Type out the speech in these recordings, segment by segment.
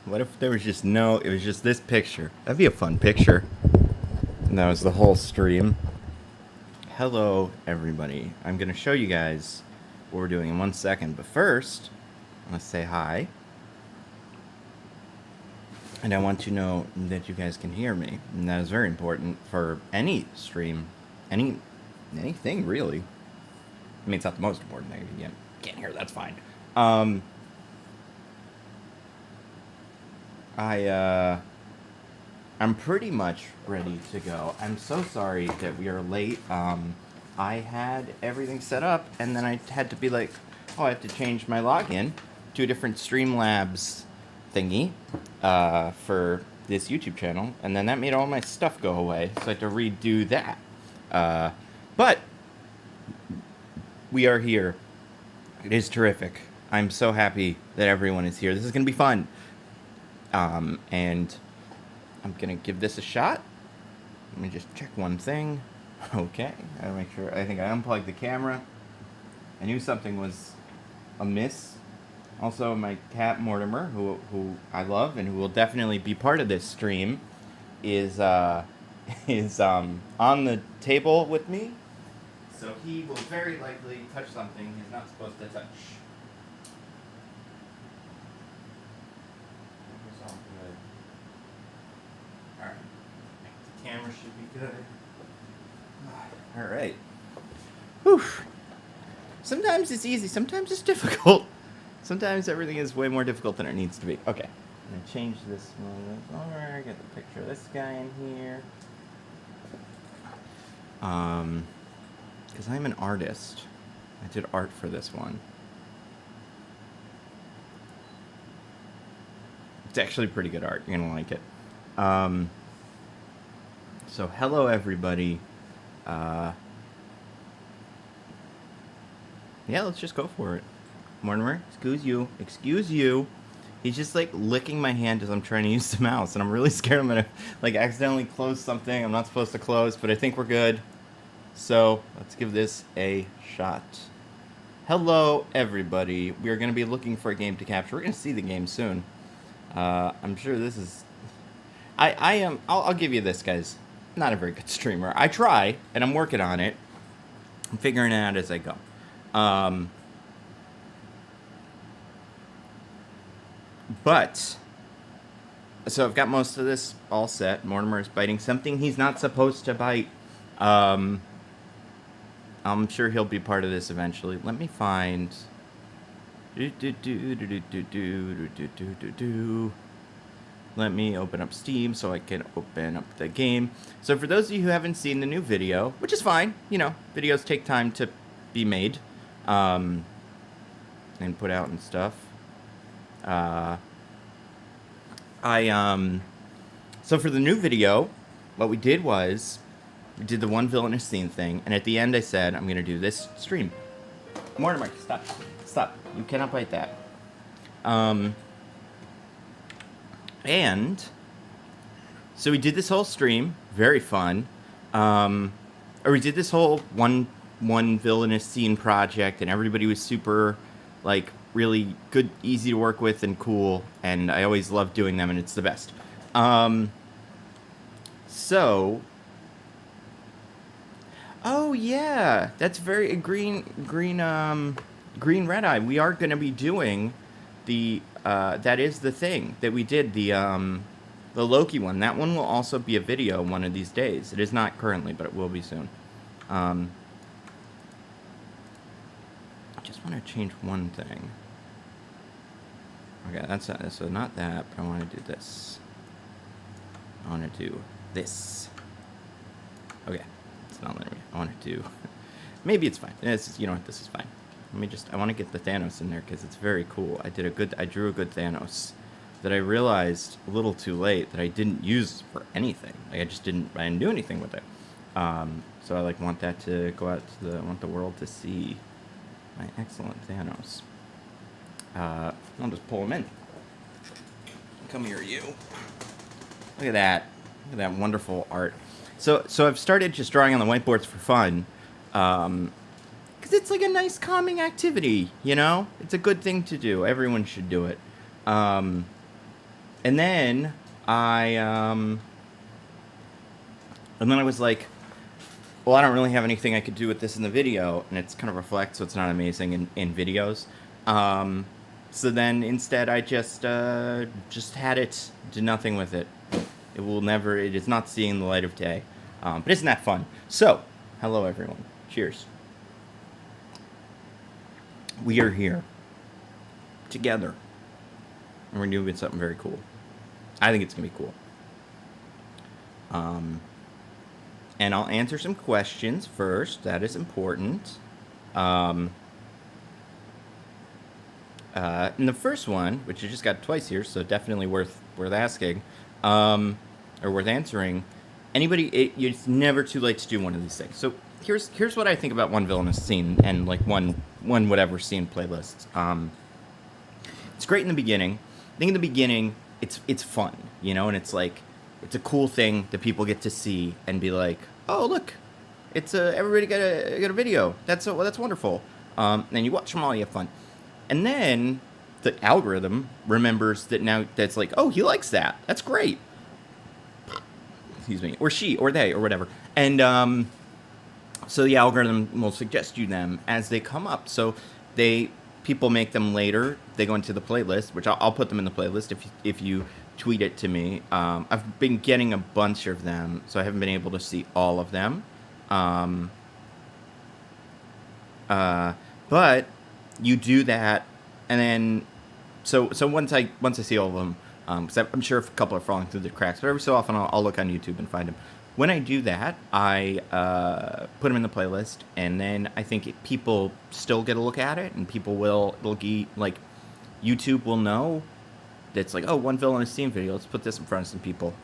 What if there was just no, it was just this picture? That'd be a fun picture. And that was the whole stream. Hello, everybody. I'm going to show you guys what we're doing in 1 second. But first, I want to say hi. And I want to know that you guys can hear me. And that is very important for any stream. Anything, really. I mean, it's not the most important thing. If you can't hear, that's fine. I'm pretty much ready to go. I'm so sorry that we are late. I had everything set up, and then I had to be like, oh, I have to change my login to a different Streamlabs thingy for this YouTube channel, and then that made all my stuff go away, so I had to redo that. But we are here. It is terrific. I'm so happy that everyone is here. This is going to be fun. And I'm going to give this a shot. Let me just check one thing. Okay. I gotta make sure. I think I unplugged the camera. I knew something was amiss. Also, my cat Mortimer, who I love and who will definitely be part of this stream, is on the table with me. So he will very likely touch something he's not supposed to touch. Alright. The camera should be good. Alright. Whew. Sometimes it's easy, sometimes it's difficult. Sometimes everything is way more difficult than it needs to be. Okay. I'm going to change this one over, get the picture of this guy in here. Because I'm an artist. I did art for this one. It's actually pretty good art. You're going to like it. So, hello, everybody. Yeah, let's just go for it. Mortimer, excuse you. Excuse you. He's just, like, licking my hand as I'm trying to use the mouse, and I'm really scared I'm going to, like, accidentally close something I'm not supposed to close, but I think we're good. So, let's give this a shot. Hello, everybody. We are going to be looking for a game to capture. We're going to see the game soon. I'm sure this is... I'll give you this, guys. I'm not a very good streamer. I try, and I'm working on it. I'm figuring it out as I go. But, so I've got most of this all set. Mortimer is biting something he's not supposed to bite. I'm sure he'll be part of this eventually. Let me find... Let me open up Steam so I can open up the game. So for those of you who haven't seen the new video, which is fine, you know, videos take time to be made and put out and stuff. So for the new video, what we did was, we did the one villainous scene thing, and at the end I said, I'm going to do this stream. Mortimer, stop. Stop. You cannot bite that. And so we did this whole stream, very fun. Or we did this whole one villainous scene project, and everybody was super, like, really good, easy to work with, and cool. And I always love doing them, and it's the best. So, oh yeah, that's very green red eye. We are going to be doing the that is the thing that we did, the Loki one. That one will also be a video one of these days. It is not currently, but it will be soon. I just want to change one thing. Okay, that's so not that, but I want to do this. I want to do this. Okay, it's not letting me. I want to do. Maybe it's fine. You know what? This is fine. Let me just. I want to get the Thanos in there because it's very cool. I drew a good Thanos that I realized a little too late that I didn't use for anything. Like I didn't do anything with it. So I like want that to go out to want the world to see my excellent Thanos. I'll just pull him in. Come here, you. Look at that. Look at that wonderful art. So I've started just drawing on the whiteboards for fun. Because it's like a nice calming activity, you know? It's a good thing to do. Everyone should do it. And then I was like, well, I don't really have anything I could do with this in the video, and it's kind of reflect, so it's not amazing in videos. So then instead, I just had it, did nothing with it. It is not seeing the light of day. But isn't that fun? So, hello everyone. Cheers. We are here together, and we're doing something very cool. I think it's gonna be cool. And I'll answer some questions first. That is important. And the first one, which you just got twice here, so definitely worth asking, or worth answering. It's never too late to do one of these things. So here's what I think about one villainous scene and like one whatever scene playlist. It's great in the beginning. I think in the beginning it's fun, you know, and it's like it's a cool thing that people get to see and be like, oh look, it's everybody got a video. That's wonderful. And you watch them all, you have fun, and then the algorithm remembers that now that's like, oh, he likes that. That's great. Excuse me, or she, or they, or whatever, and so the algorithm will suggest you them as they come up. So people make them later. They go into the playlist, which I'll put them in the playlist if you tweet it to me. I've been getting a bunch of them, so I haven't been able to see all of them. But you do that, and then so once I see all of them, because I'm sure a couple are falling through the cracks, but every so often I'll look on YouTube and find them. When I do that, I put them in the playlist, and then I think people still get a look at it, and YouTube will know that's like, oh, one villainous scene video, let's put this in front of some people.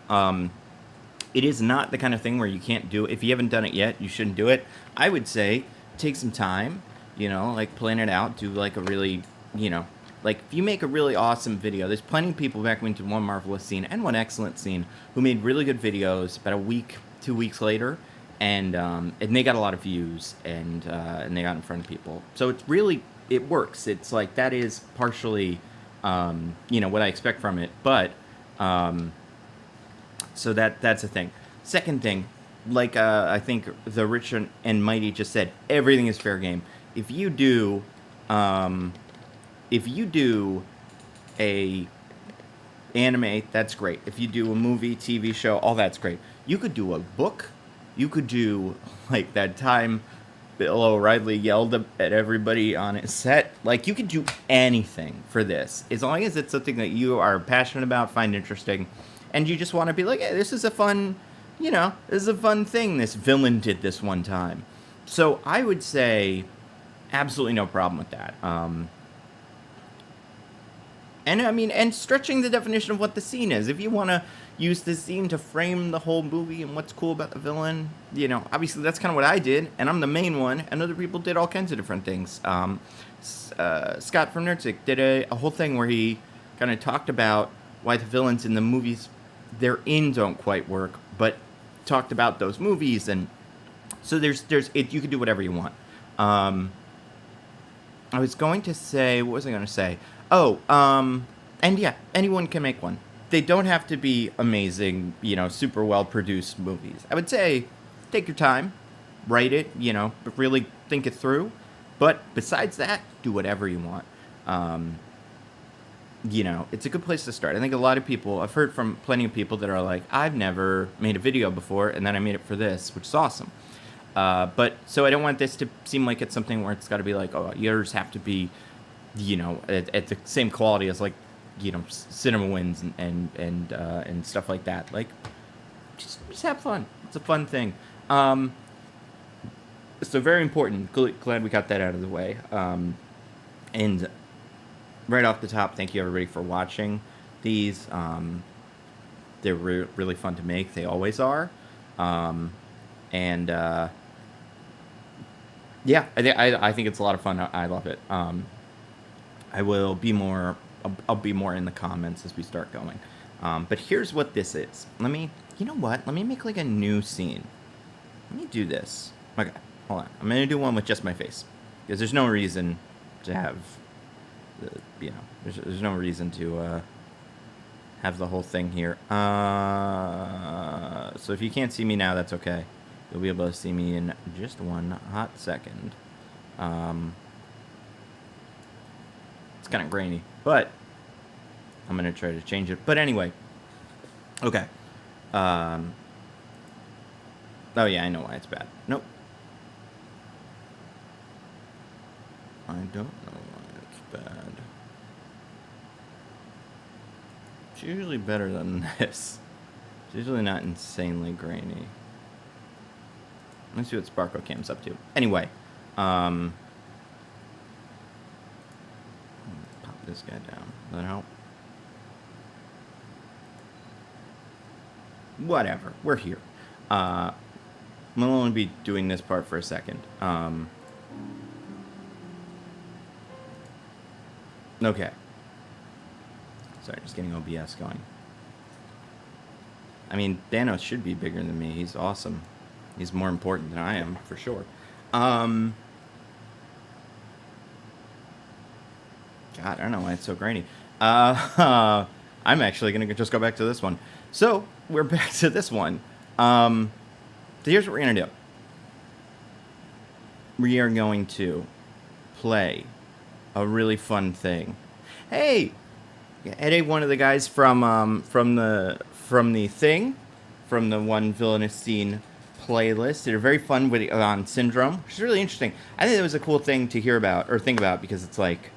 It is not the kind of thing where you can't do it. If you haven't done it yet, you shouldn't do it. I would say take some time, you know, like plan it out, do like a really, you know, like if you make a really awesome video, there's plenty of people back into one marvelous scene and one excellent scene who made really good videos about a week, 2 weeks later, and they got a lot of views, and they got in front of people. So it works. It's like that is partially, you know, what I expect from it, but so that's a thing. Second thing, like I think the Rich and Mighty just said, everything is fair game. If you do a anime, that's great. If you do a movie, TV show, all that's great. You could do a book. You could do like that time Bill O'Reilly yelled at everybody on his set. Like, you could do anything for this, as long as it's something that you are passionate about, find interesting, and you just want to be like, hey, this is a fun, you know, this is a fun thing this villain did this one time. So I would say absolutely no problem with that. And I mean, and stretching the definition of what the scene is. If you want to use the scene to frame the whole movie and what's cool about the villain, you know, obviously that's kind of what I did, and I'm the main one, and other people did all kinds of different things. Scott from Nerdsick did a whole thing where he kind of talked about why the villains in the movies they're in don't quite work, but talked about those movies, and so there's you can do whatever you want. I was going to say, what was I going to say? Oh, and yeah, anyone can make one. They don't have to be amazing, you know, super well-produced movies. I would say take your time, write it, you know, but really think it through. But besides that, do whatever you want. You know, it's a good place to start. I think a lot of people, I've heard from plenty of people that are like, I've never made a video before, and then I made it for this, which is awesome. But, so I don't want this to seem like it's something where it's got to be like, oh, yours have to be, you know, at the same quality as, like, you know, cinema wins and stuff like that. Like, just have fun. It's a fun thing. So very important. Glad we got that out of the way. And right off the top, thank you everybody for watching these. They're really fun to make. They always are. Yeah, I think it's a lot of fun. I love it. I will be more. I'll be more in the comments as we start going. But here's what this is. You know what? Let me make like a new scene. Let me do this. Okay, hold on. I'm gonna do one with just my face, because there's no reason to have, you know, there's no reason to have the whole thing here. So if you can't see me now, that's okay. You'll be able to see me in just one hot second. It's kind of grainy, but I'm going to try to change it. But anyway, okay. Oh, yeah, I know why it's bad. Nope. I don't know why it's bad. It's usually better than this. It's usually not insanely grainy. Let's see what Sparkle Cam's up to. Anyway, pop this guy down. Does that help? Whatever. We're here. I'm gonna only be doing this part for a second. Okay. Sorry, just getting OBS going. I mean, Thanos should be bigger than me. He's awesome. He's more important than I am, for sure. God, I don't know why it's so grainy. I'm actually going to just go back to this one. So, we're back to this one. So here's what we're going to do. We are going to play a really fun thing. Hey! Eddie, one of the guys from the thing, from the one Villainous scene playlist, did a very fun video on Syndrome, which is really interesting. I think it was a cool thing to hear about or think about because it's like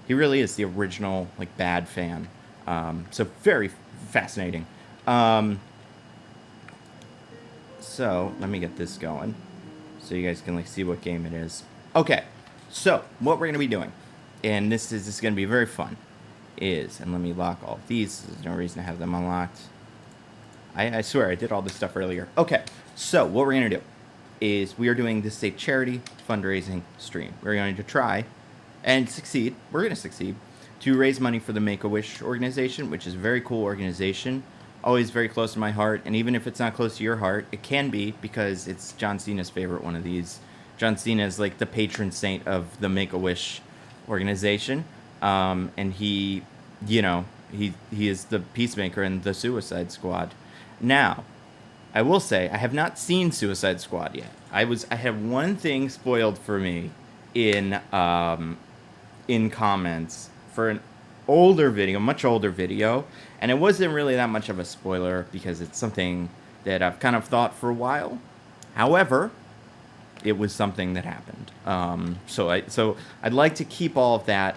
he really is the original like bad fan. So very fascinating. So let me get this going so you guys can like see what game it is. Okay, so what we're gonna be doing, and this is gonna be very fun. And let me lock all of these. There's no reason to have them unlocked. I swear I did all this stuff earlier. Okay, so what we're going to do is we are doing this a charity fundraising stream. We're going to try and succeed. We're going to succeed to raise money for the Make-A-Wish organization, which is a very cool organization. Always very close to my heart. And even if it's not close to your heart, it can be because it's John Cena's favorite one of these. John Cena is like the patron saint of the Make-A-Wish organization. And he, you know, he is the peacemaker in the Suicide Squad. Now, I will say I have not seen Suicide Squad yet. I had one thing spoiled for me in comments for an older video, much older video, and it wasn't really that much of a spoiler because it's something that I've kind of thought for a while. However, it was something that happened. So I'd like to keep all of that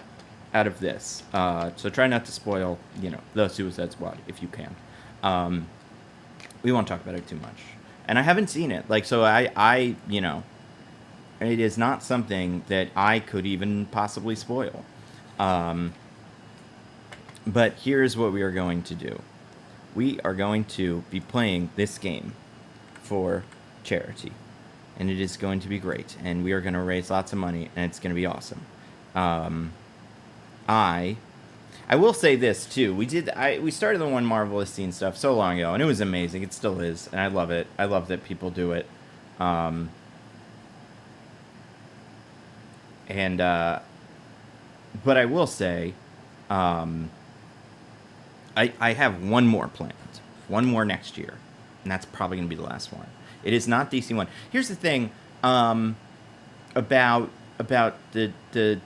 out of this. So try not to spoil, you know, the Suicide Squad if you can. We won't talk about it too much. And I haven't seen it. Like, so I you know, it is not something that I could even possibly spoil. But here's what we are going to do. We are going to be playing this game for charity. And it is going to be great. And we are going to raise lots of money, and it's going to be awesome. I will say this too. We started the one Marvelous Scene stuff so long ago, and it was amazing. It still is, and I love it. I love that people do it. But I will say, I have one more planned, one more next year, and that's probably gonna be the last one. It is not DC one. Here's the thing, about the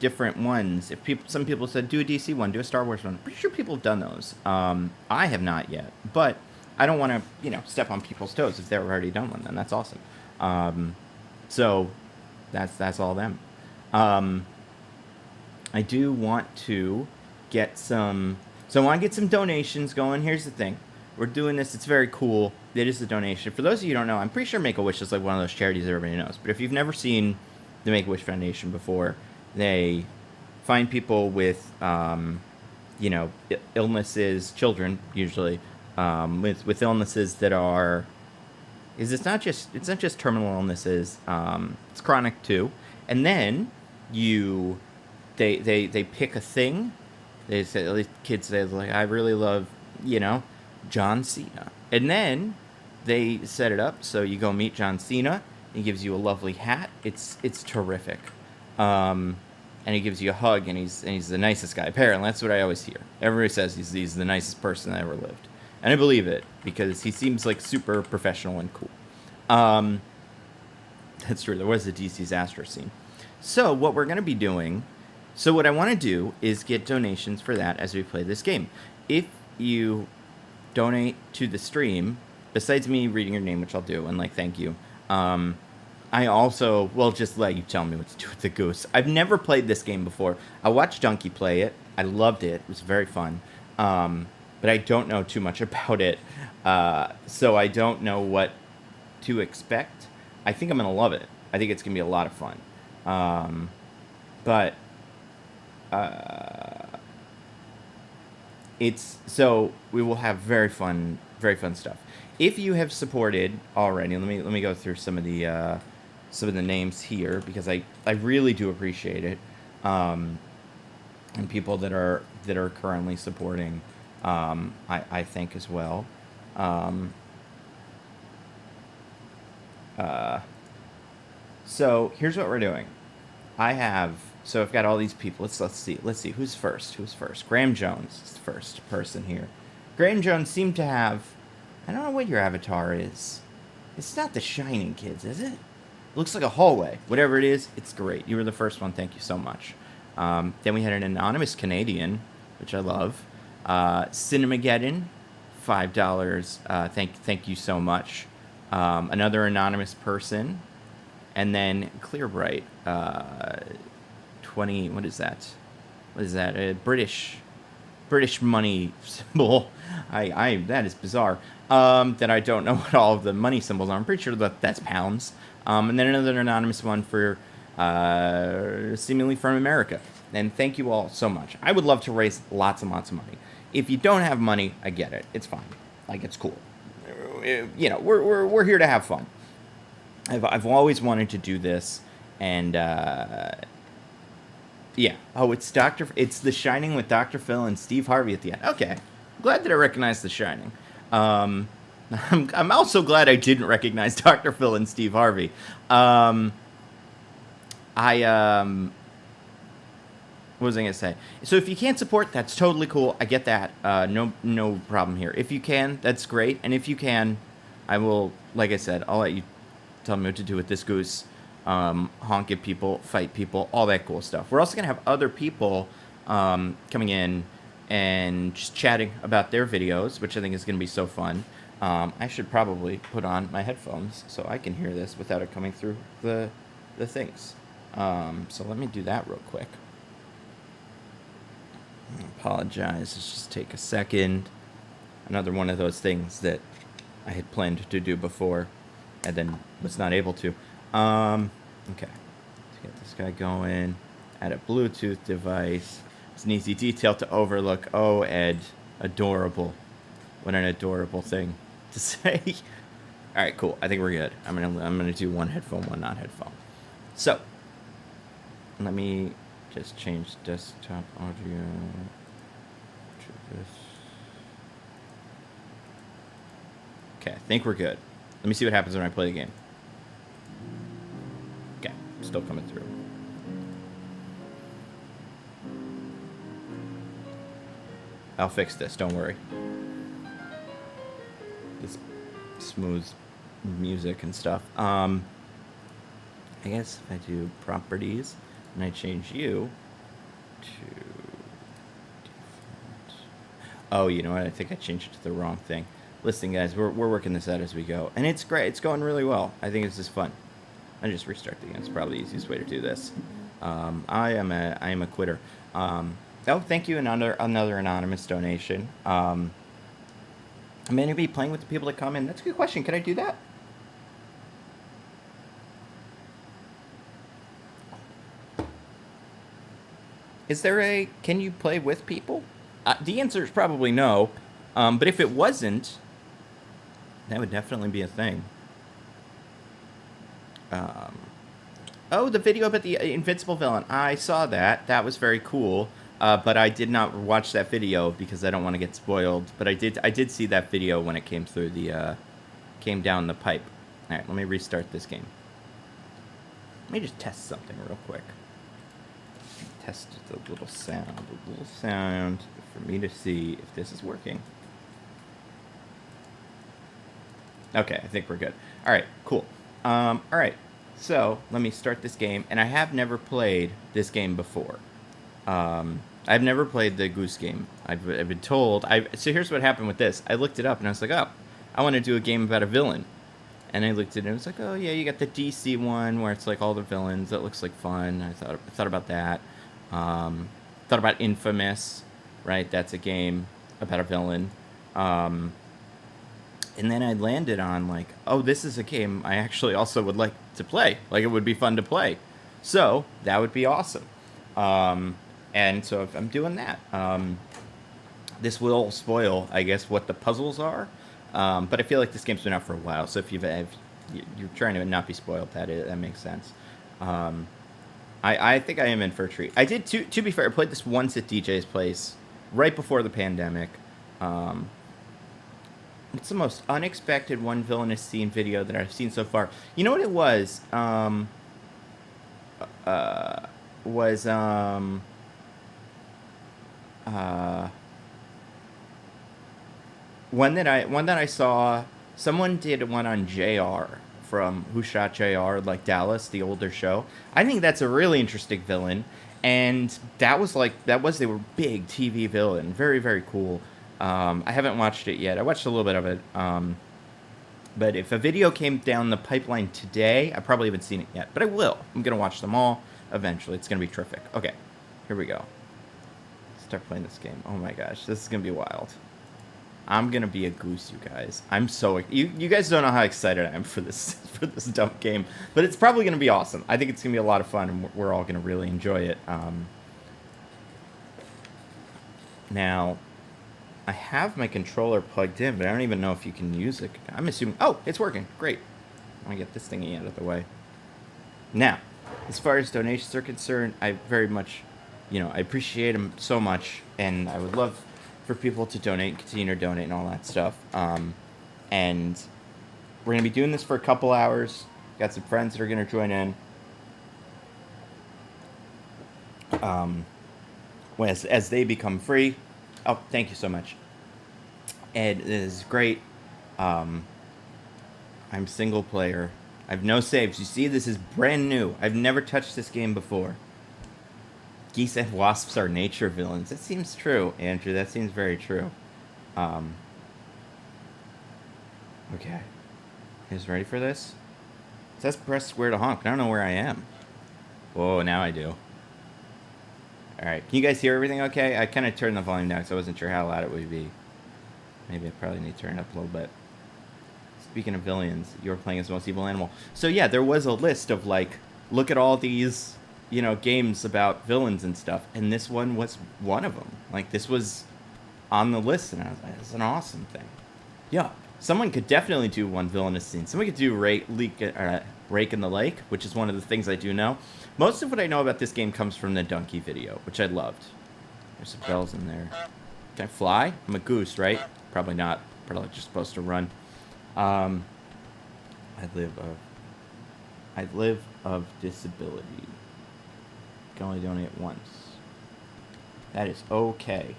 different ones. Some people said do a DC one, do a Star Wars one. I'm pretty sure people have done those. I have not yet, but I don't want to step on people's toes. If they've already done one, then that's awesome. So that's all them. I do want to get some. So I want to get some donations going. Here's the thing. We're doing this. It's very cool. It is a donation. For those of you who don't know, I'm pretty sure Make-A-Wish is like one of those charities that everybody knows. But if you've never seen the Make-A-Wish Foundation before, they find people with, illnesses, children usually, with illnesses that are. It's not just terminal illnesses. It's chronic too. And then they pick a thing. They say, at least kids say, like, I really love, John Cena. And then they set it up so you go meet John Cena. He gives you a lovely hat. It's terrific. and he gives you a hug, and he's the nicest guy. Apparently, that's what I always hear. Everybody says he's the nicest person that ever lived, and I believe it because he seems like super professional and cool. That's true. There was a DC's Astro scene. So what we're gonna be doing. So what I want to do is get donations for that as we play this game. If you donate to the stream, besides me reading your name, which I'll do, and like thank you. I also will just let you tell me what to do with the goose. I've never played this game before. I watched Donkey play it. I loved it. It was very fun. But I don't know too much about it. So I don't know what to expect. I think I'm going to love it. I think it's going to be a lot of fun. But so we will have very fun stuff. If you have supported already, let me go through some of the names here because I really do appreciate it, and people that are currently supporting, I think as well. So here's what we're doing. So I've got all these people. Let's see who's first. Graham Jones is the first person here. Graham Jones seemed to have. I don't know what your avatar is. It's not the Shining Kids, is it? It looks like a hallway. Whatever it is, it's great. You were the first one. Thank you so much. Then we had an anonymous Canadian, which I love. Cinemageddon, $5. Thank you so much. Another anonymous person, and then Clearbright. 20. What is that? A British money symbol. That is bizarre. That I don't know what all of the money symbols are. I'm pretty sure that's pounds. And then another anonymous one for seemingly from America. And thank you all so much. I would love to raise lots and lots of money. If you don't have money, I get it. It's fine. Like, it's cool. You know, we're here to have fun. I've always wanted to do this, and yeah. Oh, it's The Shining with Dr. Phil and Steve Harvey at the end. Okay, glad that I recognized The Shining. I'm also glad I didn't recognize Dr. Phil and Steve Harvey. What was I gonna say? So if you can't support, that's totally cool. I get that. No problem here. If you can, that's great. And if you can, I will. Like I said, I'll let you tell me what to do with this goose. Honk at people, fight people, all that cool stuff. We're also gonna have other people coming in and just chatting about their videos, which I think is gonna be so fun. I should probably put on my headphones so I can hear this without it coming through the things. So let me do that real quick. I apologize. Let's just take a second. Another one of those things that I had planned to do before and then was not able to. Okay. Let's get this guy going. Add a Bluetooth device. It's an easy detail to overlook. Oh, Ed. Adorable. What an adorable thing to say. All right, cool. I think we're good. I'm gonna do one headphone, one non-headphone. So, let me just change desktop audio to this. Okay, I think we're good. Let me see what happens when I play the game. Okay, still coming through. I'll fix this, don't worry. This smooth music and stuff. I guess if I do properties and I change you to default. Oh, you know what? I think I changed it to the wrong thing. Listen, guys, we're working this out as we go, and it's great. It's going really well. I think this is fun. I just restart the game. It's probably the easiest way to do this. I am a quitter. Oh, thank you, another anonymous donation. I'm going to be playing with the people that come in. That's a good question. Can I do that? Can you play with people? The answer is probably no. But if it wasn't, that would definitely be a thing. Oh, the video about the invincible villain. I saw that. That was very cool. But I did not watch that video because I don't want to get spoiled. But I did see that video when it came through came down the pipe. All right, let me restart this game. Let me just test something real quick. test the little sound for me to see if this is working. Okay, I think we're good. All right, cool. All right, so let me start this game, and I have never played this game before. I've never played the Goose game. I've been told. So here's what happened with this. I looked it up, and I was like, oh, I want to do a game about a villain. And I looked at it, and it was like, oh, yeah, you got the DC one, where it's like all the villains. That looks like fun. I thought about that. Thought about Infamous, right? That's a game about a villain. And then I landed on, like, oh, this is a game I actually also would like to play. Like, it would be fun to play. So, that would be awesome. And so if I'm doing that, this will spoil, I guess, what the puzzles are. But I feel like this game's been out for a while. So if you're trying to not be spoiled, that makes sense. I think I am in for a treat. I did, to be fair, I played this once at DJ's place right before the pandemic. It's the most unexpected one villainous scene video that I've seen so far. You know what it was? One that I saw, someone did one on JR from Who Shot JR, like Dallas, the older show. I think that's a really interesting villain, and they were big TV villain, very, very cool. I haven't watched it yet. I watched a little bit of it. But if a video came down the pipeline today, I probably haven't seen it yet, but I will. I'm going to watch them all eventually. It's going to be terrific. Okay, here we go. Start playing this game. Oh my gosh, this is going to be wild. I'm going to be a goose, you guys. I'm so... You guys don't know how excited I am for this dumb game, but it's probably going to be awesome. I think it's going to be a lot of fun, and we're all going to really enjoy it. Now... I have my controller plugged in, but I don't even know if you can use it. I'm assuming... Oh, it's working. Great. I'm going to get this thingy out of the way. Now, as far as donations are concerned, I very much, I appreciate them so much, and I would love for people to donate, continue to donate, and all that stuff. And we're going to be doing this for a couple hours. Got some friends that are going to join in. As they become free... Oh, thank you so much. Ed, this is great. I'm single player. I have no saves. You see, this is brand new. I've never touched this game before. Geese and wasps are nature villains. That seems true, Andrew. That seems very true. Okay. You guys ready for this? It says press square to honk. I don't know where I am. Whoa, now I do. Alright, can you guys hear everything okay? I kind of turned the volume down because I wasn't sure how loud it would be. Maybe I probably need to turn it up a little bit. Speaking of villains, you were playing as the most evil animal. So yeah, there was a list of like, look at all these, games about villains and stuff. And this one was one of them. Like, this was on the list, and I was like, it's an awesome thing. Yeah, someone could definitely do one villainous scene. Someone could do Rake in the Lake, which is one of the things I do know. Most of what I know about this game comes from the Donkey video, which I loved. There's some bells in there. Can I fly? I'm a goose, right? Probably not. Probably just supposed to run. I live of disability. Can only donate once. That is okay.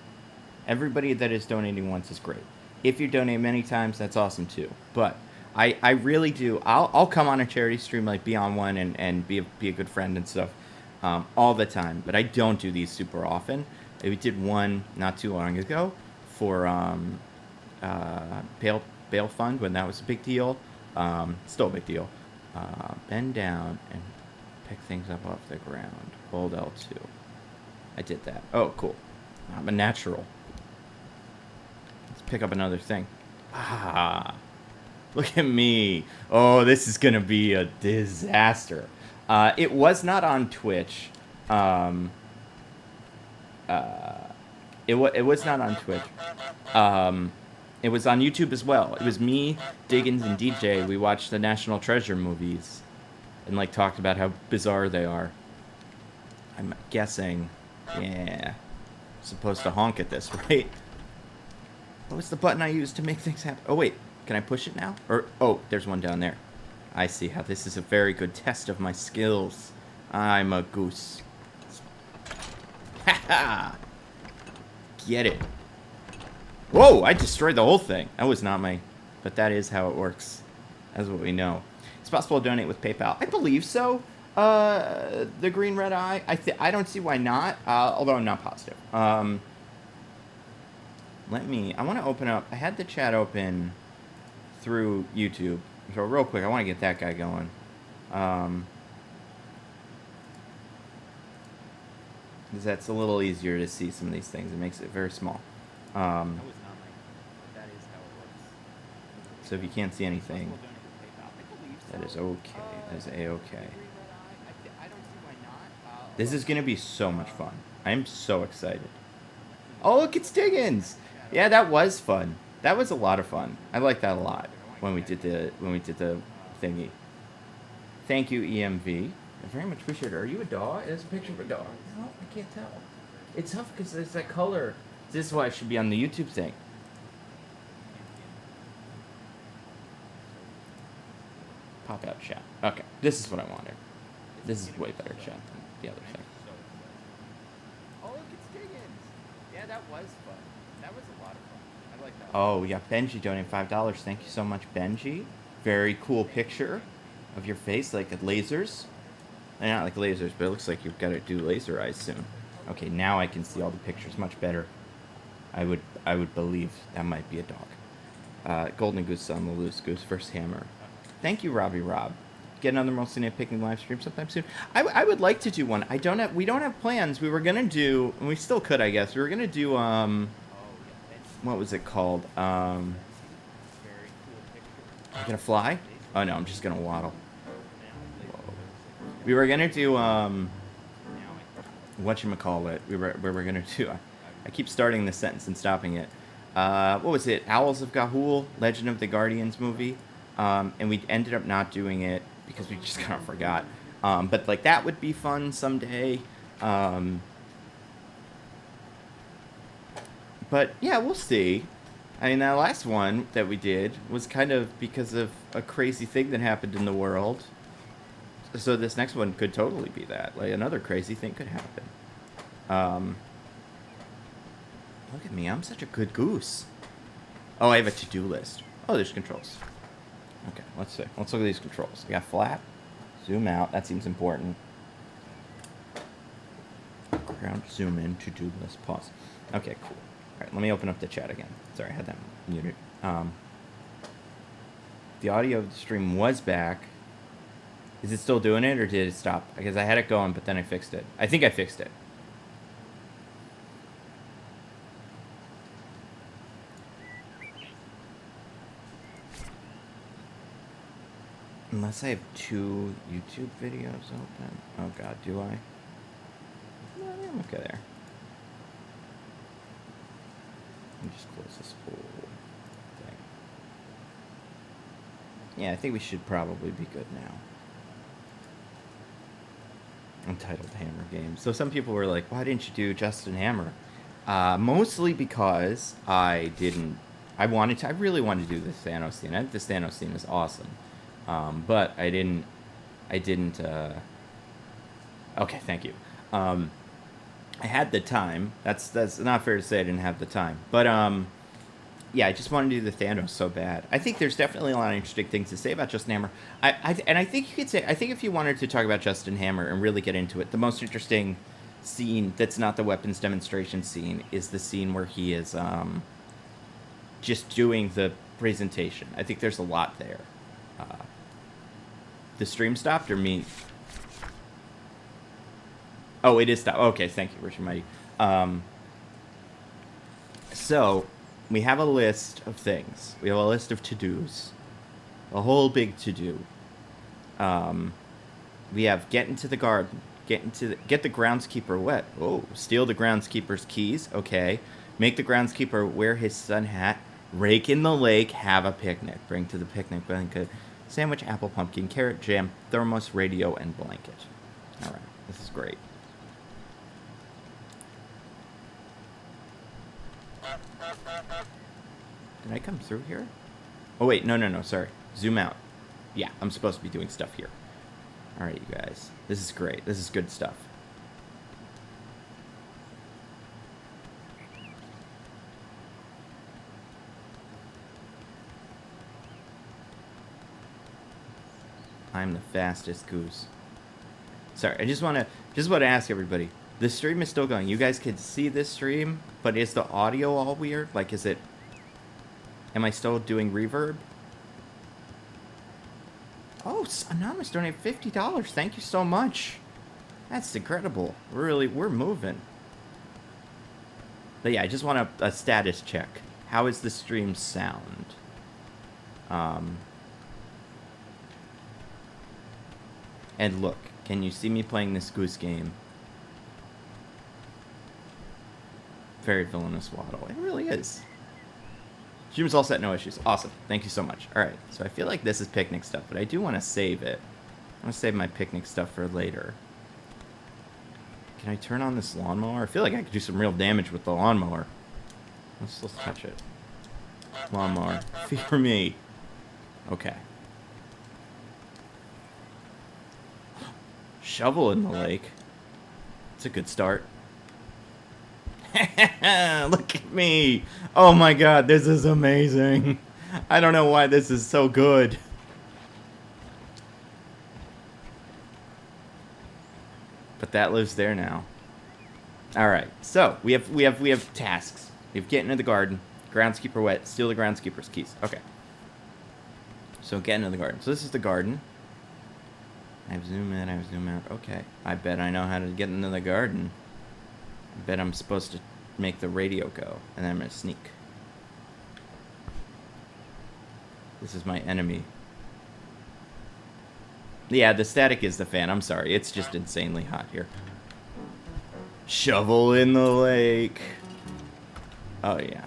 Everybody that is donating once is great. If you donate many times, that's awesome too. But I really do. I'll come on a charity stream, like be on one and be a good friend and stuff all the time. But I don't do these super often. We did one not too long ago for bail fund when that was a big deal. Still a big deal. Bend down and pick things up off the ground. Hold L2. I did that. Oh, cool. I'm a natural. Let's pick up another thing. Ah. Look at me. Oh, this is going to be a disaster. It was not on Twitch. It was not on Twitch. It was on YouTube as well. It was me, Diggins, and DJ. We watched the National Treasure movies and, like, talked about how bizarre they are. I'm guessing, yeah, supposed to honk at this, right? What was the button I used to make things happen? Oh, wait. Can I push it now? Or, oh, there's one down there. I see how this is a very good test of my skills. I'm a goose. Get it. Whoa, I destroyed the whole thing. That was not my... But that is how it works. That's what we know. It's possible to donate with PayPal. I believe so. The green red eye. I don't see why not, although I'm not positive. I want to open up... I had the chat open through YouTube. So real quick, I want to get that guy going. Because that's a little easier to see some of these things. It makes it very small. So if you can't see anything, that is okay. That is A-okay. This is going to be so much fun. I'm so excited. Oh, look, it's Diggins! Yeah, that was fun. That was a lot of fun. I like that a lot when we did the thingy. Thank you, EMV. I very much appreciate it. Are you a dog? It's a picture of a dog. No, I can't tell. It's tough because there's that color. This is why I should be on the YouTube thing. Pop out chat. Okay, this is what I wanted. This is way better chat than the other thing. Oh, look, it's Diggins. Yeah, that was fun. That was a lot of fun. I like that. Oh, yeah, Benji donated $5. Thank you so much, Benji. Very cool picture of your face, like lasers. Not like lasers, but it looks like you've got to do laser eyes soon. Okay, now I can see all the pictures much better. I would believe that might be a dog. Golden Goose on the loose goose, first hammer. Thank you, Robbie Rob. Get another mostly nitpicking live stream sometime soon. I would like to do one. We don't have plans. We were gonna do, and we still could, I guess. We were gonna do what was it called? You gonna fly? Oh no, I'm just gonna waddle. We were gonna do whatchamacallit. We were gonna do. I keep starting the sentence and stopping it. What was it? Owls of Ga'Hoole, Legend of the Guardians movie. And we ended up not doing it because we just kind of forgot. But like that would be fun someday. But yeah, we'll see. I mean, that last one that we did was kind of because of a crazy thing that happened in the world. So this next one could totally be that. Like another crazy thing could happen. Look at me, I'm such a good goose. Oh, I have a to-do list. Oh, there's controls. Okay, let's see. Let's look at these controls. We got flat, zoom out. That seems important. Ground, zoom in, to-do list, pause. Okay, cool. All right, let me open up the chat again. Sorry, I had that muted. The audio of the stream was back. Is it still doing it, or did it stop? Because I had it going, but then I fixed it. I think I fixed it. Unless I have 2 YouTube videos open. Oh god, do I? No, I'm okay there. Let me just close this whole thing. Yeah, I think we should probably be good now. Untitled Hammer Games. So some people were like, why didn't you do Justin Hammer? Mostly because I really wanted to do the Thanos scene. I think the Thanos scene is awesome. But I didn't, okay, thank you. I had the time. That's not fair to say I didn't have the time. But, yeah, I just wanted to do the Thanos so bad. I think there's definitely a lot of interesting things to say about Justin Hammer. And I think you could say, I think if you wanted to talk about Justin Hammer and really get into it, the most interesting scene that's not the weapons demonstration scene is the scene where he is, just doing the presentation. I think there's a lot there. The stream stopped or me? Oh, it is stopped. Okay, thank you, Richard Mighty. So, we have a list of things. We have a list of to-dos. A whole big to-do. We have get into the garden. Get the groundskeeper wet. Oh, steal the groundskeeper's keys. Okay. Make the groundskeeper wear his sun hat. Rake in the lake. Have a picnic. Bring to the picnic blanket. Sandwich, apple, pumpkin, carrot, jam, thermos, radio, and blanket. All right. This is great. Did I come through here? Oh, wait. No. Sorry. Zoom out. Yeah, I'm supposed to be doing stuff here. All right, you guys. This is great. This is good stuff. I'm the fastest goose. Sorry, I just want to ask everybody. The stream is still going. You guys can see this stream, but is the audio all weird? Like, is it... Am I still doing reverb? Oh, Anonymous donated $50. Thank you so much. That's incredible. We're moving. But yeah, I just want a status check. How is the stream sound? And look, can you see me playing this goose game? Very villainous waddle. It really is. Stream's all set, no issues. Awesome. Thank you so much. Alright, so I feel like this is picnic stuff, but I do want to save it. I want to save my picnic stuff for later. Can I turn on this lawnmower? I feel like I could do some real damage with the lawnmower. Let's touch it. Lawnmower. Fear me. Okay. Shovel in the lake. It's a good start. Look at me. Oh my god, this is amazing. I don't know why this is so good. But that lives there now. Alright, so we have tasks. We have get into the garden, groundskeeper wet, steal the groundskeeper's keys. Okay. So get into the garden. So this is the garden. I have zoom in, I have zoom out. Okay. I bet I know how to get into the garden. I bet I'm supposed to make the radio go, and then I'm gonna sneak. This is my enemy. Yeah, the static is the fan. I'm sorry. It's just insanely hot here. Shovel in the lake. Oh, yeah.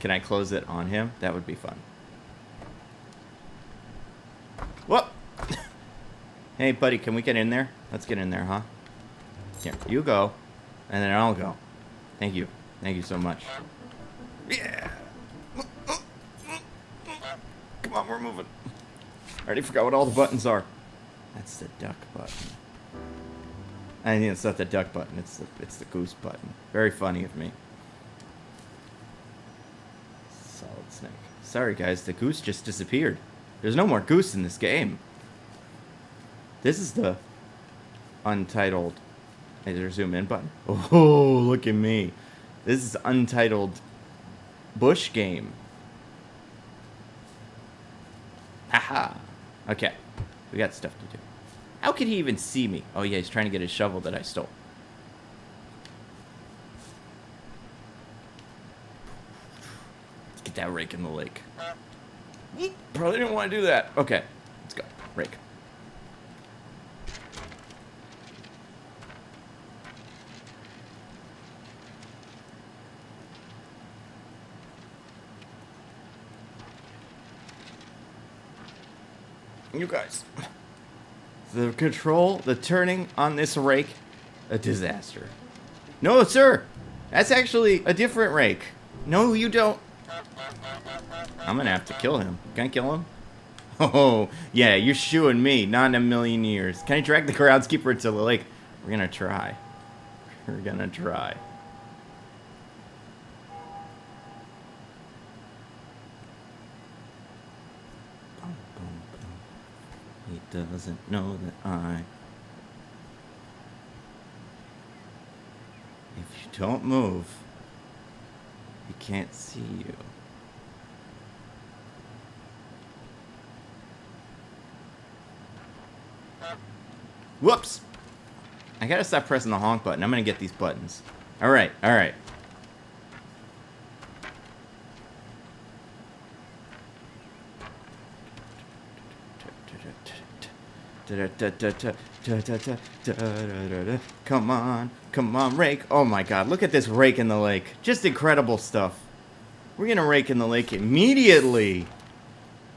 Can I close it on him? That would be fun. Whoop! Hey, buddy, can we get in there? Let's get in there, huh? Here, you go. And then I'll go. Thank you. Thank you so much. Yeah! Come on, we're moving. I already forgot what all the buttons are. That's the duck button. I mean, it's not the duck button. It's the goose button. Very funny of me. Solid snake. Sorry, guys. The goose just disappeared. There's no more goose in this game. This is the untitled... Is there a zoom in button? Oh, look at me. This is untitled bush game. Haha. Okay. We got stuff to do. How could he even see me? Oh, yeah, he's trying to get his shovel that I stole. Let's get that rake in the lake. Probably didn't want to do that. Okay. Let's go. Rake. You guys, the control, the turning on this rake, a disaster. No, sir, that's actually a different rake. No, you don't. I'm gonna have to kill him. Can I kill him? Oh, yeah, you're shooing me. Not in a million years. Can I drag the groundskeeper to the lake? We're gonna try. We're gonna try. He doesn't know that if you don't move, he can't see you. Whoops! I gotta stop pressing the honk button. I'm gonna get these buttons. Alright, alright. Come on, rake. Oh my god, look at this rake in the lake. Just incredible stuff. We're gonna rake in the lake immediately.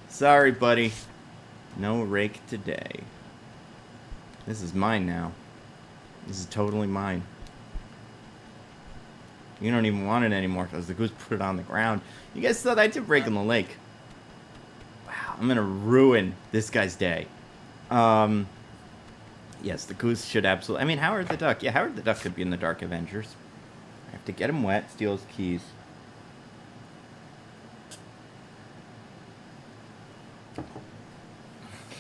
Sorry, buddy. No rake today. This is mine now. This is totally mine. You don't even want it anymore because the goose put it on the ground. You guys thought I did rake in the lake. Wow, I'm gonna ruin this guy's day. Yes, the goose should absolutely... I mean, Howard the Duck. Yeah, Howard the Duck could be in the Dark Avengers. I have to get him wet, steal his keys.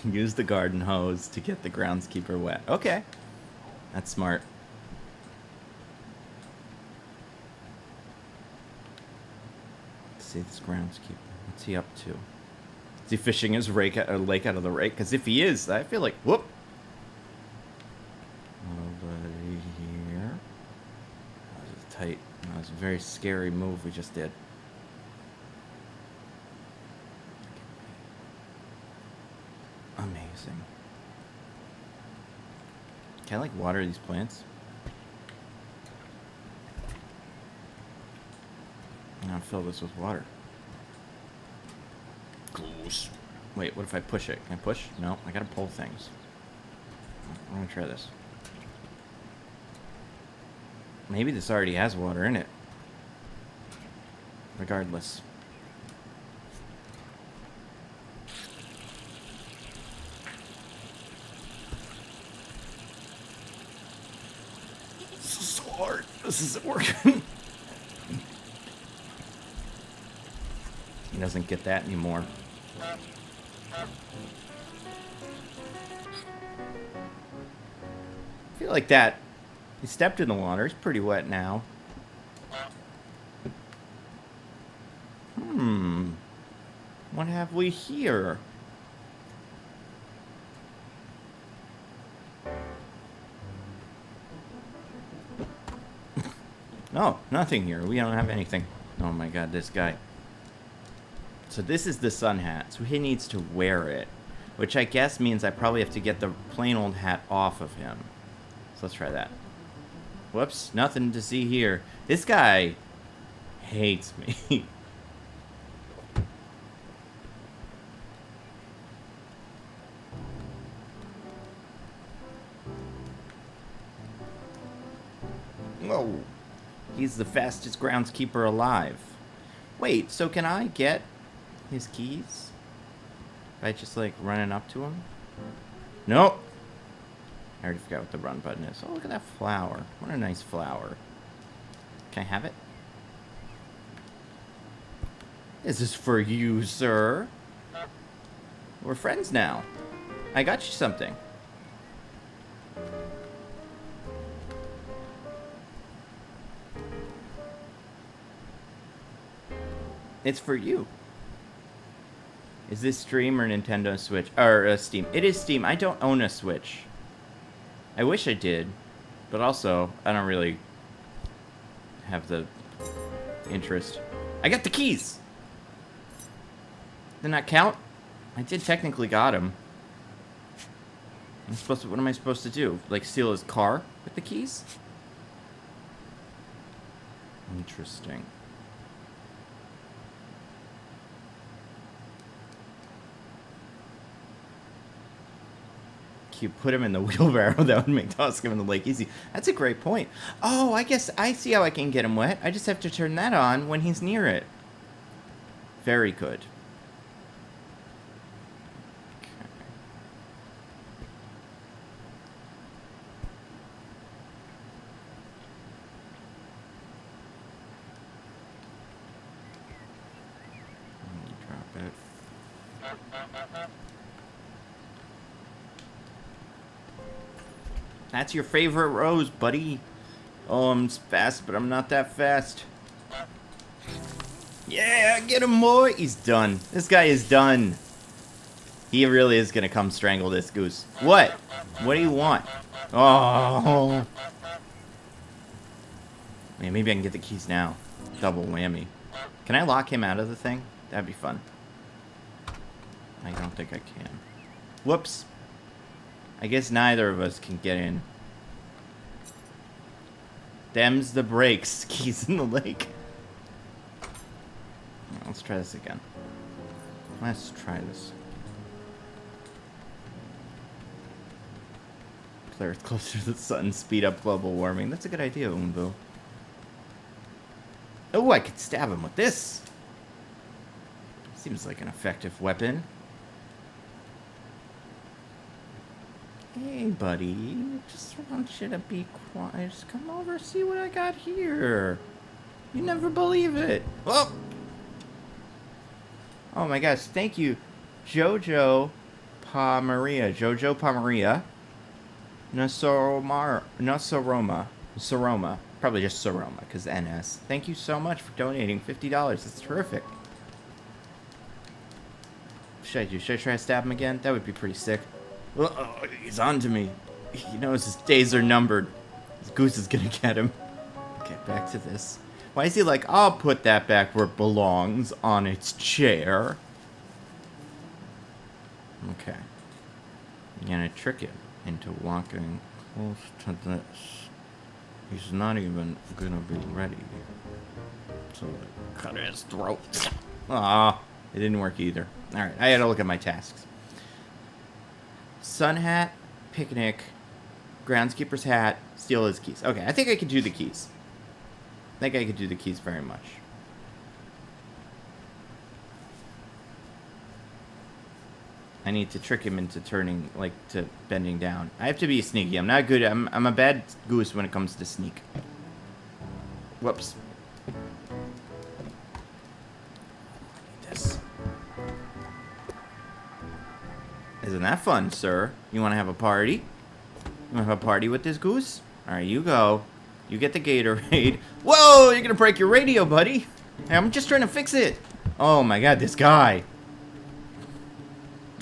Use the garden hose to get the groundskeeper wet. Okay. That's smart. Let's see this groundskeeper. What's he up to? Is he fishing his lake out of the rake? Because if he is, I feel like, whoop. Nobody here. That was tight. That was a very scary move we just did. Amazing. Can I, like, water these plants? Now fill this with water. Goose. Wait, what if I push it? Can I push? No, I gotta pull things. I'm gonna try this. Maybe this already has water in it. Regardless. This is so hard. This isn't working. He doesn't get that anymore. I feel like that. He stepped in the water. It's pretty wet now. What have we here? No, nothing here. We don't have anything. Oh my god, this guy. So this is the sun hat. So he needs to wear it. Which I guess means I probably have to get the plain old hat off of him. So let's try that. Whoops, nothing to see here. This guy hates me. Whoa. He's the fastest groundskeeper alive. Wait, so can I get his keys by just, like, running up to him? Nope. I already forgot what the run button is. Oh, look at that flower. What a nice flower. Can I have it? This is for you, sir. We're friends now. I got you something. It's for you. Is this Stream or Nintendo Switch? Or Steam? It is Steam. I don't own a Switch. I wish I did. But also, I don't really have the interest. I got the keys! Did that count? I did technically got him. What am I supposed to do? Like, steal his car with the keys? Interesting. You put him in the wheelbarrow, that would make tossing him in the lake easy. That's a great point. Oh, I guess I see how I can get him wet. I just have to turn that on when he's near it. Very good. Okay. Drop it. That's your favorite rose, buddy. Oh, I'm fast, but I'm not that fast. Yeah, get him, boy. He's done. This guy is done. He really is going to come strangle this goose. What? What do you want? Oh. Man, maybe I can get the keys now. Double whammy. Can I lock him out of the thing? That'd be fun. I don't think I can. Whoops. I guess neither of us can get in. Them's the brakes. Keys in the lake. Let's try this again. Let's try this. Pull Earth closer to the sun, speed up global warming. That's a good idea, Umbu. Oh, I could stab him with this. Seems like an effective weapon. Hey, buddy. Just want you to be quiet. Just come over, see what I got here. You never believe it. Oh! Oh my gosh, thank you, Jojo Maria. Jojo Maria. Soroma. Probably just Soroma, because NS. Thank you so much for donating $50. That's terrific. Should I try to stab him again? That would be pretty sick. Uh-oh, he's on to me. He knows his days are numbered. His goose is gonna get him. Okay, back to this. Why is he like, I'll put that back where it belongs, on its chair? Okay. I'm gonna trick him into walking close to this. He's not even gonna be ready. So cut his throat. Ah, it didn't work either. Alright, I had to look at my tasks. Sun hat, picnic, groundskeeper's hat, steal his keys. Okay, I think I could do the keys. I think I could do the keys very much. I need to trick him into turning, like, to bending down. I have to be sneaky. I'm not good. I'm a bad goose when it comes to sneak. Whoops. I need this. Isn't that fun, sir? You want to have a party? You want to have a party with this goose? All right, you go. You get the Gatorade. Whoa, you're going to break your radio, buddy. Hey, I'm just trying to fix it. Oh, my God, this guy.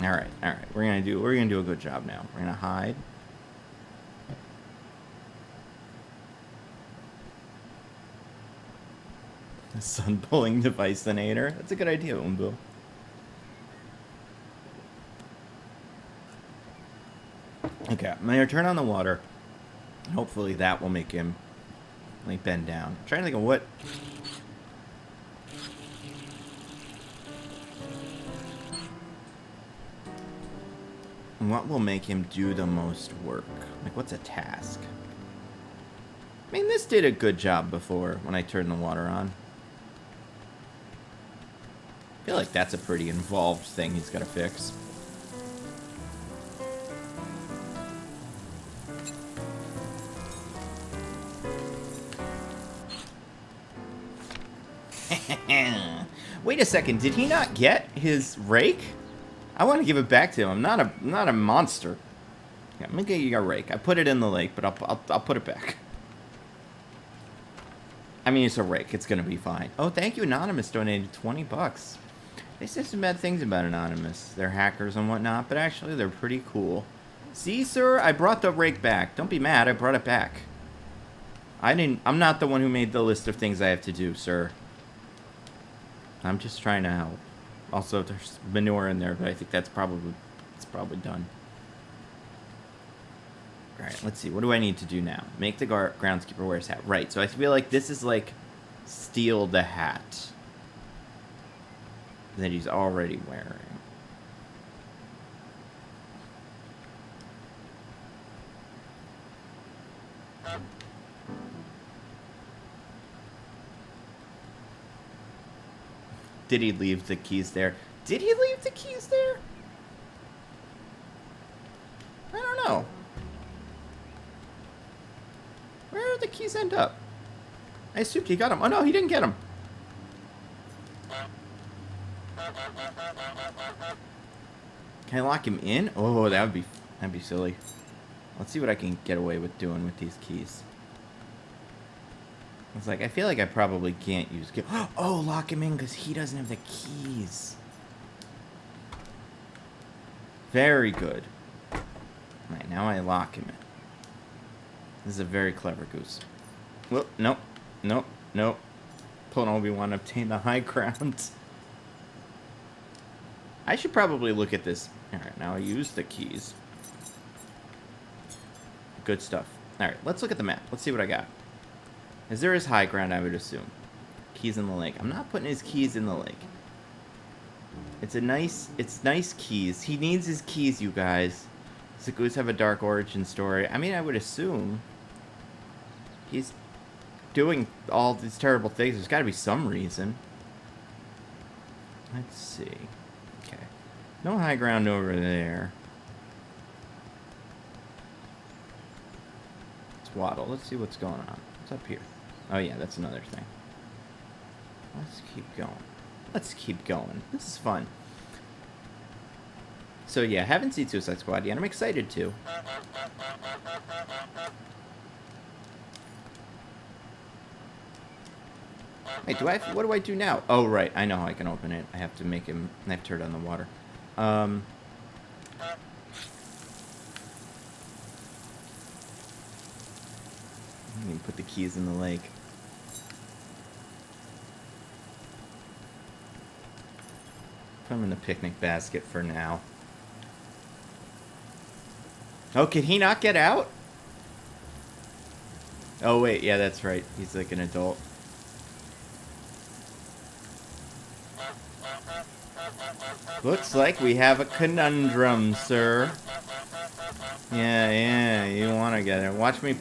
All right. We're gonna do a good job now. We're gonna hide. The sun pulling devicinator. That's a good idea, Umbu. Okay, I'm gonna turn on the water. Hopefully that will make him like bend down. I'm trying to think of what. What will make him do the most work? Like, what's a task? I mean, this did a good job before when I turned the water on. I feel like that's a pretty involved thing he's got to fix. Wait a second, did he not get his rake? I want to give it back to him. I'm not a monster. Yeah, I'm gonna get you a rake. I put it in the lake, but I'll put it back. I mean, it's a rake. It's gonna be fine. Oh, thank you, Anonymous donated $20. They say some bad things about Anonymous. They're hackers and whatnot, but actually they're pretty cool. See, sir, I brought the rake back. Don't be mad. I brought it back. I'm not the one who made the list of things I have to do, sir. I'm just trying to help. Also, there's manure in there, but I think it's probably done. Alright, let's see. What do I need to do now? Make the groundskeeper wear his hat. Right, so I feel like this is like steal the hat that he's already wearing. Did he leave the keys there? Did he leave the keys there? I don't know. Where did the keys end up? I assumed he got them. Oh no, he didn't get them. Can I lock him in? Oh, that'd be silly. Let's see what I can get away with doing with these keys. It's like, I feel like I probably can't use... Oh, lock him in because he doesn't have the keys. Very good. Alright, now I lock him in. This is a very clever goose. Well, nope. Pulling Obi-Wan obtain the high ground. I should probably look at this. Alright, now I use the keys. Good stuff. Alright, let's look at the map. Let's see what I got. Is there his high ground, I would assume. Keys in the lake. I'm not putting his keys in the lake. It's nice keys. He needs his keys, you guys. Does the goose have a dark origin story? I mean, I would assume he's doing all these terrible things. There's got to be some reason. Let's see. Okay. No high ground over there. Let's waddle. Let's see what's going on. What's up here? Oh, yeah, that's another thing. Let's keep going. Let's keep going. This is fun. So, yeah, haven't seen Suicide Squad yet. I'm excited to. Hey, what do I do now? Oh, right. I know how I can open it. I have to make him... I have to turn on the water. I need to put the keys in the lake. Put them in the picnic basket for now. Oh, can he not get out? Oh, wait. Yeah, that's right. He's like an adult. Looks like we have a conundrum, sir. Yeah, you want to get it. Watch me.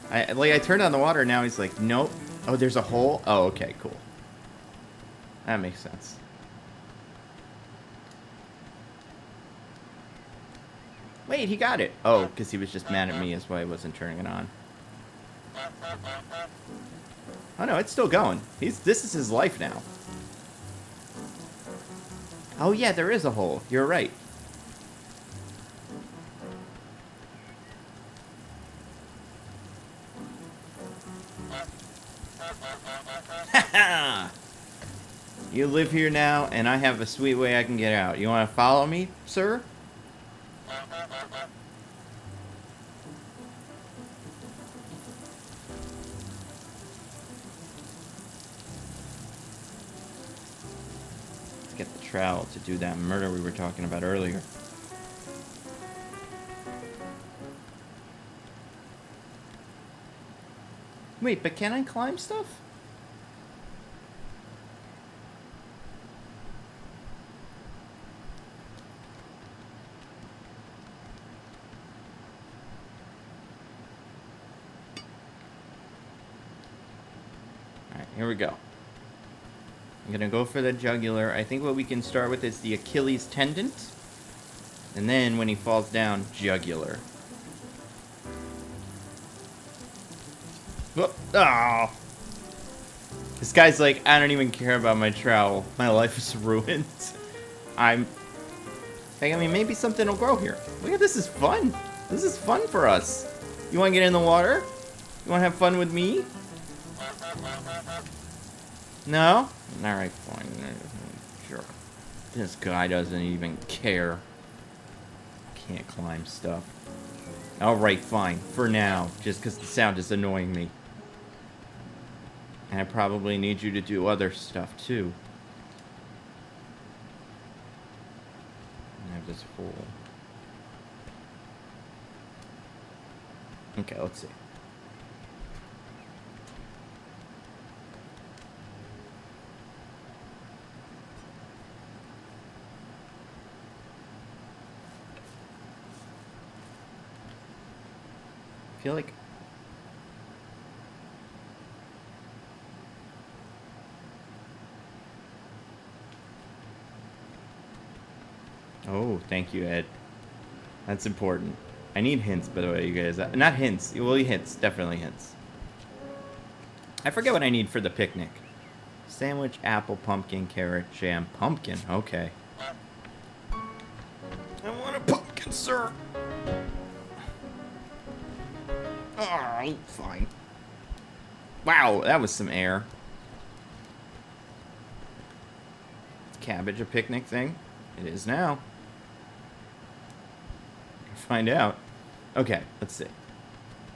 I turned on the water, now he's like, nope. Oh, there's a hole? Oh, okay, cool. That makes sense. Wait, he got it. Oh, because he was just mad at me is why I wasn't turning it on. Oh, no, it's still going. This is his life now. Oh, yeah, there is a hole. You're right. Ha-ha! You live here now, and I have a sweet way I can get out. You want to follow me, sir? Let's get the trowel to do that murder we were talking about earlier. Wait, but can I climb stuff? Alright, here we go. I'm gonna go for the jugular. I think what we can start with is the Achilles tendon. And then when he falls down, jugular. Oh. This guy's like, I don't even care about my trowel. My life is ruined. I mean, maybe something will grow here. Look at this, is fun. This is fun for us. You want to get in the water? You want to have fun with me? No? Alright, fine. Sure. This guy doesn't even care. Can't climb stuff. Alright, fine. For now. Just because the sound is annoying me. And I probably need you to do other stuff, too. I have this hole. Okay, let's see. I feel like... Oh, thank you, Ed. That's important. I need hints, by the way, you guys. Not hints. Well, hints. Definitely hints. I forget what I need for the picnic. Sandwich, apple, pumpkin, carrot, jam. Pumpkin. Okay. I want a pumpkin, sir. Oh, fine. Wow, that was some air. Is cabbage a picnic thing? It is now. Find out. Okay, let's see.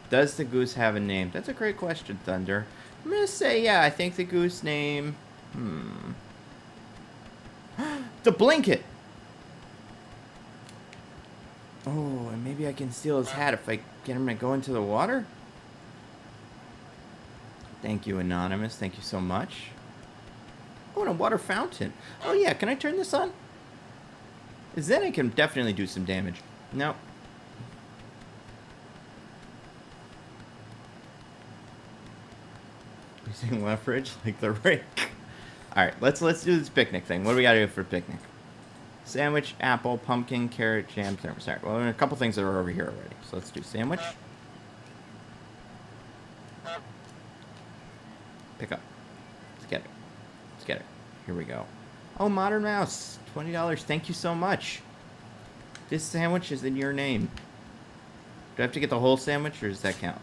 Does the goose have a name? That's a great question, Thunder. I'm gonna say, yeah, I think the goose name... The blanket! Oh, and maybe I can steal his hat if I get him to go into the water? Thank you, Anonymous. Thank you so much. Oh, and a water fountain. Oh, yeah, can I turn this on? Because then I can definitely do some damage. No. Using leverage like the rake. Alright, let's do this picnic thing. What do we gotta do for picnic? Sandwich, apple, pumpkin, carrot, jam, thermos. Alright, well, there are a couple things that are over here already. So let's do sandwich. Pick up. Let's get it. Let's get it. Here we go. Oh, Modern Mouse. $20. Thank you so much. This sandwich is in your name. Do I have to get the whole sandwich, or does that count?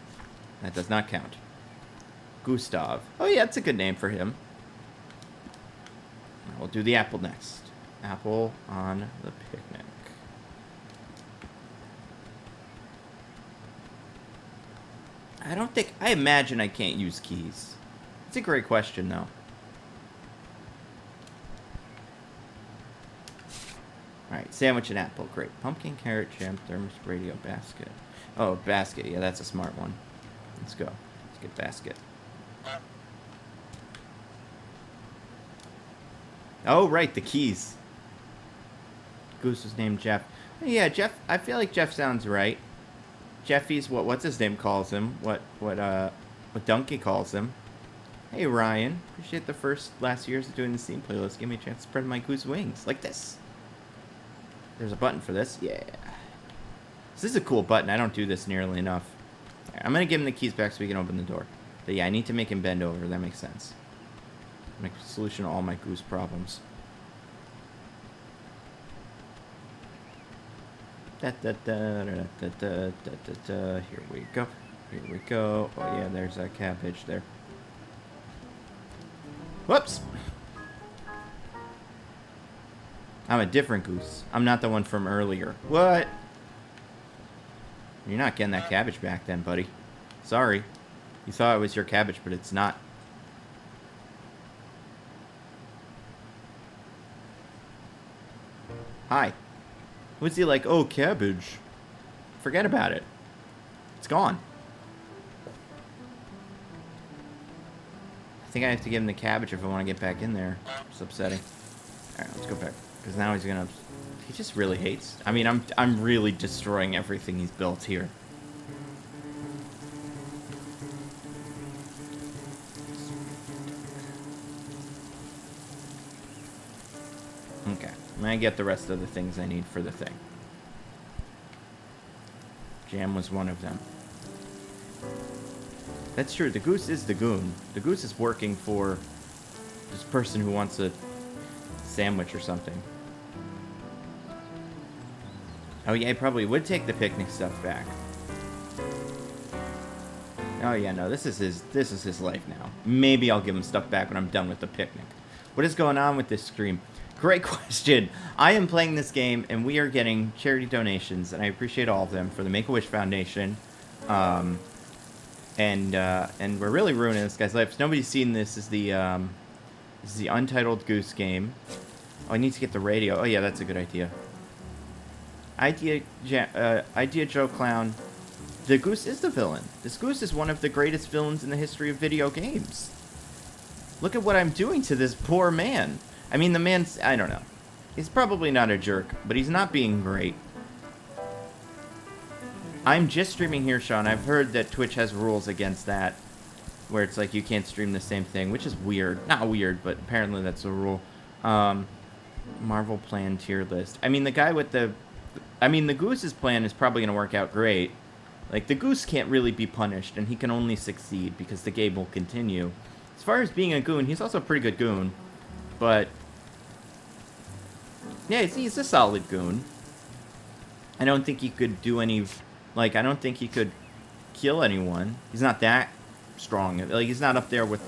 That does not count. Gustav. Oh, yeah, that's a good name for him. We'll do the apple next. Apple on the picnic. I imagine I can't use keys. It's a great question, though. Alright, sandwich and apple. Great. Pumpkin, carrot, jam, thermos, radio, basket. Oh, basket. Yeah, that's a smart one. Let's go. Let's get basket. Oh, right, the keys. Goose was named Jeff. Yeah, Jeff. I feel like Jeff sounds right. Jeffy's what's his name calls him. What Donkey calls him. Hey Ryan, appreciate the last years of doing the Steam playlist. Give me a chance to spread my goose wings like this. There's a button for this. Yeah. This is a cool button. I don't do this nearly enough. Right, I'm gonna give him the keys back so we can open the door. But yeah, I need to make him bend over. That makes sense. Make a solution to all my goose problems. Here we go. Here we go. Oh yeah, there's that cabbage there. Whoops! I'm a different goose. I'm not the one from earlier. What? You're not getting that cabbage back then, buddy. Sorry. You thought it was your cabbage, but it's not. Hi. What's he like? Oh, cabbage. Forget about it. It's gone. I think I have to give him the cabbage if I want to get back in there. It's upsetting. Alright, let's go back. Because now he's gonna... He just really hates... I mean, I'm really destroying everything he's built here. Okay. I'm gonna get the rest of the things I need for the thing. Jam was one of them. That's true. The goose is the goon. The goose is working for this person who wants a sandwich or something. Oh yeah, he probably would take the picnic stuff back. Oh yeah, no, this is his life now. Maybe I'll give him stuff back when I'm done with the picnic. What is going on with this stream? Great question. I am playing this game, and we are getting charity donations, and I appreciate all of them for the Make-A-Wish Foundation. And we're really ruining this guy's life. If nobody's seen this, is the Untitled Goose game. Oh, I need to get the radio. Oh yeah, that's a good idea. Idea Joe Clown. The goose is the villain. This goose is one of the greatest villains in the history of video games. Look at what I'm doing to this poor man. I mean, the man's... I don't know. He's probably not a jerk, but he's not being great. I'm just streaming here, Sean. I've heard that Twitch has rules against that, where it's like you can't stream the same thing, which is weird. Not weird, but apparently that's a rule. Marvel plan tier list. I mean, the guy with the... I mean, the goose's plan is probably going to work out great. Like, the goose can't really be punished, and he can only succeed because the game will continue. As far as being a goon, he's also a pretty good goon. But, yeah, he's a solid goon. I don't think he could do any, like, I don't think he could kill anyone. He's not that strong. Like, he's not up there with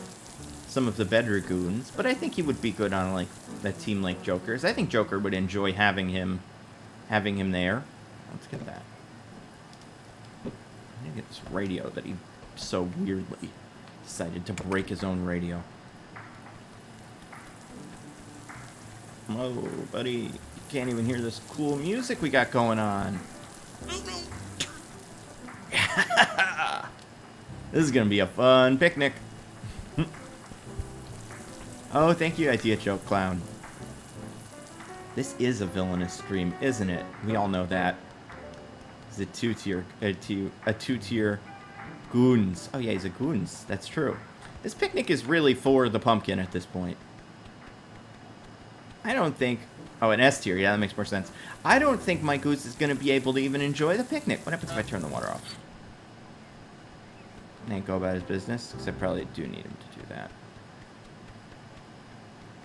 some of the better goons. But I think he would be good on, like, a team like Joker's. I think Joker would enjoy having him there. Let's get that. I need to get this radio that he so weirdly decided to break his own radio. Oh, buddy, you can't even hear this cool music we got going on. This is gonna be a fun picnic. Oh, thank you, Idea Joke Clown. This is a villainous stream, isn't it? We all know that. It's a two-tier goons. Oh yeah, he's a goons. That's true. This picnic is really for the pumpkin at this point. I don't think... Oh, an S tier. Yeah, that makes more sense. I don't think my goose is going to be able to even enjoy the picnic. What happens if I turn the water off? And go about his business, because I probably do need him to do that.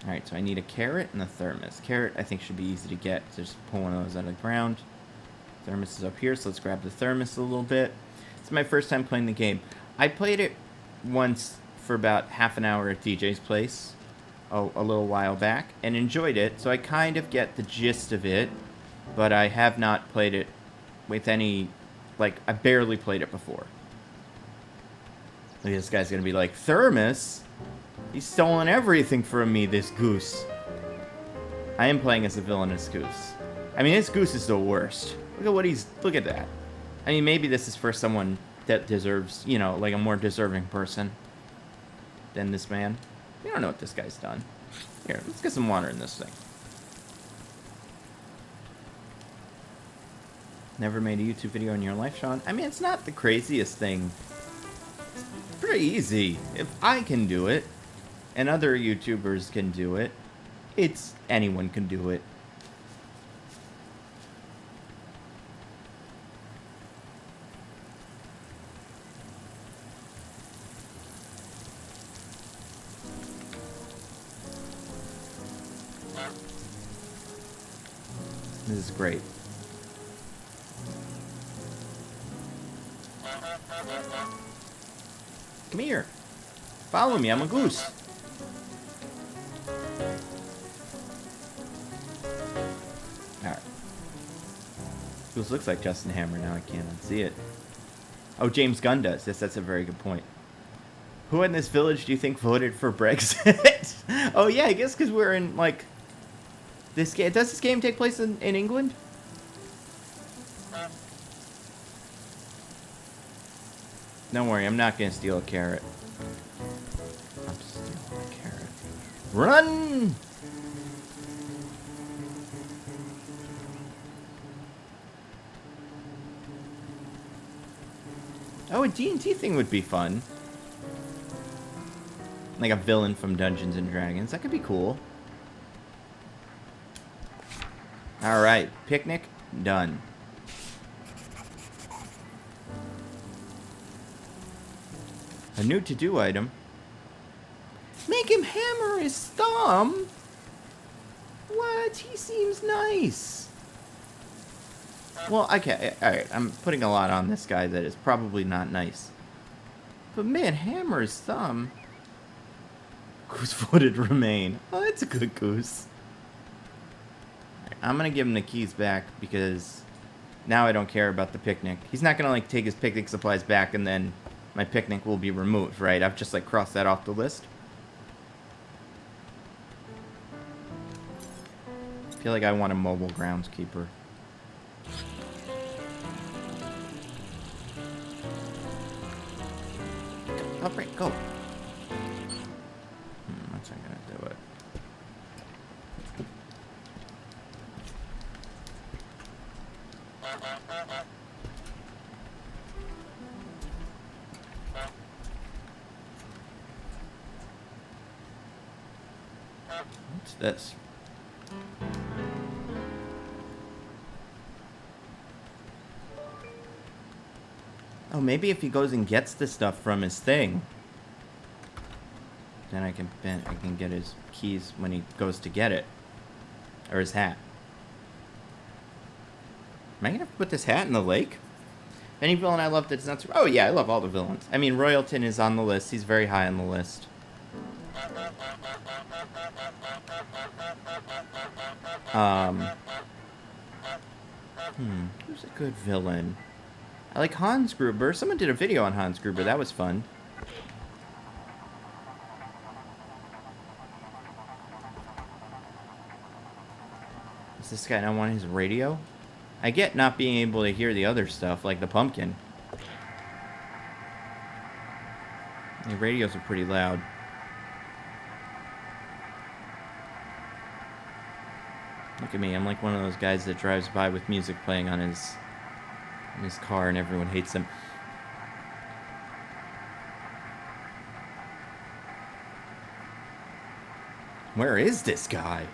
Alright, so I need a carrot and a thermos. Carrot, I think, should be easy to get. So just pull one of those out of the ground. Thermos is up here, so let's grab the thermos a little bit. It's my first time playing the game. I played it once for about half an hour at DJ's place a little while back and enjoyed it, so I kind of get the gist of it, but I have not played it with any, like, I barely played it before. Look, this guy's gonna be like, thermos? He's stolen everything from me, this goose. I am playing as a villainous goose. I mean, this goose is the worst. Look at what he's... Look at that. I mean, maybe this is for someone that deserves, you know, like a more deserving person than this man. We don't know what this guy's done. Here, let's get some water in this thing. Never made a YouTube video in your life, Sean? I mean, it's not the craziest thing. It's pretty easy. If I can do it, and other YouTubers can do it, anyone can do it. This is great. Come here. Follow me, I'm a goose. Alright. Goose looks like Justin Hammer now, I can't unsee it. Oh, James Gunn does. Yes, that's a very good point. Who in this village do you think voted for Brexit? Oh yeah, I guess because we're in, like... This game, does this game take place in England? Don't worry, I'm not gonna steal a carrot. I'm stealing a carrot. Run! Oh, a D&D thing would be fun. Like a villain from Dungeons and Dragons. That could be cool. Alright, picnic done. A new to-do item. Make him hammer his thumb? What? He seems nice. Well, okay, alright, I'm putting a lot on this guy that is probably not nice. But man, hammer his thumb. Goose-footed remain. Oh, that's a good goose. I'm gonna give him the keys back because now I don't care about the picnic. He's not gonna like take his picnic supplies back and then my picnic will be removed, right? I've just like crossed that off the list. I feel like I want a mobile groundskeeper. Up, right, go. That's not gonna do it. What's this? Oh, maybe if he goes and gets the stuff from his thing, then I can get his keys when he goes to get it, or his hat. Am I gonna have to put this hat in the lake? Any villain I love that's not super... Oh yeah, I love all the villains. I mean, Royalton is on the list. He's very high on the list. Who's a good villain? I like Hans Gruber. Someone did a video on Hans Gruber. That was fun. Does this guy not want his radio? I get not being able to hear the other stuff, like the pumpkin. The radios are pretty loud. Look at me, I'm like one of those guys that drives by with music playing on his car and everyone hates him. Where is this guy?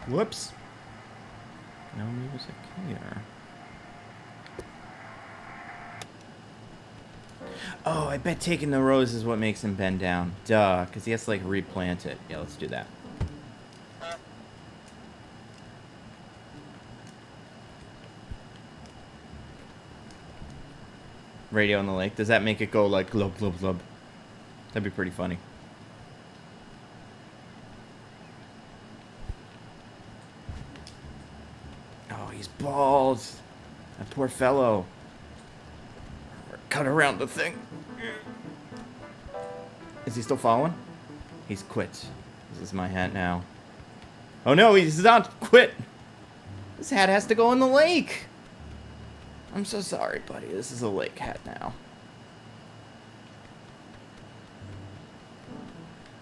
Whoops. No music here. Oh, I bet taking the rose is what makes him bend down. Duh, because he has to, like, replant it. Yeah, let's do that. Radio in the lake. Does that make it go, like, glub, glub, glub? That'd be pretty funny. Oh, he's bald. That poor fellow. Cut around the thing. Is he still following? He's quit. This is my hat now. Oh no, he's not quit. This hat has to go in the lake. I'm so sorry, buddy. This is a lake hat now.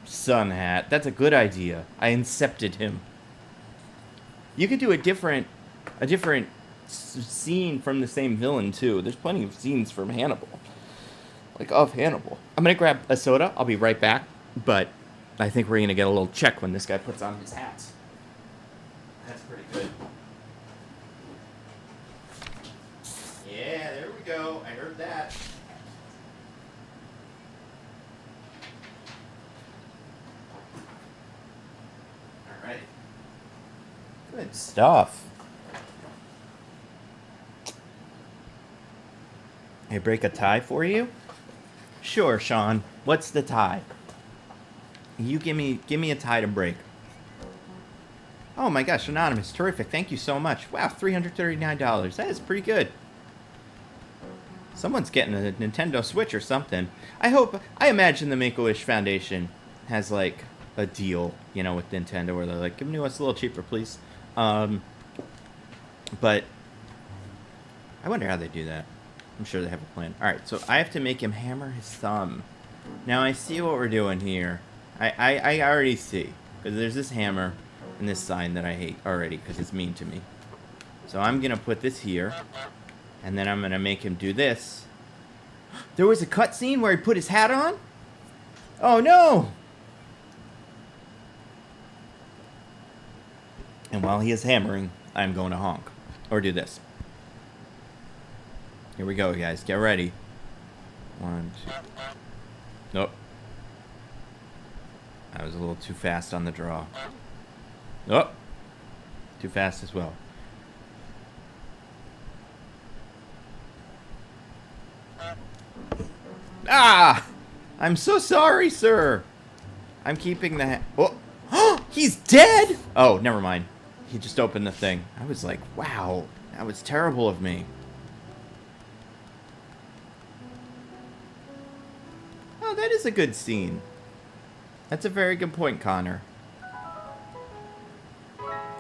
Sun hat. That's a good idea. I incepted him. You could do a different scene from the same villain too. There's plenty of scenes from Hannibal, like of Hannibal. I'm gonna grab a soda. I'll be right back. But I think we're gonna get a little check when this guy puts on his hat. That's pretty good. Yeah, there we go. I heard that. All right. Good stuff. I break a tie for you? Sure, Sean. What's the tie? You give me a tie to break. Oh my gosh, Anonymous, terrific. Thank you so much. Wow, $339. That is pretty good. Someone's getting a Nintendo Switch or something. I imagine the Make-A-Wish Foundation has like a deal, you know, with Nintendo where they're like, give me us a little cheaper, please. But I wonder how they do that. I'm sure they have a plan. Alright, so I have to make him hammer his thumb. Now I see what we're doing here. I already see. Because there's this hammer and this sign that I hate already because it's mean to me. So I'm going to put this here. And then I'm going to make him do this. There was a cutscene where he put his hat on? Oh no! And while he is hammering, I'm going to honk. Or do this. Here we go, guys. Get ready. 1, 2. Nope. I was a little too fast on the draw. Oh! Too fast as well. Ah! I'm so sorry, sir. I'm keeping the hat. Oh! He's dead! Oh, never mind. He just opened the thing. I was like, wow. That was terrible of me. Oh, that is a good scene. That's a very good point, Connor.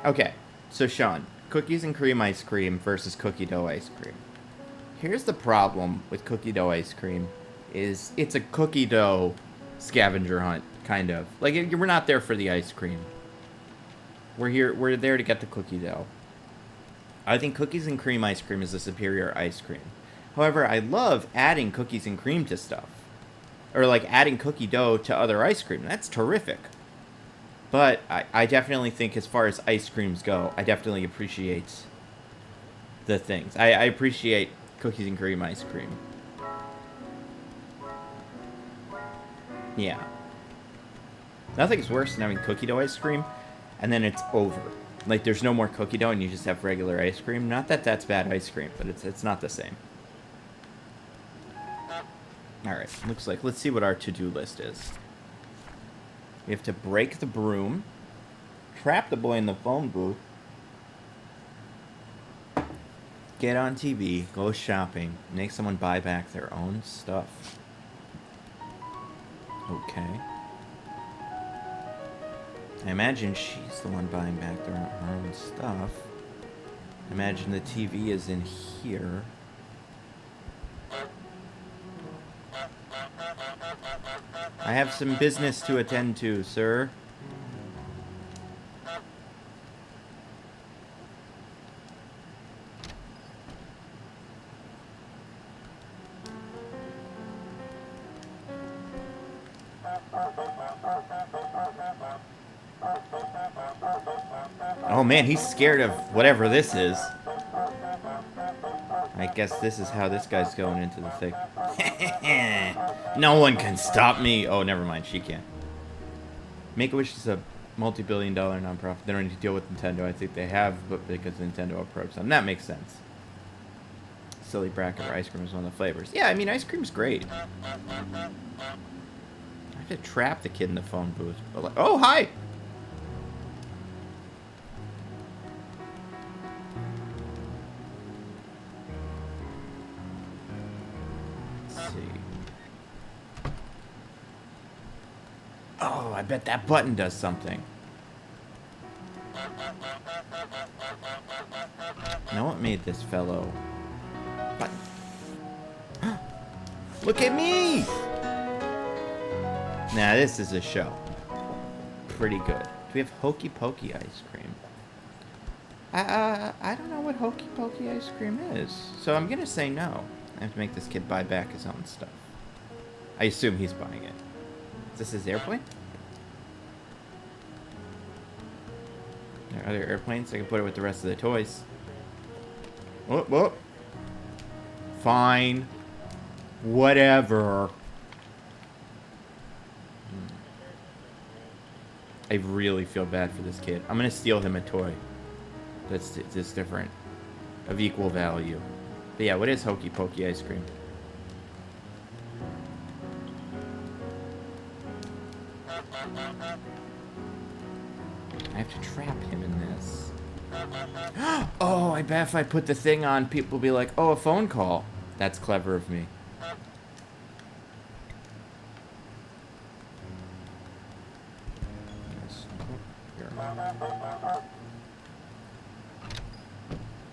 Okay, so Sean, cookies and cream ice cream versus cookie dough ice cream. Here's the problem with cookie dough ice cream is it's a cookie dough scavenger hunt, kind of. Like, we're not there for the ice cream. We're there to get the cookie dough. I think cookies and cream ice cream is a superior ice cream. However, I love adding cookies and cream to stuff. Or, like, adding cookie dough to other ice cream. That's terrific. But I definitely think as far as ice creams go, I definitely appreciate the things. I appreciate cookies and cream ice cream. Yeah. Nothing's worse than having cookie dough ice cream, and then it's over. Like, there's no more cookie dough, and you just have regular ice cream. Not that that's bad ice cream, but it's not the same. Alright, looks like, let's see what our to-do list is. We have to break the broom, trap the boy in the phone booth, get on TV, go shopping, make someone buy back their own stuff. Okay. I imagine she's the one buying back her own stuff. I imagine the TV is in here. I have some business to attend to, sir. Oh man, he's scared of whatever this is. I guess this is how this guy's going into the thing. No one can stop me. Oh, never mind. She can. Make-A-Wish is a multi-billion-dollar nonprofit. They don't need to deal with Nintendo. I think they have, but because Nintendo approached them. That makes sense. Silly bracket where ice cream is one of the flavors. Yeah, I mean, ice cream's great. I have to trap the kid in the phone booth. But like, oh, hi! Let's see. Oh, I bet that button does something. Know what made this fellow? Button. Look at me! Nah, this is a show. Pretty good. Do we have Hokey Pokey ice cream? I don't know what Hokey Pokey ice cream is, so I'm gonna say no. I have to make this kid buy back his own stuff. I assume he's buying it. Is this his airplane? There are other airplanes. I can put it with the rest of the toys. Whoop, whoop. Fine. Whatever. I really feel bad for this kid. I'm gonna steal him a toy that's different, of equal value. But yeah, what is Hokey Pokey ice cream? I have to trap him in this. Oh, I bet if I put the thing on, people will be like, oh, a phone call. That's clever of me.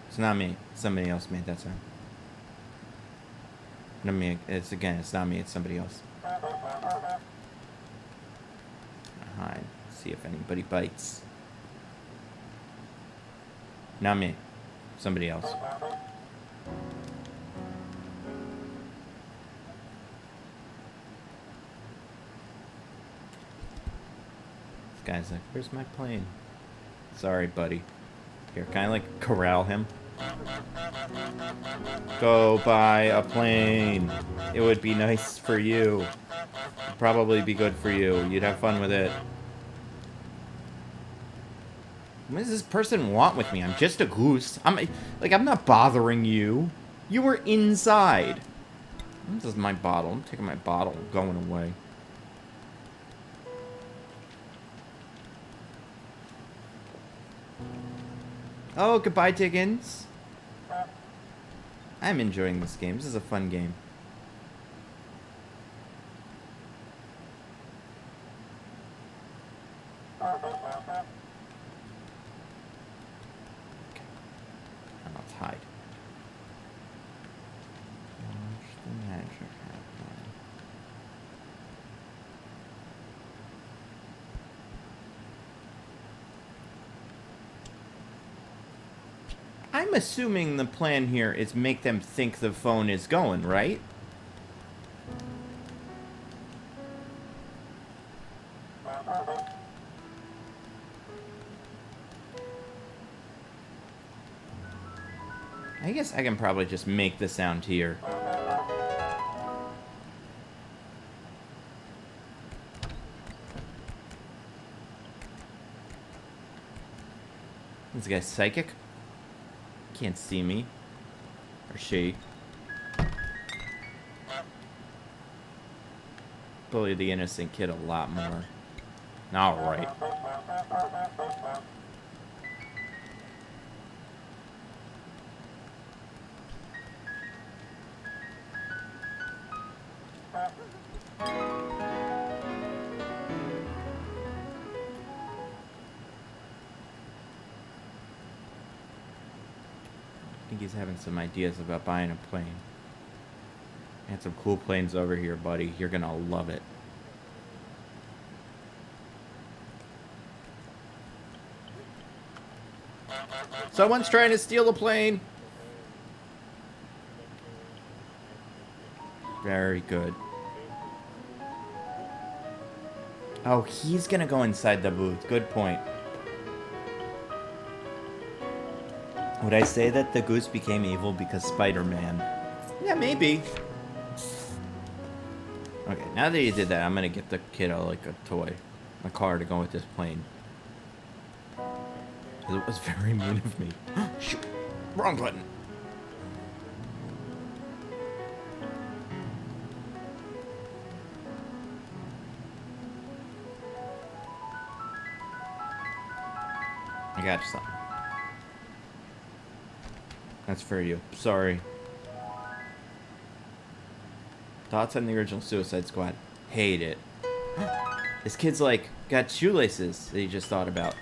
It's not me. Somebody else made that sound. Not me. It's not me. It's somebody else. Hide. See if anybody bites. Not me. Somebody else. This guy's like, where's my plane? Sorry, buddy. Here, can I, like, corral him? Go buy a plane. It would be nice for you. It'd probably be good for you. You'd have fun with it. What does this person want with me? I'm just a goose. I'm not bothering you. You were inside. This is my bottle. I'm taking my bottle. Going away. Oh, goodbye, Tiggins. I'm enjoying this game. This is a fun game. Let's hide. Watch the magic happen. I'm assuming the plan here is make them think the phone is going, right? I guess I can probably just make the sound here. This guy's psychic? Can't see me. Or she. Bully the innocent kid a lot more. Alright. I think he's having some ideas about buying a plane. And some cool planes over here, buddy. You're gonna love it. Someone's trying to steal a plane. Very good. Oh, he's gonna go inside the booth. Good point. Would I say that the goose became evil because Spider-Man? Yeah, maybe. Okay, now that you did that, I'm gonna get the kiddo like a toy, a car to go with this plane. 'Cause it was very mean of me. Shoot, wrong button. I got you something. That's for you. Sorry. Thoughts on the original Suicide Squad? Hate it. This kid's like got shoelaces that he just thought about.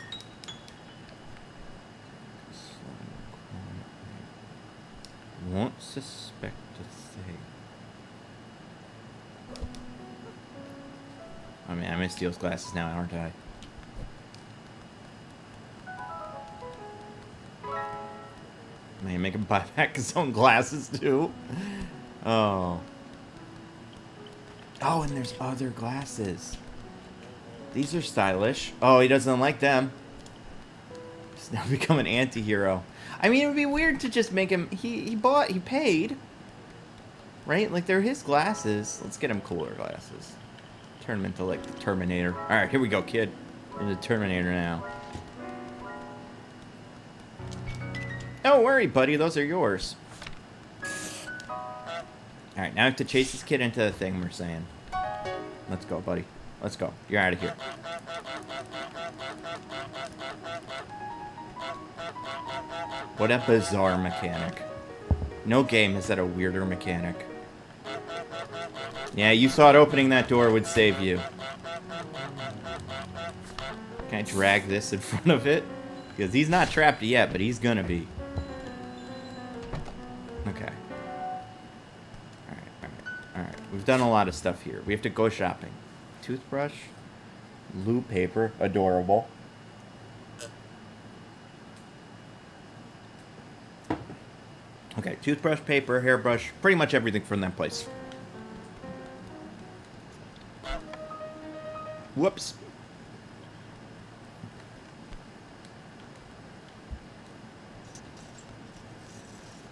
Won't suspect a thing. I mean, I'm gonna steal his glasses now, aren't I? Man, make him buy back his own glasses too. Oh. Oh, and there's other glasses. These are stylish. Oh, he doesn't like them. He's now become an anti-hero. I mean, it would be weird to just make him... He paid. Right? Like, they're his glasses. Let's get him cooler glasses. Turn him into, like, the Terminator. Alright, here we go, kid. You're the Terminator now. Don't worry, buddy. Those are yours. Alright, now I have to chase this kid into the thing we're saying. Let's go, buddy. Let's go. You're out of here. What a bizarre mechanic. No game has had a weirder mechanic. Yeah, you thought opening that door would save you. Can I drag this in front of it? Because he's not trapped yet, but he's gonna be. Okay. Alright. We've done a lot of stuff here. We have to go shopping. Toothbrush. Loo paper. Adorable. Okay, toothbrush, paper, hairbrush, pretty much everything from that place. Whoops.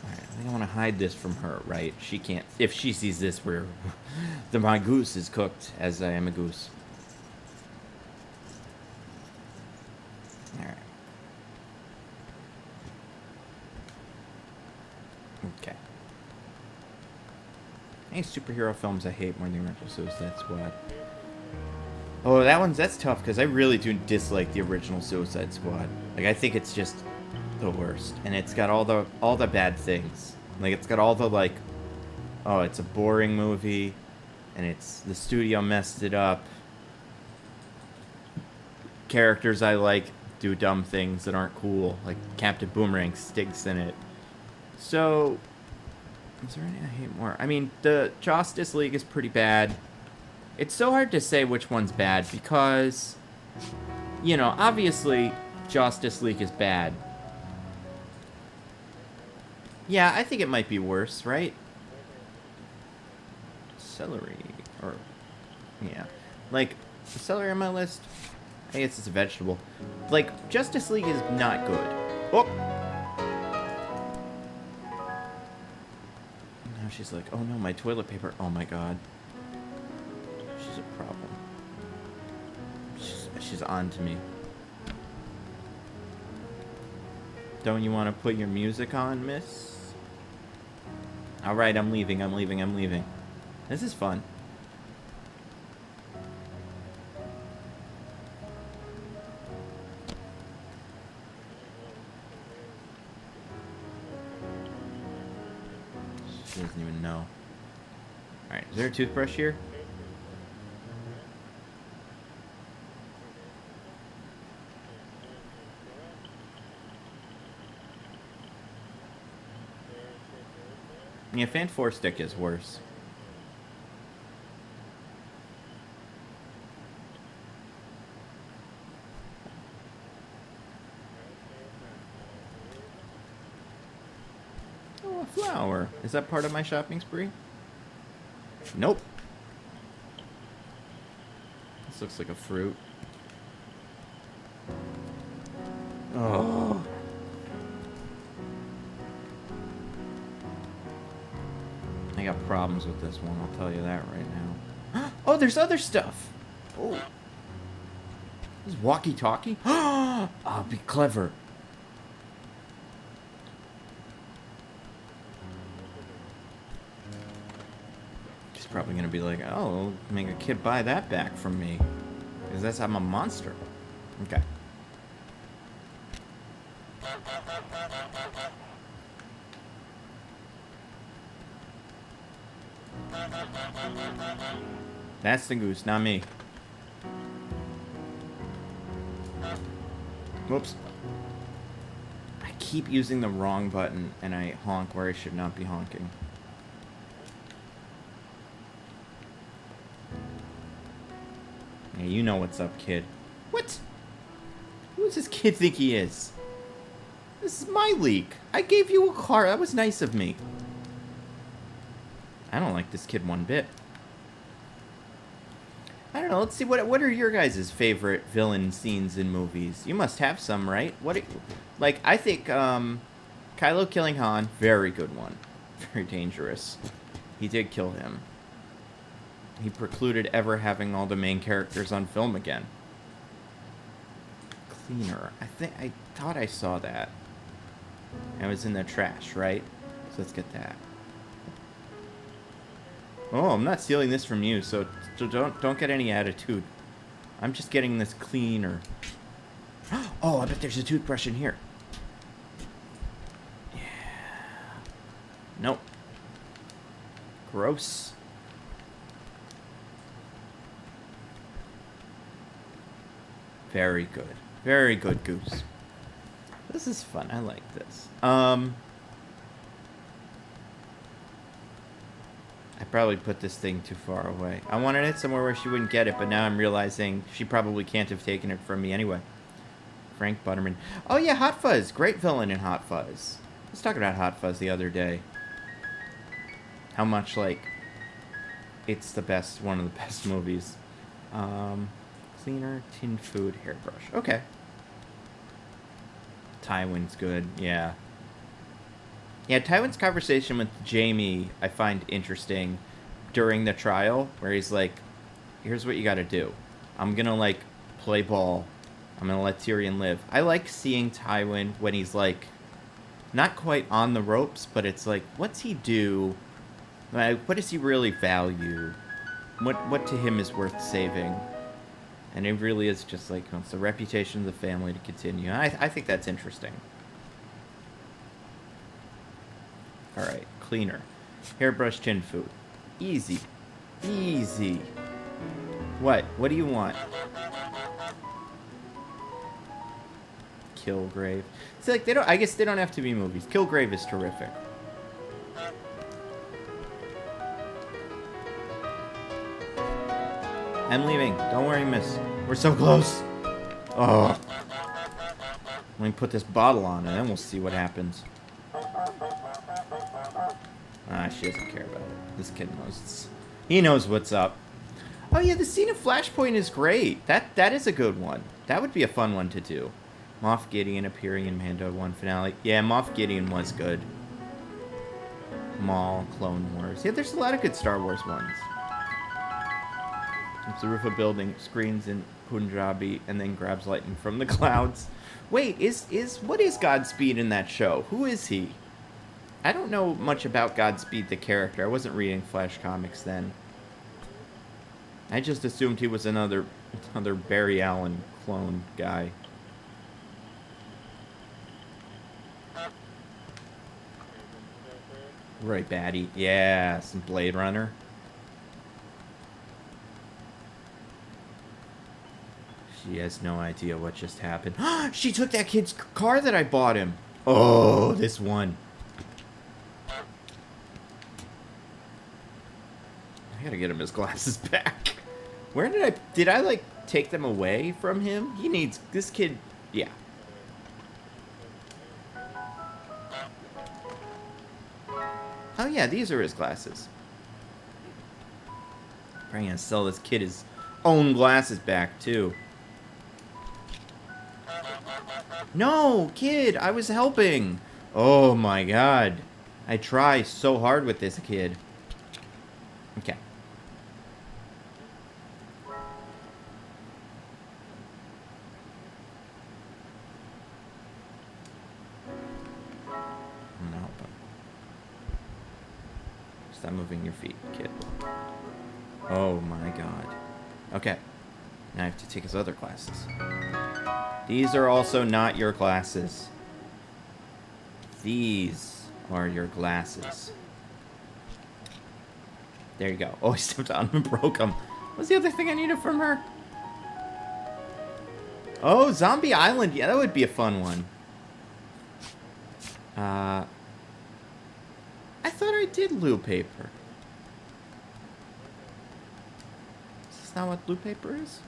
Alright, I think I want to hide this from her, right? She can't... If she sees this, where my goose is cooked, as I am a goose. Alright. Okay. Any superhero films I hate more than original Suicide Squad. Oh, that's tough, because I really do dislike the original Suicide Squad. Like, I think it's just the worst. And it's got all the bad things. Like, it's got all the, like, oh, it's a boring movie, and it's, the studio messed it up. Characters I like do dumb things that aren't cool. Like, Captain Boomerang stinks in it. So, is there any I hate more? I mean, the Justice League is pretty bad. It's so hard to say which one's bad because, you know, obviously Justice League is bad. Yeah, I think it might be worse, right? Celery, or, yeah. Like, is celery on my list? I guess it's a vegetable. Like, Justice League is not good. Oh! Now she's like, oh no, my toilet paper. Oh my god. She's a problem. She's on to me. Don't you want to put your music on, miss? Alright, I'm leaving. This is fun. She doesn't even know. Alright, is there a toothbrush here? Yeah, Fan 4 stick is worse. Oh, a flower. Is that part of my shopping spree? Nope. This looks like a fruit. Oh. I got problems with this one, I'll tell you that right now. Oh, there's other stuff. Oh. This walkie-talkie? I'll be clever. She's probably going to be like, oh, make a kid buy that back from me. Because I'm a monster. Okay. That's the goose, not me. Whoops. I keep using the wrong button, and I honk where I should not be honking. Yeah, you know what's up, kid. What? Who does this kid think he is? This is my leak. I gave you a car. That was nice of me. I don't like this kid one bit. I don't know. Let's see. What are your guys' favorite villain scenes in movies? You must have some, right? Like, I think Kylo killing Han, very good one. Very dangerous. He did kill him. He precluded ever having all the main characters on film again. Cleaner. I thought I saw that. It was in the trash, right? So let's get that. Oh, I'm not stealing this from you, so don't get any attitude. I'm just getting this cleaner. Oh, I bet there's a toothbrush in here. Yeah. Nope. Gross. Very good. Very good, Goose. This is fun. I like this. I probably put this thing too far away. I wanted it somewhere where she wouldn't get it, but now I'm realizing she probably can't have taken it from me anyway. Frank Butterman. Oh yeah, Hot Fuzz. Great villain in Hot Fuzz. I was talking about Hot Fuzz the other day. How much, like, it's the best, one of the best movies. Cleaner, tin food, hairbrush. Okay. Tywin's good, yeah. Yeah, Tywin's conversation with Jaime I find interesting during the trial, where he's like, here's what you gotta do. I'm gonna, like, play ball. I'm gonna let Tyrion live. I like seeing Tywin when he's, like, not quite on the ropes, but it's like, what's he do? Like, what does he really value? What to him is worth saving? And it really is just like, it's the reputation of the family to continue. I think that's interesting. Alright, cleaner. Hairbrush, tin food. Easy. Easy. What? What do you want? Kilgrave. It's like, I guess they don't have to be movies. Kilgrave is terrific. I'm leaving. Don't worry, miss. We're so close. Oh. Let me put this bottle on and then we'll see what happens. Ah, she doesn't care about it. This kid knows. He knows what's up. Oh yeah, the scene of Flashpoint is great. That is a good one. That would be a fun one to do. Moff Gideon appearing in Mando 1 finale. Yeah, Moff Gideon was good. Maul, Clone Wars. Yeah, there's a lot of good Star Wars ones. It's the roof of a building, screens in Punjabi, and then grabs lightning from the clouds. Wait, what is Godspeed in that show? Who is he? I don't know much about Godspeed the character. I wasn't reading Flash comics then. I just assumed he was another Barry Allen clone guy. Right, baddie. Yeah, some Blade Runner. She has no idea what just happened. She took that kid's car that I bought him. Oh, this one. I gotta get him his glasses back. Where did I like take them away from him? He needs, this kid, yeah. Oh yeah, these are his glasses. Probably gonna sell this kid his own glasses back too. No, kid, I was helping. Oh my god. I try so hard with this kid. Okay. Stop moving your feet, kid. Oh my god. Okay. Now I have to take his other glasses. These are also not your glasses. These are your glasses. There you go. Oh, I stepped on them and broke them. What's the other thing I needed from her? Oh, Zombie Island. Yeah, that would be a fun one. I thought I did loo paper. Is this not what loo paper is?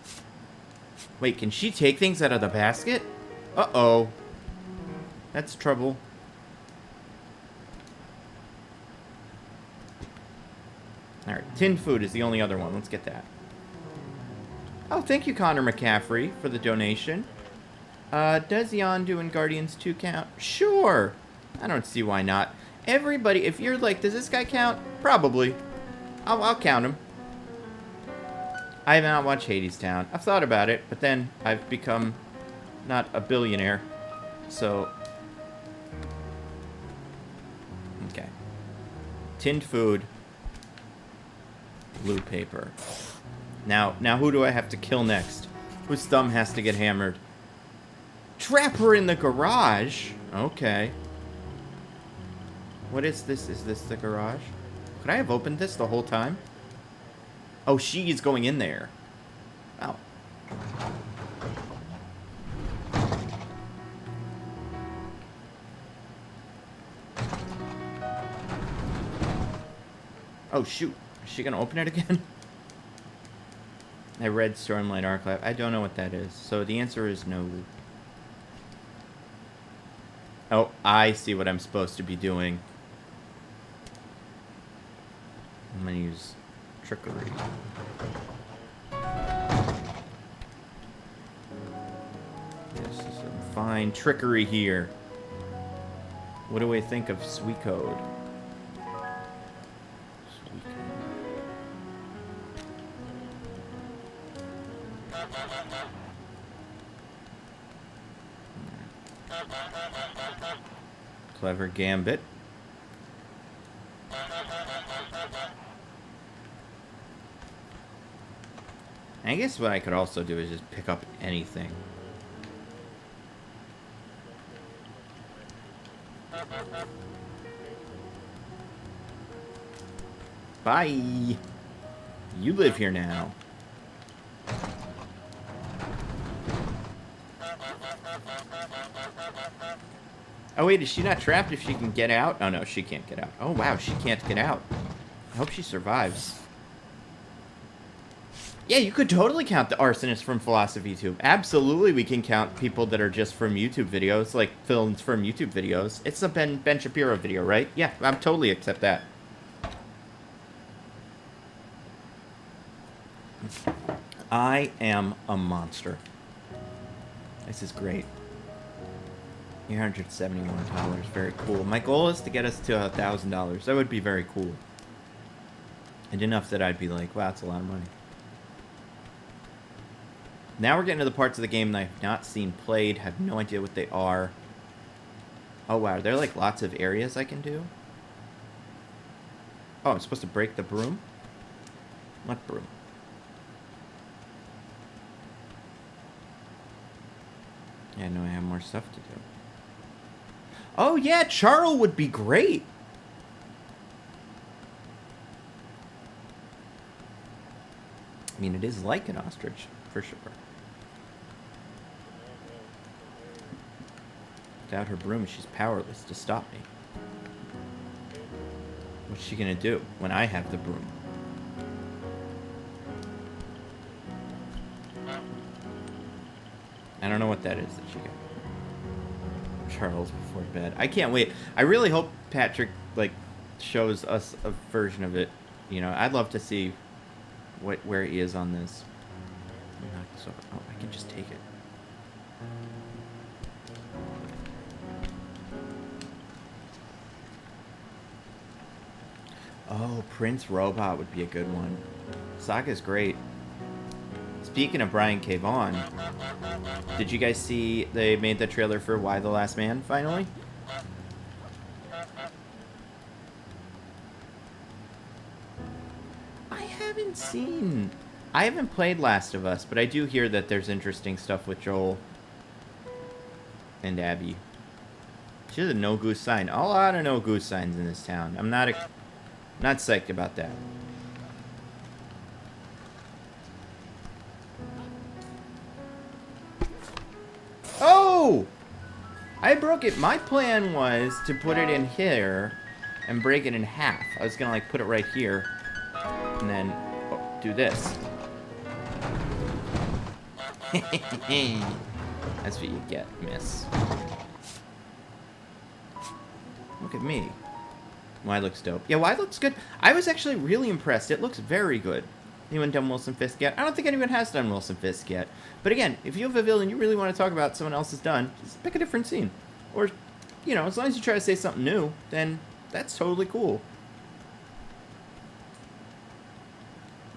Wait, can she take things out of the basket? Uh-oh. That's trouble. Alright, tinned food is the only other one. Let's get that. Oh, thank you, Connor McCaffrey, for the donation. Does Yondu and Guardians 2 count? Sure! I don't see why not. Everybody, if you're like, does this guy count? Probably. I'll count him. I have not watched Hadestown. I've thought about it, but then I've become not a billionaire. So... okay. Tinned food. Blue paper. Now who do I have to kill next? Whose thumb has to get hammered? Trap her in the garage? Okay. What is this? Is this the garage? Could I have opened this the whole time? Oh, she is going in there. Oh. Oh, shoot. Is she gonna open it again? I read Stormlight Archive. I don't know what that is. So the answer is no. Oh, I see what I'm supposed to be doing. I'm gonna use trickery. Yes, some fine trickery here. What do we think of Suicode? Clever gambit. I guess what I could also do is just pick up anything. Bye. You live here now. Oh wait, is she not trapped if she can get out? Oh no, she can't get out. Oh wow, she can't get out. I hope she survives. Yeah, you could totally count the arsonist from PhilosophyTube. Absolutely, we can count people that are just from YouTube videos, like films from YouTube videos. It's a Ben Shapiro video, right? Yeah, I'm totally accept that. I am a monster. This is great. $371, very cool. My goal is to get us to $1,000. That would be very cool. And enough that I'd be like, wow, that's a lot of money. Now we're getting to the parts of the game that I've not seen played, have no idea what they are. Oh wow, are there like lots of areas I can do? Oh, I'm supposed to break the broom? What broom? Yeah, no, I have more stuff to do. Oh yeah, Charl would be great! I mean, it is like an ostrich, for sure. Without her broom, she's powerless to stop me. What's she gonna do when I have the broom? I don't know what that is that she got. Charles before bed. I can't wait. I really hope Patrick, like, shows us a version of it. You know, I'd love to see where he is on this. Oh, I can just take it. Oh, Prince Robot would be a good one. Saga's great. Speaking of Brian K. Vaughan, did you guys see they made the trailer for Y the Last Man finally? seen... I haven't played Last of Us, but I do hear that there's interesting stuff with Joel and Abby. She's a no-goose sign. A lot of no-goose signs in this town. I'm not psyched about that. Oh! I broke it. My plan was to put it in here and break it in half. I was gonna, like, put it right here and then do this. That's what you get, miss. Look at me. Y looks dope. Yeah, Y looks good. I was actually really impressed. It looks very good. Anyone done Wilson Fisk yet? I don't think anyone has done Wilson Fisk yet. But again, if you have a villain you really want to talk about someone else has done, just pick a different scene. Or, you know, as long as you try to say something new, then that's totally cool.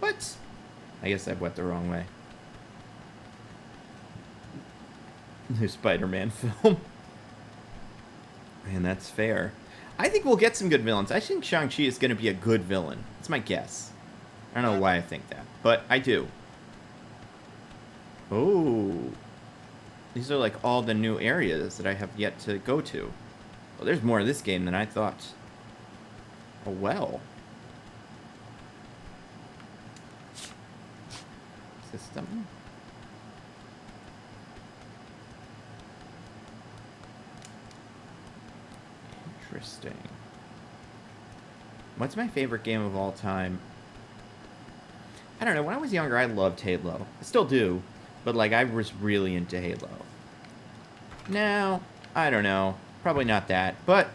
What? I guess I went the wrong way. New Spider-Man film. Man, that's fair. I think we'll get some good villains. I think Shang-Chi is going to be a good villain. That's my guess. I don't know why I think that, but I do. Oh. These are like all the new areas that I have yet to go to. Well, there's more of this game than I thought. Oh, well. System. Interesting. What's my favorite game of all time? I don't know. When I was younger, I loved Halo. I still do. But, like, I was really into Halo. Now, I don't know. Probably not that. But,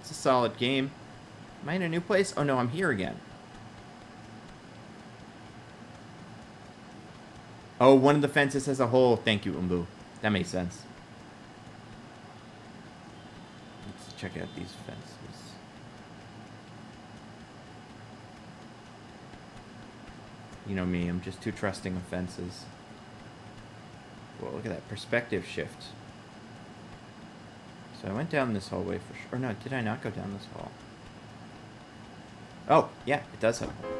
it's a solid game. Am I in a new place? Oh, no, I'm here again. Oh, one of the fences has a hole. Thank you, Umbu. That makes sense. Let's check out these fences. You know me, I'm just too trusting of fences. Well, look at that perspective shift. So I went down this hallway for sure. Or no, did I not go down this hall? Oh, yeah, it does have a hole.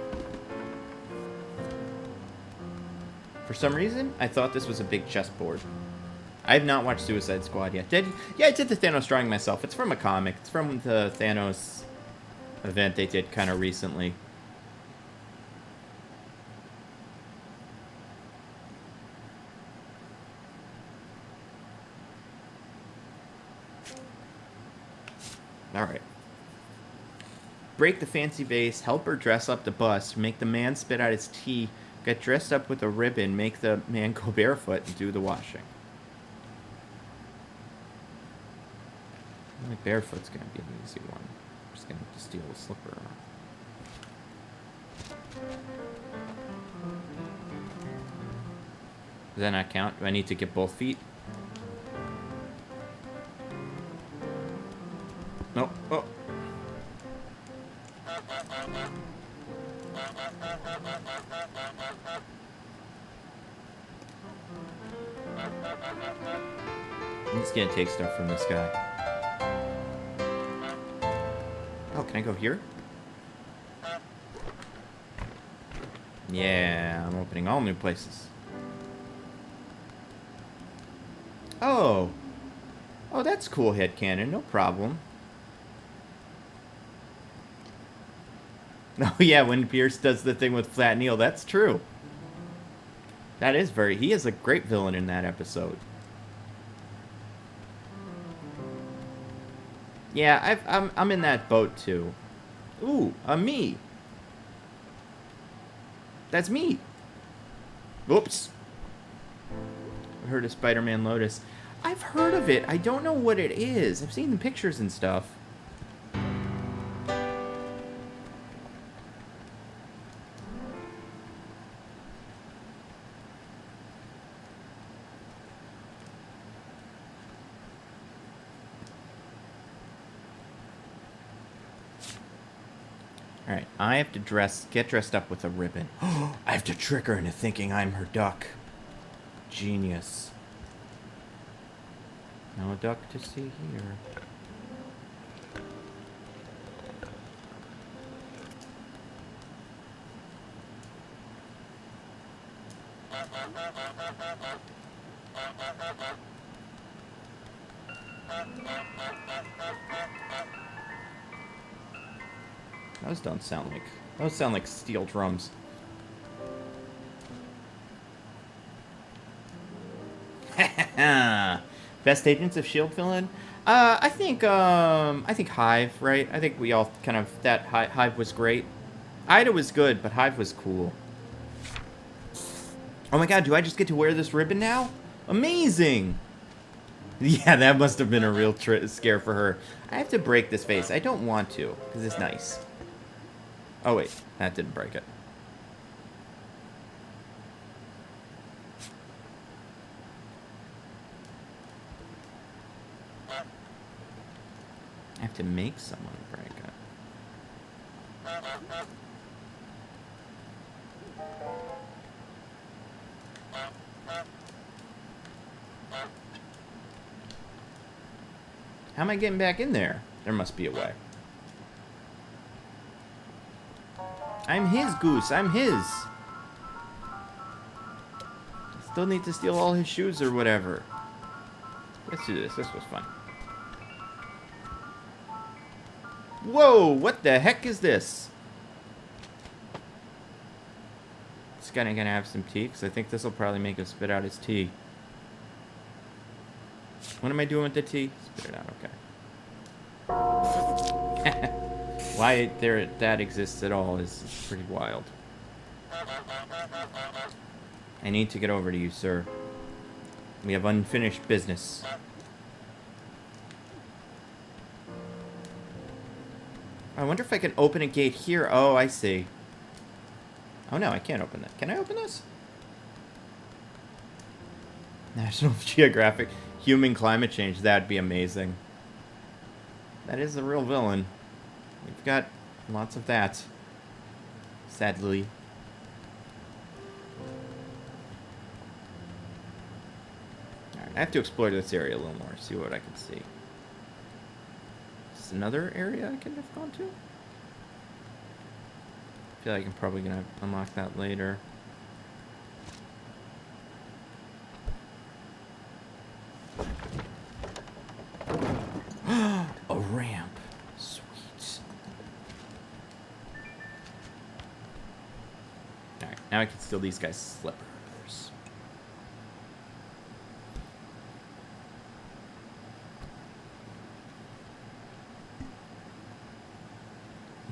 For some reason, I thought this was a big chessboard. I have not watched Suicide Squad yet. Yeah, I did the Thanos drawing myself. It's from a comic. It's from the Thanos event they did kind of recently. Alright. Break the fancy vase, help her dress up the bust, make the man spit out his tea, get dressed up with a ribbon, make the man go barefoot, and do the washing. I think barefoot's going to be an easy one. I'm just going to have to steal a slipper. Does that not count? Do I need to get both feet? No. Oh. I'm just gonna take stuff from this guy. Oh, can I go here? Yeah, I'm opening all new places. Oh. Oh, that's cool, headcanon. No problem. Oh, yeah, when Pierce does the thing with Flat Neil, that's true. That is very... He is a great villain in that episode. Yeah, I'm in that boat, too. Ooh, a me. That's me. Whoops. I heard of Spider-Man Lotus. I've heard of it. I don't know what it is. I've seen the pictures and stuff. Alright, I have to get dressed up with a ribbon. I have to trick her into thinking I'm her duck. Genius. No duck to see here. Those don't sound like... Those sound like steel drums. Best agents of S.H.I.E.L.D. villain? I think Hive, right? I think we all kind of... That Hive was great. Ida was good, but Hive was cool. Oh my god, do I just get to wear this ribbon now? Amazing! Yeah, that must have been a real scare for her. I have to break this face. I don't want to, because it's nice. Oh wait, that didn't break it. I have to make someone break it. How am I getting back in there? There must be a way. I'm his goose. I'm his. Still need to steal all his shoes or whatever. Let's do this. This was fun. Whoa! What the heck is this? This guy gonna have some tea, because I think this will probably make him spit out his tea. What am I doing with the tea? Spit it out, okay. Why that exists at all is pretty wild. I need to get over to you, sir. We have unfinished business. I wonder if I can open a gate here. Oh, I see. Oh no, I can't open that. Can I open this? National Geographic. Human climate change. That'd be amazing. That is the real villain. We've got lots of that. Sadly. Alright, I have to explore this area a little more. See what I can see. Is this another area I could have gone to? I feel like I'm probably going to unlock that later. A ramp. Sweet. Alright, now I can steal these guys' slippers.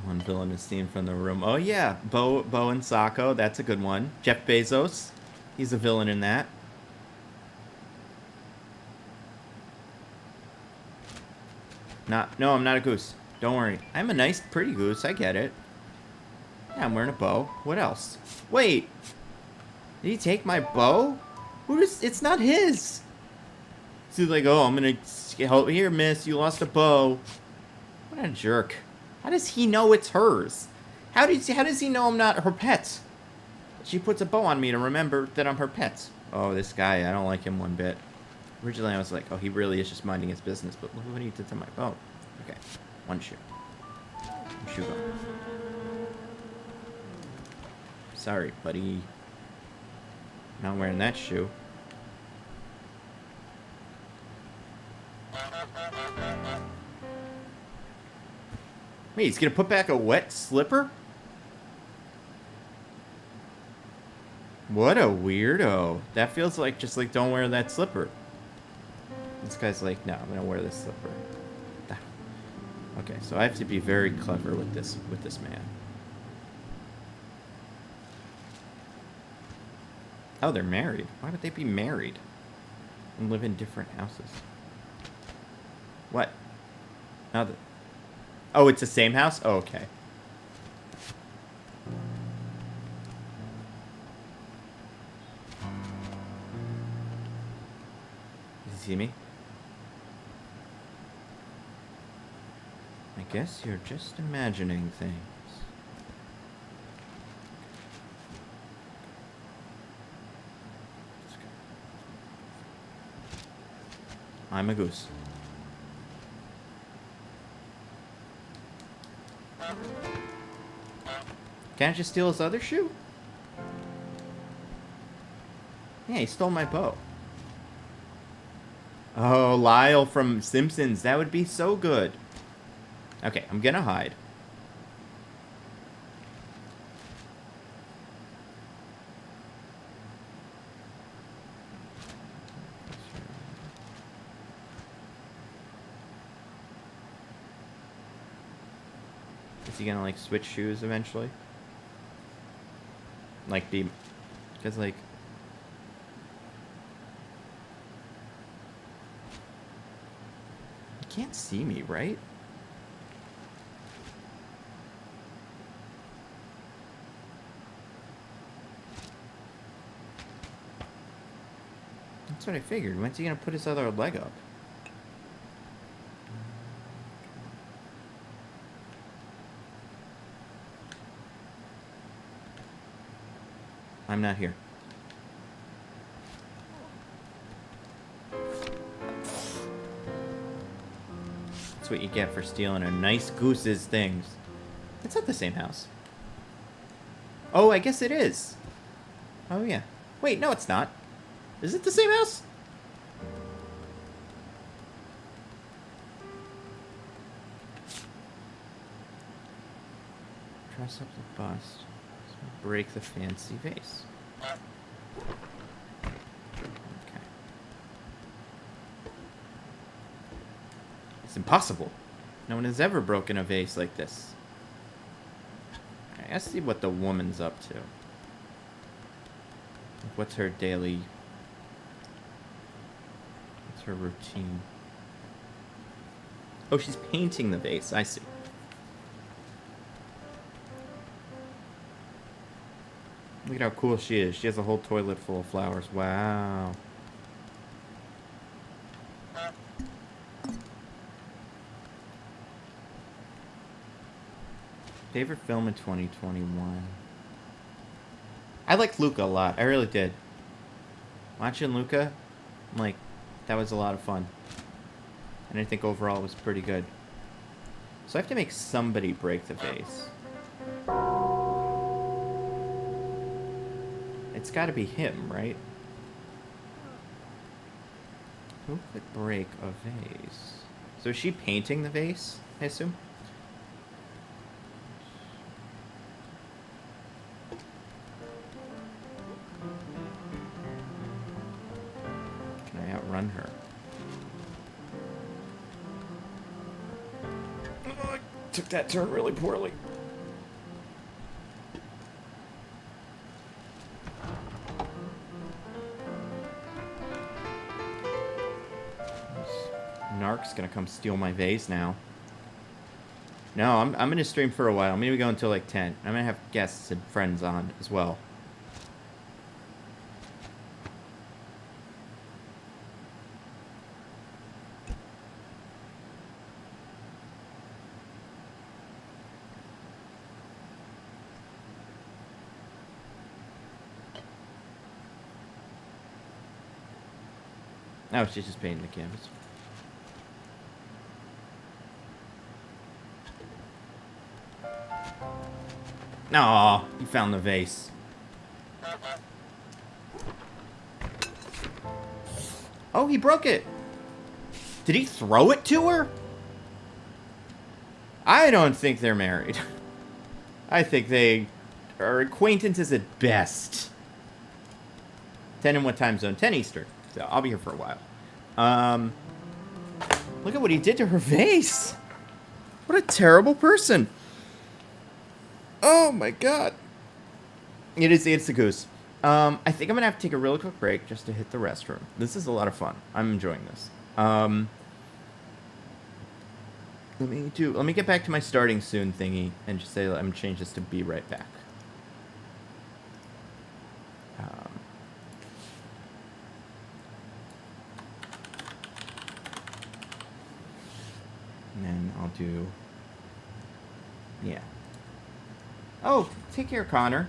One villain is seen from the room. Oh yeah, Bo and Sako, that's a good one. Jeff Bezos, he's a villain in that. No, I'm not a goose. Don't worry. I'm a nice, pretty goose. I get it. Yeah, I'm wearing a bow. What else? Wait. Did he take my bow? It's not his. So he's like, oh, I'm going to help here, miss. You lost a bow. What a jerk. How does he know it's hers? How does he know I'm not her pet? She puts a bow on me to remember that I'm her pet. Oh, this guy. I don't like him one bit. Originally, I was like, oh, he really is just minding his business, but look what he did to my bow. Okay, one shoe. One shoe gone. Sorry, buddy. Not wearing that shoe. Wait, he's gonna put back a wet slipper? What a weirdo. That feels like just like, don't wear that slipper. This guy's like, no, I'm gonna wear this slipper. Okay, so I have to be very clever with this man. Oh, they're married. Why would they be married and live in different houses? What? Oh, it's the same house? Oh, okay. Does he see me? I guess you're just imagining things. I'm a goose. Can't I just steal his other shoe? Yeah, he stole my bow. Oh, Lyle from Simpsons. That would be so good. Okay, I'm gonna hide. Is he gonna, like, switch shoes eventually? Like, because, like... You can't see me, right? That's what I figured. When's he gonna put his other leg up? I'm not here. That's what you get for stealing a nice goose's things. It's not the same house. Oh, I guess it is. Oh, yeah. Wait, no, it's not. Is it the same house? Dress up the bust. Break the fancy vase. Okay. It's impossible. No one has ever broken a vase like this. Let's see what the woman's up to. What's her daily... What's her routine? Oh, she's painting the vase. I see. Look at how cool she is. She has a whole toilet full of flowers. Wow. Favorite film in 2021? I liked Luca a lot. I really did. Watching Luca, I'm like, that was a lot of fun. And I think overall it was pretty good. So I have to make somebody break the vase. It's got to be him, right? Who could break a vase? So is she painting the vase, I assume? Can I outrun her? Oh, I took that turn really poorly. Narc's gonna come steal my vase now. No, I'm gonna stream for a while. I'm gonna go until like 10. I'm gonna have guests and friends on as well. Oh, she's just painting the canvas. Aw, you found the vase. Oh, he broke it. Did he throw it to her? I don't think they're married. I think they are acquaintances at best. 10 in what time zone? 10 Eastern. So I'll be here for a while. Look at what he did to her vase. What a terrible person. Oh my god. It's the goose. I think I'm gonna have to take a really quick break just to hit the restroom. This is a lot of fun. I'm enjoying this. Let me get back to my starting soon thingy and just say I'm gonna change this to be right back. And then I'll do... Yeah. Oh, take care, Connor.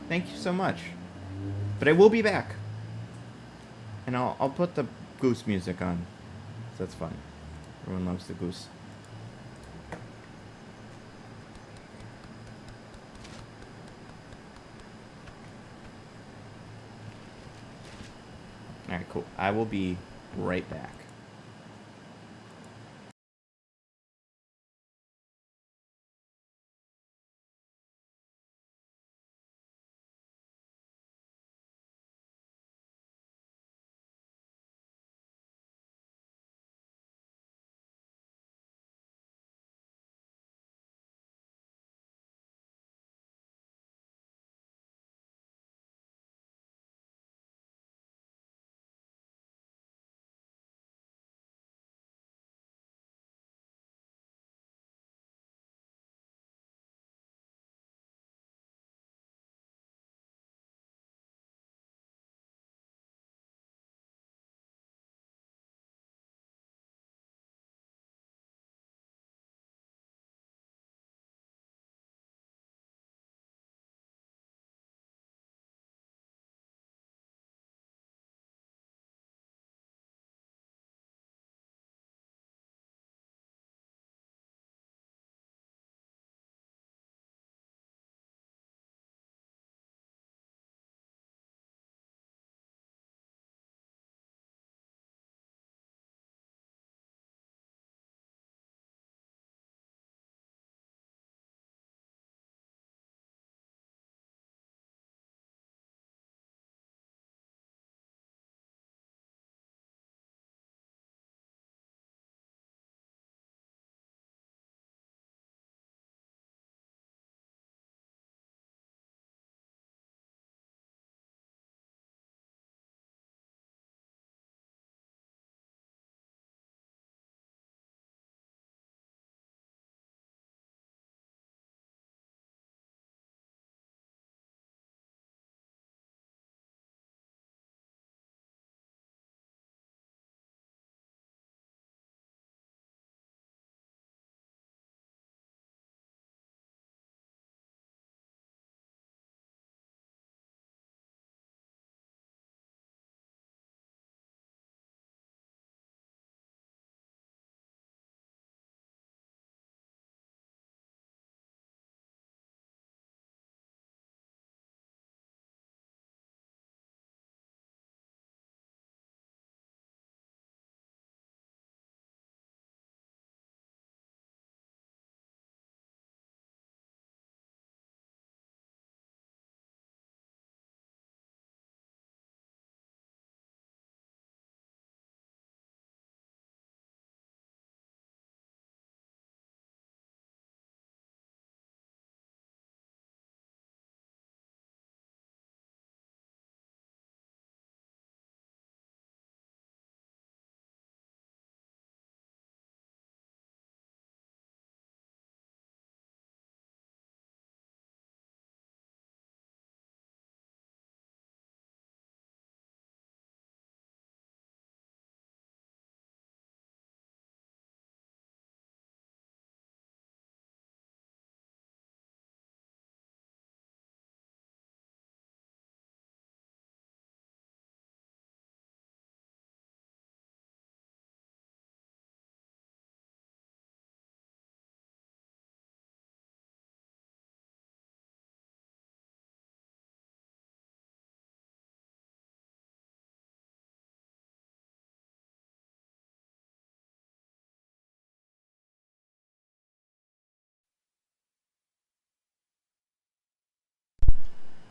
Thank you so much. But I will be back. And I'll put the goose music on. So that's fun. Everyone loves the goose. All right, cool. I will be right back.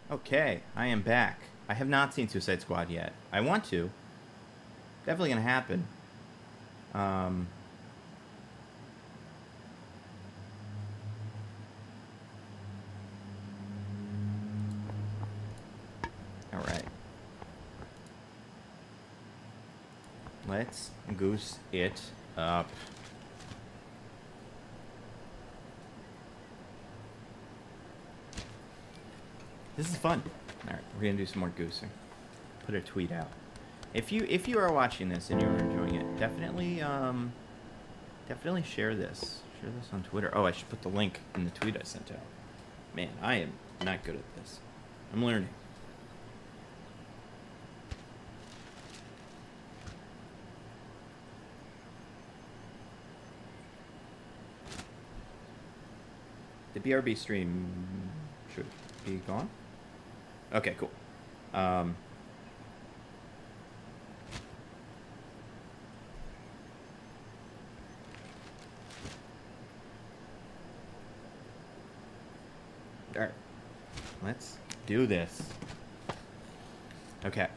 Okay, I am back. I have not seen Suicide Squad yet. I want to. Definitely gonna happen. Um, all right. Let's goose it up. This is fun. All right, we're gonna do some more goosing. Put a tweet out. If you are watching this and you're enjoying it, definitely share this. Share this on Twitter. Oh, I should put the link in the tweet I sent out. Man, I am not good at this. I'm learning. The BRB stream should be gone. Okay, cool. Let's do this. Okay.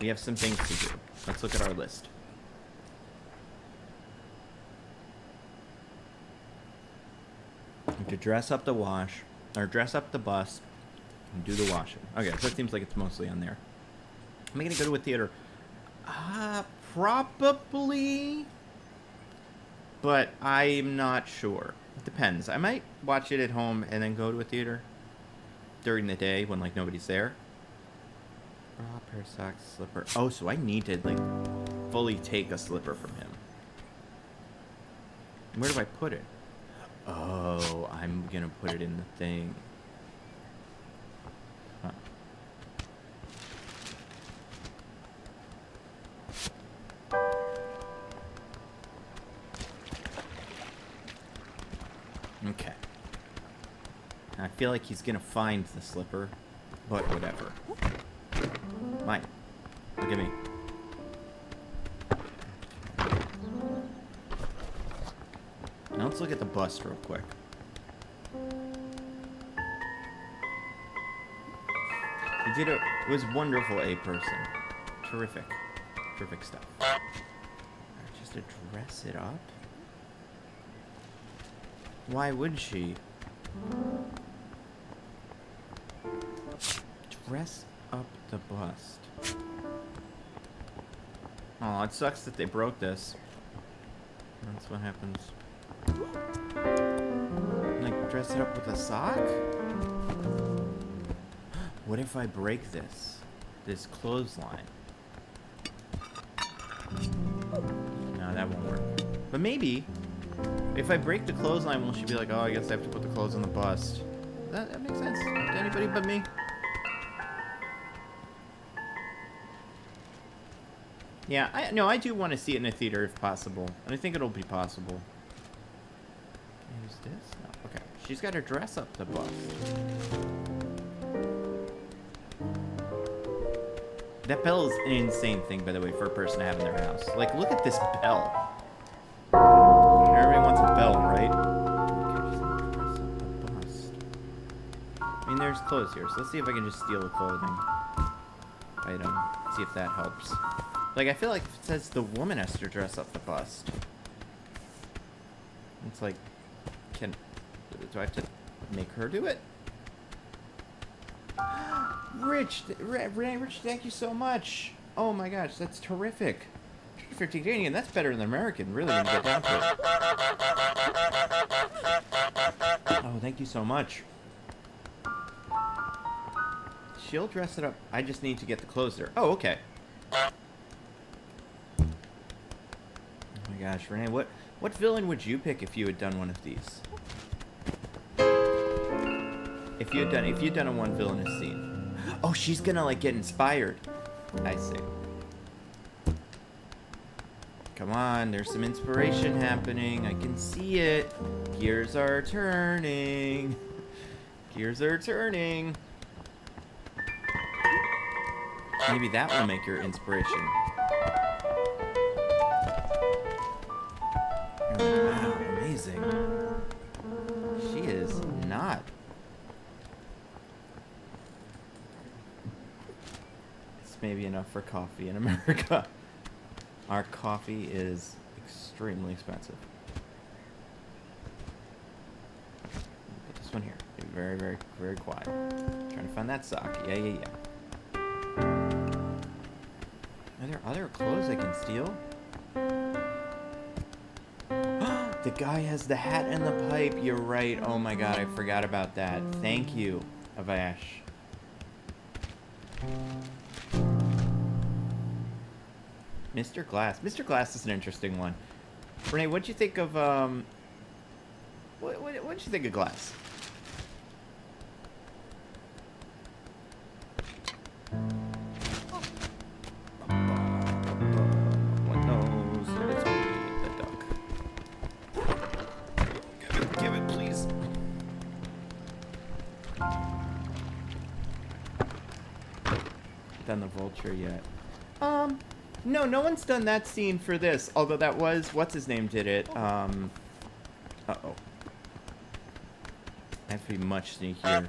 We have some things to do. Let's look at our list. We have to dress up the wash, or dress up the bust, and do the washing. Okay, so it seems like it's mostly on there. Am I gonna go to a theater? Probably. But I'm not sure. It depends. I might watch it at home and then go to a theater during the day when, like, nobody's there. Bra, pair of socks, slipper. Oh, so I need to, like, fully take a slipper from him. Where do I put it? Oh, I'm gonna put it in the thing. Huh. Okay. I feel like he's gonna find the slipper, but whatever. Mine. Look at me. Now let's look at the bust real quick. He did it was wonderful, a person. Terrific. Terrific stuff. Just to dress it up? Why would she? Dress up the bust. Oh, it sucks that they broke this. That's what happens. Like, dress it up with a sock? What if I break this? This clothesline? No, that won't work. But maybe, if I break the clothesline, will she be like, oh, I guess I have to put the clothes on the bust? That makes sense to anybody but me. Yeah, I do want to see it in a theater if possible. And I think it'll be possible. Use this? No. Okay. She's got her dress up the bust. That bell is an insane thing, by the way, for a person to have in their house. Like, look at this bell. Everybody wants a bell, right? Okay, she's gonna dress up the bust. I mean, there's clothes here, so let's see if I can just steal a clothing item. See if that helps. Like, I feel like it says the woman has to dress up the bust. It's like, do I have to make her do it? Rich, thank you so much. Oh my gosh, that's terrific. For Canadian, that's better than American, really, when you get down to it. Oh, thank you so much. She'll dress it up. I just need to get the clothes there. Oh, okay. Oh my gosh, Renee, what villain would you pick if you had done one of these? If you'd done a one villainous scene. Oh, she's gonna, like, get inspired. I see. Come on, there's some inspiration happening. I can see it. Gears are turning. Gears are turning. Maybe that will make your inspiration. Wow, amazing. She is not. It's maybe enough for coffee in America. Our coffee is extremely expensive. Put this one here. Be very, very, very quiet. Trying to find that sock. Yeah. Are there other clothes I can steal? The guy has the hat and the pipe. You're right. Oh my god, I forgot about that. Thank you, Avash. Mr. Glass. Mr. Glass is an interesting one. Renee, what'd you think of, what'd you think of Glass? One knows that it's me, the duck. Give it, please. Done the vulture yet? No, no one's done that scene for this. Although that was, what's his name did it? Uh-oh. I have to be much sneakier.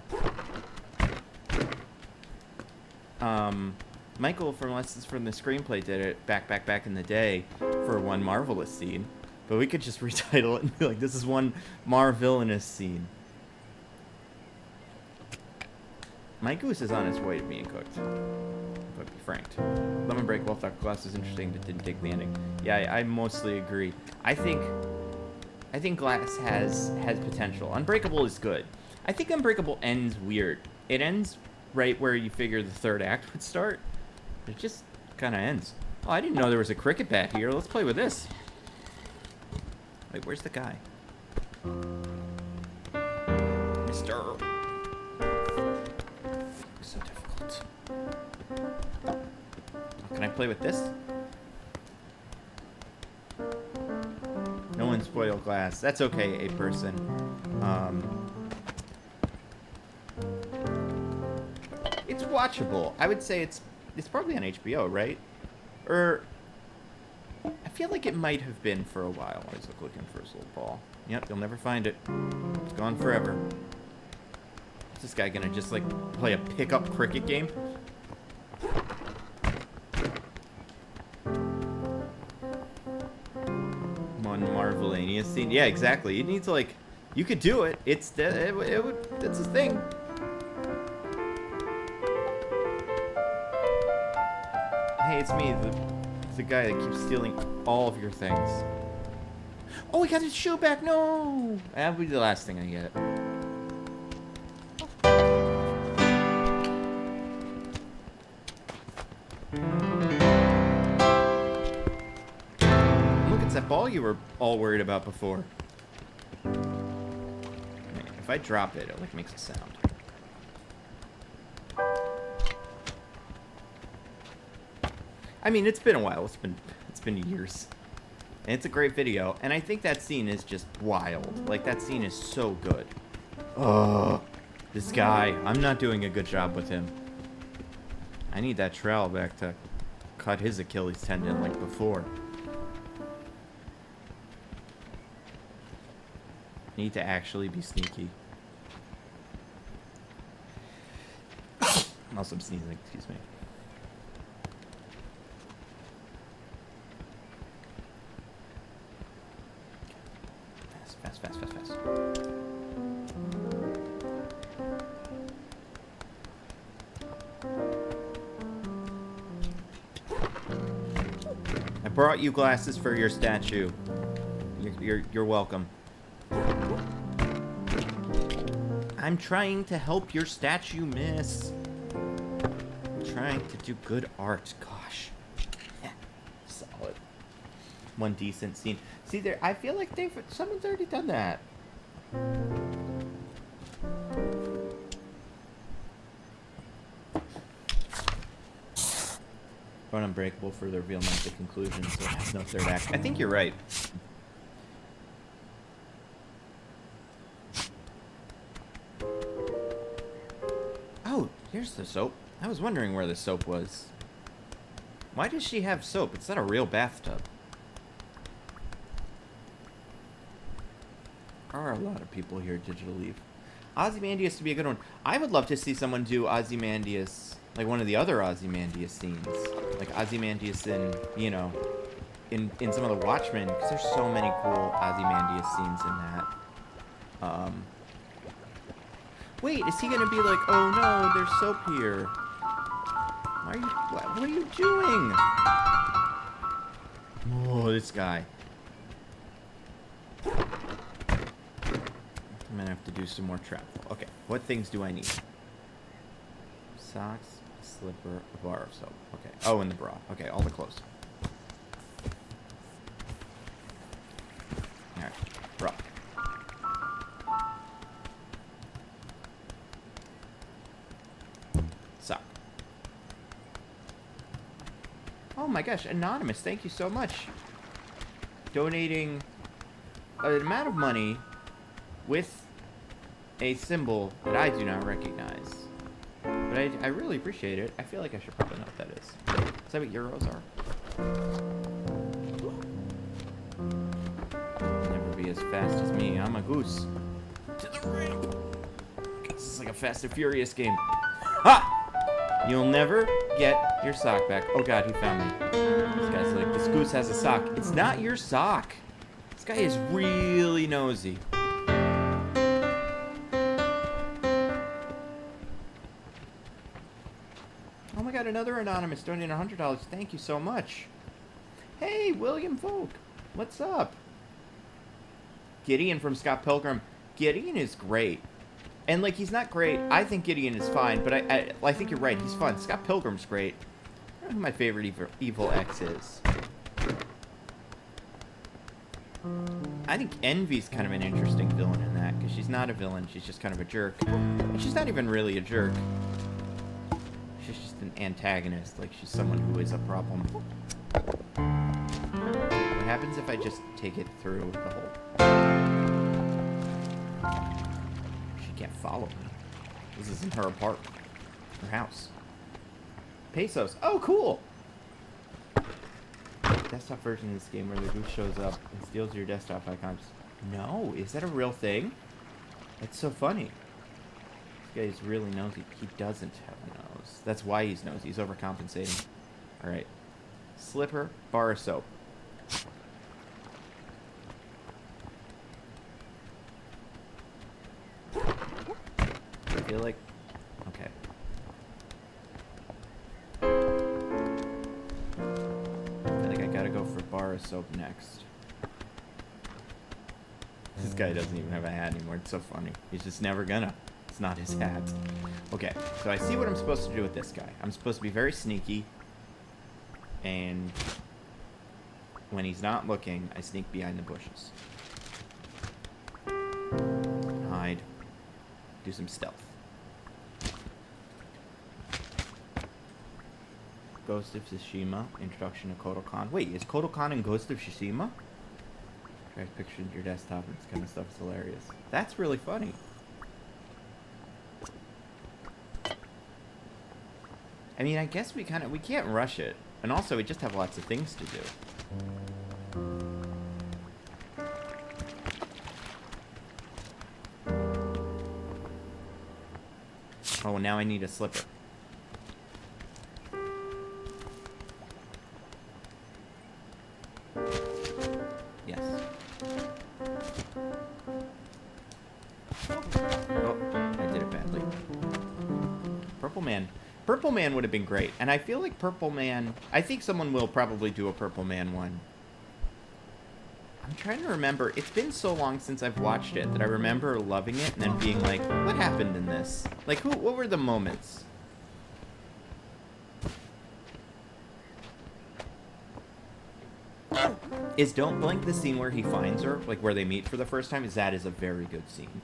Michael from Lessons from the Screenplay did it back in the day for one Marvelous scene. But we could just retitle it and be like, this is one Villainous scene. My goose is on its way to being cooked. But be franked. Lemon Break, Wolf Dr. Glass is interesting, but didn't take the ending. Yeah, I mostly agree. I think Glass has potential. Unbreakable is good. I think Unbreakable ends weird. It ends right where you figure the third act would start. It just kind of ends. Oh, I didn't know there was a cricket bat here. Let's play with this. Wait, where's the guy? Mister. It's so difficult. Oh, can I play with this? No one spoil Glass. That's okay, a person. It's watchable. I would say it's probably on HBO, right? Or I feel like it might have been for a while. I was looking for his little ball. Yep, you'll never find it. It's gone forever. Is this guy gonna just like play a pickup cricket game? One Marvelanious scene. Yeah, exactly. It needs like, you could do it. It's a thing. Hey, it's me, the guy that keeps stealing all of your things. Oh, he got his shoe back. No, that'll be the last thing I get. Look, it's that ball you were all worried about before. If I drop it, it like makes a sound. I mean, it's been a while. It's been years. And it's a great video. And I think that scene is just wild. Like, that scene is so good. Oh, this guy. I'm not doing a good job with him. I need that trowel back to cut his Achilles tendon like before. Need to actually be sneaky. Also, I'm sneezing. Excuse me. Fast. I brought you glasses for your statue. You're welcome. I'm trying to help your statue, miss. I'm trying to do good art. Gosh. Yeah. Solid. One decent scene. See there, I feel like someone's already done that. But Unbreakable for the revealment of the conclusion, so it has no third act. I think you're right. Oh, here's the soap. I was wondering where the soap was. Why does she have soap? It's not a real bathtub. There are a lot of people here, Digital Leaf. Ozymandias to be a good one. I would love to see someone do Ozymandias, like one of the other Ozymandias scenes. Like Ozymandias in, you know, in some of the Watchmen, because there's so many cool Ozymandias scenes in that. Wait, is he gonna be like, oh no, there's soap here? What are you doing? Oh, this guy. I'm gonna have to do some more travel. Okay, what things do I need? Socks, a slipper, a bar of soap. Okay. Oh, and the bra. Okay, all the clothes. Alright, bra. Sock. Oh my gosh, Anonymous, thank you so much. Donating an amount of money with a symbol that I do not recognize. But I really appreciate it. I feel like I should probably know what that is. Is that what euros are? Never be as fast as me. I'm a goose. To the ramp. like a Fast and Furious game. Ha! You'll never get your sock back. Oh god, he found me. This guy's like, this goose has a sock. It's not your sock. This guy is really nosy. Oh my god, another anonymous donating $100. Thank you so much. Hey, William Folk. What's up? Gideon from Scott Pilgrim. Gideon is great. And, like, he's not great. I think Gideon is fine, but I think you're right. He's fun. Scott Pilgrim's great. I don't know who my favorite evil X is. I think Envy's kind of an interesting villain in that, because she's not a villain. She's just kind of a jerk. And she's not even really a jerk. She's just an antagonist. Like, she's someone who is a problem. What happens if I just take it through the hole? Can't follow me. This isn't her apartment. Her house. Pesos. Oh, cool! Desktop version of this game where the goose shows up and steals your desktop icons. No, is that a real thing? That's so funny. This guy's really nosy. He doesn't have a nose. That's why he's nosy. He's overcompensating. Alright. Slipper, bar of soap. I feel like... Okay. I feel like I gotta go for bar of soap next. This guy doesn't even have a hat anymore. It's so funny. He's just never gonna. It's not his hat. Okay, so I see what I'm supposed to do with this guy. I'm supposed to be very sneaky. And... when he's not looking, I sneak behind the bushes. Hide. Do some stealth. Ghost of Tsushima, Introduction to Kodokan. Wait, is Kodokan in Ghost of Tsushima? Try picturing your desktop and this kind of stuff is hilarious. That's really funny. I mean, I guess we can't rush it. And also, we just have lots of things to do. Oh, now I need a slipper. Yes. Oh, I did it badly. Purple Man. Purple Man would have been great. And I feel like Purple Man... I think someone will probably do a Purple Man one. I'm trying to remember. It's been so long since I've watched it that I remember loving it and then being like, what happened in this? Like, what were the moments? Is Don't Blink the scene where he finds her? Like, where they meet for the first time? That is a very good scene.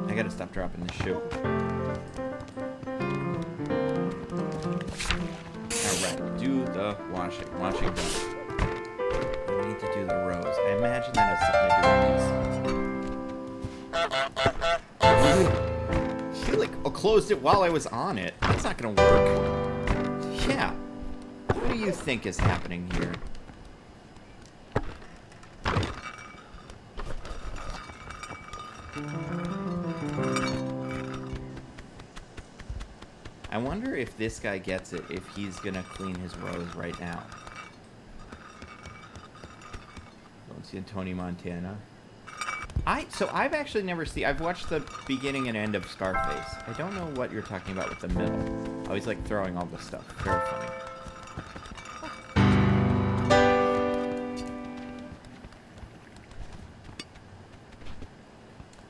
I gotta stop dropping this shoe. Alright, do the washing. Washing done. I need to do the rows. I imagine that has something to do with these. She, like, closed it while I was on it. That's not gonna work. Yeah. What do you think is happening here? I wonder if this guy gets it, if he's gonna clean his rows right now. Don't see Tony Montana. So I've actually never seen... I've watched the beginning and end of Scarface. I don't know what you're talking about with the middle. Oh, he's like throwing all this stuff. Very funny.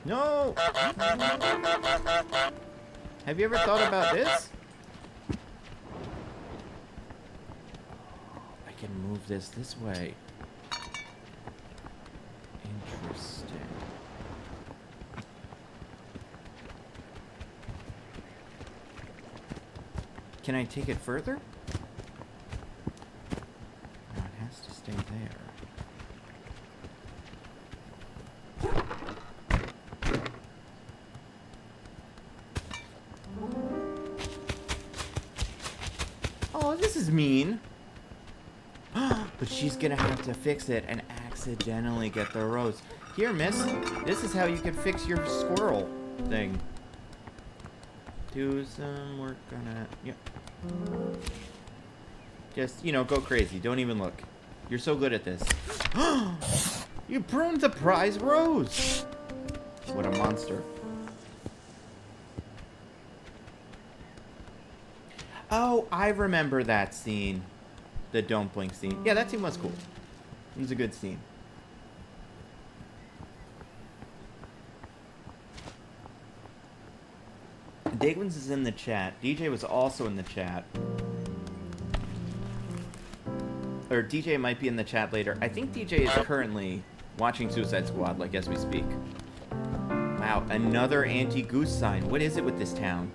No! Have you ever thought about this? I can move this way. Interesting. Can I take it further? No, it has to stay there. Oh, this is mean. But she's gonna have to fix it and accidentally get the rose. Here, miss. This is how you can fix your squirrel thing. Do some work on that. Yep. Just, you know, go crazy. Don't even look. You're so good at this. You pruned the prize rose! What a monster. Oh, I remember that scene. The don't blink scene. Yeah, that scene was cool. It was a good scene. Dagwins is in the chat. DJ was also in the chat. Or DJ might be in the chat later. I think DJ is currently watching Suicide Squad, like, as we speak. Wow, another anti-goose sign. What is it with this town?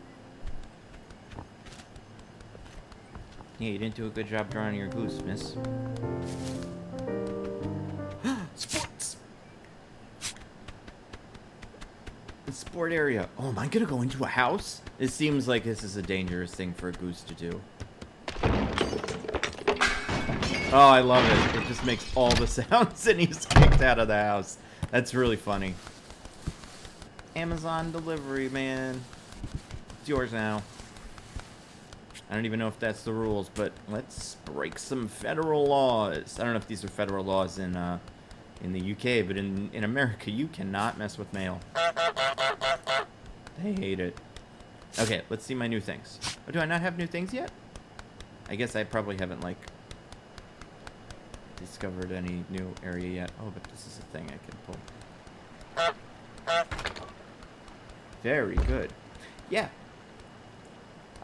Yeah, you didn't do a good job drawing your goose, miss. Sports! The sport area. Oh, am I gonna go into a house? It seems like this is a dangerous thing for a goose to do. Oh, I love it. It just makes all the sounds and he's kicked out of the house. That's really funny. Amazon delivery, man. It's yours now. I don't even know if that's the rules, but let's break some federal laws. I don't know if these are federal laws in the UK, but in America, you cannot mess with mail. They hate it. Okay, let's see my new things. Oh, do I not have new things yet? I guess I probably haven't, like, discovered any new area yet. Oh, but this is a thing I can pull. Very good. Yeah.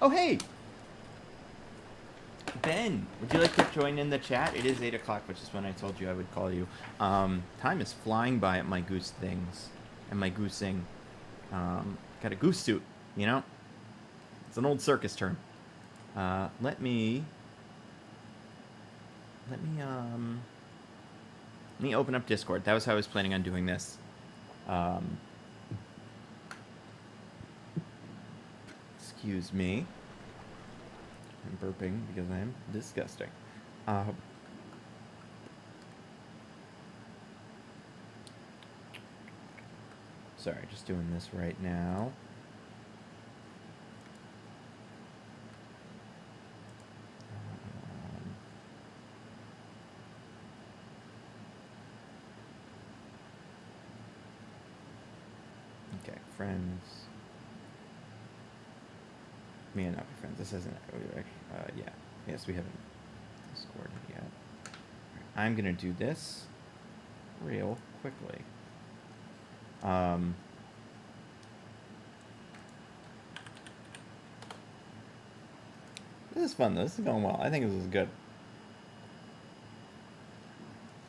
Oh, hey! Ben, would you like to join in the chat? It is 8 o'clock, which is when I told you I would call you. Time is flying by at my goose things. And my goosing. Got a goose suit, you know? It's an old circus term. Let me open up Discord. That was how I was planning on doing this. Excuse me. I'm burping because I am disgusting. Sorry, just doing this right now. Okay, friends. Me and not be friends. This isn't. Yeah. Yes, we haven't Discorded yet. Right, I'm gonna do this real quickly. This is fun though. This is going well. I think this is good.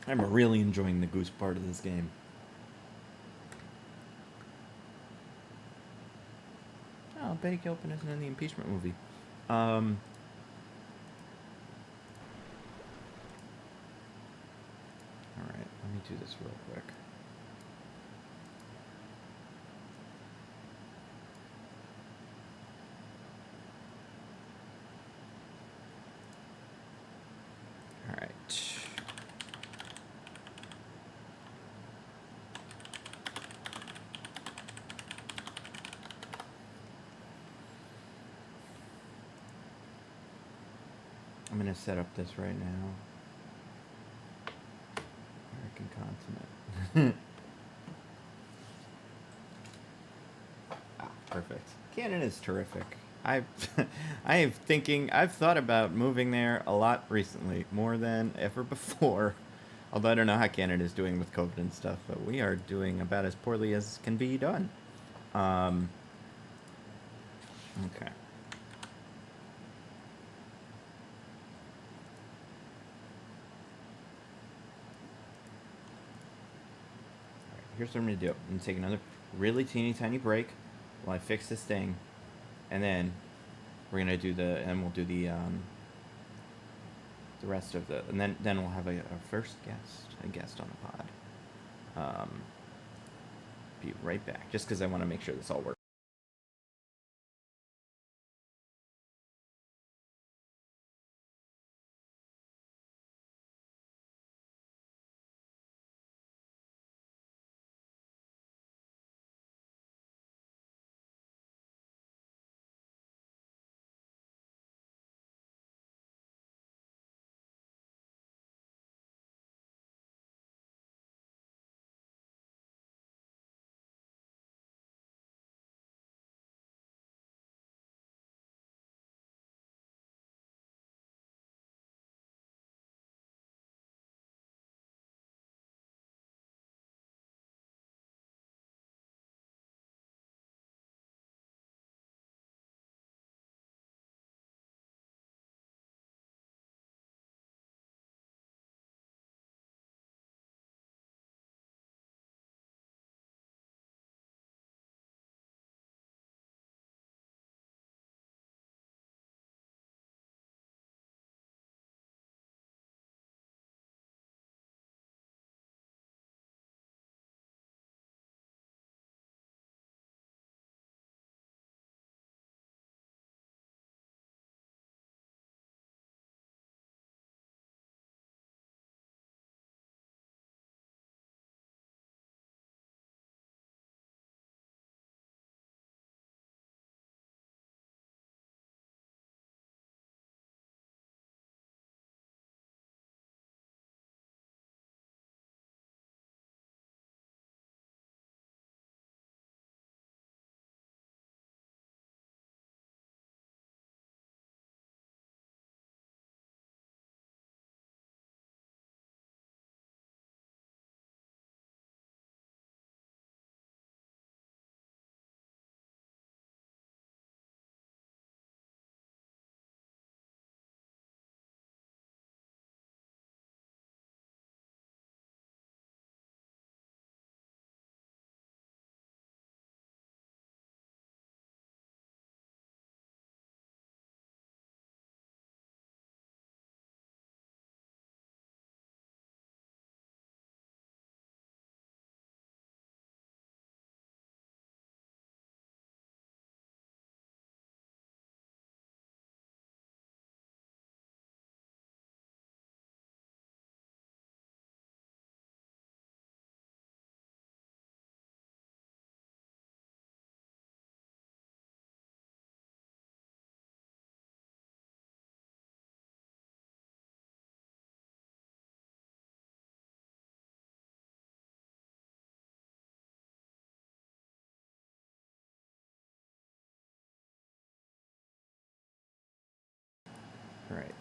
I'm really enjoying the goose part of this game. Oh, Betty Gilpin isn't in the impeachment movie. Alright, let me do this real quick. Alright. I'm gonna set up this right now. American continent. Perfect. Canada's terrific. I've thought about moving there a lot recently, more than ever before. Although I don't know how Canada's doing with COVID and stuff, but we are doing about as poorly as can be done. Okay. Here's what I'm going to do. I'm going to take another really teeny tiny break while I fix this thing. And then we're going to do we'll do the rest of the, and then we'll have a first guest on the pod. Be right back, just because I want to make sure this all works. All right.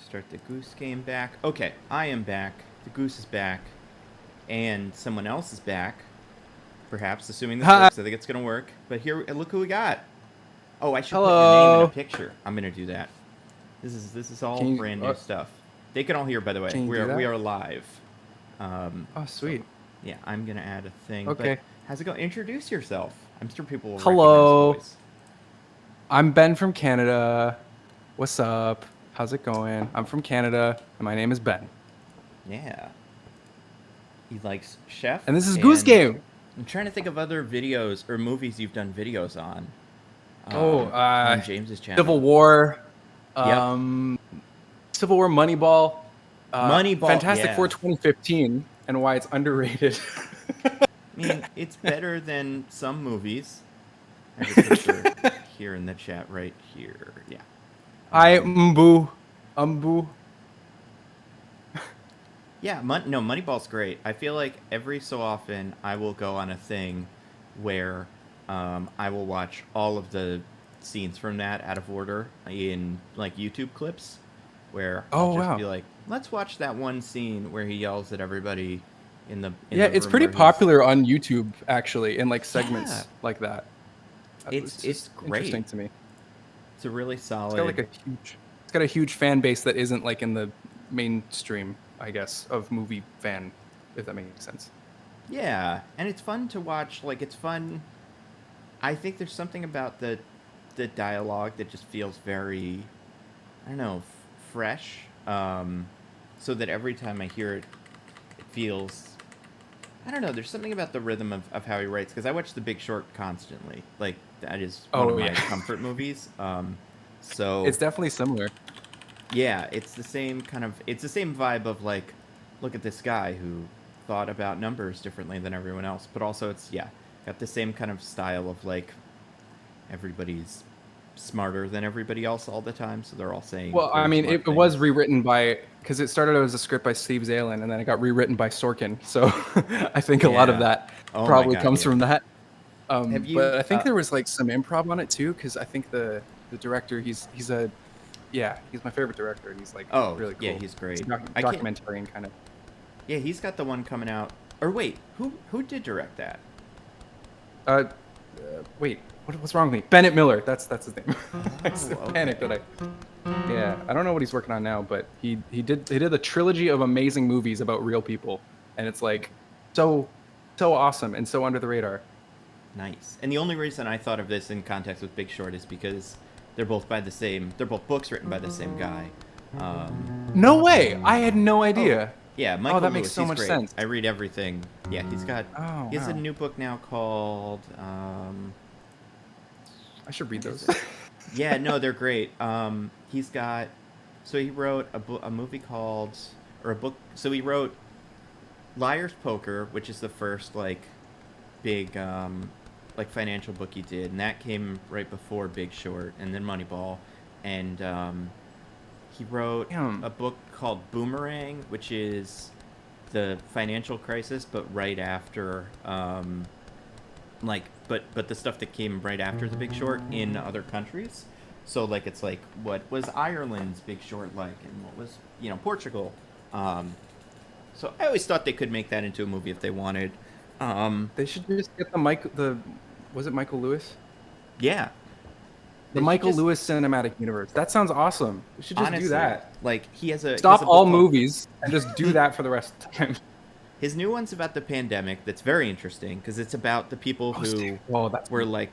Start the goose game back. Okay, I am back. The goose is back. And someone else is back. Perhaps, assuming this works. I think it's going to work. But here, look who we got. Oh, I should put your name in a Hello. picture. I'm going to do that. This is all Can you, brand new stuff. They can all hear, by the way. can you do that? We are live. Oh, sweet. So, yeah, I'm going to add a thing. Okay. But how's it going? Introduce yourself. I'm sure people will Hello. recognize the voice. I'm Ben from Canada. What's up? How's it going? I'm from Canada, and my name is Ben. Yeah. He likes Chef. And this is Goose Game. I'm trying to think of other videos or movies you've done videos on. On James's channel. Civil War. Yep. Civil War, Moneyball. Moneyball. Fantastic yeah. Four 2015, and why it's underrated. I mean, it's better than some movies. I just picture here in the chat right here. Yeah. Umbu. Yeah, Moneyball's great. I feel like every so often I will go on a thing where I will watch all of the scenes from that out of order in like YouTube clips where I'll just be like, let's watch that one scene where he yells at everybody in the it's pretty popular on YouTube actually in like segments like that. It's great. Interesting to me. It's a really solid. It's got a huge fan base that isn't like in the mainstream, I guess, of movie fan, if that makes sense. Yeah, and it's fun to watch. Like, it's fun. I think there's something about the dialogue that just feels very, I don't know, fresh. So that every time I hear it, it feels, I don't know, there's something about the rhythm of how he writes. Because I watch The Big Short constantly. Like, that is one of my comfort movies. So it's definitely similar. Yeah, it's the same vibe of like, look at this guy who thought about numbers differently than everyone else, but also it's got the same kind of style of like everybody's smarter than everybody else all the time, so they're all saying. Well, I mean, it was rewritten because it started as a script by Steve Zalen, and then it got rewritten by Sorkin. So I think a lot of that probably comes from that. But I think there was like some improv on it too, because I think the director he's my favorite director. He's like really cool. Yeah, he's great. Documentarian kind of. Yeah, he's got the one coming out. Or wait, who did direct that? Wait, what's wrong with me? Bennett Miller. That's his name. I panicked that I don't know what he's working on now, but he did a trilogy of amazing movies about real people, and it's like so awesome and so under the radar. Nice. And the only reason I thought of this in context with Big Short is because they're both books written by the same guy. No way! I had no idea. Yeah, Michael that Lewis, makes so much sense. I read everything. Yeah, he has a new book now called. I should read those. Yeah, no, they're great. He wrote a movie called, or a book. So he wrote Liar's Poker, which is the first like big like financial book he did, and that came right before Big Short, and then Moneyball, and he wrote a book called Boomerang, which is the financial crisis, but right after, but the stuff that came right after The Big Short in other countries. So like it's like what was Ireland's Big Short like, and what was Portugal. So I always thought they could make that into a movie if they wanted. They should just get was it Michael Lewis? Yeah. The Michael Lewis cinematic universe. That sounds awesome. We should just do that. Like he has a stop all movies and just do that for the rest of the time. His new one's about the pandemic. That's very interesting because it's about the people who were like,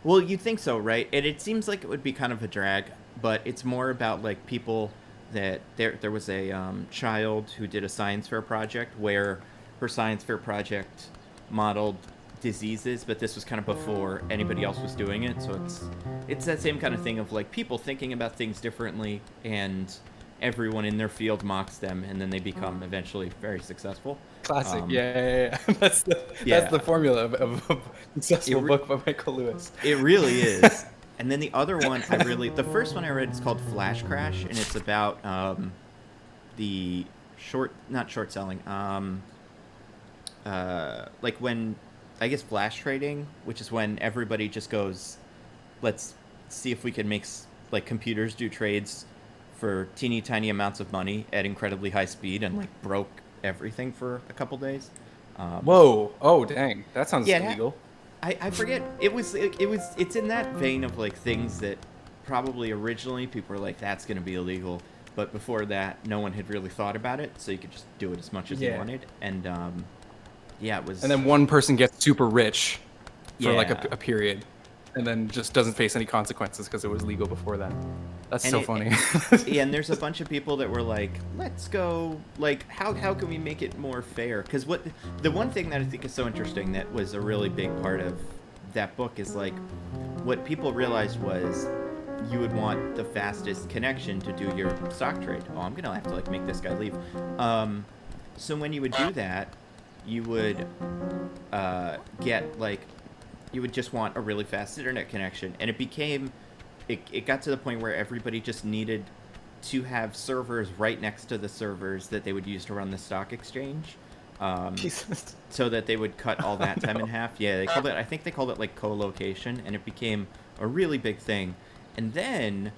well, you'd think so, right? And it seems like it would be kind of a drag, but it's more about like people that there was a child who did a science fair project where her science fair project modeled diseases, but this was kind of before anybody else was doing it, so it's that same kind of thing of like people thinking about things differently, and everyone in their field mocks them, and then they become eventually very successful. Classic. Yeah. That's the formula of a successful book by Michael Lewis. It really is. And then the other one the first one I read is called Flash Crash, and it's about the not short selling, like when, I guess, flash trading, which is when everybody just goes, let's see if we could make like computers do trades for teeny tiny amounts of money at incredibly high speed, and like broke everything for a couple days. Whoa! Oh, dang! That sounds Yeah, illegal. I forget. It's in that vein of like things that probably originally people were like, that's going to be illegal, but before that, no one had really thought about it, so you could just do it as much as you wanted. And yeah, it was. And then one person gets super rich for like a period, and then just doesn't face any consequences because it was legal before that. That's so funny. Yeah, and there's a bunch of people that were like, let's go, like, how can we make it more fair? Because the one thing that I think is so interesting that was a really big part of that book is, like, what people realized was you would want the fastest connection to do your stock trade. Oh, I'm going to have to, like, make this guy leave. So when you would do that, you would get, like, you would just want a really fast internet connection. And it became... It got to the point where everybody just needed to have servers right next to the servers that they would use to run the stock exchange, so that they would cut all that time in half. Yeah, I think they called it like co-location, and it became a really big thing. And then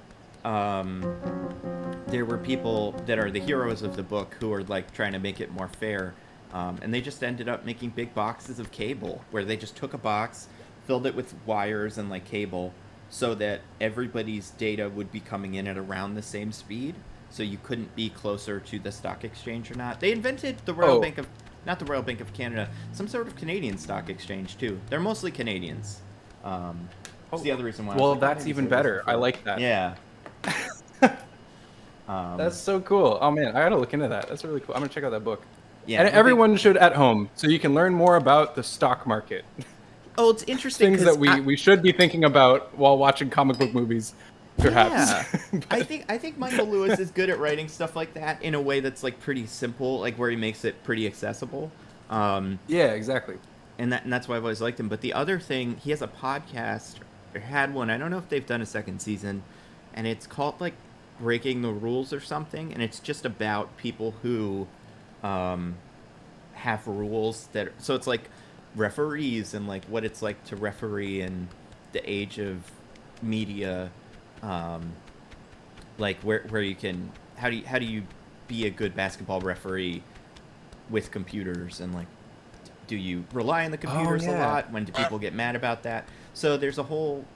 there were people that are the heroes of the book who are like trying to make it more fair, and they just ended up making big boxes of cable where they just took a box, filled it with wires and like cable, so that everybody's data would be coming in at around the same speed, so you couldn't be closer to the stock exchange or not. They invented the Royal Bank of, not the Royal Bank of Canada, some sort of Canadian stock exchange too. They're mostly Canadians. That's the other reason why. Well, that's even better. I like that. Yeah. That's so cool. Oh man, I gotta look into that. That's really cool. I'm gonna check out that book. Yeah, and everyone should at home, so you can learn more about the stock market. Oh, it's interesting. Things that we should be thinking about while watching comic book movies, perhaps. Yeah. I think Michael Lewis is good at writing stuff like that in a way that's like pretty simple, like where he makes it pretty accessible. Yeah, exactly. And that's why I've always liked him. But the other thing, he has a podcast, or had one. I don't know if they've done a second season, and it's called like Breaking the Rules or something, and it's just about people who have rules that. So it's like referees and like what it's like to referee in the age of media, like where you can how do you be a good basketball referee with computers, and like do you rely on the computers a lot? When do people get mad about that? So there's a whole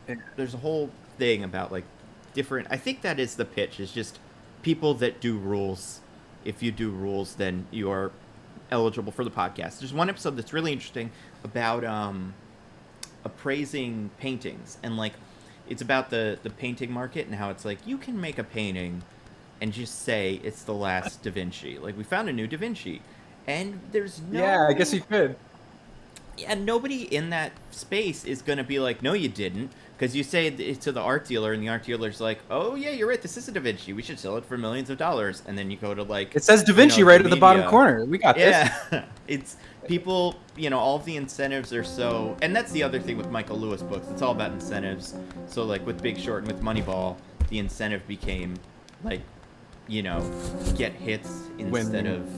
thing about like different. I think that is the pitch, is just people that do rules. If you do rules, then you are eligible for the podcast. There's one episode that's really interesting about appraising paintings, and like it's about the painting market and how it's like you can make a painting and just say it's the last Da Vinci. Like we found a new Da Vinci, and there's no... Yeah, I guess you could. Yeah, nobody in that space is going to be like, no, you didn't. Because you say it to the art dealer, and the art dealer's like, oh, yeah, you're right, this is a Da Vinci. We should sell it for millions of dollars. And then you go to, like... It says Da Vinci right at the bottom corner. We got this. Yeah, it's... People, all of the incentives are so... And that's the other thing with Michael Lewis books. It's all about incentives. So, like, with Big Short and with Moneyball, the incentive became, like, get hits instead of...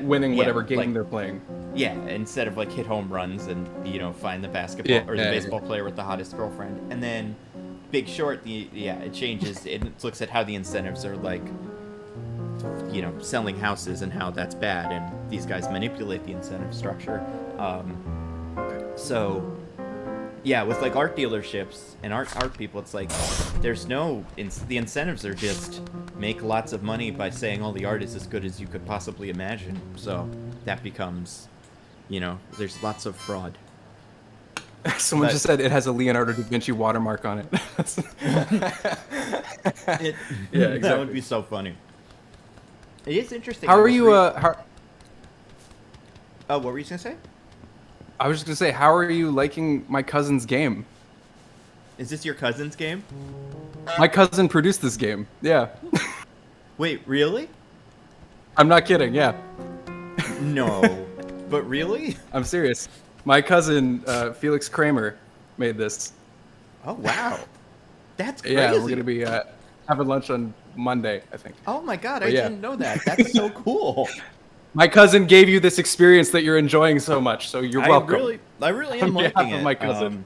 winning whatever game they're playing. Yeah, instead of like hit home runs and find the basketball or the baseball player with the hottest girlfriend. And then Big Short, it changes. It looks at how the incentives are like, selling houses and how that's bad, and these guys manipulate the incentive structure. So yeah, with like art dealerships and art people, it's like there's no the incentives are just make lots of money by saying all the art is as good as you could possibly imagine. So that becomes, there's lots of fraud. Someone just said it has a Leonardo da Vinci watermark on it. Yeah, exactly. That would be so funny. It is interesting. How are you? Oh, what were you gonna say? I was just gonna say, how are you liking my cousin's game? Is this your cousin's game? My cousin produced this game. Yeah. Wait, really? I'm not kidding. Yeah. No, but really? I'm serious. My cousin Felix Kramer made this. Oh wow, that's crazy. Yeah, we're gonna be having lunch on Monday, I think. Oh my god, I didn't know that. That's so cool. My cousin gave you this experience that you're enjoying so much, so you're welcome. I really am liking it. My cousin.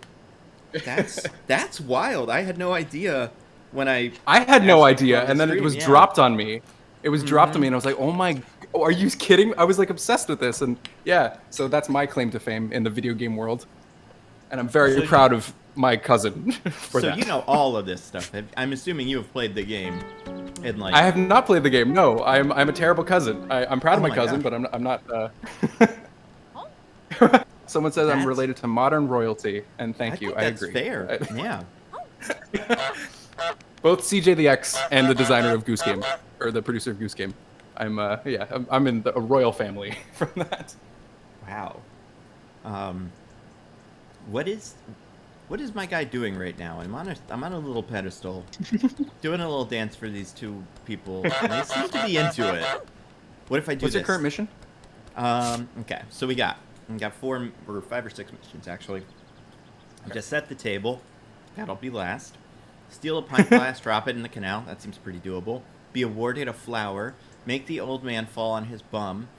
That's wild. I had no idea when I had no actually idea, saw the and then it stream, was yeah. dropped on me. It was dropped on me, and I was like, "Oh my, are you kidding?" I was like obsessed with this, and yeah. So that's my claim to fame in the video game world, and I'm very proud of my cousin for that. So you know all of this stuff. I'm assuming you have played the game. I have not played the game. No, I'm a terrible cousin. I'm proud of my cousin, but I'm not. Someone says I'm related to modern royalty, and thank you. I agree. That's fair. Yeah. Both CJ the X and the designer of Goose Game, or the producer of Goose Game. I'm in a royal family from that. Wow. What is my guy doing right now? I'm on a little pedestal, doing a little dance for these two people, and they seem to be into it. What if I do What's your current mission? Okay, so we got 5 or 6 missions actually. Okay. Just set the table. That'll be last. Steal a pint glass, drop it in the canal. That seems pretty doable. Be awarded a flower. Make the old man fall on his bum.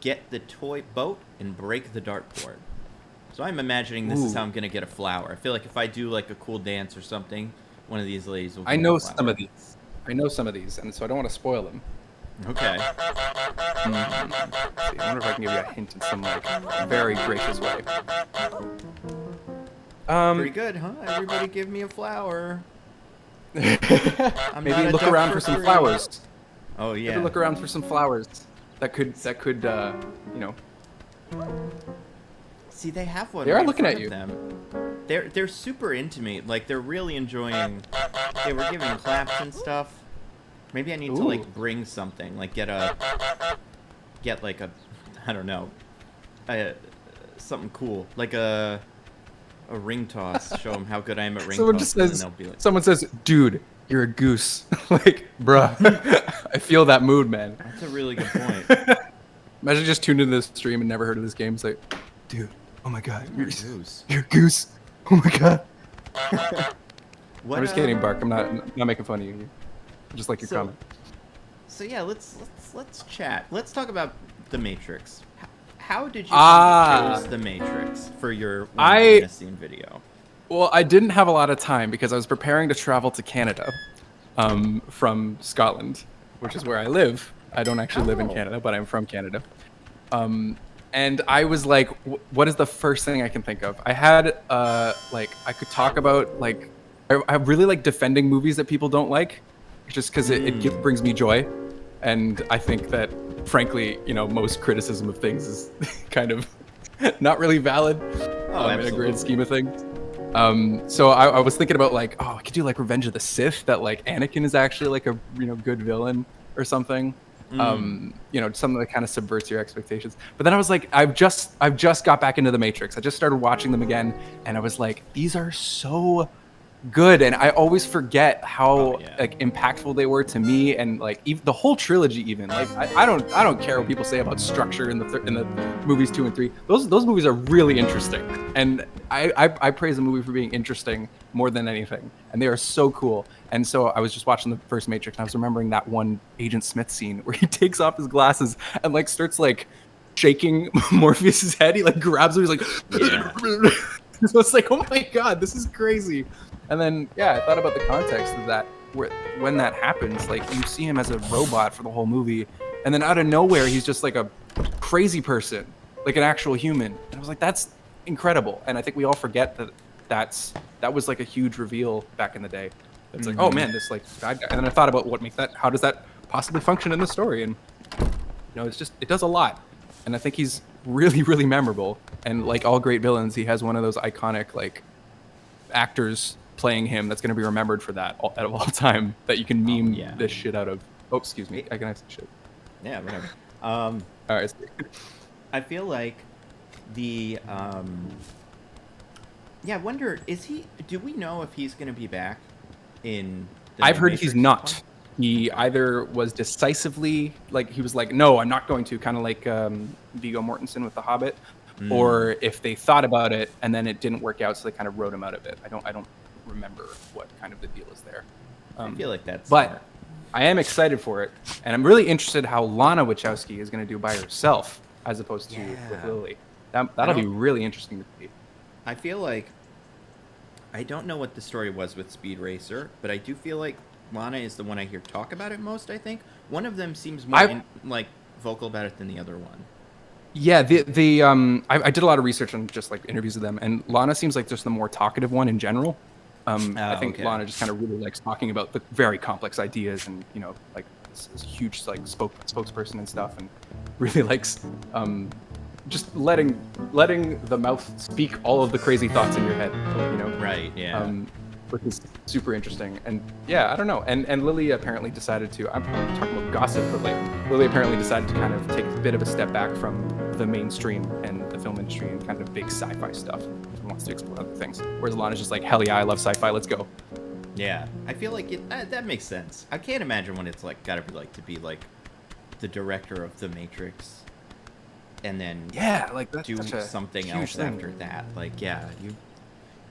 Get the toy boat and break the dartboard. So I'm imagining this is how I'm gonna get a flower. I feel like if I do like a cool dance or something, one of these ladies will. I know some of these. And so I don't want to spoil them. Okay. I wonder if I can give you a hint in some like very gracious way. Pretty good, huh? Everybody give me a flower. Maybe look around for some flowers. Oh yeah. Maybe look around for some flowers. That could you know. See, they have one. They are looking at you. They're super into me. Like they're really enjoying. They were giving claps and stuff. Maybe I need to like bring something, like get like a, I don't know, something cool, like a ring toss. Show them how good I am at ring toss. And they'll be like, someone says, "Dude, you're a goose." Like, bruh, I feel that mood, man. That's a really good point. Imagine just tuned into this stream and never heard of this game. It's like, dude, oh my god, you're a goose. You're a goose. Oh my god. I'm just kidding, Bark. I'm not making fun of you. Just like your comment. So yeah, let's chat. Let's talk about The Matrix. How did you choose The Matrix for your scene video? Well, I didn't have a lot of time because I was preparing to travel to Canada from Scotland, which is where I live. I don't actually live in Canada, but I'm from Canada. And I was like, what is the first thing I can think of? I had like I could talk about like I really like defending movies that people don't like. Just because it brings me joy, and I think that, frankly, you know, most criticism of things is kind of not really valid in a grand scheme of things. So I was thinking about like, I could do like Revenge of the Sith, that like Anakin is actually like a good villain or something. You know, something that kind of subverts your expectations. But then I was like, I've just got back into The Matrix. I just started watching them again, and I was like, these are so good, and I always forget how like impactful they were to me, and like even the whole trilogy. Even like I don't care what people say about structure in the movies 2 and 3. Those movies are really interesting, and I praise the movie for being interesting more than anything, and they are so cool. And so I was just watching the first Matrix, and I was remembering that one Agent Smith scene where he takes off his glasses and like starts like shaking Morpheus's head. He like grabs him, he's like so it's like, oh my god, this is crazy. And then, I thought about the context of that, when that happens, like, you see him as a robot for the whole movie, and then out of nowhere, he's just like a crazy person, like an actual human. And I was like, that's incredible. And I think we all forget that was like a huge reveal back in the day. It's like, oh man, this like bad guy. And then I thought about how does that possibly function in the story? And, you know, it does a lot. And I think he's really, really memorable. And like all great villains, he has one of those iconic, like, actors playing him that's going to be remembered for that out of all time, that you can meme this shit out of. Oh, excuse me. I can have some shit. Yeah, whatever. All right. I feel like the I wonder, do we know if he's going to be back in the I've heard Matrix he's not. He either was decisively like, he was like, no, I'm not going to, kind of like Viggo Mortensen with The Hobbit, or if they thought about it and then it didn't work out, so they kind of wrote him out of it. I don't remember what kind of the deal is there. I feel like that's but smart. I am excited for it, and I'm really interested how Lana Wachowski is going to do by herself as opposed to with Lily. That'll be really interesting to see. I feel like I don't know what the story was with Speed Racer, but I do feel like Lana is the one I hear talk about it most. I think one of them seems more like vocal about it than the other one. Yeah, I did a lot of research on just like interviews with them, and Lana seems like just the more talkative one in general. I think Lana just kind of really likes talking about the very complex ideas, and like this huge like spokesperson and stuff, and really likes just letting the mouth speak all of the crazy thoughts in your head. Right. Yeah. Which is super interesting. And yeah, I don't know. And Lily apparently decided to, I'm talking about gossip, but like Lily apparently decided to kind of take a bit of a step back from the mainstream and the film industry and kind of big sci-fi stuff and wants to explore other things. Whereas Lana's just like, hell yeah, I love sci-fi, let's go. Yeah, I feel like that makes sense. I can't imagine what it's like, gotta be like to be like the director of The Matrix and then like that's do something else after that. Like, yeah,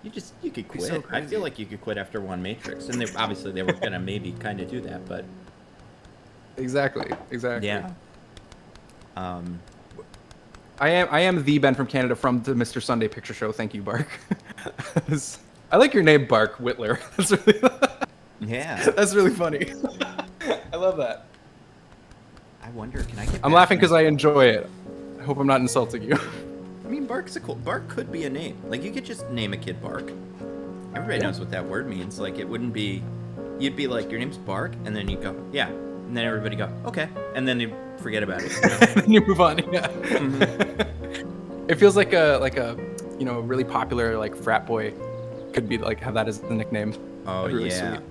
you could quit. So I feel like you could quit after one Matrix, and obviously they were gonna maybe kind of do that, but exactly. Yeah. I am the Ben from Canada from the Mr. Sunday Picture Show. Thank you, Bark. I like your name, Bark Whitler. That's really yeah. That's really funny. I love that. I wonder, can I get? I'm laughing because I enjoy it. I hope I'm not insulting you. I mean, Bark could be a name. Like, you could just name a kid Bark. Everybody knows what that word means. Like, it wouldn't be... You'd be like, your name's Bark, and then you go, yeah. And then everybody go, okay. And then you forget about it. And you move on, yeah. Mm-hmm. It feels like a really popular, like, frat boy could be, like, have that as the nickname. Oh, really yeah. Sweet.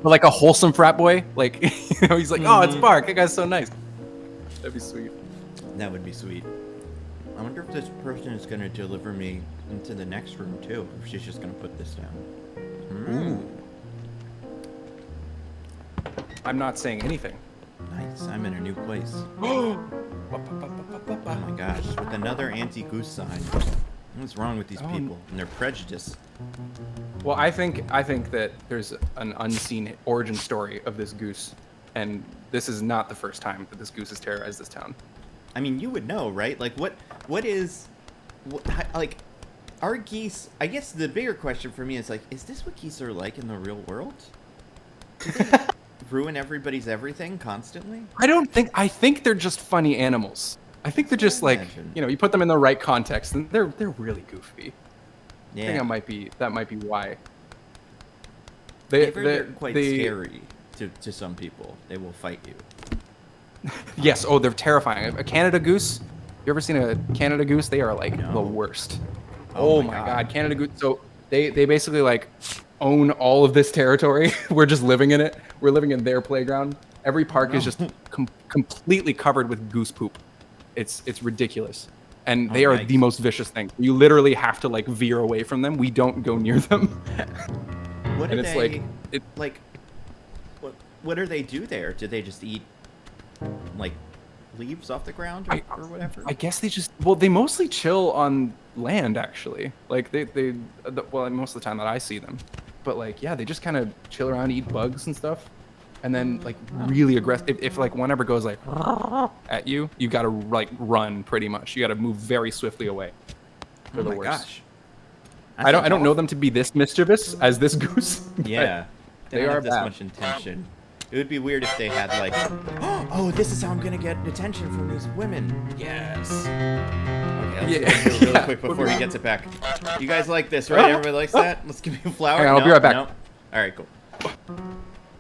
But, like, a wholesome frat boy. Like, he's like, oh, it's Bark. That guy's so nice. That'd be sweet. That would be sweet. I wonder if this person is going to deliver me into the next room, too. If she's just going to put this down. I'm not saying anything. Nice. I'm in a new place. Oh my gosh. With another anti-goose sign. What's wrong with these people and their prejudice? Well, I think that there's an unseen origin story of this goose. And this is not the first time that this goose has terrorized this town. I mean, you would know, right? Like, like, are geese... I guess the bigger question for me is, like, is this what geese are like in the real world? Do they ruin everybody's everything constantly? I think they're just funny animals. I think they're just, like, you put them in the right context, and they're really goofy. Yeah. I think that might be why. They're quite scary to some people. They will fight you. Yes. Oh, they're terrifying. A Canada goose. You ever seen a Canada goose? They are like the worst. Oh my God. Canada goose. So they basically like own all of this territory. We're just living in it. We're living in their playground. Every park is just completely covered with goose poop. It's ridiculous. And they are the most vicious thing. You literally have to like veer away from them. We don't go near them. What do they do there? Do they just eat like leaves off the ground or whatever? I guess they mostly chill on land, actually. Like most of the time that I see them. But like, yeah, they just kind of chill around, eat bugs and stuff. And then like really aggressive. If like one ever goes like at you, you gotta like run pretty much. You gotta move very swiftly away. They're the worst. Gosh. I don't know them to be this mischievous as this goose. Yeah. They don't have this much intention. It would be weird if they had like, oh, this is how I'm gonna get attention from these women. Yes. Okay, let's go really quick before he gets it back. You guys like this, right? Everybody likes that? Let's give me a flower. Hang on, I'll be right back. No? All right, cool.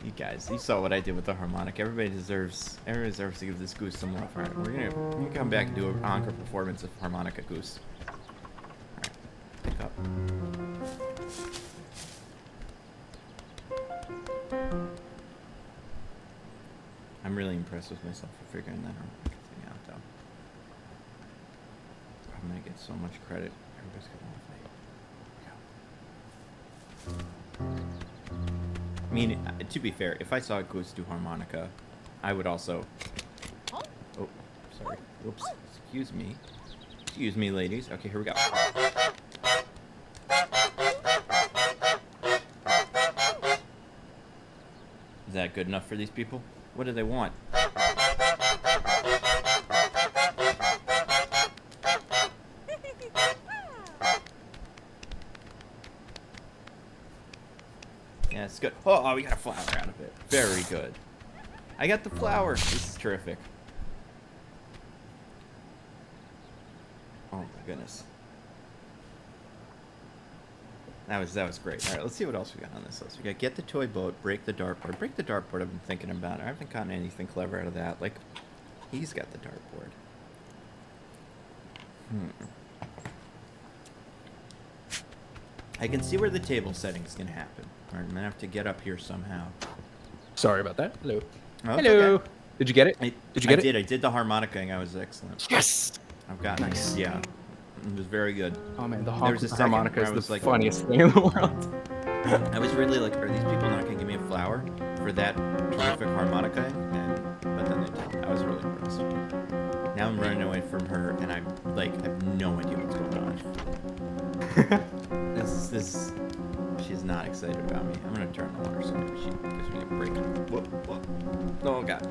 You guys, you saw what I did with the harmonica. Everybody deserves to give this goose some love. All right, we're gonna come back and do an encore performance of harmonica goose. All right, pick up. I'm really impressed with myself for figuring that harmonica thing out, though. I'm gonna get so much credit. Everybody's gonna love me. I mean, to be fair, if I saw a goose do harmonica, I would also... Oh, sorry. Whoops. Excuse me. Excuse me, ladies. Okay, here we go. Is that good enough for these people? What do they want? Yeah, it's good. Oh, we got a flower out of it. Very good. I got the flower. This is terrific. Oh my goodness. That was great. All right, let's see what else we got on this list. We got get the toy boat, break the dartboard. Break the dartboard I've been thinking about. I haven't gotten anything clever out of that. Like, he's got the dartboard. I can see where the table setting is going to happen. All right, I'm going to have to get up here somehow. Sorry about that. Hello. Oh, hello. Okay. Did you get it? Did you get it? I did the harmonica-ing. I was excellent. Yes! I've gotten it. Yeah. It was very good. Oh man, the harmonica is the funniest thing in the world. I was really like, are these people not going to give me a flower for that terrific harmonica? But then they did. I was really impressed. Now I'm running away from her, and I have no idea what's going on. This she's not excited about me. I'm going to turn the water so maybe she gives me a break. Whoa. Oh, God.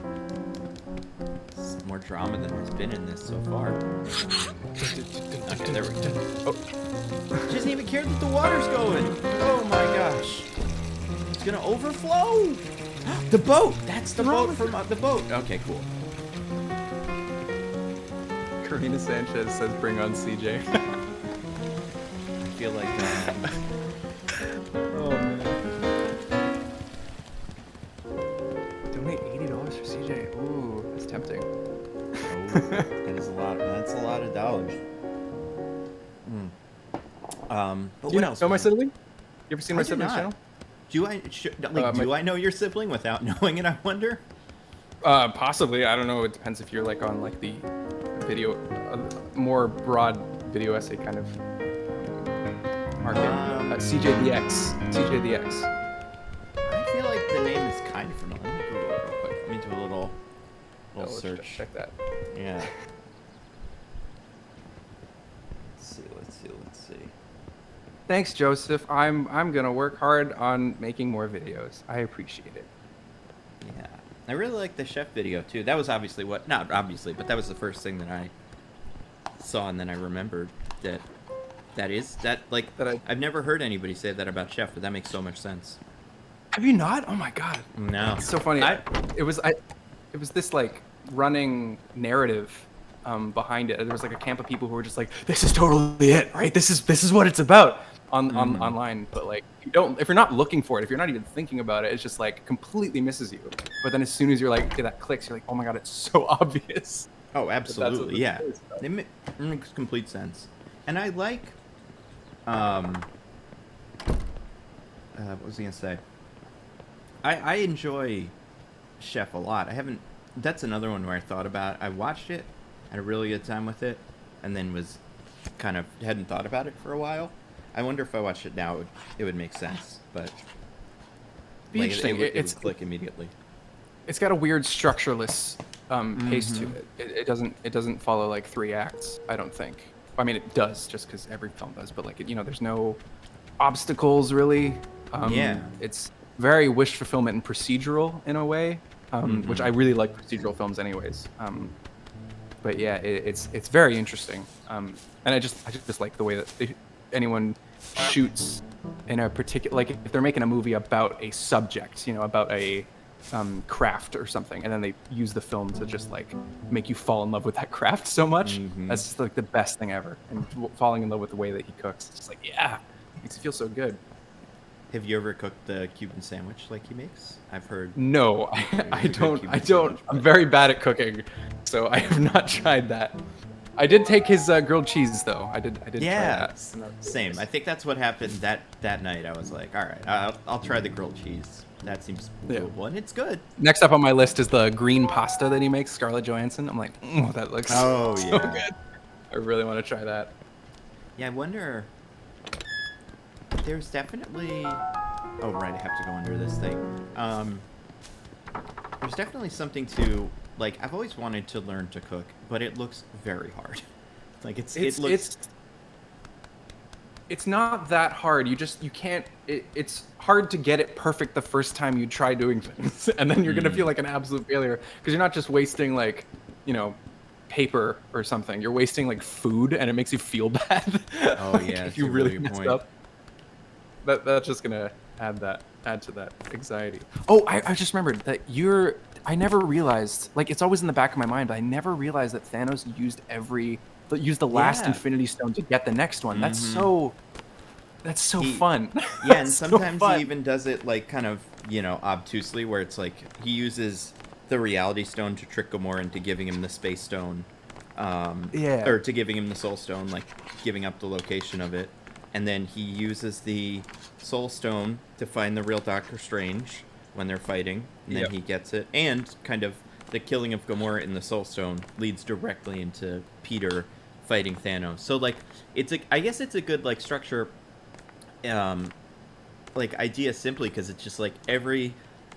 This is more drama than has been in this so far. Okay, there we go. Oh. She doesn't even care that the water's going. Oh my gosh. It's gonna overflow. The boat. That's the boat from the boat. Okay, cool. Karina Sanchez says, "Bring on CJ." I feel like. Oh man. Donate $80 for CJ. Ooh, that's tempting. Oh, that is a lot. That's a lot of dollars. But what else? Know my sibling? You ever seen my sibling's channel? Do I know your sibling without knowing it? I wonder. Possibly. I don't know. It depends if you're like on like the video, more broad video essay kind of market. CJDX. CJDX. I feel like the name is kind of familiar. Let me Google it real quick. Let me do a little search. Check that. Yeah. Let's see. Thanks, Joseph. I'm gonna work hard on making more videos. I appreciate it. Yeah. I really like the chef video too. That was obviously not obviously, but that was the first thing that I saw, and then I remembered I've never heard anybody say that about chef, but that makes so much sense. Have you not? Oh my god. No. It's so funny. It was this like running narrative behind it. There was like a camp of people who were just like, this is totally it, right? This is what it's about online. But like, if you're not looking for it, if you're not even thinking about it, it's just like completely misses you. But then as soon as you're like, that clicks, you're like, oh my god, it's so obvious. Oh, absolutely, yeah. It makes complete sense. And I like, what was I gonna say? I enjoy Chef a lot. That's another one where I thought about, I watched it, had a really good time with it, and then was kind of, hadn't thought about it for a while. I wonder if I watched it now, it would make sense, but be interesting. It would click immediately. It's got a weird structureless pace to it. It doesn't follow like 3 acts, I don't think. I mean, it does, just because every film does, but like, there's no obstacles really. Yeah. It's very wish fulfillment and procedural in a way, which I really like procedural films anyways. But yeah, it's very interesting. And I just like the way that anyone shoots in a particular, like if they're making a movie about a subject, about a craft or something, and then they use the film to just like make you fall in love with that craft so much. That's just like the best thing ever. And falling in love with the way that he cooks, it's just like, yeah, makes you feel so good. Have you ever cooked the Cuban sandwich like he makes? I've heard. No, I don't. I'm very bad at cooking, so I have not tried that. I did take his grilled cheese though. I did try that. Same. I think that's what happened that night. I was like, all right, I'll try the grilled cheese. That seems doable, and it's good. Next up on my list is the green pasta that he makes, Scarlett Johansson. I'm like, that looks so good. I really want to try that. Yeah, I wonder. There's definitely. Oh right, I have to go under this thing. There's definitely something to like. I've always wanted to learn to cook, but it looks very hard. Like it's not that hard. You can't. It's hard to get it perfect the first time you try doing things, and then you're gonna feel like an absolute failure because you're not just wasting like, paper or something. You're wasting like food, and it makes you feel bad. Oh yeah, if you really messed up. That's just gonna add that. add to that anxiety. Oh, I just remembered that I never realized, like, it's always in the back of my mind, but I never realized that Thanos used the last Yeah. Infinity Stone to get the next one. That's so fun. Yeah, and so sometimes fun. he even does it like kind of, obtusely, where it's like he uses the Reality Stone to trick Gamora into giving him the Space Stone, or to giving him the Soul Stone, like giving up the location of it, and then he uses the Soul Stone to find the real Doctor Strange when they're fighting, and then he gets it, and kind of the killing of Gamora in the Soul Stone leads directly into Peter fighting Thanos. So like I guess it's a good like structure, like idea, simply because it's just like every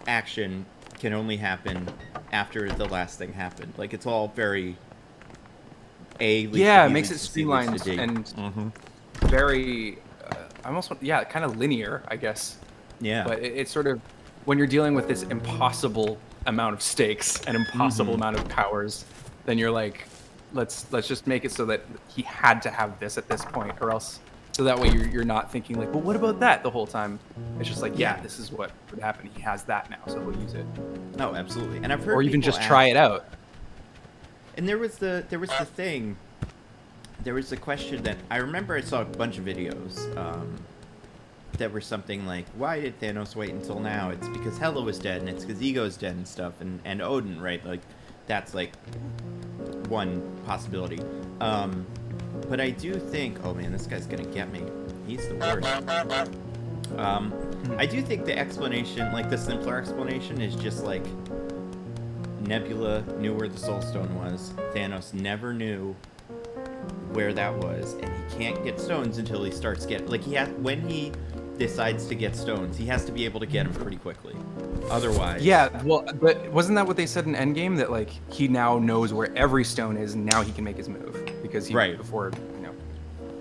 action can only happen after the last thing happened. Like it's all very it makes it streamlined and very almost kind of linear, I guess. Yeah, but it's sort of, when you're dealing with this impossible amount of stakes and impossible amount of powers, then you're like, let's just make it so that he had to have this at this point, or else, so that way you're not thinking like, but what about that the whole time? It's just like, this is what would happen. He has that now, so he'll use it. No, absolutely. And I've heard, or even just try it out. And there was the thing. There was the question that I remember I saw a bunch of videos that were something like, why did Thanos wait until now? It's because Hela was dead, and it's because Ego's dead and stuff, and Odin, right? Like, that's like one possibility. But I do think, oh man, this guy's gonna get me. He's the worst. I do think the explanation, like the simpler explanation, is just like Nebula knew where the Soul Stone was. Thanos never knew where that was, and he can't get stones until he starts getting, like, when he decides to get stones, he has to be able to get them pretty quickly. Otherwise, but wasn't that what they said in Endgame, that like he now knows where every stone is, and now he can make his move, because he before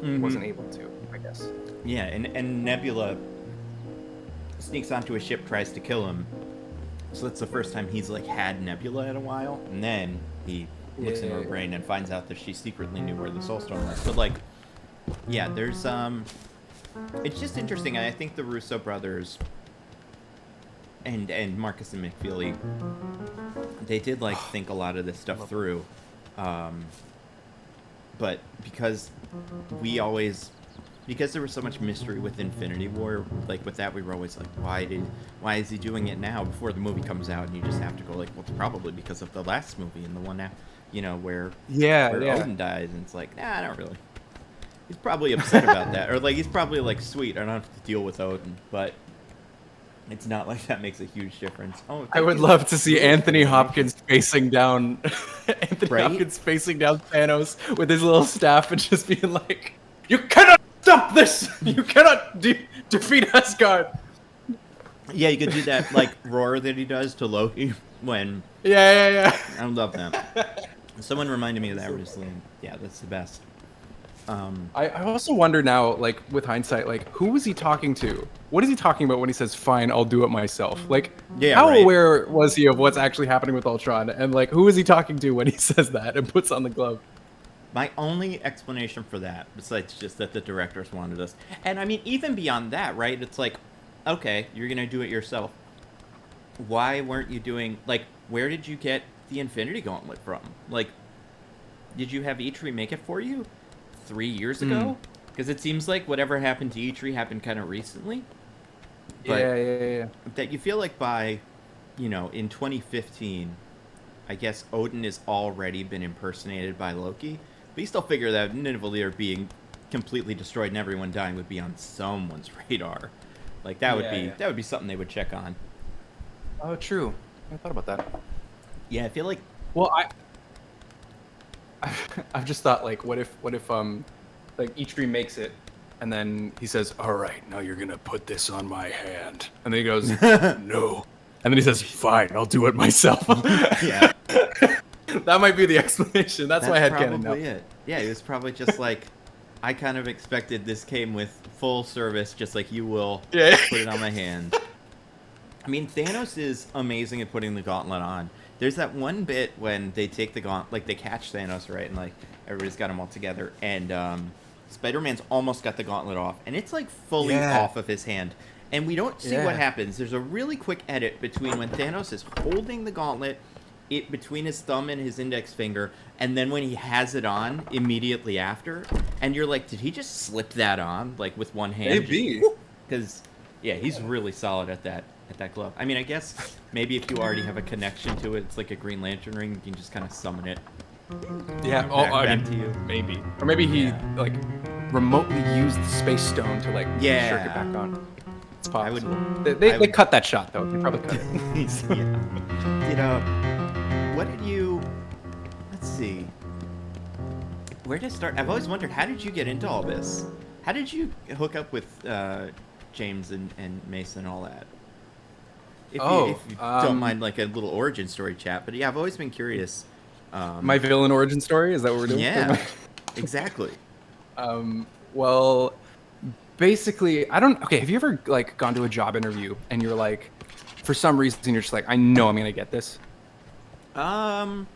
wasn't able to, I guess. Yeah, and Nebula sneaks onto a ship, tries to kill him. So that's the first time he's like had Nebula in a while, and then he looks into her brain and finds out that she secretly knew where the Soul Stone was. But like, there's it's just interesting. I think the Russo brothers and Marcus and McFeely, they did like think a lot of this stuff through. But because there was so much mystery with Infinity War, like with that, we were always like, why is he doing it now before the movie comes out? And you just have to go like, well, it's probably because of the last movie and the one now, where Odin dies, and it's like, nah, not really. He's probably upset about that, or like he's probably like, sweet, I don't have to deal with Odin, but it's not like that makes a huge difference. Oh, I would love to see Anthony Hopkins facing down Hopkins facing down Thanos with his little staff and just being like, "You cannot stop this! You cannot defeat Asgard!" Yeah, you could do that like roar that he does to Loki when. Yeah. I love that. Someone reminded me of that recently. Yeah, that's the best. I also wonder now, like with hindsight, like who was he talking to? What is he talking about when he says, "Fine, I'll do it myself"? Like, how aware was he of what's actually happening with Ultron? And like, who is he talking to when he says that and puts on the glove? My only explanation for that, besides just that the directors wanted us, and I mean even beyond that, right? It's like, okay, you're gonna do it yourself. Why weren't you doing, like, where did you get the Infinity Gauntlet from? Like, did you have Eitri make it for you 3 years ago? Because it seems like whatever happened to Eitri happened kind of recently. But yeah. That you feel like by, in 2015, I guess Odin has already been impersonated by Loki. But you still figure that Nidavellir being completely destroyed and everyone dying would be on someone's radar. Like that would be something they would check on. Oh, true. I thought about that. Yeah, I feel like. Well, I've just thought, like, what if like Eitri makes it, and then he says, "All right, now you're gonna put this on my hand," and then he goes, "No," and then he says, "Fine, I'll do it myself." Yeah. That might be the explanation. That's my headcanon now. It. Yeah, it was probably just like, I kind of expected this came with full service, just like you will. Yeah. Put it on my hand. I mean, Thanos is amazing at putting the gauntlet on. There's that one bit when they take the gauntlet, like they catch Thanos, right, and like everybody's got them all together, and Spider-Man's almost got the gauntlet off, and it's like fully off of his hand, and we don't see what happens. There's a really quick edit between when Thanos is holding the gauntlet between his thumb and his index finger, and then when he has it on immediately after, and you're like, did he just slip that on like with one hand? Maybe. Because he's really solid at that glove. I mean, I guess maybe if you already have a connection to it, it's like a Green Lantern ring, you can just kind of summon it. Yeah. Back to you. Maybe. Or maybe he like remotely used the space stone to like jerk it back on. It's possible. They cut that shot though. They probably cut it. You know, what did you? Let's see. Where to start? I've always wondered, how did you get into all this? How did you hook up with James and Mason and all that? If you don't mind, like a little origin story chat. But yeah, I've always been curious. My villain origin story? Is that what we're doing? Yeah, exactly. Well, basically, okay, have you ever like gone to a job interview and you're like, for some reason you're just like, I know I'm gonna get this? I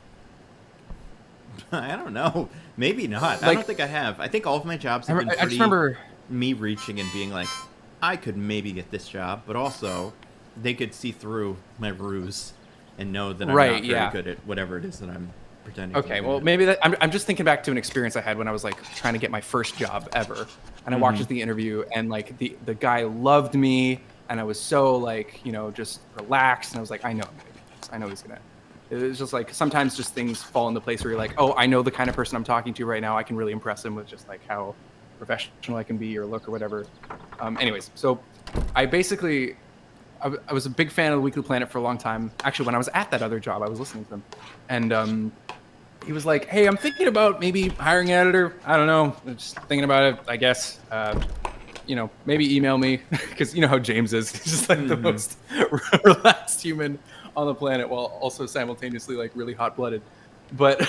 don't know. Maybe not. I don't think I have. I think all of my jobs have been pretty, I just remember me reaching and being like, I could maybe get this job, but also they could see through my ruse and know that I'm not very good at whatever it is that I'm pretending. Okay, well, maybe that I'm just thinking back to an experience I had when I was like trying to get my first job ever, and I watched the interview, and like the guy loved me, and I was so like, you know, just relaxed, and I was like, I know he's gonna. It was just like sometimes just things fall into place where you're like, oh, I know the kind of person I'm talking to right now. I can really impress him with just like how professional I can be or look or whatever. Anyways, so I basically. I was a big fan of the Weekly Planet for a long time. Actually, when I was at that other job, I was listening to them. And he was like, hey, I'm thinking about maybe hiring an editor. I don't know. I'm just thinking about it, I guess. You know, maybe email me. Because you know how James is. He's just like the most relaxed human on the planet while also simultaneously like really hot-blooded. But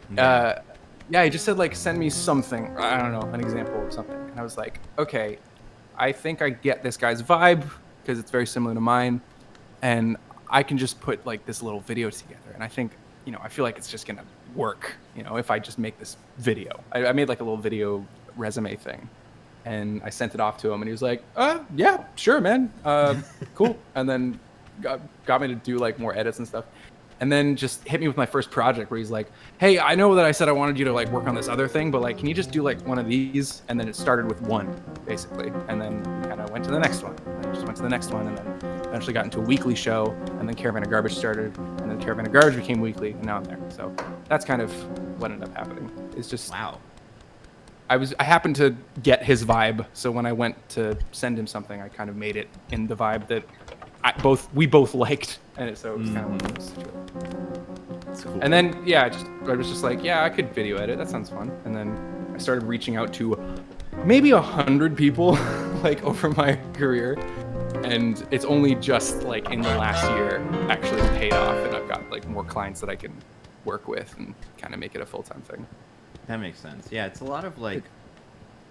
he just said like, send me something. I don't know, an example of something. And I was like, okay, I think I get this guy's vibe, because it's very similar to mine, and I can just put like this little video together, and I think, you know, I feel like it's just gonna work, you know, if I just make this video. I made like a little video resume thing, and I sent it off to him, and he was like, yeah, sure, man, cool, and then got me to do like more edits and stuff. And then just hit me with my first project where he's like, hey, I know that I said I wanted you to like work on this other thing, but like, can you just do like one of these? And then it started with one, basically. And then kind of went to the next one. And just went to the next one, and then eventually got into a weekly show. And then Caravan of Garbage started. And then Caravan of Garbage became weekly, and now I'm there. So that's kind of what ended up happening. It's just, wow. I happened to get his vibe. So when I went to send him something, I kind of made it in the vibe that we both liked, and so it was kind of one of those situations. That's cool. And then I was just like, yeah, I could video edit. That sounds fun. And then I started reaching out to maybe 100 people like over my career, and it's only just like in the last year actually paid off, and I've got like more clients that I can work with and kind of make it a full-time thing. That makes sense. Yeah, it's a lot of like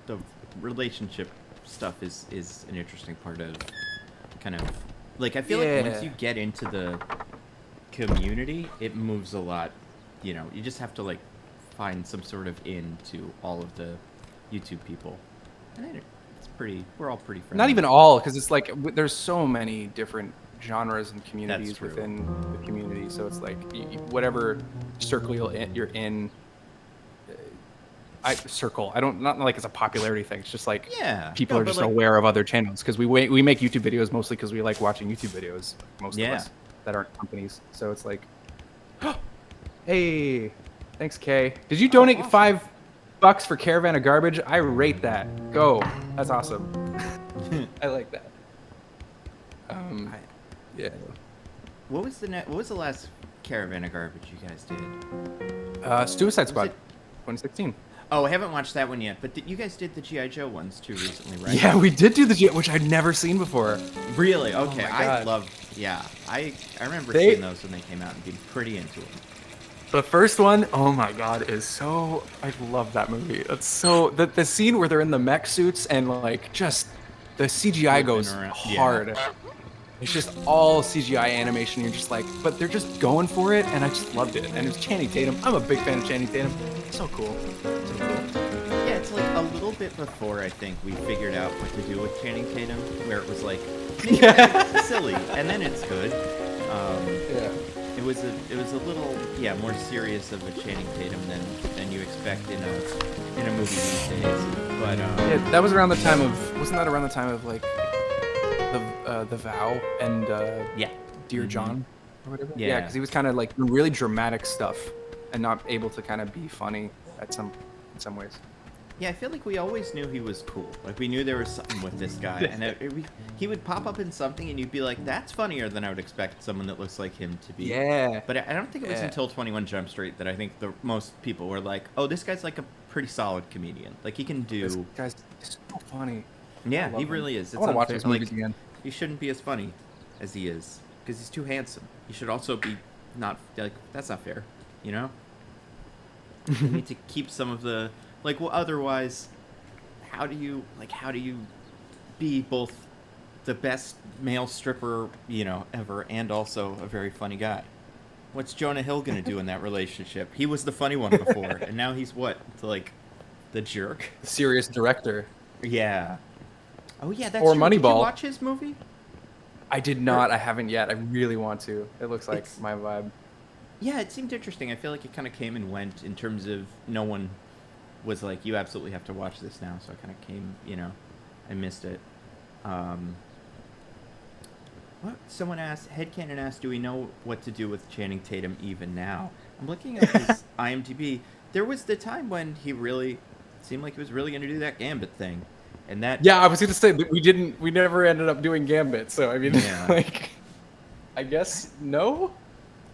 the relationship stuff is an interesting part of kind of. Like, I feel like once you get into the community, it moves a lot. You know, you just have to, like, find some sort of in to all of the YouTube people. And then we're all pretty friendly. Not even all, because it's like, there's so many different genres and communities within the community. So it's like, whatever circle you're in, not like it's a popularity thing. It's just like people are just aware of other channels, because we make YouTube videos mostly because we like watching YouTube videos, most of us that aren't companies. So it's like, hey, thanks, Kay. Did you donate $5 for Caravan of Garbage? I rate that. Go. That's awesome. I like that. What was the last Caravan of Garbage you guys did? Suicide Squad, 2016. Oh, I haven't watched that one yet, but you guys did the G.I. Joe ones too recently, right? Yeah, we did do the G.I. which I'd never seen before. Really? Okay, I remember seeing those when they came out and being pretty into them. The first one, oh my god, is so, I love that movie. It's so, the scene where they're in the mech suits and like just, the CGI goes hard. Yeah. It's just all CGI animation. You're just like, but they're just going for it, and I just loved it. And it was Channing Tatum. I'm a big fan of Channing Tatum. So cool. So cool. Yeah, it's like a little bit before I think we figured out what to do with Channing Tatum, where it was like maybe it's silly and then it's good. Yeah. It was a little more serious of a Channing Tatum than you expect in a movie these days. But yeah, that was around the time of like the Vow and Dear John or whatever. Yeah, because he was kind of like doing really dramatic stuff and not able to kind of be funny in some ways. Yeah, I feel like we always knew he was cool. Like, we knew there was something with this guy. And he would pop up in something, and you'd be like, that's funnier than I would expect someone that looks like him to be. Yeah. But I don't think it was until 21 Jump Street that I think most people were like, oh, this guy's like a pretty solid comedian. Like, he can do... This guy's so funny. Yeah, he really is. I want to watch his movies again. He shouldn't be as funny as he is, because he's too handsome. He should also be not... Like, that's not fair, you know? You need to keep some of the... Like, well, otherwise, how do you be both the best male stripper, ever, and also a very funny guy? What's Jonah Hill gonna do in that relationship? He was the funny one before, and now he's what? Like, the jerk? Serious director. Yeah. Oh yeah, that's or true. Moneyball. Did you watch his movie? I did not. I haven't yet. I really want to. It looks like my vibe. Yeah, it seemed interesting. I feel like it kind of came and went in terms of no one was like, you absolutely have to watch this now. So I kind of came, I missed it. What? Someone asked, Headcanon asked, do we know what to do with Channing Tatum even now? I'm looking at his IMDb. There was the time when he really seemed like he was really going to do that Gambit thing. And that... Yeah, I was going to say that we never ended up doing Gambit. So, I mean, I guess no?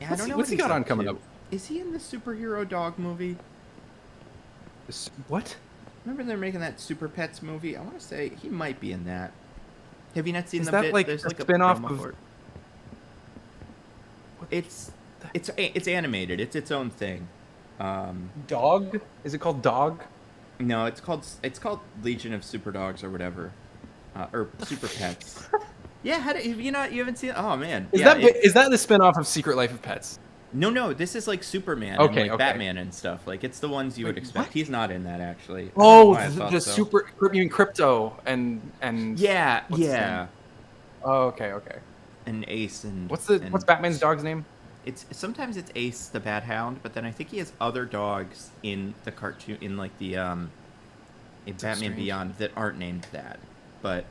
Yeah, I don't know what's he got on coming up? Is he in the superhero dog movie? What? Remember they're making that Super Pets movie? I want to say he might be in that. Have you not seen Is the that bit? like There's a like a spin-off promo of... for it. It's animated. It's its own thing. Dog? Is it called Dog? No, it's called Legion of Super Dogs or whatever, or Super Pets. Yeah, you haven't seen it? Oh man, is that the spin-off of Secret Life of Pets? No, this is like Superman and Batman and stuff. Like, it's the ones you would expect. What? He's not in that, actually. Oh, you mean Crypto and yeah. Oh, okay. And Ace and what's Batman's dog's name? Sometimes it's Ace the Bat Hound, but then I think he has other dogs in the cartoon, in like the in Batman Beyond that aren't named that. But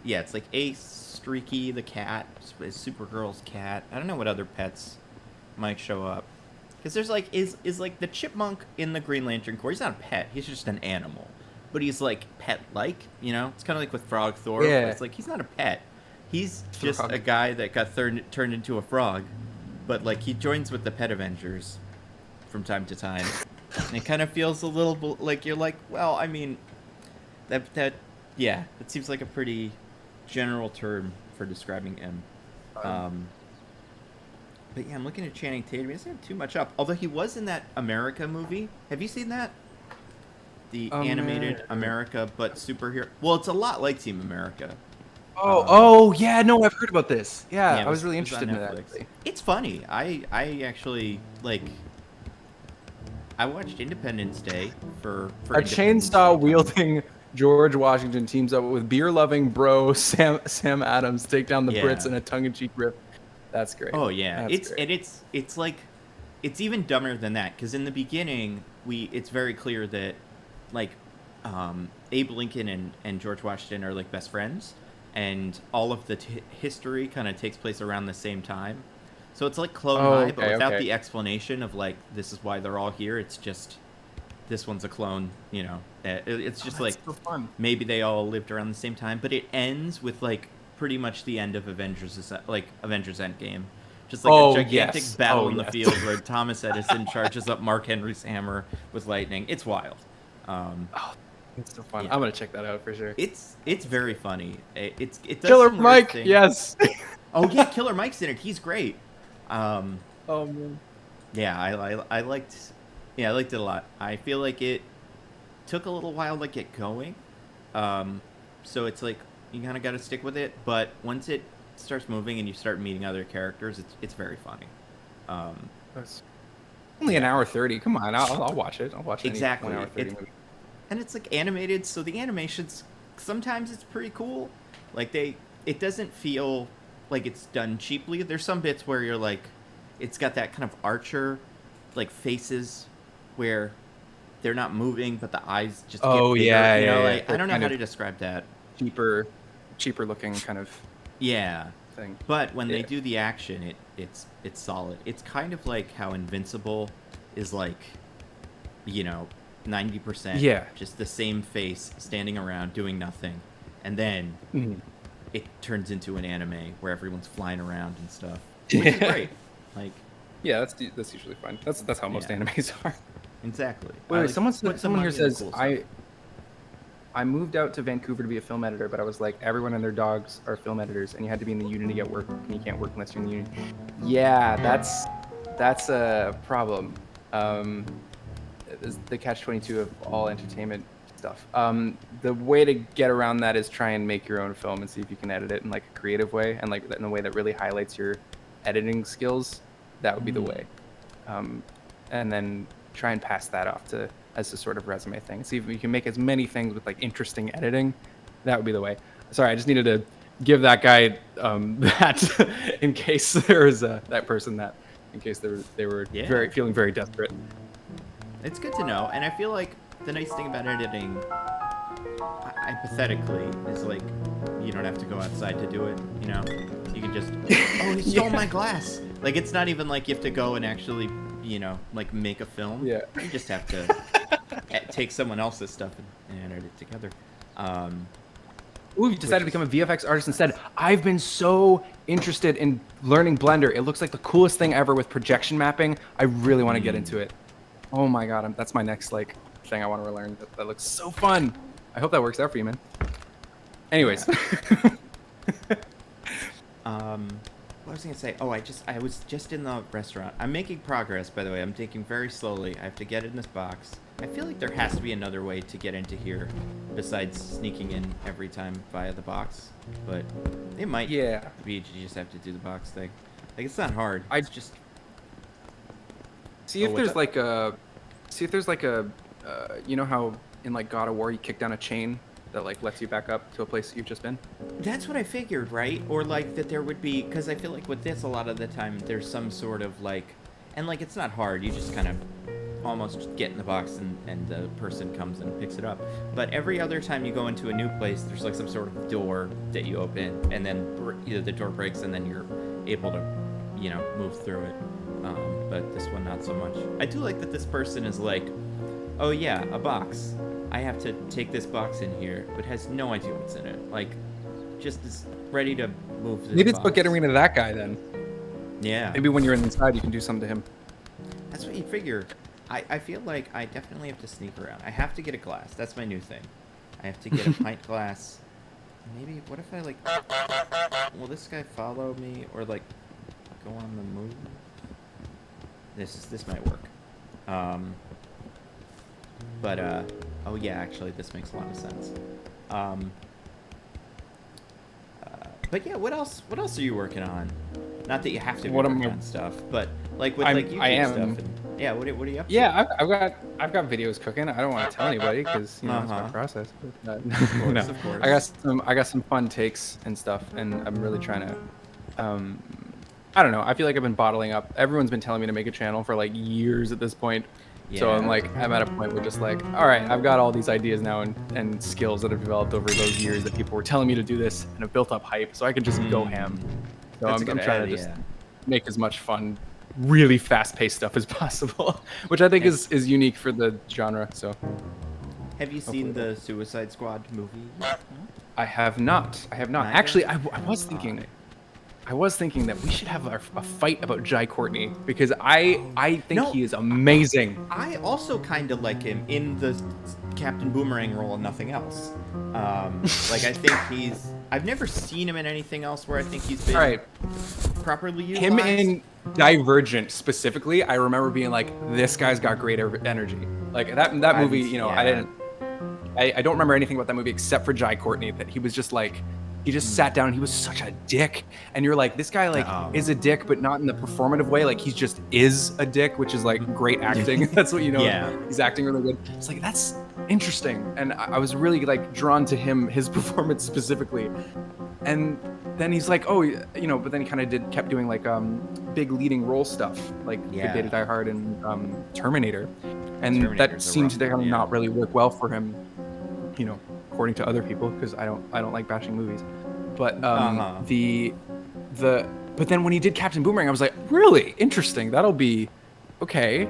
yeah, it's like Ace, Streaky the cat, Supergirl's cat. I don't know what other pets might show up, because there's like is like the chipmunk in the Green Lantern Corps. He's not a pet, he's just an animal, but he's like pet like, it's kind of like with Frog Thor. Yeah, it's like he's not a pet, he's just a guy that got turned into a frog, but like he joins with the Pet Avengers from time to time. And it kind of feels a little like you're like, well, I mean, that seems like a pretty general term for describing him. But yeah, I'm looking at Channing Tatum. He doesn't have too much up. Although he was in that America movie. Have you seen that? The animated America, but superhero. Well, it's a lot like Team America. Yeah, no, I've heard about this. Yeah, I was really interested in that. It's funny. I actually I watched Independence Day for a chainsaw wielding George Washington teams up with beer-loving bro Sam Adams to take down the Brits in a tongue-in-cheek riff. That's great. Oh yeah, it's like, it's even dumber than that, because in the beginning it's very clear that like Abe Lincoln and George Washington are like best friends, and all of the history kind of takes place around the same time. So it's like Clone High, but without the explanation of like this is why they're all here. It's just this one's a clone, It's just like so fun. Maybe they all lived around the same time, but it ends with like pretty much the end of Avengers Endgame. Just like a gigantic battle in the field where Thomas Edison charges up Mark Henry's hammer with lightning. It's wild. It's so fun. Yeah. I'm gonna check that out for sure. It's very funny. It does Killer Mike, yes. Oh yeah, Killer Mike's in it. He's great. Oh man. Yeah, I liked it a lot. I feel like it took a little while to get going. So it's like you kind of got to stick with it, but once it starts moving and you start meeting other characters, it's very funny. That's only an hour 30. Come on, I'll watch it. I'll watch it. Exactly. 1 hour 30 movie. and it's like animated, so the animations sometimes it's pretty cool. Like it doesn't feel like it's done cheaply. There's some bits where you're like, it's got that kind of Archer, like faces, where they're not moving, but the eyes just get bigger. Yeah, you know, yeah, like I don't know how to describe that. Cheaper looking kind of thing. But when they do the action, it's solid. It's kind of like how Invincible is like, 90% just the same face standing around doing nothing, and then it turns into an anime where everyone's flying around and stuff, which is great. Like, that's usually fun. That's how most animes are. Exactly. Wait, someone here says I moved out to Vancouver to be a film editor, but I was like, everyone and their dogs are film editors, and you had to be in the union to get work, and you can't work unless you're in the union. Yeah, that's a problem. The catch-22 of all entertainment stuff. The way to get around that is try and make your own film and see if you can edit it in like a creative way, and like in a way that really highlights your editing skills. That would be the way. And then try and pass that off as a sort of resume thing. See if you can make as many things with like interesting editing. That would be the way. Sorry, I just needed to give that guy that in case there was that person that in case they were feeling very desperate. It's good to know, and I feel like the nice thing about editing, hypothetically, is like you don't have to go outside to do it. You can just he stole my glass. Like it's not even like you have to go and actually like make a film. Yeah. You just have to take someone else's stuff and edit it together. Ooh, you decided to become a VFX artist instead. I've been so interested in learning Blender. It looks like the coolest thing ever with projection mapping. I really want to get into it. Oh my god, that's my next thing I want to learn. That looks so fun. I hope that works out for you, man. Anyways. What was I gonna say? Oh, I was just in the restaurant. I'm making progress, by the way. I'm taking very slowly. I have to get in this box. I feel like there has to be another way to get into here besides sneaking in every time via the box. But it might be you just have to do the box thing. Like it's not hard. It's just see if there's like a you know how in like God of War you kick down a chain that like lets you back up to a place that you've just been? That's what I figured, right? Or like that there would be, because I feel like with this a lot of the time there's some sort of like, and like it's not hard, you just kind of almost get in the box and the person comes and picks it up. But every other time you go into a new place, there's like some sort of door that you open, and then either the door breaks and then you're able to, move through it. But this one not so much. I do like that this person is like, oh yeah, a box. I have to take this box in here, but has no idea what's in it. Like, just is ready to move this Maybe it's about getting rid of that guy then. Yeah. Maybe when you're inside, you can do something to him. That's what you figure. I feel like I definitely have to sneak around. I have to get a glass. That's my new thing. I have to get a pint glass. Maybe, what if I, like... Will this guy follow me? Or, like, go on the move? This might work. Oh yeah, actually, this makes a lot of sense. But yeah, what else are you working on? Not that you have to be working on stuff, but like with like YouTube stuff. And, yeah, what are you up to? Yeah, I've got videos cooking. I don't want to tell anybody because it's my process. But, of course. I got some fun takes and stuff, and I'm really trying to. I don't know. I feel like I've been bottling up. Everyone's been telling me to make a channel for like years at this point. Yeah. So I'm at a point where just like, all right, I've got all these ideas now and skills that have developed over those years that people were telling me to do this and have built up hype, so I can just go ham. So I'm trying to just make as much fun, really fast-paced stuff as possible, which I think is unique for the genre. So. Have you seen the Suicide Squad movie? I have not. Actually, I was thinking that we should have a fight about Jai Courtney because I think he is amazing. I also kind of like him in the Captain Boomerang role and nothing else. Like I think I've never seen him in anything else where I think he's been properly utilized. Him in Divergent specifically, I remember being like, this guy's got great energy. Like that movie, I don't remember anything about that movie except for Jai Courtney, that he was just like he just sat down and he was such a dick. And you're like, this guy like is a dick, but not in the performative way. Like he just is a dick, which is like great acting. That's what you know. Yeah. He's acting really good. It's like, that's interesting. And I was really like drawn to him, his performance specifically. And then he's like, oh, you know, but then he kind of kept doing like big leading role stuff, like Good Day to Die Hard and Terminator. And that seemed to kind of not really work well for him, you know, according to other people, because I don't like bashing movies. But but then when he did Captain Boomerang, I was like, really interesting. That'll be okay.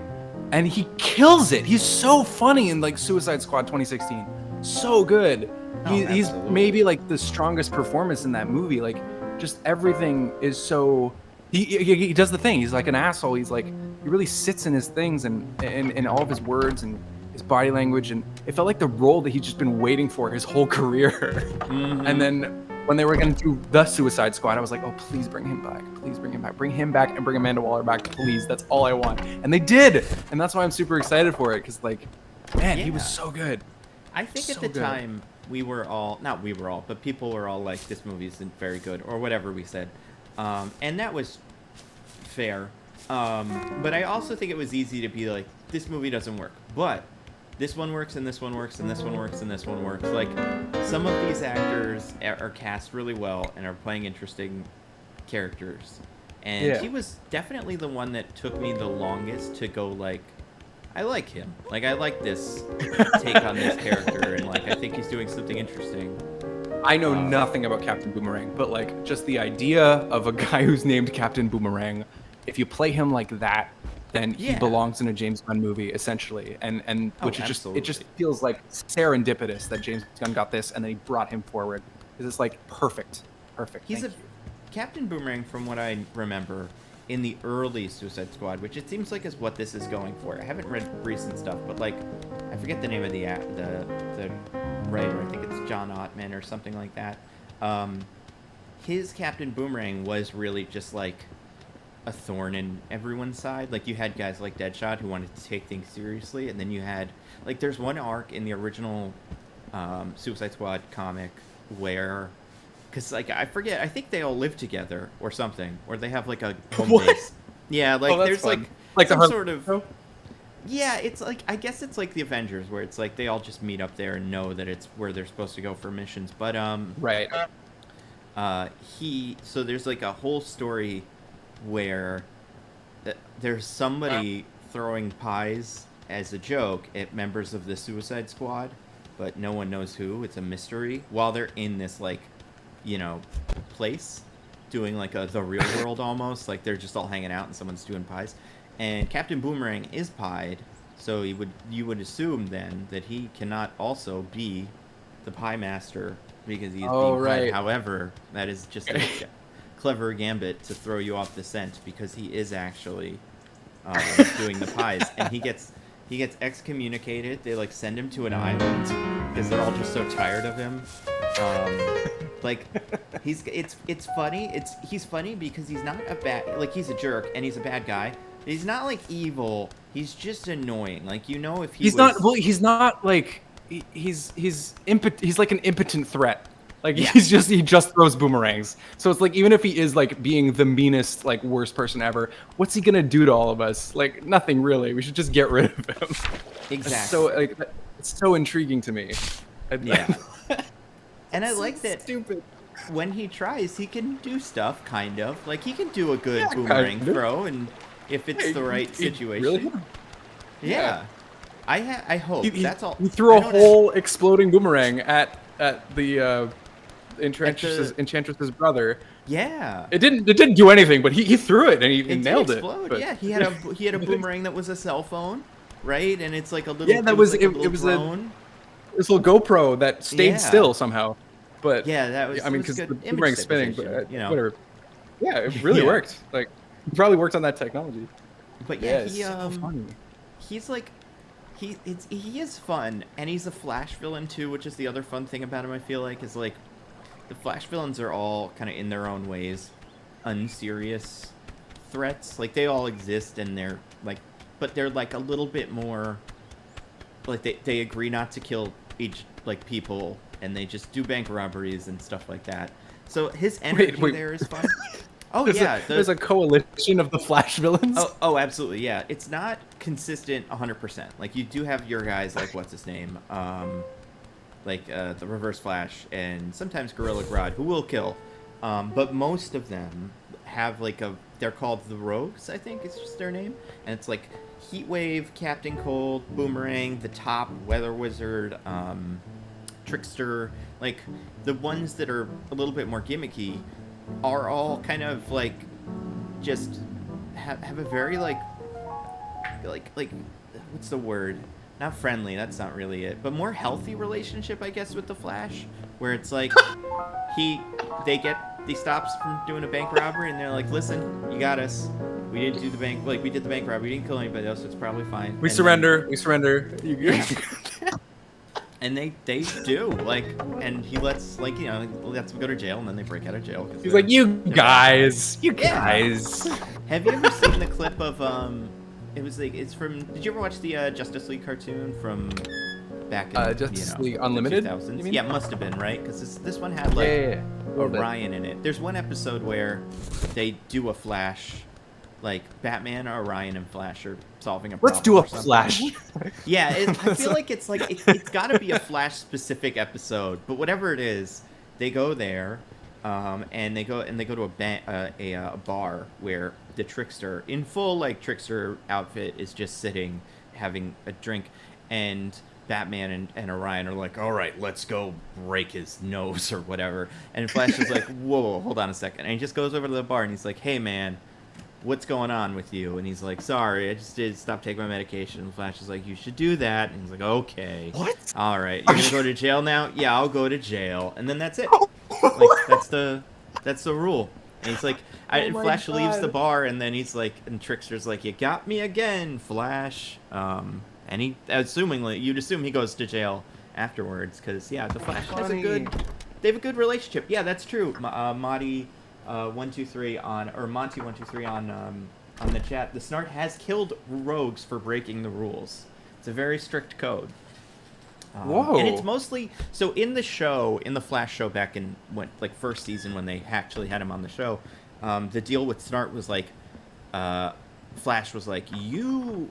And he kills it. He's so funny in like Suicide Squad 2016. So good. He's maybe like the strongest performance in that movie. Like, just everything is so. He does the thing. He's like an asshole. He's like, he really sits in his things and in all of his words and his body language, and it felt like the role that he'd just been waiting for his whole career. Mm-hmm. And then when they were going to do the Suicide Squad, I was like, oh, please bring him back. Please bring him back. Bring him back and bring Amanda Waller back, please. That's all I want. And they did, and that's why I'm super excited for it, because like, man, he was so good. I think at the time we were all, not we were all, but people were all like, this movie isn't very good, or whatever we said. And that was fair. But I also think it was easy to be like, this movie doesn't work. But this one works, and this one works, and this one works, and this one works. Like, some of these actors are cast really well and are playing interesting characters. And he was definitely the one that took me the longest to go, like, I like him. Like, I like this take on this character, and, like, I think he's doing something interesting. I know nothing about Captain Boomerang, but, like, just the idea of a guy who's named Captain Boomerang, if you play him like that, then he belongs in a James Gunn movie, essentially. And which is just, it just feels like serendipitous that James Gunn got this, and then he brought him forward. Because it's, like, perfect. Perfect. He's Captain Boomerang, from what I remember, in the early Suicide Squad, which it seems like is what this is going for. I haven't read recent stuff, but like, I forget the name of the writer. I think it's John Ottman or something like that. His Captain Boomerang was really just like a thorn in everyone's side. Like, you had guys like Deadshot who wanted to take things seriously, and then you had, like, there's one arc in the original Suicide Squad comic where, because, like, I forget, I think they all live together or something, or they have, like, a home base. Yeah, like, there's, fun. like some sort of... Yeah, it's, like, I guess it's like the Avengers, where it's, like, they all just meet up there and know that it's where they're supposed to go for missions. But, Right. So there's, like, a whole story where there's somebody throwing pies as a joke at members of the Suicide Squad, but no one knows who. It's a mystery, while they're in this, like, you know, place doing like the real world almost, like they're just all hanging out and someone's doing pies, and Captain Boomerang is pied, so you would assume then that he cannot also be the pie master because he's being pied. However, that is just a clever gambit to throw you off the scent, because he is actually doing the pies, and he gets excommunicated. They like send him to an island because they're all just so tired of him. Like, it's funny. He's funny because he's not a bad, like, he's a jerk and he's a bad guy. He's not like evil. He's just annoying. Like, you know, if he's not like he's like an impotent threat. Like, he just throws boomerangs. So it's like, even if he is like being the meanest, like, worst person ever, what's he gonna do to all of us? Like, nothing really. We should just get rid of him. Exactly. So like, it's so intriguing to me. Yeah. And I like so that stupid. When he tries, he can do stuff, kind of. Like, he can do a good boomerang throw, and if it's the right situation. Really? Yeah. I hope. That's all. He threw a whole exploding boomerang at the Enchantress's brother. Yeah. It didn't do anything, but he threw it and he nailed it. But... Yeah, he had a boomerang that was a cell phone, right? And it's like a little. Yeah, it was this little GoPro that stayed still somehow. But yeah, that was. I mean, because the boomerang's spinning, but you know, whatever. Yeah, it really worked. Like, it probably worked on that technology. But it's so funny. He's like, he is fun, and he's a Flash villain too, which is the other fun thing about him. I feel like is like, the Flash villains are all kind of in their own ways, unserious threats. Like, they all exist, and they're like, but they're like a little bit more. Like, they agree not to kill each, like, people and they just do bank robberies and stuff like that. So his energy there is fun. Oh yeah, there's a coalition of the Flash villains. Oh, absolutely, yeah. It's not consistent 100%. Like you do have your guys like what's his name, the Reverse Flash and sometimes Gorilla Grodd who will kill, but most of them have like they're called the Rogues, I think it's just their name, and it's like Heatwave, Captain Cold, Boomerang, the Top, Weather Wizard, Trickster, like the ones that are a little bit more gimmicky are all kind of like just have a very like what's the word? Not friendly, that's not really it, but more healthy relationship, I guess, with the Flash, where it's like he stops from doing a bank robbery and they're like, listen, you got us. We didn't do the bank, like we did the bank robbery, we didn't kill anybody else, so it's probably fine. We surrender. And they do, like, and he lets, like, you know, lets them go to jail, and then they break out of jail. He's like, you guys. Have you ever seen the clip of, it was like, it's from, did you ever watch the Justice League cartoon from back in, Justice League Unlimited? The 2000s? Yeah, it must have been, right? Because this one had, like, Orion in it. There's one episode where they do a Flash, like, Batman, Orion, and Flash are solving a problem. Let's do a Flash. Yeah, I feel like it's like it's got to be a Flash specific episode, but whatever it is, they go there, and they go to a bar where the Trickster, in full like Trickster outfit, is just sitting having a drink, and Batman and Orion are like, all right, let's go break his nose or whatever, and Flash is like, whoa, hold on a second, and he just goes over to the bar and he's like, hey man, what's going on with you? And he's like, sorry, I just did stop taking my medication. And Flash is like, you should do that. And he's like, okay. What? All right. You're going to go to jail now? Yeah, I'll go to jail. And then that's it. Like, that's the rule. And he's like, Flash leaves the bar, and then he's like, and Trickster's like, you got me again, Flash. And he, assumingly, you'd assume he goes to jail afterwards, because, yeah, the Flash has they have a good relationship. Yeah, that's true. Monty 123 on the chat. The Snart has killed rogues for breaking the rules. It's a very strict code. Whoa! And it's mostly so in the show, in the Flash show back in first season when they actually had him on the show. The deal with Snart was like, Flash was like, you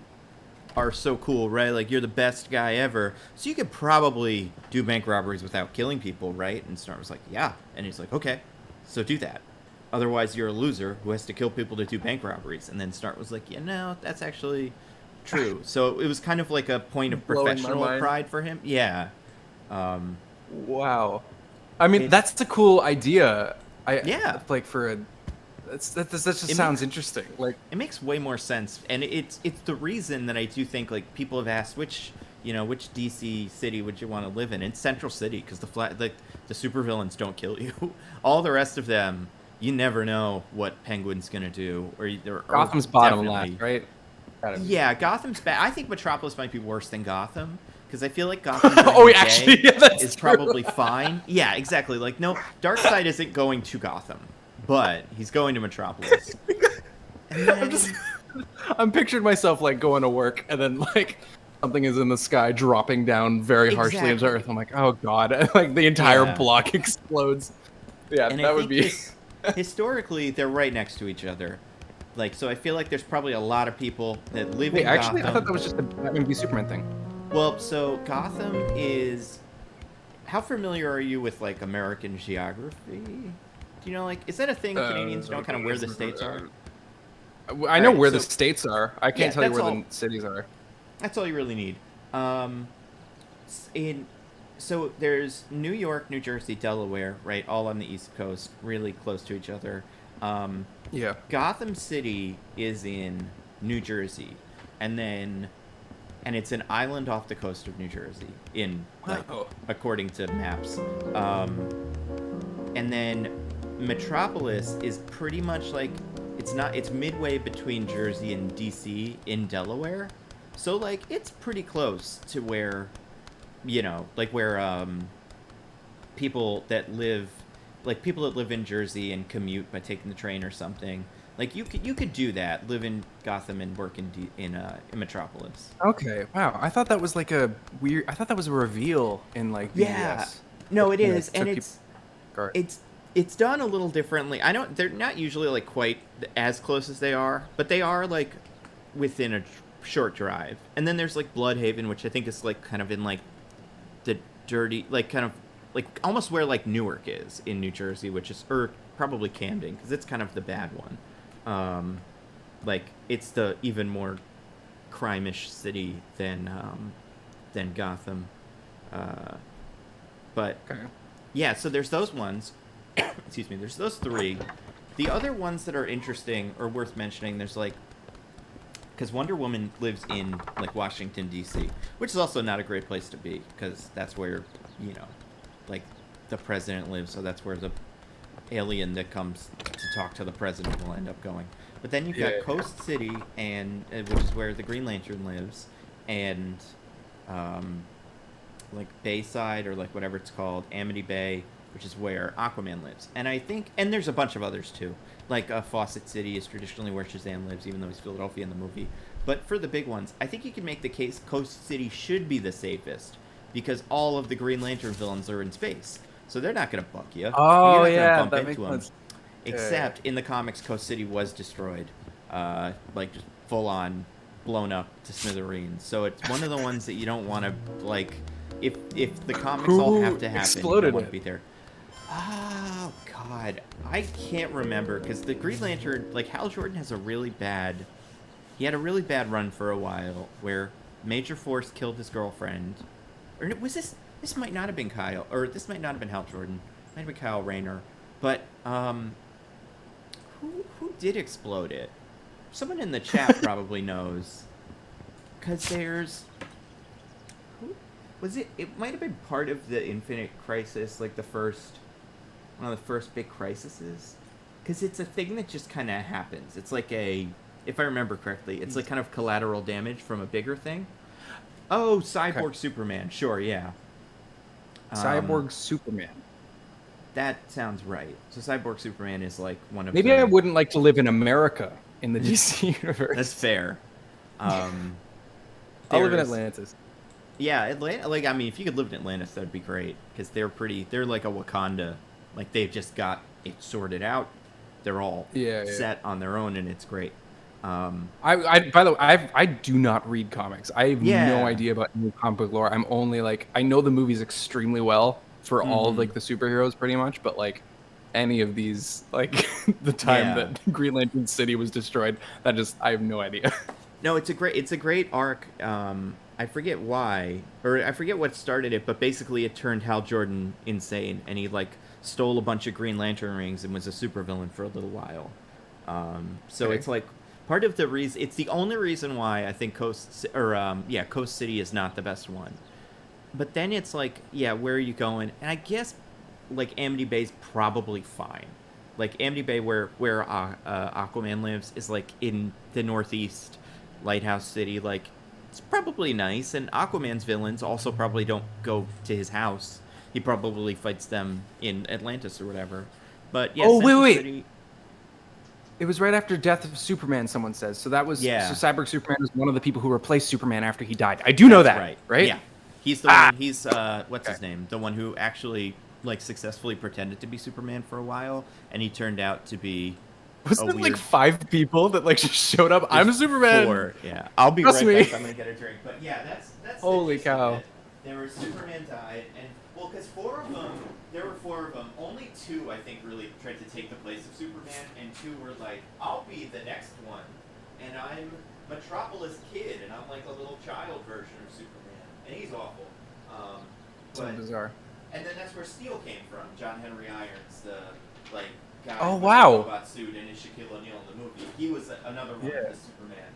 are so cool, right? Like you're the best guy ever, so you could probably do bank robberies without killing people, right? And Snart was like, yeah, and he's like, okay, so do that. Otherwise, you're a loser who has to kill people to do bank robberies. And then Snart was like, yeah, no, that's actually true. So it was kind of like a point of professional pride for him. Yeah. Wow. I mean, that's a cool idea. Like that just sounds interesting. Like it makes way more sense, and it's the reason that I do think like people have asked which DC city would you want to live in? It's Central City, because the supervillains don't kill you. All the rest of them, you never know what Penguin's gonna do, or Gotham's bottom last, right? Yeah, Gotham's bad. I think Metropolis might be worse than Gotham, because I feel like Gotham is probably fine. Yeah, exactly. Like, no, Darkseid isn't going to Gotham, but he's going to Metropolis. I'm picturing myself like going to work, and then like something is in the sky dropping down very harshly into Earth. I'm like, oh god, like the entire block explodes. Yeah, and that would be. Historically, they're right next to each other. Like, so I feel like there's probably a lot of people that live in Gotham. I thought that was just a Batman v Superman thing. Well, so Gotham is... How familiar are you with, like, American geography? Do you know, like, is that a thing Canadians know, kind of where the states are? I know where the states are. I can't tell you where the cities are. That's all you really need. So there's New York, New Jersey, Delaware, right, all on the East Coast, really close to each other. Yeah. Gotham City is in New Jersey, and it's an island off the coast of New Jersey, according to maps. And then Metropolis is pretty much like it's midway between Jersey and DC in Delaware, so like it's pretty close to where. Where people that live in Jersey and commute by taking the train or something, like you could do that, live in Gotham and work in Metropolis. Okay, wow. I thought that was like a weird. I thought that was a reveal in like BBS. No, it Kinda is, and took people guard. it's done a little differently. I know they're not usually like quite as close as they are, but they are like within a short drive. And then there's like Bloodhaven, which I think is like kind of in like the dirty, like kind of like almost where like Newark is in New Jersey, which is or probably Camden because it's kind of the bad one. Like it's the even more crime-ish city than Gotham. But Okay. yeah, so there's those ones. Excuse me. There's those three. The other ones that are interesting or worth mentioning, there's like, because Wonder Woman lives in like Washington D.C., which is also not a great place to be because that's where like the president lives. So that's where the alien that comes to talk to the president will end up going. But then you've got Coast City, and which is where the Green Lantern lives, and like Bayside or like whatever it's called, Amity Bay, which is where Aquaman lives. And I think, and there's a bunch of others too. Like Fawcett City is traditionally where Shazam lives, even though he's Philadelphia in the movie. But for the big ones, I think you can make the case Coast City should be the safest because all of the Green Lantern villains are in space. So they're not going to buck you. Oh, You're not yeah, gonna that bump makes into them. sense. Except in the comics, Coast City was destroyed. Like just full on blown up to smithereens. So it's one of the ones that you don't want to, like, if the comics all have to happen, you don't want to be there. Oh, God. I can't remember, because the Green Lantern, like, Hal Jordan has he had a really bad run for a while, where Major Force killed his girlfriend. Or was this might not have been Kyle, or this might not have been Hal Jordan. It might have been Kyle Rayner. But, who did explode it? Someone in the chat probably knows. Because there's... Was it... It might have been part of the Infinite Crisis, like one of the first big crises. Because it's a thing that just kind of happens. It's like if I remember correctly, it's like kind of collateral damage from a bigger thing. Oh, Cyborg Superman. Sure, yeah. Cyborg Superman. That sounds right. So Cyborg Superman is like one of Maybe I wouldn't like to live in America in the DC universe. That's fair. I'll live in Atlantis. Yeah, Atlanta. Like, I mean, if you could live in Atlantis, that'd be great. Because they're like a Wakanda. Like, they've just got it sorted out. They're all set on their own, and it's great. By the way, I do not read comics. I have no idea about new comic book lore. I'm only like, I know the movies extremely well for all of like the superheroes pretty much, but like any of these, like the time that Green Lantern City was destroyed, I have no idea. No, it's a great arc. I forget why, or I forget what started it, but basically it turned Hal Jordan insane, and he like stole a bunch of Green Lantern rings and was a supervillain for a little while. So it's like part of the reason. It's the only reason why I think Coast City is not the best one. But then it's like, where are you going? And I guess like Amity Bay's probably fine. Like Amity Bay, where Aquaman lives, is like in the northeast lighthouse city. Like it's probably nice, and Aquaman's villains also probably don't go to his house. He probably fights them in Atlantis or whatever. But yeah. Oh, wait. City... It was right after Death of Superman, someone says. So that was so Cyborg Superman was one of the people who replaced Superman after he died. I do know that, right? Yeah. He's the one. He's what's his name? The one who actually like successfully pretended to be Superman for a while, and he turned out to be. Wasn't it like 5 people that like just showed up? I'm Superman. 4, yeah. I'll be right back. I'm gonna get a drink. But yeah, that's holy cow. There were Superman died, and well, because there were 4 of them. Only 2, I think, really tried to take the place of Superman, and 2 were like, I'll be the next one, and I'm Metropolis Kid, and I'm like a little child version of Superman, and he's awful. So bizarre. And then that's where Steel came from. John Henry Irons, the like guy with the robot suit, and is Shaquille O'Neal in the movie. He was another one of the Superman,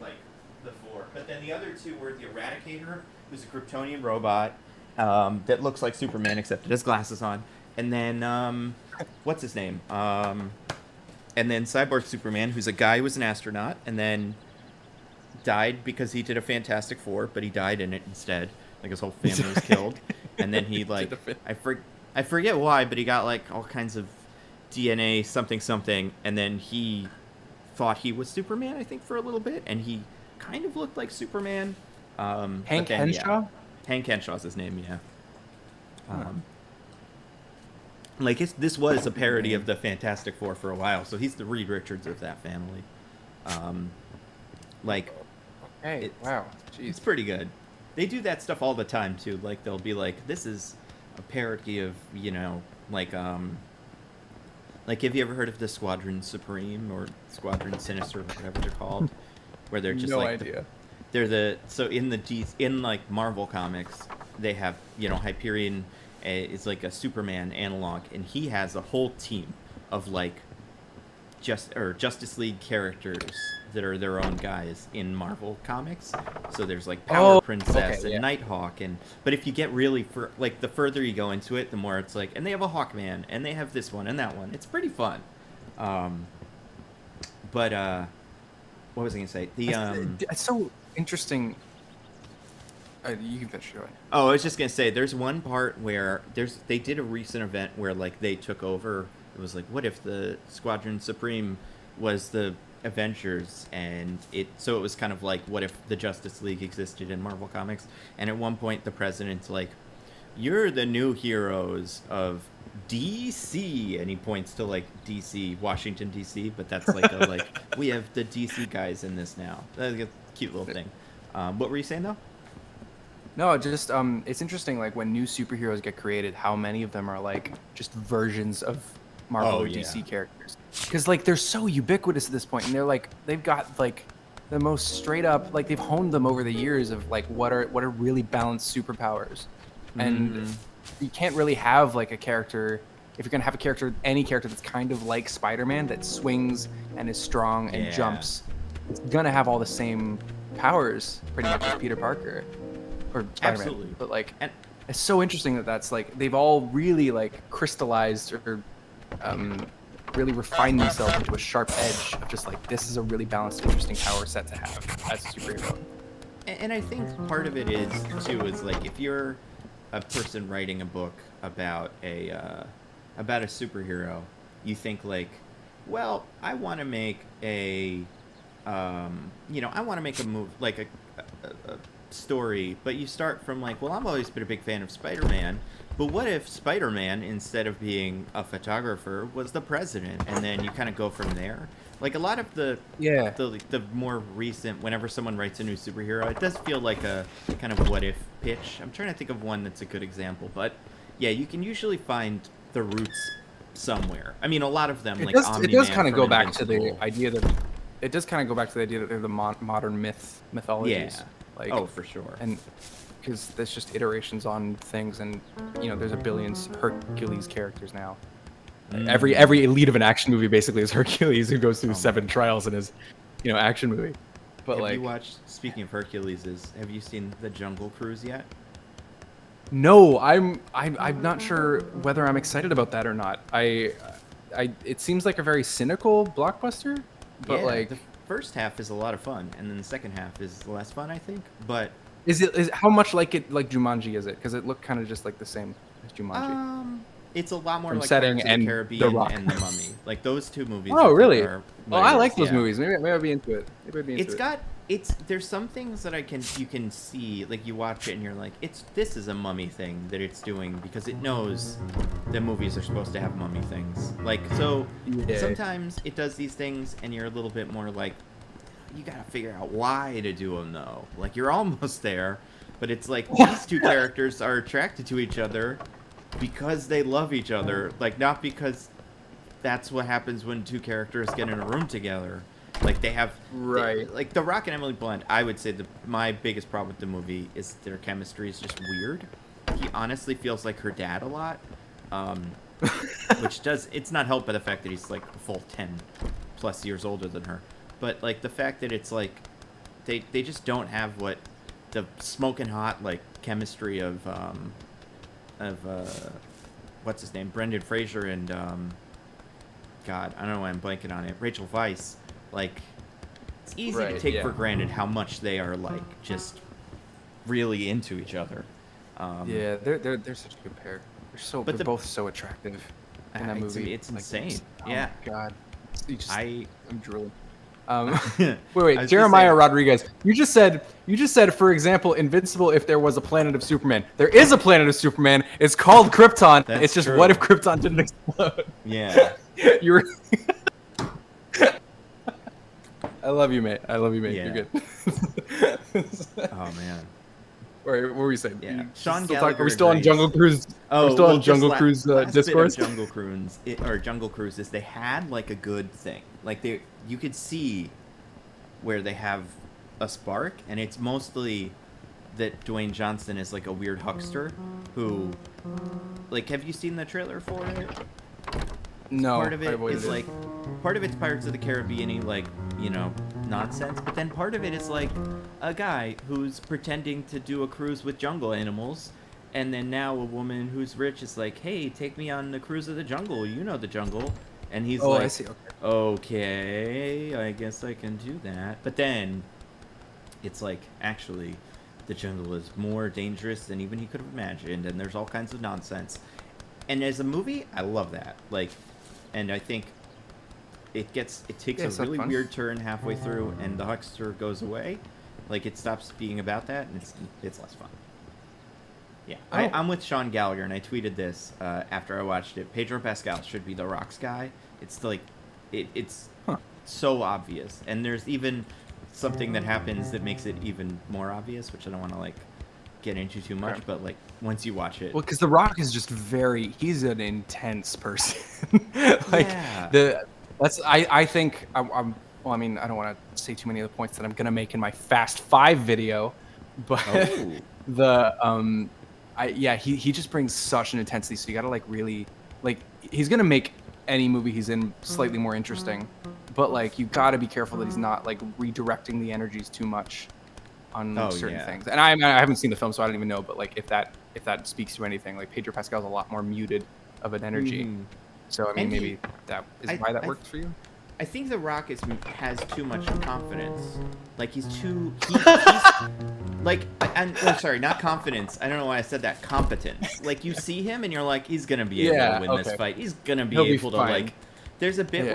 like the 4. But then the other 2 were the Eradicator, who's a Kryptonian robot that looks like Superman except it has glasses on. And then what's his name? And then Cyborg Superman, who's a guy who was an astronaut, and then died because he did a Fantastic Four, but he died in it instead. Like his whole family was killed. And then he like I forget why, but he got like all kinds of DNA something, and then he thought he was Superman, I think, for a little bit, and he kind of looked like Superman. Hank Henshaw? Hank Henshaw's his name, yeah. Like this was a parody of the Fantastic Four for a while, so he's the Reed Richards of that family. Um, like, hey, wow, jeez. It's pretty good. They do that stuff all the time too. Like they'll be like, "This is a parody of like have you ever heard of the Squadron Supreme or Squadron Sinister, or whatever they're called, where they're just no like idea. So in like Marvel comics, they have Hyperion is like a Superman analog, and he has a whole team of like Justice League characters that are their own guys in Marvel comics. So there's like Power Princess and Nighthawk, but if you get really the further you go into it, the more it's like, and they have a Hawkman, and they have this one and that one. It's pretty fun. But what was I gonna say? It's so interesting. You can finish it. Oh, I was just gonna say, there's one part where they did a recent event where like they took over. It was like, what if the Squadron Supreme was the Avengers, and it was kind of like, what if the Justice League existed in Marvel Comics? And at one point, the president's like, "You're the new heroes of DC," and he points to like DC, Washington DC, but that's like we have the DC guys in this now. That's a cute little thing. What were you saying though? No, just it's interesting, like when new superheroes get created, how many of them are like just versions of Marvel or DC characters, because like they're so ubiquitous at this point, and they've got like the most straight up, like they've honed them over the years of like what are really balanced superpowers, and you can't really have like a character, if you're gonna have any character that's kind of like Spider-Man, that swings and is strong and jumps, it's gonna have all the same powers pretty much as Peter Parker or Spider-Man. Absolutely. But like, and it's so interesting that that's like they've all really like crystallized or really refined themselves into a sharp edge of just like, this is a really balanced, interesting power set to have as a superhero. And I think part of it is like, if you're a person writing a book about a superhero, you think like, well, I want to make I want to make a move, like a story, but you start from like, well, I've always been a big fan of Spider-Man, but what if Spider-Man, instead of being a photographer, was the president? And then you kind of go from there. Like a lot of the more recent, whenever someone writes a new superhero, it does feel like a kind of what if pitch. I'm trying to think of one that's a good example, but yeah, you can usually find the roots somewhere. I mean, a lot of them, it does kind of go back to the idea that they're the modern mythologies. Yeah. Like, oh, for sure. And because there's just iterations on things, and there's a billion Hercules characters now. Every elite of an action movie basically is Hercules, who goes through 7 trials in his action movie. But have you watched, speaking of Hercules, have you seen The Jungle Cruise yet? No, I'm not sure whether I'm excited about that or not. It seems like a very cynical blockbuster, but like the first half is a lot of fun, and then the second half is less fun, I think. But is how much like Jumanji is it? Because it looked kind of just like the same as Jumanji. It's a lot more like setting Pirates of and the Caribbean The Rock. And The Mummy. Like those two movies. Oh, really? Well, I like those movies. Maybe I'll be into it. There's some things that you can see, like you watch it and you're like, this is a mummy thing that it's doing, because it knows that movies are supposed to have mummy things. Like, so sometimes it does these things and you're a little bit more like, you gotta figure out why to do them though. Like, you're almost there, but it's like these two characters are attracted to each other because they love each other, like not because that's what happens when two characters get in a room together. Like they have like The Rock and Emily Blunt, I would say my biggest problem with the movie is their chemistry is just weird. He honestly feels like her dad a lot, which it's not helped by the fact that he's like a full 10 plus years older than her, but like the fact that it's like they just don't have what the smoking hot like chemistry of what's his name, Brendan Fraser and God, I don't know why I'm blanking on it, Rachel Weisz. Like, it's easy to take for granted how much they are like just really into each other. They're such a good pair. They're both so attractive in that movie. It's insane. Oh my God, I'm drooling. Wait, Jeremiah Rodriguez. You just said, for example, Invincible. If there was a planet of Superman, there is a planet of Superman. It's called Krypton. It's just true. What if Krypton didn't explode? Yeah. You're. I love you, mate. Yeah. You're good. Oh man. What were we saying? Yeah. Sean Gallagher. Are we still on Jungle Cruise? Oh, we're still on Jungle Cruise discourse. Jungle Cruise is they had like a good thing. Like you could see where they have a spark, and it's mostly that Dwayne Johnson is like a weird huckster who, like, have you seen the trailer for it? No. Part of it is like, part of it's Pirates of the Caribbean-y, like, you know, nonsense, but then part of it is like a guy who's pretending to do a cruise with jungle animals, and then now a woman who's rich is like, hey, take me on the cruise of the jungle, you know the jungle, and he's like, I see. Okay, I guess I can do that, but then it's like, actually, the jungle is more dangerous than even he could have imagined, and there's all kinds of nonsense, and as a movie, I love that, like, and I think it takes a really weird turn halfway through, and the huckster goes away. Like, it stops being about that, and it's less fun. Yeah, I'm with Sean Gallagher, and I tweeted this after I watched it. Pedro Pascal should be the Rock's guy. It's like, it's so obvious, and there's even something that happens that makes it even more obvious, which I don't want to like get into too much, but like once you watch it, well, because The Rock is just he's an intense person. Like I think well, I mean, I don't want to say too many of the points that I'm gonna make in my Fast 5 video, but he just brings such an intensity. So you gotta like really, like, he's gonna make any movie he's in slightly more interesting, but like you gotta be careful that he's not like redirecting the energies too much on certain things. And I haven't seen the film, so I don't even know. But like if that speaks to anything, like Pedro Pascal's a lot more muted of an energy. Mm-hmm. So I mean, maybe that is why that works for you. I think The Rock has too much confidence. Like he's like, sorry, not confidence. I don't know why I said that. Competence. Like you see him and you're like, he's gonna be able to win this fight. He's gonna be able to like. There's a bit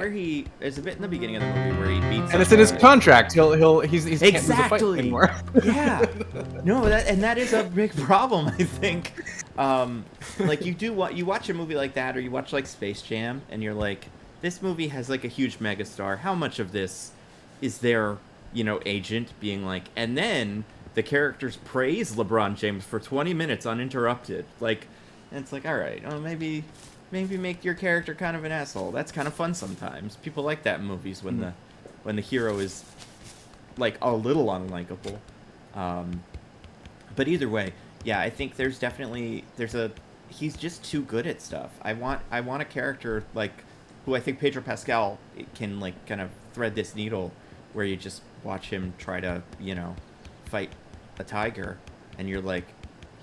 there's a bit in the beginning of the movie where he beats. And it's in his contract. He's exactly. Can't lose a fight anymore. Yeah. No, that is a big problem, I think. Like you watch a movie like that, or you watch like Space Jam, and you're like, this movie has like a huge megastar. How much of this is their, agent being like, and then the characters praise LeBron James for 20 minutes uninterrupted. Like, and it's like, all right, well, maybe make your character kind of an asshole. That's kind of fun sometimes. People like that in movies when the hero is like a little unlikable. But either way, yeah, I think there's definitely he's just too good at stuff. I want a character like who I think Pedro Pascal can like kind of thread this needle where you just watch him try to, fight a tiger and you're like,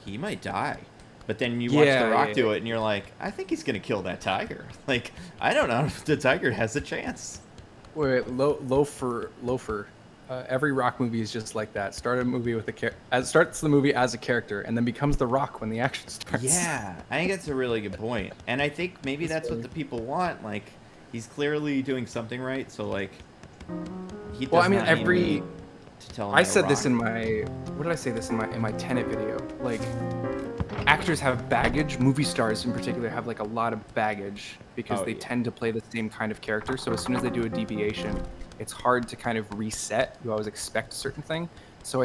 he might die. But then you watch The Rock do it, and you're like, I think he's going to kill that tiger. Like, I don't know if the tiger has a chance. Wait, Loafer. Every Rock movie is just like that. Starts the movie as a character, and then becomes The Rock when the action starts. Yeah, I think that's a really good point. And I think maybe that's what the people want. Like, he's clearly doing something right, so, like, he does I said this in my... What did I say this in my Tenet video? Like... Actors have baggage. Movie stars in particular have like a lot of baggage because they tend to play the same kind of character. So as soon as they do a deviation, it's hard to kind of reset. You always expect a certain thing. So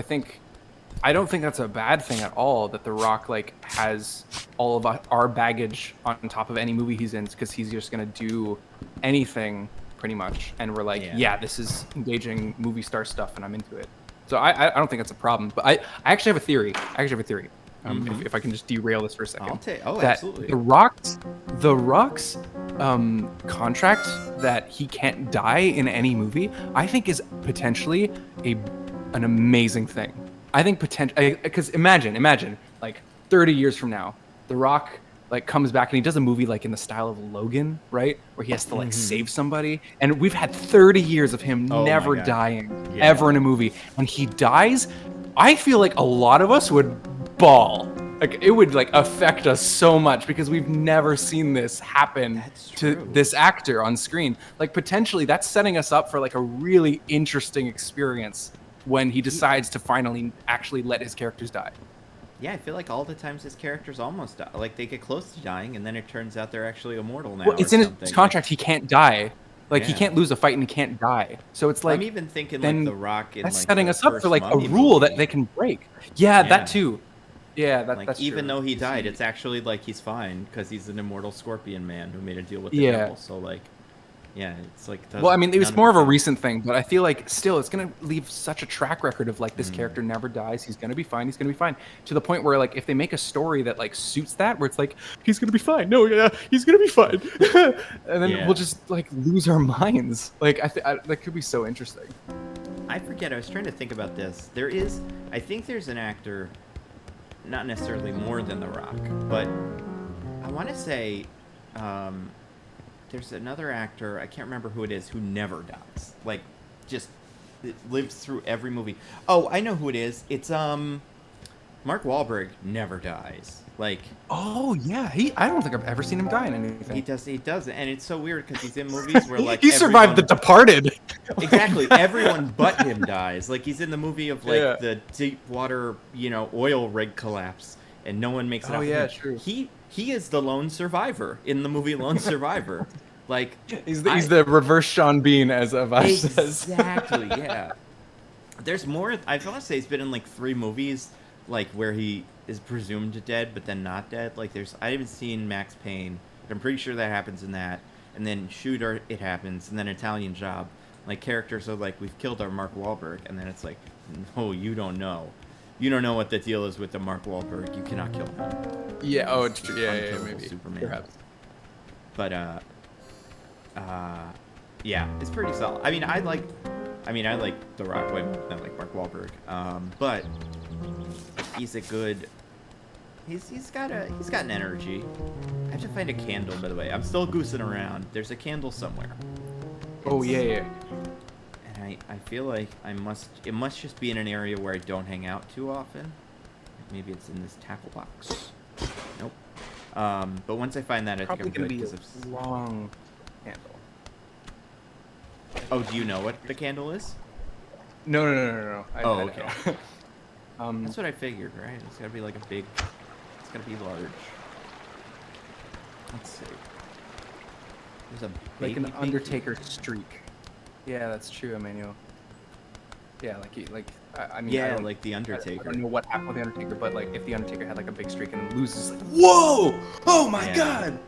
I don't think that's a bad thing at all that The Rock like has all of our baggage on top of any movie he's in, because he's just gonna do anything pretty much. And we're like, this is engaging movie star stuff, and I'm into it. So I don't think that's a problem. But I actually have a theory. If I can just derail this for a second. Absolutely. The Rock's contract that he can't die in any movie, I think is potentially an amazing thing. I think because imagine like 30 years from now, The Rock like comes back and he does a movie like in the style of Logan, right? Where he has to like save somebody. And we've had 30 years of him never dying ever in a movie. When he dies, I feel like a lot of us would bawl. Like it would like affect us so much because we've never seen this happen to this actor on screen. Like potentially that's setting us up for like a really interesting experience when he decides to finally actually let his characters die. Yeah, I feel like all the times his characters almost die. Like they get close to dying, and then it turns out they're actually immortal now. Well, it's in his contract. He can't die. Like he can't lose a fight and he can't die. So it's like I'm even thinking like The Rock. That's like setting us up for like a rule that they can break. Yeah, that too. Yeah, that's even true. though he died, it's actually like he's fine because he's an immortal scorpion man who made a deal with the devil. So like, yeah, it's like. Well, I mean, it was more of a recent thing, but I feel like still it's gonna leave such a track record of like this character never dies. He's gonna be fine. He's gonna be fine. To the point where like if they make a story that like suits that, where it's like he's gonna be fine. No, yeah, he's gonna be fine, and then we'll just like lose our minds. Like that could be so interesting. I forget. I was trying to think about this. I think there's an actor. Not necessarily more than The Rock, but I want to say there's another actor, I can't remember who it is, who never dies. Like, just lives through every movie. Oh, I know who it is. It's Mark Wahlberg never dies. Like, oh yeah, I don't think I've ever seen him die in anything. He doesn't, and it's so weird because he's in movies where like he survived The Departed. Exactly, everyone but him dies. Like he's in the movie of like the deep water, oil rig collapse, and no one makes it out. Oh yeah, true. He is the lone survivor in the movie Lone Survivor. Like he's the reverse Sean Bean, as Avash says. Exactly, yeah. There's more. I want to say he's been in like 3 movies, like where he is presumed dead, but then not dead. Like I haven't seen Max Payne, but I'm pretty sure that happens in that. And then Shooter, it happens, and then Italian Job. Like characters are like, we've killed our Mark Wahlberg, and then it's like, no, you don't know. You don't know what the deal is with the Mark Wahlberg. You cannot kill him. Yeah. Oh, it's true. Yeah, maybe. Superman. Perhaps. But yeah, it's pretty solid. I mean, I like The Rock way more than I like Mark Wahlberg. But he's a good. He's got an energy. I have to find a candle, by the way. I'm still goosing around. There's a candle somewhere. Oh yeah. And I feel like it must just be in an area where I don't hang out too often. Maybe it's in this tackle box. Nope. But once I find that, I think I'm good. Because it's a long candle. Oh, do you know what the candle is? No. I okay. Don't. That's what I figured, right? It's gotta be like it's gotta be large. Let's see. There's a like an Undertaker streak. Yeah, that's true, Emmanuel. Yeah, I mean. Yeah, like the Undertaker. I don't know what happened with the Undertaker, but like if the Undertaker had like a big streak and loses, like whoa, oh my god.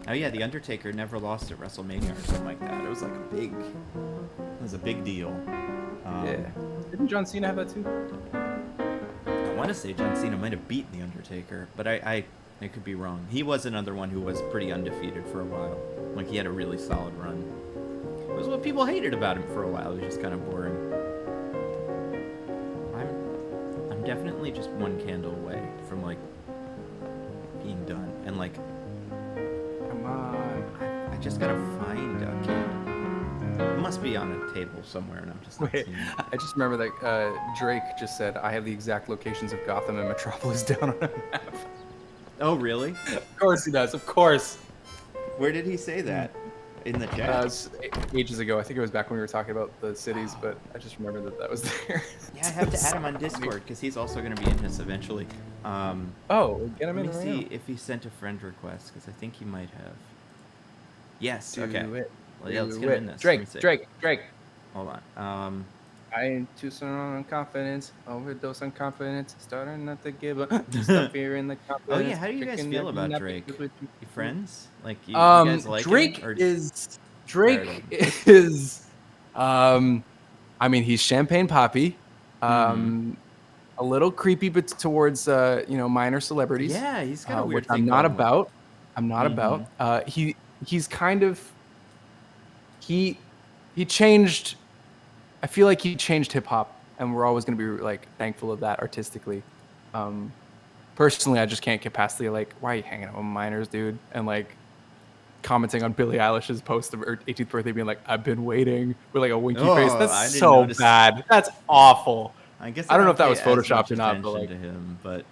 Oh yeah, the Undertaker never lost at WrestleMania or something like that. It was like a big deal. Yeah. Didn't John Cena have that too? I want to say John Cena might have beaten the Undertaker, but I could be wrong. He was another one who was pretty undefeated for a while. Like he had a really solid run. It was what people hated about him for a while. It was just kind of boring. I'm definitely just one candle away from like being done, and like. Come on. I just gotta find a candle. It must be on a table somewhere, and I'm just not seeing it. I just remember that Drake just said, I have the exact locations of Gotham and Metropolis down on a map. Oh, really? Of course he does, of course. Where did he say that? In the chat? Ages ago. I think it was back when we were talking about the cities, but I just remember that was there. Yeah, I have to add him on Discord, because he's also going to be in this eventually. Oh, get him in Let me see if he sent a friend request, because I think he might have. Yes, okay. Well, yeah, let's get him in this. Drake. Hold on. I ain't too strong on confidence, overdose on confidence, starting not to give up, stop fearing the confidence. Oh yeah, how do you guys feel about Drake? You friends? Like you guys like Drake him, Drake is I mean he's champagne poppy, a little creepy, but towards minor celebrities. Yeah, he's got a weird which thing. I'm not about. He's kind of he changed. I feel like he changed hip hop, and we're always gonna be like thankful of that artistically. Personally, I just can't get past the like, why are you hanging out with minors, dude? And like commenting on Billie Eilish's post of her 18th birthday, being like, "I've been waiting" with like a winky face. That's so bad. That's awful. I don't know if that was photoshopped or not, but like, to him, but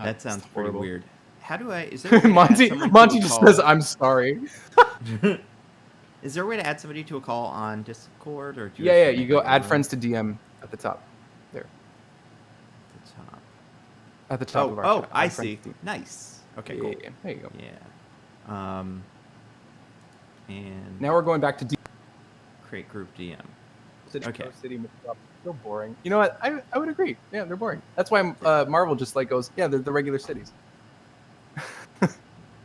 That sounds pretty weird. How do I? Is there a way to Monty? add Monty just says, "I'm sorry." Is there a way to add somebody to a call on Discord or? Yeah. You go add friends to DM at the top. There. The top. At the top of our chat. I see. Nice. Okay, cool. Yeah, there you go. Yeah. And now we're going back to DM. Create group DM. City, so boring. You know what? I would agree. Yeah, they're boring. That's why Marvel just like goes, yeah, they're the regular cities.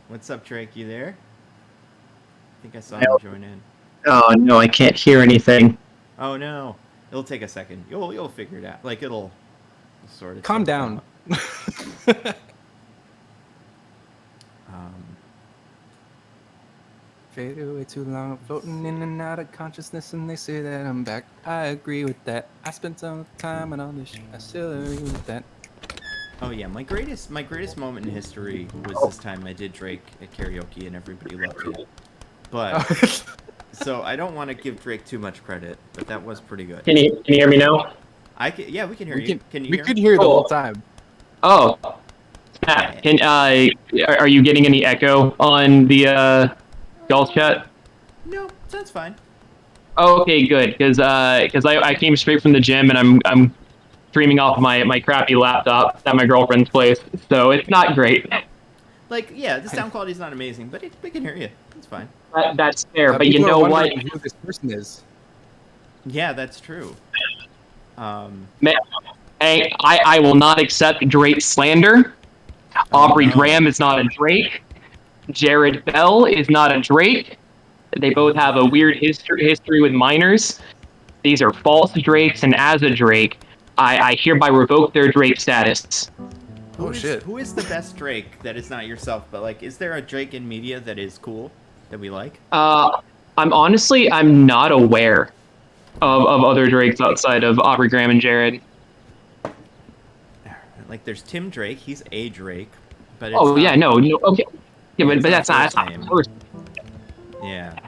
What's up, Drake? You there? I think I saw him join in. Oh no, I can't hear anything. Oh no, it'll take a second. You'll figure it out. Like it'll sort of. Calm down. Fade away too long, floating in and out of consciousness, and they say that I'm back. I agree with that. I spent some time and all this shit. I still agree with that. Oh yeah, my greatest moment in history was this time I did Drake at karaoke and everybody loved it. But so I don't want to give Drake too much credit, but that was pretty good. Can you hear me now? Yeah, we can hear you. Can you we hear could me? hear the whole time. Oh. Are you getting any echo on the y'all's chat? No, that's fine. Oh, okay, good. Because I came straight from the gym and I'm streaming off my crappy laptop at my girlfriend's place, so it's not great. Like, yeah, the sound quality is not amazing, but we can hear you. It's fine. That's fair, but you know what? Who this person is? Yeah, that's true. Man, I will not accept Drake slander. Aubrey Graham is not a Drake. Jared Bell is not a Drake. They both have a weird history with minors. These are false Drakes, and as a Drake, I hereby revoke their Drake status. Shit. Who is the best Drake that is not yourself, but like, is there a Drake in media that is cool, that we like? I'm not aware of other Drakes outside of Aubrey Graham and Jared. Like, there's Tim Drake. He's a Drake, but it's okay. Yeah, but that's not first. Yeah.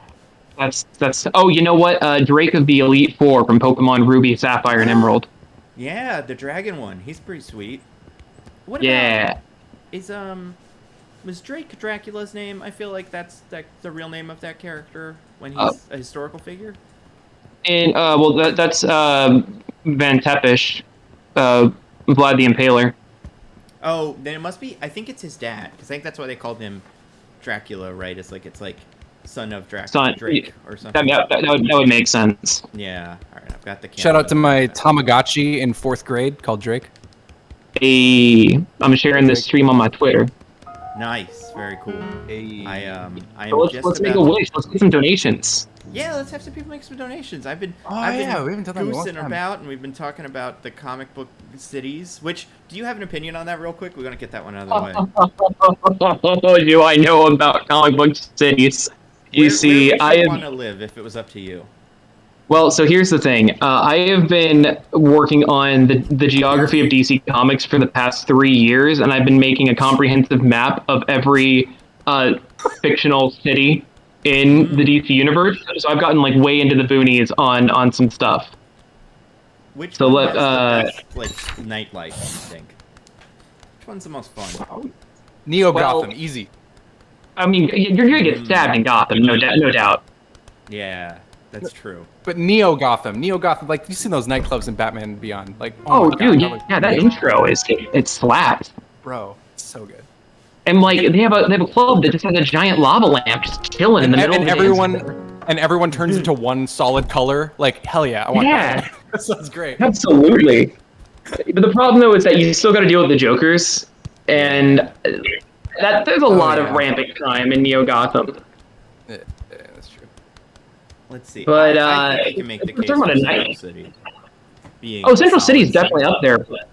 That's. Oh, you know what? Drake of the Elite Four from Pokemon Ruby, Sapphire, and Emerald. Yeah, the dragon one. He's pretty sweet. What about, was Drake Dracula's name? I feel like that's the real name of that character when he's a historical figure. And that's Van Tepish, Vlad the Impaler. Oh, then it must be. I think it's his dad, because I think that's why they called him Dracula, right? It's like son of Drake or something. That would make sense. Yeah. All right, I've got the. Shout out to my Tamagotchi in 4th grade called Drake. I'm sharing this stream on my Twitter. Nice, very cool. Let's make a wish. Let's get some donations. Yeah, let's have some people make some donations. I've been we haven't done that in a long goosing time. about, and we've been talking about the comic book cities. Which, do you have an opinion on that, real quick? We're gonna get that one out of the way. Do I know about comic book cities? Where would you want to live if it was up to you? Well, so here's the thing. I have been working on the geography of DC Comics for the past 3 years, and I've been making a comprehensive map of every fictional city in the DC universe. So I've gotten like way into the boonies on some stuff. Which one has the best, like, nightlife, you think? Which one's the most fun? Neo Gotham, easy. I mean, you're gonna get stabbed in Gotham, no doubt. Yeah, that's true. But Neo Gotham, like, you've seen those nightclubs in Batman and Beyond. Like, dude, that intro it slaps. Bro, it's so good. And like they have a club that just has a giant lava lamp just chilling in the middle. And everyone turns into one solid color. Like, hell yeah, I want that. That sounds great. Absolutely. But the problem though is that you still got to deal with the Jokers, and there's a lot of rampant crime in Neo Gotham. Yeah, that's true. Let's see. But I think I can make the case for Central City. Central City is definitely up there. But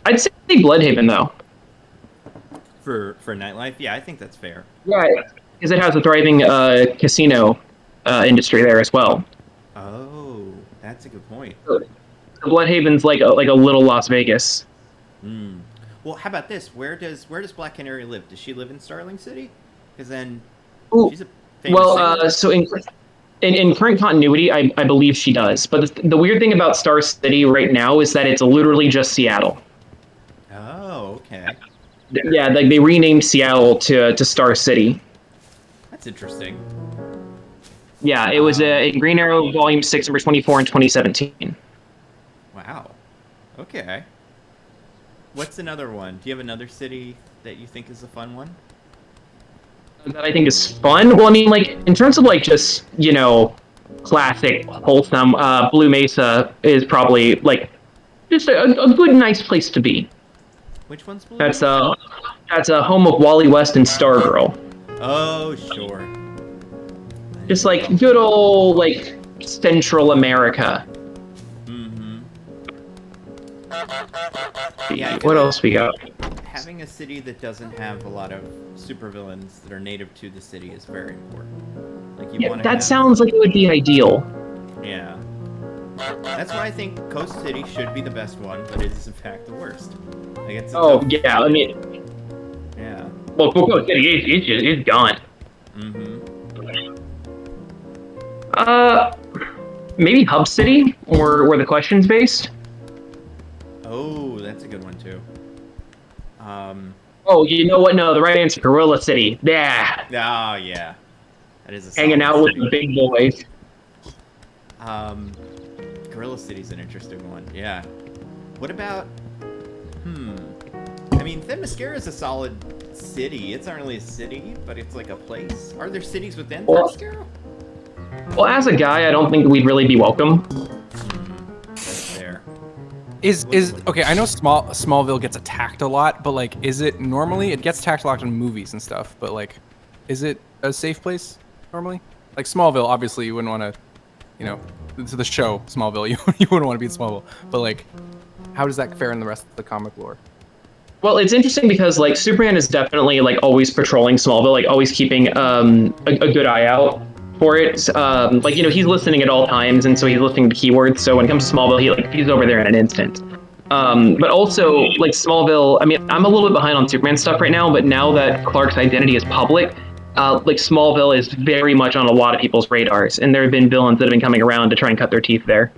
I'd say Bloodhaven though. For nightlife, yeah, I think that's fair. Right, because it has a thriving casino industry there as well. Oh, that's a good point. So Bloodhaven's like a little Las Vegas. Well, how about this? Where does Black Canary live? Does she live in Starling City? Because then she's a famous so in current continuity, I believe she does. But the weird thing about Star City right now is that it's literally just Seattle. Oh, okay. Yeah, like they renamed Seattle to Star City. That's interesting. Yeah, it was in Green Arrow Volume 6, number 24 in 2017. Wow. Okay. What's another one? Do you have another city that you think is a fun one? That I think is fun. Well, I mean, like in terms of like just classic wholesome, Blue Mesa is probably like just a good, nice place to be. Which one's Blue That's Mesa? that's a home of Wally West and Stargirl. Oh, sure. Just like good old like Central America. Mm-hmm. Yeah, what else we got? Having a city that doesn't have a lot of supervillains that are native to the city is very important. Like you want to. That sounds like it would be ideal. Yeah. That's why I think Coast City should be the best one, but it is in fact the worst. Like it's yeah, I mean. Yeah. Well, Coast City is gone. Mm-hmm. Maybe Hub City, or where the question's based. Oh, that's a good one too. Oh, you know what? No, the right answer, Gorilla City. Yeah. Oh, yeah. That is a hanging out with the big boys. Gorilla City's an interesting one. Yeah. What about? I mean, Themyscira is a solid city. It's not really a city, but it's like a place. Are there cities within Themyscira? Well, as a guy, I don't think we'd really be welcome. That's fair. Is okay? I know Smallville gets attacked a lot, but like, is it normally it gets attacked a lot in movies and stuff? But like, is it a safe place normally? Like Smallville, obviously you wouldn't want to, to the show Smallville, you wouldn't want to be in Smallville. But like, how does that fare in the rest of the comic lore? Well, it's interesting because like Superman is definitely like always patrolling Smallville, like always keeping a good eye out for it. Like he's listening at all times, and so he's listening to keywords. So when it comes to Smallville, he's over there in an instant. But also like Smallville, I mean, I'm a little bit behind on Superman stuff right now, but now that Clark's identity is public, like Smallville is very much on a lot of people's radars, and there have been villains that have been coming around to try and cut their teeth there.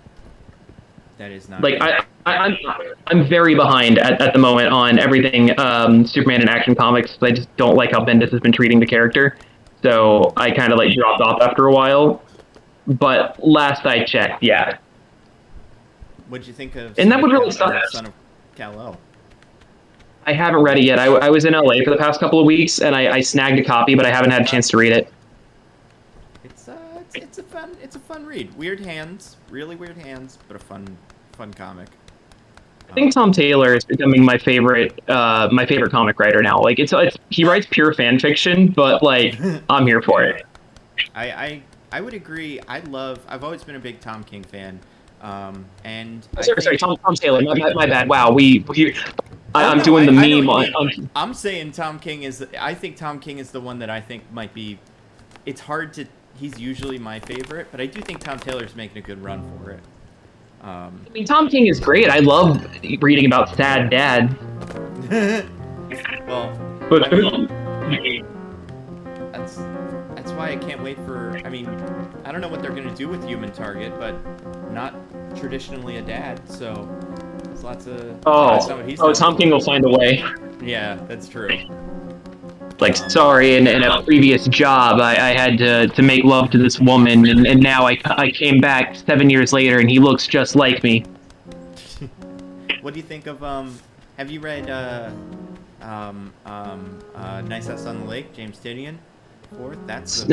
That is not like I'm very behind at the moment on everything Superman and Action Comics. I just don't like how Bendis has been treating the character, so I kind of like dropped off after a while. But last I checked, yeah. What'd you think of? And that would really suck. Son of Kal-El. I haven't read it yet. I was in LA for the past couple of weeks, and I snagged a copy, but I haven't had a chance to read it. It's a fun read. Weird hands, really weird hands, but a fun comic. I think Tom Taylor is becoming my favorite comic writer now. Like he writes pure fan fiction, but like I'm here for it. I would agree. I've always been a big Tom King fan. And sorry, Tom Taylor. My bad. Wow, I'm doing the meme. I'm saying Tom King is. I think Tom King is the one that I think might be. It's hard to. He's usually my favorite, but I do think Tom Taylor's making a good run for it. I mean, Tom King is great. I love reading about sad dad. Well, but that's why I can't wait for. I mean, I don't know what they're gonna do with Human Target, but not traditionally a dad, so there's lots of. Tom King will find a way. Yeah, that's true. Like, sorry, in a previous job, I had to make love to this woman, and now I came back 7 years later, and he looks just like me. What do you think of, have you read, Nice House on the Lake, James Tynion? That's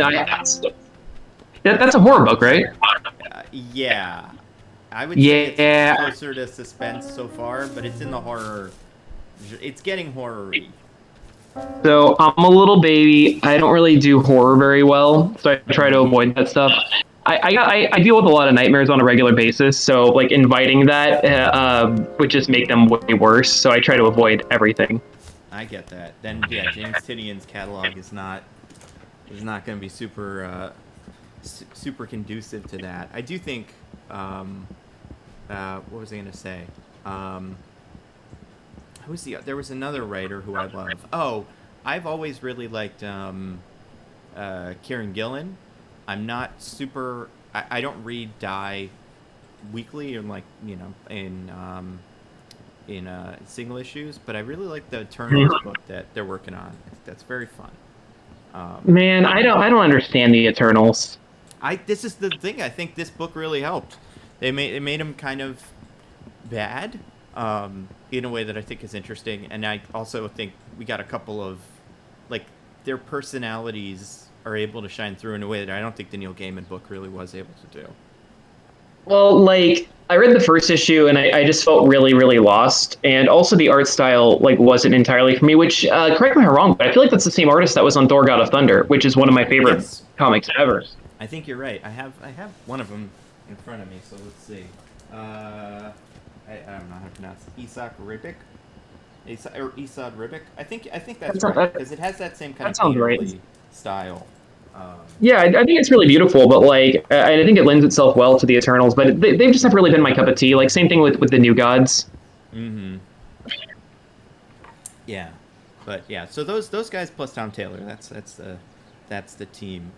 a horror book, right? Yeah. I would say it's closer to suspense so far, but it's in the horror. It's getting horror-y. So I'm a little baby. I don't really do horror very well, so I try to avoid that stuff. I deal with a lot of nightmares on a regular basis, so like inviting that would just make them way worse. So I try to avoid everything. I get that. Then yeah, James Tynion's catalog is not going to be super conducive to that. I do think. What was I going to say? There was another writer who I love. Oh, I've always really liked Kieran Gillen. I'm not super. I don't read Die weekly, or like in single issues, but I really like the Eternals book that they're working on. That's very fun. Man, I don't understand the Eternals. This is the thing. I think this book really helped. They made them kind of bad, in a way that I think is interesting, and I also think we got a couple of, like, their personalities are able to shine through in a way that I don't think the Neil Gaiman book really was able to do. Well, like, I read the first issue and I just felt really, really lost. And also the art style, like, wasn't entirely for me, which, correct me if I'm wrong, but I feel like that's the same artist that was on Thor God of Thunder, which is one of my favorite comics ever. I think you're right. I have one of them in front of me, so let's see. I don't know how to pronounce it. Isaac Ribic? Isad Ribic? I think that's right, because it has that same kind of painterly style. Yeah, I think it's really beautiful, but like I think it lends itself well to the Eternals, but they just never really been my cup of tea. Like, same thing with the New Gods. Mm-hmm. Yeah, but yeah. So those guys plus Tom Taylor. That's the team.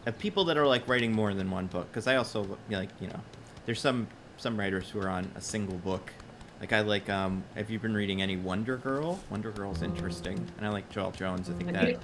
Of people that are like writing more than one book, because I also like, there's some writers who are on a single book. Like, I like, have you been reading any Wonder Girl? Wonder Girl's interesting, and I like Joel Jones. I think that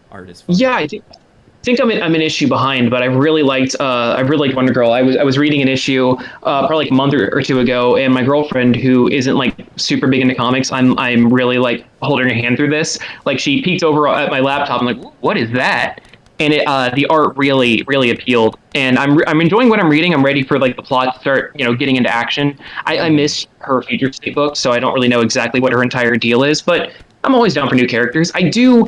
art is fun. Yeah, I think I'm an issue behind, but I really liked Wonder Girl. I was reading an issue probably like a month or two ago, and my girlfriend, who isn't like super big into comics, I'm really like holding her hand through this. Like, she peeked over at my laptop and like, what is that? And the art really, really appealed, and I'm enjoying what I'm reading. I'm ready for like the plot to start, getting into action. I miss her Future State book, so I don't really know exactly what her entire deal is, but I'm always down for new characters. I do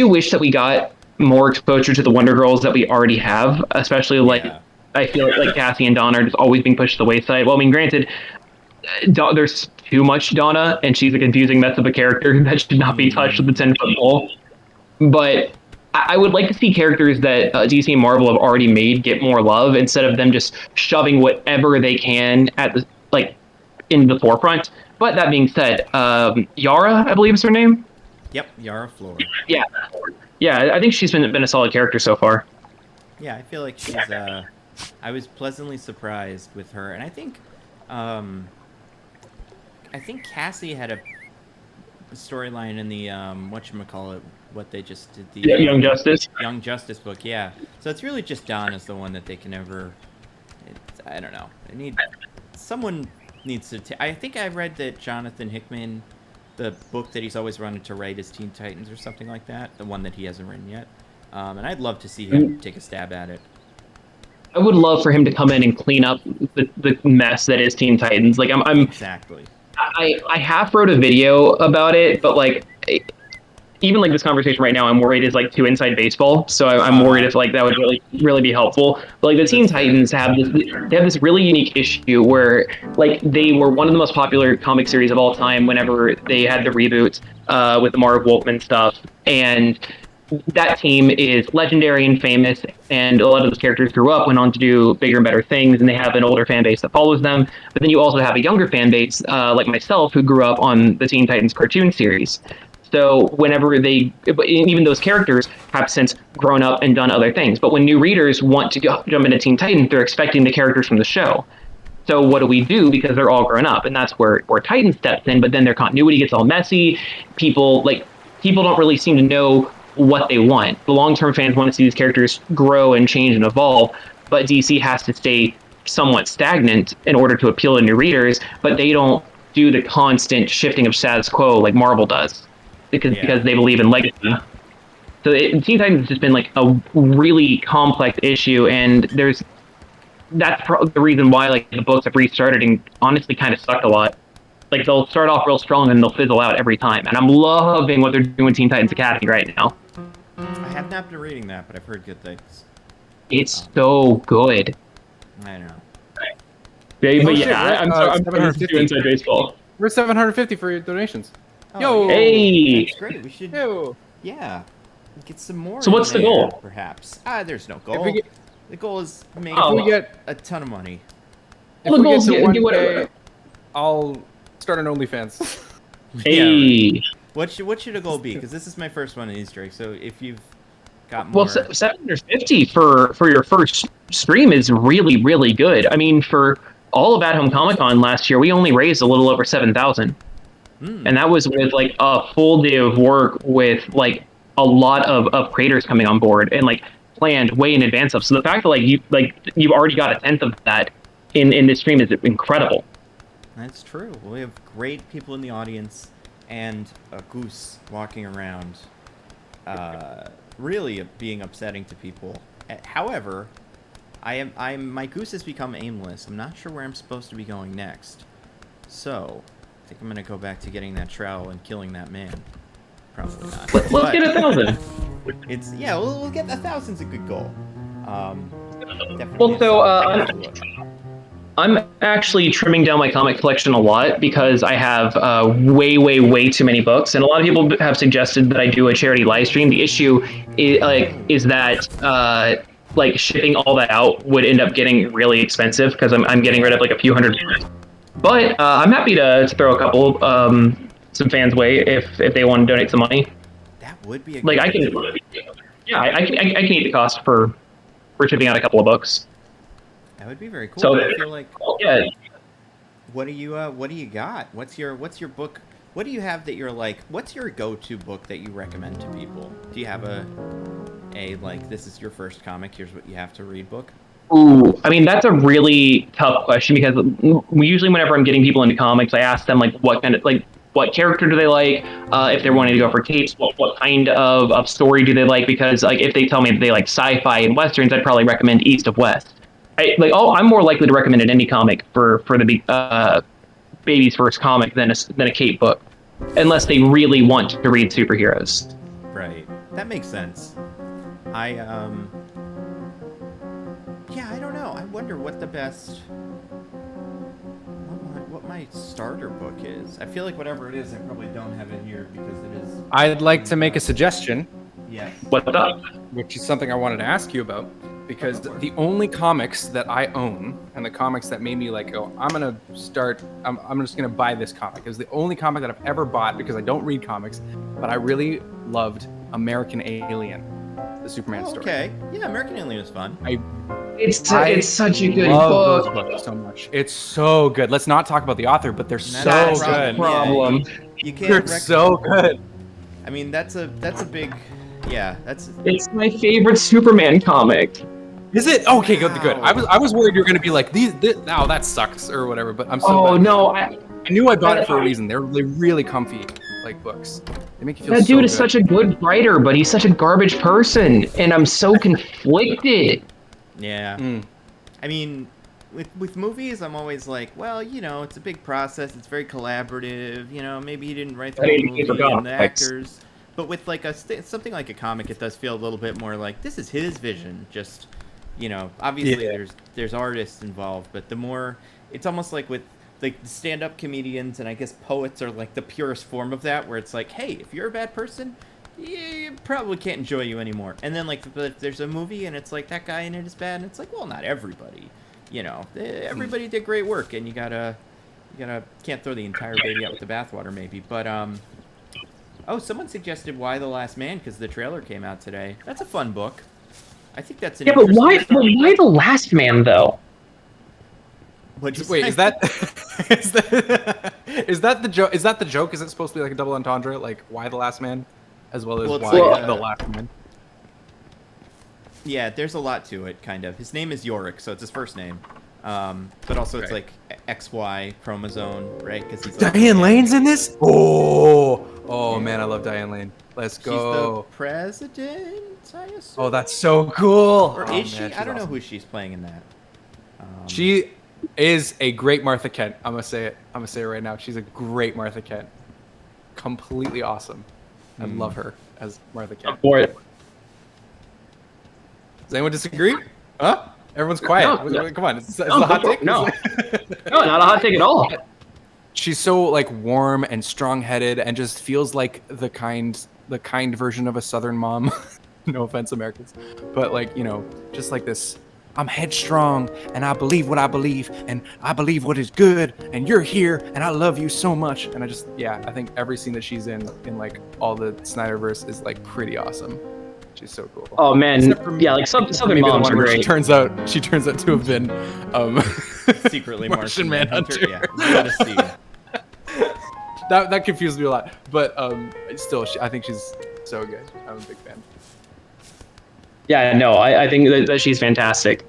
wish that we got more exposure to the Wonder Girls that we already have, especially like I feel like Cassie and Donna are just always being pushed to the wayside. Well, I mean, granted, there's too much Donna, and she's a confusing mess of a character that should not be touched with the 10-foot pole. But I would like to see characters that DC and Marvel have already made get more love, instead of them just shoving whatever they can at the in the forefront. But that being said, Yara, I believe is her name. Yep, Yara Flor. Yeah, I think she's been a solid character so far. Yeah, I feel like she's. I was pleasantly surprised with her, and I think Cassie had a storyline in the whatchamacallit, what they just did, the Young Justice. Young Justice book, yeah. So it's really just Donna's the one that they can ever. I don't know. Someone needs to. I think I read that Jonathan Hickman, the book that he's always wanted to write is Teen Titans or something like that, the one that he hasn't written yet. And I'd love to see him take a stab at it. I would love for him to come in and clean up the mess that is Teen Titans. Like, I'm exactly. I half wrote a video about it, but like, even like this conversation right now, I'm worried is like too inside baseball. So I'm worried if like that would really be helpful. But like, the Teen Titans have this really unique issue where like they were one of the most popular comic series of all time whenever they had the reboot with the Marv Wolfman stuff, and that team is legendary and famous, and a lot of those characters grew up, went on to do bigger and better things, and they have an older fan base that follows them. But then you also have a younger fan base, like myself, who grew up on the Teen Titans cartoon series. So whenever even those characters have since grown up and done other things. But when new readers want to jump into Teen Titans, they're expecting the characters from the show. So what do we do? Because they're all grown up, and that's where Titan steps in. But then their continuity gets all messy. People don't really seem to know what they want. The long-term fans want to see these characters grow and change and evolve, but DC has to stay somewhat stagnant in order to appeal to new readers, but they don't do the constant shifting of status quo like Marvel does, because they believe in legacy. So Teen Titans has just been like a really complex issue, and that's the reason why like the books have restarted and honestly kind of sucked a lot. Like, they'll start off real strong and they'll fizzle out every time. And I'm loving what they're doing with Teen Titans Academy right now. I have not been reading that, but I've heard good things. It's so good. I know. I'm too inside baseball. We're 750 for your donations. Oh, Yo! Hey! That's great. We should. Yo! Yeah. Get some more. So what's the goal? Perhaps. There's no goal. The goal is make a ton of money. If we get to 1K, I'll start an OnlyFans. Hey! Yeah, right. What should a goal be? Because this is my first one in Easter egg. So if you've got more, 750 for your first stream is really, really good. I mean, for all of At Home Comic Con last year, we only raised a little over 7,000, and that was with like a full day of work with like a lot of creators coming on board and like planned way in advance of. So the fact that you've already got a tenth of that in this stream is incredible. That's true. We have great people in the audience and a goose walking around, really being upsetting to people. However, my goose has become aimless. I'm not sure where I'm supposed to be going next. So, I think I'm gonna go back to getting that trowel and killing that man. Probably not. Let's get 1,000. We'll get 1,000's a good goal. Well, so I'm actually trimming down my comic collection a lot because I have way too many books, and a lot of people have suggested that I do a charity live stream. The issue is that shipping all that out would end up getting really expensive because I'm getting rid of like a few hundred. But I'm happy to throw a couple some fans' way if they want to donate some money. That would be a like I can eat the cost for shipping out a couple of books. That would be very cool. So I feel like, yeah. What do you got? What's your book? What do you have that you're like? What's your go-to book that you recommend to people? Do you have a like, this is your first comic, here's what you have to read book? Ooh, I mean, that's a really tough question because usually whenever I'm getting people into comics, I ask them like what character do they like? If they're wanting to go for capes, what kind of story do they like? Because like if they tell me that they like sci-fi and westerns, I'd probably recommend East of West. I'm more likely to recommend an indie comic for the baby's first comic than a cape book, unless they really want to read superheroes. Right, that makes sense. I don't know. I wonder what the best, what my starter book is. I feel like whatever it is, I probably don't have it here because it is. I'd like to make a suggestion. Yes. What's up? Which is something I wanted to ask you about. Because the only comics that I own and the comics that made me like, oh, I'm just gonna buy this comic, is the only comic that I've ever bought because I don't read comics, but I really loved American Alien, the Superman story. Okay, yeah, American Alien is fun. It's such a good love book. those books so much. It's so good. Let's not talk about the author, but they're so good. Problem. You can't. They're so good. I mean, that's a big. Yeah, that's. It's my favorite Superman comic. Is it? Okay, good. I was worried you were gonna be like that sucks or whatever, but I'm so glad. No, I knew I bought it for a reason. They're really comfy like books. They make you feel that so dude is good. such a good writer, but he's such a garbage person, and I'm so conflicted. Yeah. I mean, with movies, I'm always like, well, it's a big process. It's very collaborative. Maybe he didn't write the whole movie and the actors. But with like something like a comic, it does feel a little bit more like this is his vision. Just, obviously there's artists involved, but the more it's almost like with like stand-up comedians and I guess poets are like the purest form of that, where it's like, hey, if you're a bad person, you probably can't enjoy you anymore. And then like if there's a movie and it's like that guy in it is bad, and it's like, well, not everybody. Everybody did great work, and you can't throw the entire baby out with the bathwater, maybe. But someone suggested Why the Last Man because the trailer came out today. That's a fun book. I think that's an but why the Last Man though? Wait, is that the joke? Is that the joke? Is it supposed to be like a double entendre, like Why the Last Man, as well as Why the Last Man? Yeah, there's a lot to it, kind of. His name is Yorick, so it's his first name. But also it's like XY chromosome, right? Because he's like, Diane Lane's in this. Oh man, I love Diane Lane. Let's go. She's the president, I assume. Oh, that's so cool. Or is she? I don't know who she's playing in that. She is a great Martha Kent. I'm gonna say it right now. She's a great Martha Kent. Completely awesome. I love her as Martha Kent. For it. Does anyone disagree? Huh? Everyone's quiet. No. Come on, it's a hot take. No, not a hot take at all. She's so like warm and strong-headed, and just feels like the kind version of a Southern mom. No offense, Americans, but like just like this. I'm headstrong, and I believe what I believe, and I believe what is good, and you're here, and I love you so much. And I think every scene that she's in like all the Snyderverse is like pretty awesome. She's so cool. Oh man, yeah, like Southern moms are great. She turns out to have been Secretly Martian Manhunter. Yeah, you gotta see. That confused me a lot, but still, I think she's so good. I'm a big fan. Yeah, no, I think that she's fantastic.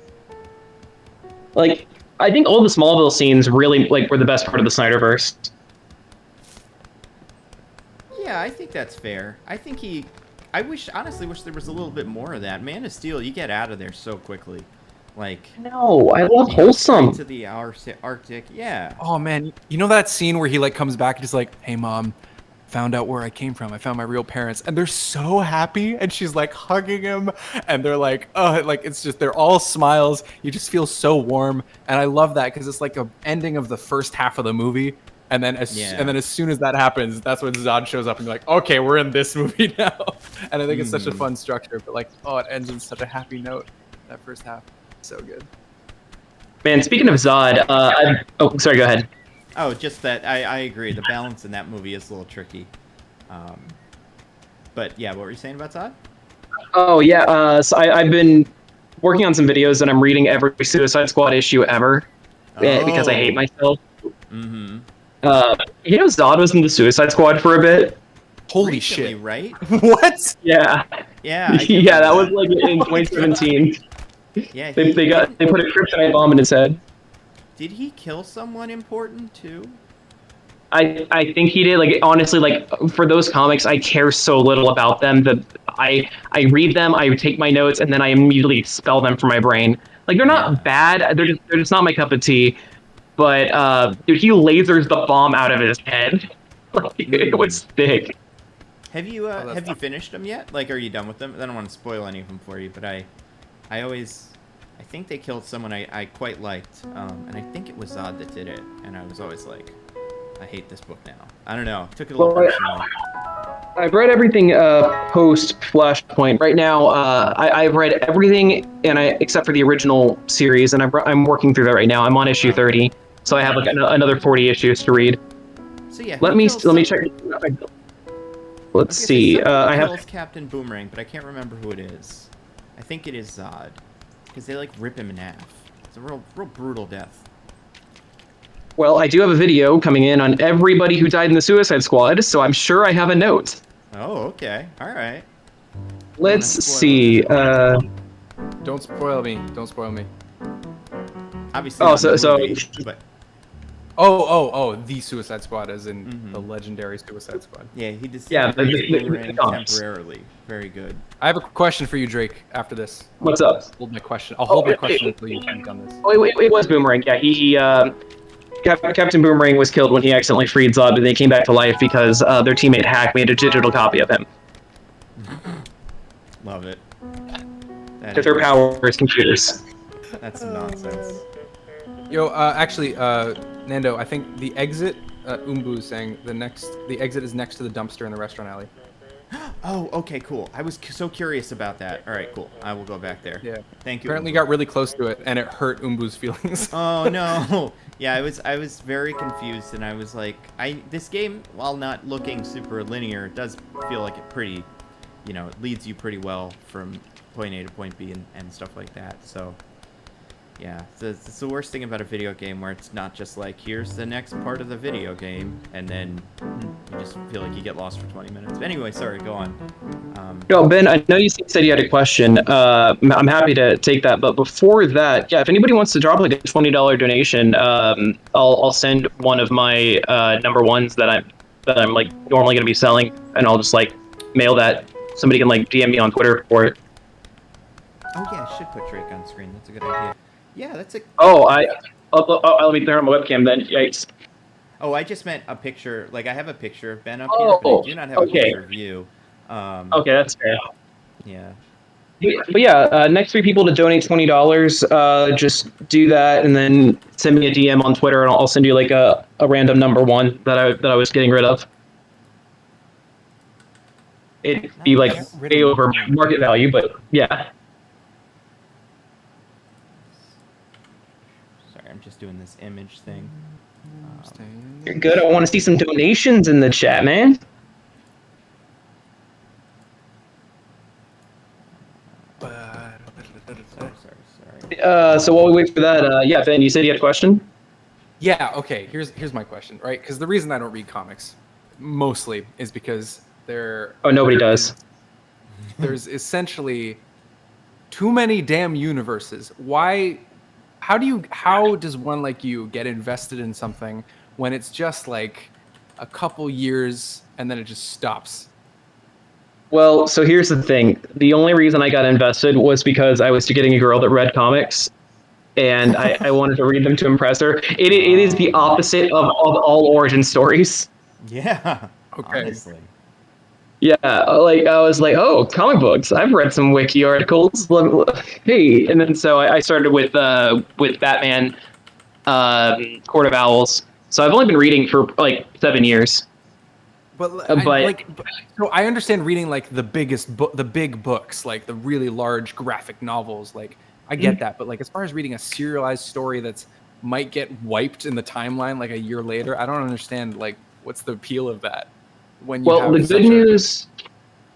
Like, I think all the Smallville scenes really like were the best part of the Snyderverse. Yeah, I think that's fair. I honestly wish there was a little bit more of that. Man of Steel, you get out of there so quickly. Like, no, I love Wholesome. To the Arctic, yeah. Oh man, you know that scene where he like comes back and he's like, "Hey mom, found out where I came from. I found my real parents," and they're so happy, and she's like hugging him, and they're like, "Oh, like it's just they're all smiles." You just feel so warm, and I love that because it's like a ending of the first half of the movie, and then as soon as that happens, that's when Zod shows up, and you're like, "Okay, we're in this movie now." And I think it's such a fun structure, but like, oh, it ends on such a happy note. That first half. So good. Man, speaking of Zod, oh, sorry, go ahead. Oh, just that I agree. The balance in that movie is a little tricky. But yeah, what were you saying about Zod? Oh yeah, so I've been working on some videos and I'm reading every Suicide Squad issue ever because I hate myself. Mm-hmm. You know, Zod was in the Suicide Squad for a bit. Holy Recently, shit! Right? What? Yeah. Yeah. Yeah, that was like in 2017. Yeah, they put a kryptonite bomb in his head. Did he kill someone important too? I think he did. Like, honestly, like for those comics, I care so little about them that I read them, I take my notes, and then I immediately expel them from my brain. Like, they're not bad. They're just not my cup of tea. But dude, he lasers the bomb out of his head. Like, it was thick. Have you finished them yet? Like, are you done with them? I don't want to spoil any of them for you, but I think they killed someone I quite liked, and I think it was Zod that did it, and I was always like, I hate this book now. I don't know. Took it a little personally. I've read everything post Flashpoint. Right now, I've read everything, except for the original series, and I'm working through that right now. I'm on issue 30, so I have like another 40 issues to read. So yeah, let me check. Let's see. I have Captain Boomerang, but I can't remember who it is. I think it is Zod, because they like rip him in half. It's a real brutal death. Well, I do have a video coming in on everybody who died in the Suicide Squad, so I'm sure I have a note. Oh, okay. All right. Let's see. Don't spoil me. Don't spoil me. Obviously. But... Oh, the Suicide Squad, as in the legendary Suicide Squad. Yeah, he just temporarily. Very good. I have a question for you, Drake, after this. What's up? Hold my question. I'll hold my question until you think on this. Oh, it was Boomerang. Yeah, he Captain Boomerang was killed when he accidentally freed Zod, but they came back to life because their teammate Hack made a digital copy of him. Love it. Because their power is computers. That's nonsense. Yo, actually, Nando, I think the exit, Umbu's saying the exit is next to the dumpster in the restaurant alley. Oh, okay, cool. I was so curious about that. All right, cool. I will go back there. Yeah. Thank you. Apparently got really close to it, and it hurt Umbu's feelings. Oh no. Yeah, I was very confused, and I was like, this game, while not looking super linear, does feel like it pretty, it leads you pretty well from point A to point B and stuff like that. So, yeah, it's the worst thing about a video game where it's not just like, here's the next part of the video game, and then you just feel like you get lost for 20 minutes. But anyway, sorry, go on. Yo, Ben, I know you said you had a question. I'm happy to take that, but before that, yeah, if anybody wants to drop like a $20 donation, I'll send one of my number ones that I'm like normally gonna be selling, and I'll just like mail that. Somebody can like DM me on Twitter for it. Oh yeah, I should put Drake on screen. That's a good idea. Yeah, that's a... let me turn on my webcam then. Yikes. Oh, I just meant a picture. Like, I have a picture of Ben up here, but I do not have a picture of you. Okay, that's fair. Yeah. But yeah, next 3 people to donate $20, just do that and then send me a DM on Twitter and I'll send you like a random number one that I was getting rid of. It'd be like way over market value, but yeah. I'm just doing this image thing. You're good. I want to see some donations in the chat, man. Sorry. So while we wait for that, yeah, Ben, you said you had a question? Yeah, okay. Here's my question, right? Because the reason I don't read comics mostly is because Oh, nobody does. there's essentially too many damn universes. Why? How does one like you get invested in something when it's just like a couple years and then it just stops? Well, so here's the thing. The only reason I got invested was because I was getting a girl that read comics, and I wanted to read them to impress her. It is the opposite of all origin stories. Yeah. Okay. Honestly. Yeah, like I was like, oh, comic books. I've read some wiki articles. Hey, and then so I started with Batman, Court of Owls. So I've only been reading for like 7 years. But But so I understand reading like the big books, like the really large graphic novels. Like I get that, but like as far as reading a serialized story that's might get wiped in the timeline like a year later, I don't understand like what's the appeal of that when you well, have the good news,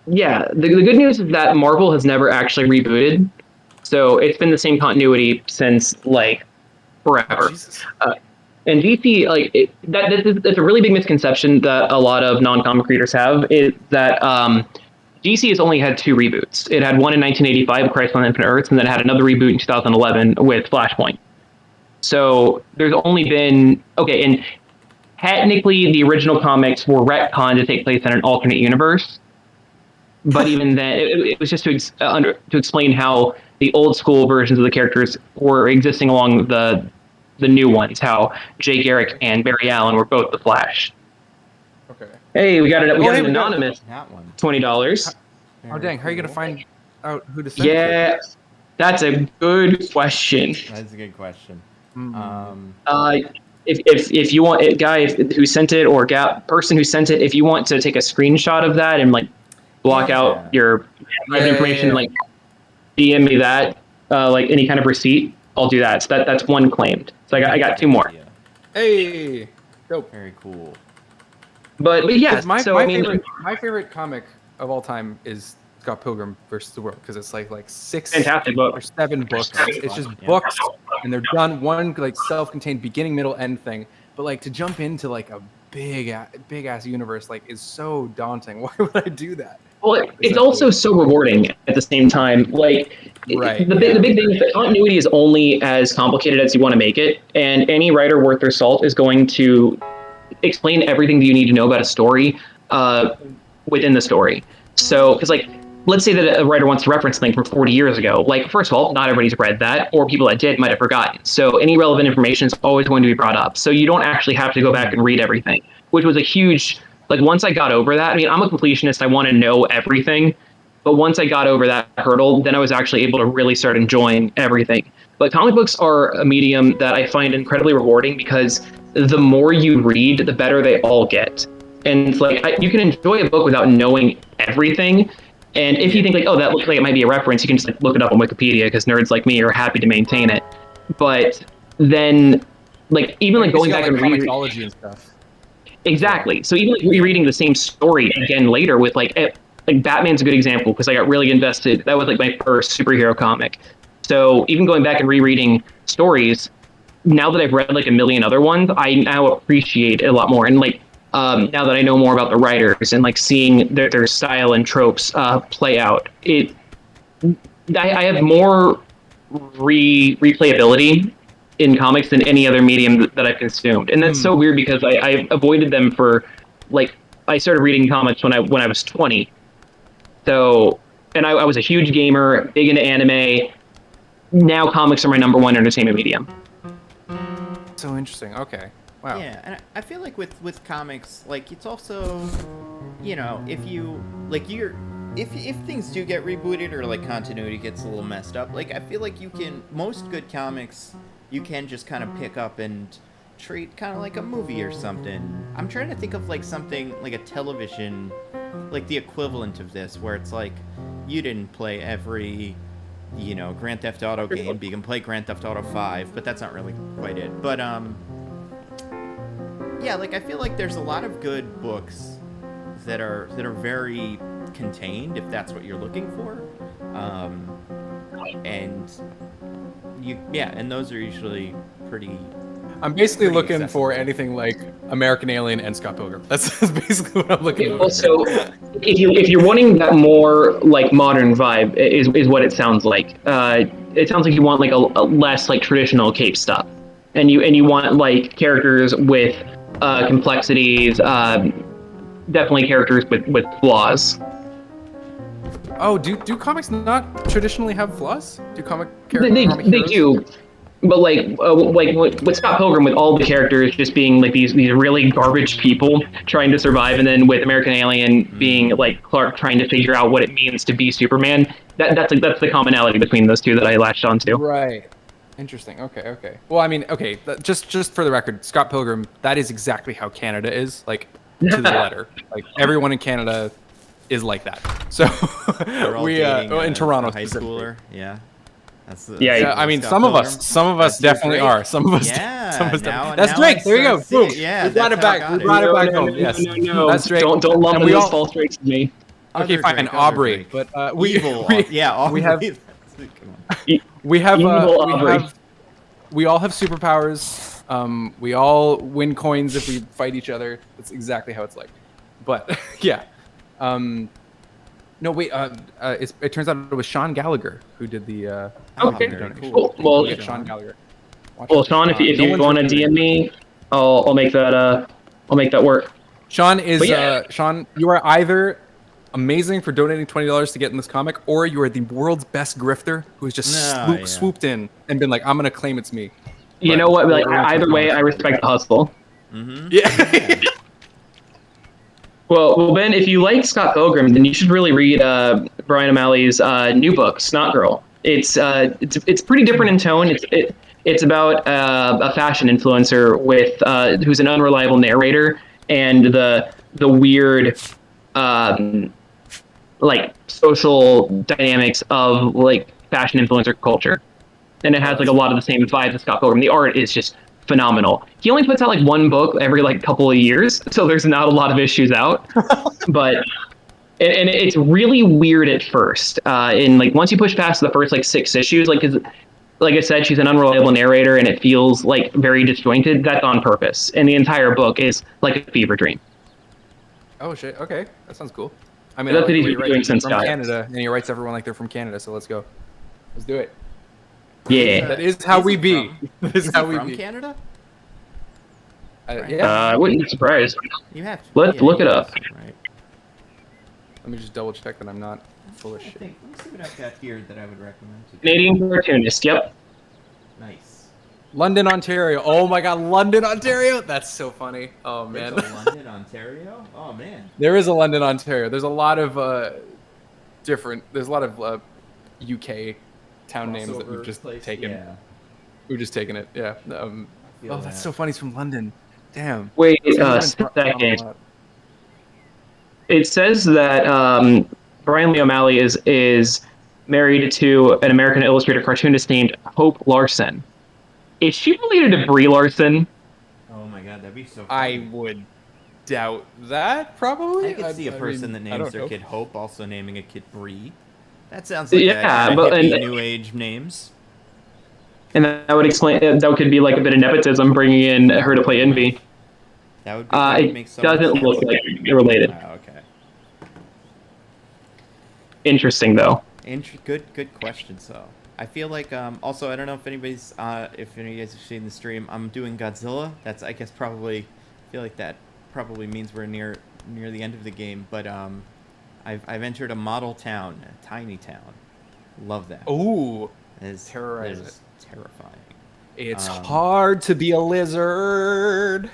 yeah, the good news is that Marvel has never actually rebooted, so it's been the same continuity since like forever. And DC, like that's a really big misconception that a lot of non-comic readers have is that DC has only had 2 reboots. It had one in 1985, Crisis on Infinite Earths, and then it had another reboot in 2011 with Flashpoint. So there's only been and technically the original comics were retconned to take place in an alternate universe. But even then, it was just to explain how the old school versions of the characters were existing along the new ones. How Jay Garrick and Barry Allen were both the Flash. Okay. Hey, we got an anonymous That one. $20. Oh dang! How are you gonna find out who to send? Yeah, that's a good question. That's a good question. If you want, guy who sent it or person who sent it, if you want to take a screenshot of that and like block out your private information, and like DM me that, like any kind of receipt, I'll do that. So that's one claimed. So I got 2 more. Hey, dope. Very cool. But yeah, my so I mean, favorite comic of all time is Scott Pilgrim versus the World because it's like 6 fantastic book or 7 books. It's just books, and they're done one like self-contained beginning, middle, end thing. But like to jump into like a big ass universe like is so daunting. Why would I do that? Well, it's also so rewarding at the same time. Like, the big thing is that continuity is only as complicated as you want to make it, and any writer worth their salt is going to explain everything that you need to know about a story within the story. So, because like, let's say that a writer wants to reference something from 40 years ago. Like, first of all, not everybody's read that, or people that did might have forgotten. So any relevant information is always going to be brought up. So you don't actually have to go back and read everything, which was a huge, like once I got over that, I mean, I'm a completionist. I want to know everything. But once I got over that hurdle, then I was actually able to really start enjoying everything. But comic books are a medium that I find incredibly rewarding because the more you read, the better they all get. And it's like, you can enjoy a book without knowing everything. And if you think like, oh, that looks like it might be a reference, you can just like look it up on Wikipedia because nerds like me are happy to maintain it. But then, like even like going back and reading and stuff. Exactly. So even like rereading the same story again later with like Batman's a good example because I got really invested. That was like my first superhero comic. So even going back and rereading stories, now that I've read like a million other ones, I now appreciate it a lot more. And like now that I know more about the writers and like seeing their style and tropes play out, I have more replayability in comics than any other medium that I've consumed. And that's so weird because I avoided them for like, I started reading comics when I was 20. So, and I was a huge gamer, big into anime. Now comics are my #1 entertainment medium. So interesting. Okay. Wow. Yeah, and I feel like with comics, like it's also, you know, if you like if things do get rebooted or like continuity gets a little messed up, like I feel like most good comics you can just kind of pick up and treat kind of like a movie or something. I'm trying to think of like something like a television, like the equivalent of this, where it's like you didn't play every, you know, Grand Theft Auto game, but you can play Grand Theft Auto 5, but that's not really quite it. But yeah, like I feel like there's a lot of good books that are very contained, if that's what you're looking for. and and those are usually pretty. I'm basically pretty looking accessible. for anything like American Alien and Scott Pilgrim. That's basically what I'm looking for. Also, if you're wanting that more like modern vibe, is what it sounds like. It sounds like you want like a less like traditional cape stuff, and you want like characters with complexities, definitely characters with flaws. Oh, do comics not traditionally have flaws? Do comic They heroes? do, but like with Scott Pilgrim, with all the characters just being like these really garbage people trying to survive, and then with American Alien being like Clark trying to figure out what it means to be Superman. That's the commonality between those two that I latched onto. Right. Interesting. Okay. Well, I mean, okay. Just for the record, Scott Pilgrim. That is exactly how Canada is, like to the letter. Like everyone in Canada is like that. So we in Toronto high schooler. Yeah. That's I mean, some of us definitely are. Some of us. Yeah. Some of us now, that's now Drake. There you go. Boom. Yeah. We brought it back. We brought it back home. Yes. No. That's Drake. Don't lump And in we those all- false Drakes with me. Okay, Other fine. Drake, Aubrey, Drake. but Evil. we have we all have superpowers. We all win coins if we fight each other. That's exactly how it's like. But yeah. No, wait. It turns out it was Sean Gallagher who did the. Okay. donation. Cool. Well, Yeah, Sean Gallagher. Well, Sean, if you want to DM me, I'll make that work. Sean is But yeah. Sean. You are either amazing for donating $20 to get in this comic, or you are the world's best grifter who has just swooped in and been like, "I'm gonna claim it's me." You know what? Like either way, I respect the hustle. Mm-hmm. Yeah. Well, Ben, if you like Scott Pilgrim, then you should really read Brian O'Malley's new book, Snot Girl. It's pretty different in tone. It's about a fashion influencer with who's an unreliable narrator, and the weird like social dynamics of like fashion influencer culture. And it has like a lot of the same vibes as Scott Pilgrim. The art is just phenomenal. He only puts out like one book every like couple of years, so there's not a lot of issues out. But and it's really weird at first. And like once you push past the first like 6 issues, like I said, she's an unreliable narrator, and it feels like very disjointed. That's on purpose, and the entire book is like a fever dream. Oh shit. Okay, that sounds cool. I mean, That's I like what the he's way doing he's since from Scott. Canada, and he writes everyone like they're from Canada. So let's go. Let's do it. Yeah. That is how we be. That is how we from be. Canada? Yeah. I wouldn't be surprised. You have to. Let's look it up. Right. Let me just double check that I'm not full of shit. Let me see what I've got here that I would recommend to you. Canadian cartoonist. Yep. Nice. London, Ontario. Oh my God, London, Ontario. That's so funny. Oh man. There's a London, Ontario? Oh man. There is a London, Ontario. There's a lot of different. There's a lot of UK town names that we've just taken. Yeah. We've just taken it. Yeah. Oh, that's so funny. He's from London. Damn. Wait, London's second. It says that Brian Lee O'Malley is married to an American illustrator cartoonist named Hope Larson. Is she related to Brie Larson? Oh my god, that'd be so funny. I would doubt that, probably. I could see a person that I names don't their know. kid Hope also naming a kid Brie. That sounds like Yeah, a but- hippie and- new age names. And that would explain. That could be like a bit of nepotism, bringing in her to play Envy. That would make It so much doesn't sense. look like they're related. Wow, okay. Interesting though. Good question. So I feel like also I don't know if anybody's if any of you guys have seen the stream. I'm doing Godzilla. That's I guess probably I feel like that probably means we're near the end of the game. But I've entered a model town, a tiny town. Love that. Ooh. Terrorize it. Terrifying. It's hard to be a lizard.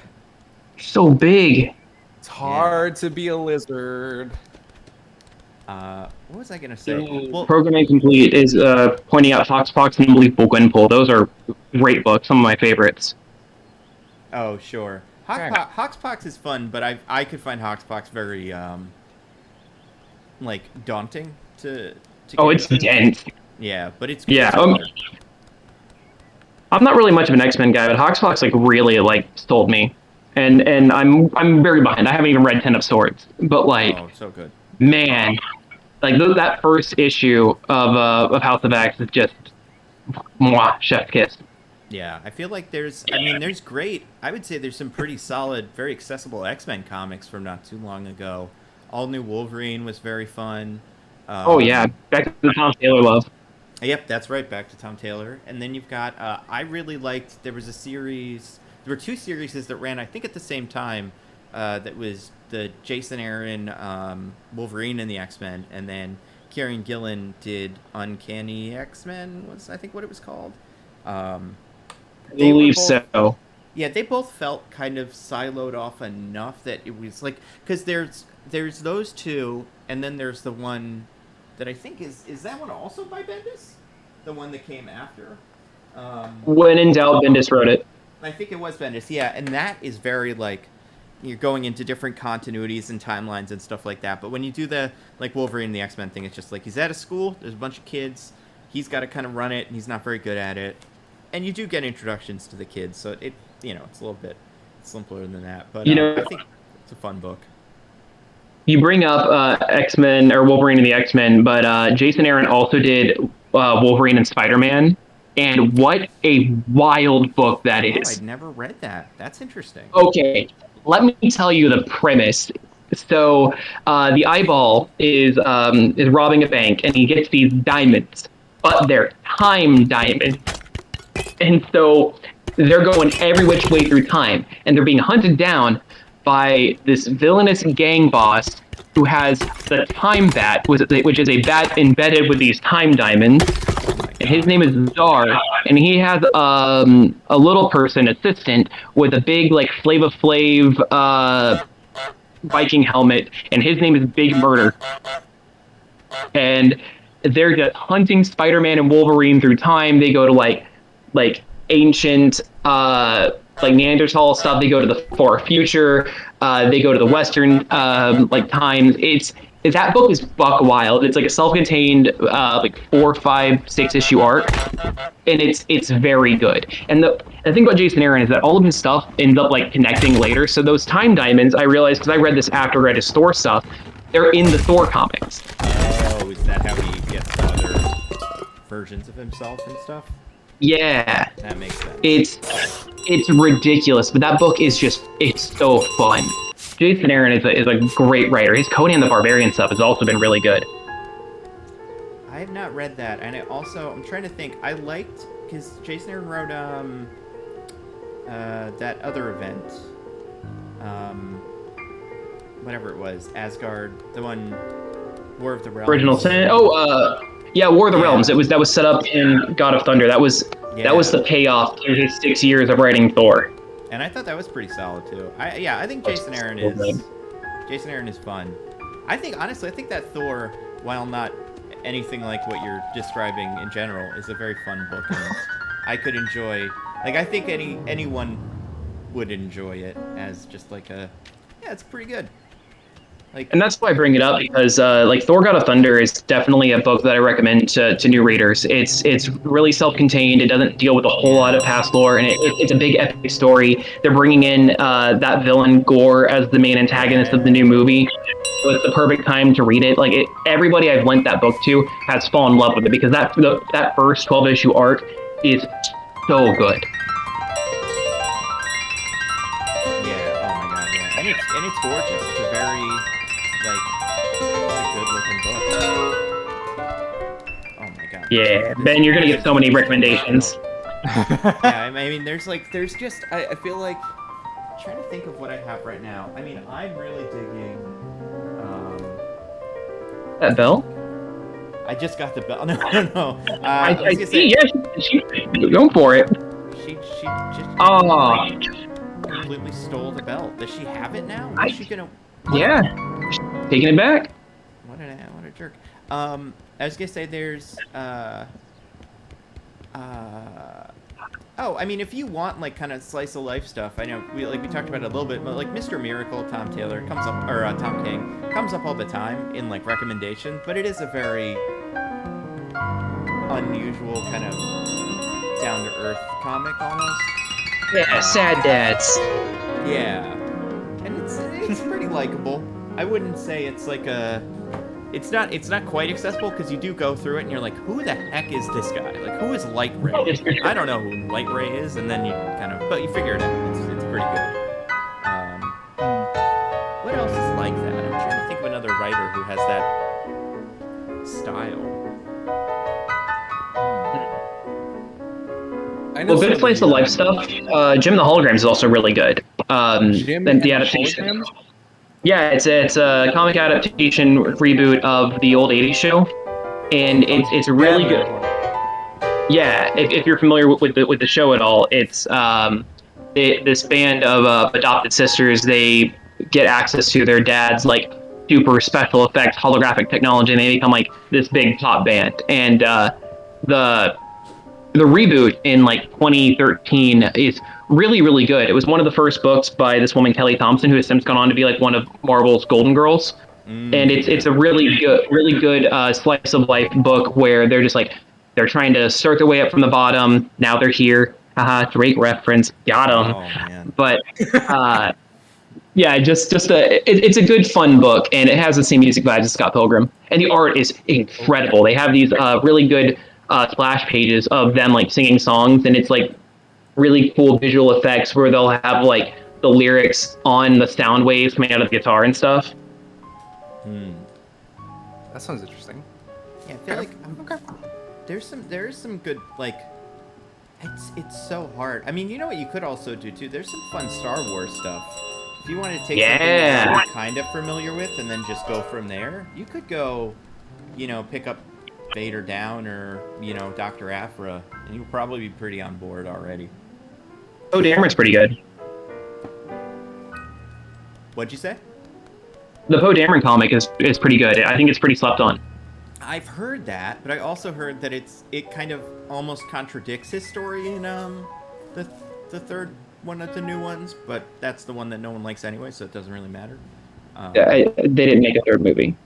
So big. It's hard to be a lizard. What was I gonna say? Well, Programming Complete is pointing out Hoxpox and Unbelievable Gwenpool. Those are great books. Some of my favorites. oh sure. Hoxpox is fun, but I could find Hoxpox very like daunting to Oh, get it's into. dense. Yeah, but it's Yeah, good. I'm not really much of an X-Men guy, but Hoxpox like really like sold me, and I'm very behind. I haven't even read Ten of Swords, but like Oh, so good. man, Like that first issue of House of X is just chef's kiss. Yeah, I feel like there's great, I would say there's some pretty solid, very accessible X-Men comics from not too long ago. All New Wolverine was very fun. Oh yeah, back to the Tom Taylor love. Yep, that's right, back to Tom Taylor. And then you've got, I really liked, there were 2 series that ran, I think at the same time, that was the Jason Aaron Wolverine and the X-Men, and then Kieran Gillen did Uncanny X-Men, was I think what it was called. I believe so. Yeah, they both felt kind of siloed off enough that it was like, because there's those 2, and then there's the one that I think is that one also by Bendis? The one that came after? When in doubt, Bendis wrote it. I think it was Bendis, yeah, and that is very like, you're going into different continuities and timelines and stuff like that. But when you do the like Wolverine and the X-Men thing, it's just like he's at a school, there's a bunch of kids, he's got to kind of run it, and he's not very good at it. And you do get introductions to the kids, so it's a little bit simpler than that. But I think it's a fun book. You bring up X-Men or Wolverine and the X-Men, but Jason Aaron also did Wolverine and Spider-Man. And what a wild book that is. I'd never read that. That's interesting. Okay, let me tell you the premise. So the Eyeball is robbing a bank, and he gets these diamonds, but they're time diamonds. And so they're going every which way through time, and they're being hunted down by this villainous gang boss who has the time bat, which is a bat embedded with these time diamonds. And his name is Czar, and he has a little person assistant with a big like Flava Flav Viking helmet, and his name is Big Murder. And they're just hunting Spider-Man and Wolverine through time. They go to like ancient like Neanderthal stuff. They go to the far future. They go to the Western like times. That book is buck wild. It's like a self-contained like 4, 5, 6 issue arc, and it's very good. And the thing about Jason Aaron is that all of his stuff ends up like connecting later. So those time diamonds, I realized because I read this after I read his Thor stuff, they're in the Thor comics. Oh, is that how he gets other versions of himself and stuff? Yeah, that makes sense. It's ridiculous, but that book is it's so fun. Jason Aaron is a great writer. His Conan the Barbarian stuff has also been really good. I have not read that, and I'm trying to think. I liked because Jason Aaron wrote that other event, whatever it was, Asgard, the one, War of the Realms. Original Sin. Yeah, War of the Realms. That was set up in God of Thunder. That was the payoff to his 6 years of writing Thor. And I thought that was pretty solid too. I think Jason Aaron is fun. I think that Thor, while not anything like what you're describing in general, is a very fun book. And I could enjoy, I think anyone would enjoy it as just like it's pretty good. And that's why I bring it up, because Thor God of Thunder is definitely a book that I recommend to new readers. It's really self-contained. It doesn't deal with a whole lot of past lore, and it's a big epic story. They're bringing in that villain Gore as the main antagonist of the new movie. So it's the perfect time to read it. Everybody I've lent that book to has fallen in love with it, because that first 12-issue arc is so good. Yeah, oh my god, yeah. And it's gorgeous. It's a very good-looking book. Oh my god. Yeah, Ben, you're gonna get so many recommendations. Yeah, I mean, there's just, I feel like, I'm trying to think of what I have right now. I mean, I'm really digging, That bell? I just got the bell. No. I see, she's going for it. She just completely stole the bell. Does she have it now? Is she gonna... Yeah. Taking it back. What a jerk. I was gonna say there's I mean, if you want kind of slice of life stuff, I know we talked about it a little bit, but Mr. Miracle, Tom Taylor comes up, or Tom King comes up all the time in recommendation, but it is a very unusual kind of down to earth comic almost. Yeah, sad dads. Yeah, and it's pretty likable. I wouldn't say it's like a it's not quite accessible because you do go through it and you're like, who the heck is this guy? Like, who is Light Ray? I don't know who Light Ray is, and then you kind of, but you figure it out. It's pretty good. What else is like that? I'm trying to think of another writer who has that style. Well, good slice of life stuff. Jim and the Holograms is also really good. Jim and the adaptation. Holograms? Yeah, it's a comic adaptation reboot of the old '80s show, and it's really good. Yeah, if you're familiar with the show at all, it's this band of adopted sisters. They get access to their dad's like super special effects holographic technology, and they become like this big pop band. And the reboot in like 2013 is really, really good. It was one of the first books by this woman, Kelly Thompson, who has since gone on to be like one of Marvel's Golden Girls. And it's a really good slice of life book where they're just like, they're trying to start their way up from the bottom. Now they're here. Haha, Drake reference. Got him. Oh, man. But yeah, it's a good fun book, and it has the same music vibes as Scott Pilgrim. And the art is incredible. They have these really good splash pages of them like singing songs, and it's like really cool visual effects where they'll have like the lyrics on the sound waves coming out of the guitar and stuff. That sounds interesting. Yeah, I feel like there's some good, like, it's so hard. I mean, you know what you could also do too? There's some fun Star Wars stuff. If you wanted to take something that you're kind of familiar with and then just go from there, you could go, pick up Vader Down or, Dr. Aphra, and you'll probably be pretty on board already. Oh, Dameron's pretty good. What'd you say? The Poe Dameron comic is pretty good. I think it's pretty slept on. I've heard that, but I also heard that it kind of almost contradicts his story in the third one of the new ones, but that's the one that no one likes anyway, so it doesn't really matter. They didn't make a third movie.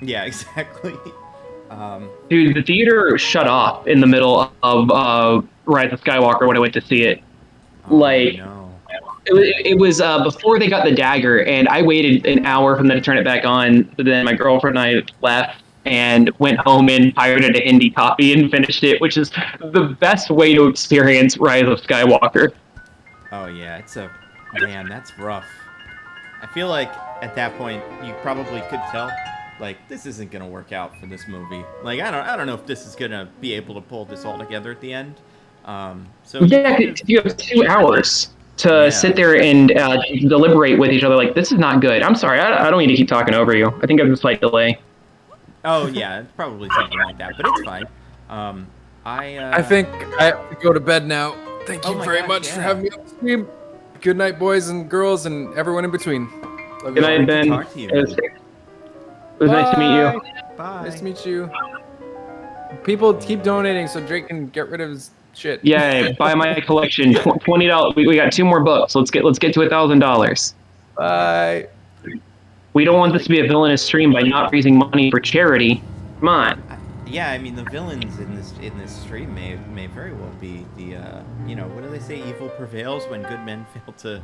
Yeah, exactly. Dude, the theater shut off in the middle of Rise of Skywalker when I went to see it. No. It was before they got the dagger, and I waited an hour from them to turn it back on. But then my girlfriend and I left and went home and pirated a Hindi copy and finished it, which is the best way to experience Rise of Skywalker. Oh yeah, man, that's rough. I feel like at that point you probably could tell, like, this isn't gonna work out for this movie. Like, I don't know if this is gonna be able to pull this all together at the end. So yeah, you have 2 hours to sit there and deliberate with each other. Like, this is not good. I'm sorry, I don't need to keep talking over you. I think I have a slight delay. Oh yeah, it's probably something like that, but it's fine. I think I have to go to bed now. Thank you very much for having me on the stream. Good night, boys and girls, and everyone in between. Good night, Ben. It was nice to meet you. Bye. Nice to meet you. People keep donating so Drake can get rid of his shit. Yeah, buy my collection. $20. We got 2 more books. Let's get to $1,000. Bye. We don't want this to be a villainous stream by not raising money for charity. Come on. Yeah, I mean, the villains in this stream may very well be the what do they say? Evil prevails when good men fail to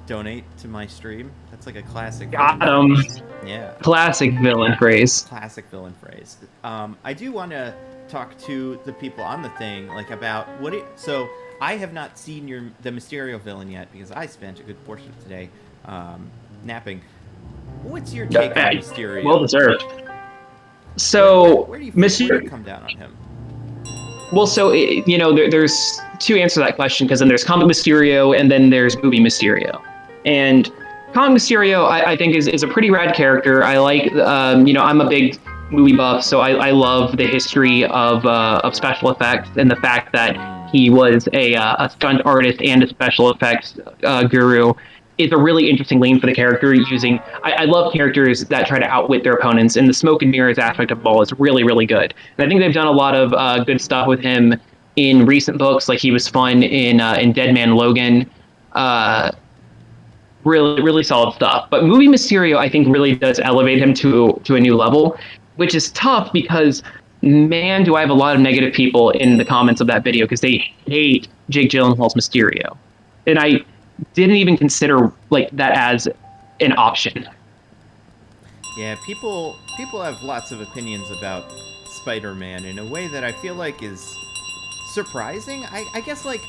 donate to my stream. That's like a classic. Got him. Yeah. Classic villain phrase. Classic villain phrase. I do want to talk to the people on the thing, like, about so I have not seen the Mysterio villain yet because I spent a good portion of today napping. What's your take on Mysterio? Well deserved. So, where do you come down on him? Well, so there's 2 answers to that question, because then there's comic Mysterio and then there's movie Mysterio. And comic Mysterio, I think is a pretty rad character. I like, I'm a big movie buff, so I love the history of special effects and the fact that he was a stunt artist and a special effects guru. Is a really interesting lane for the character using. I love characters that try to outwit their opponents, and the smoke and mirrors aspect of Ball is really, really good. And I think they've done a lot of good stuff with him in recent books. Like, he was fun in Dead Man Logan. Really, really solid stuff. But movie Mysterio, I think, really does elevate him to a new level, which is tough because, man, do I have a lot of negative people in the comments of that video because they hate Jake Gyllenhaal's Mysterio, and I didn't even consider like that as an option. Yeah, people have lots of opinions about Spider-Man in a way that I feel like is surprising. I guess, like,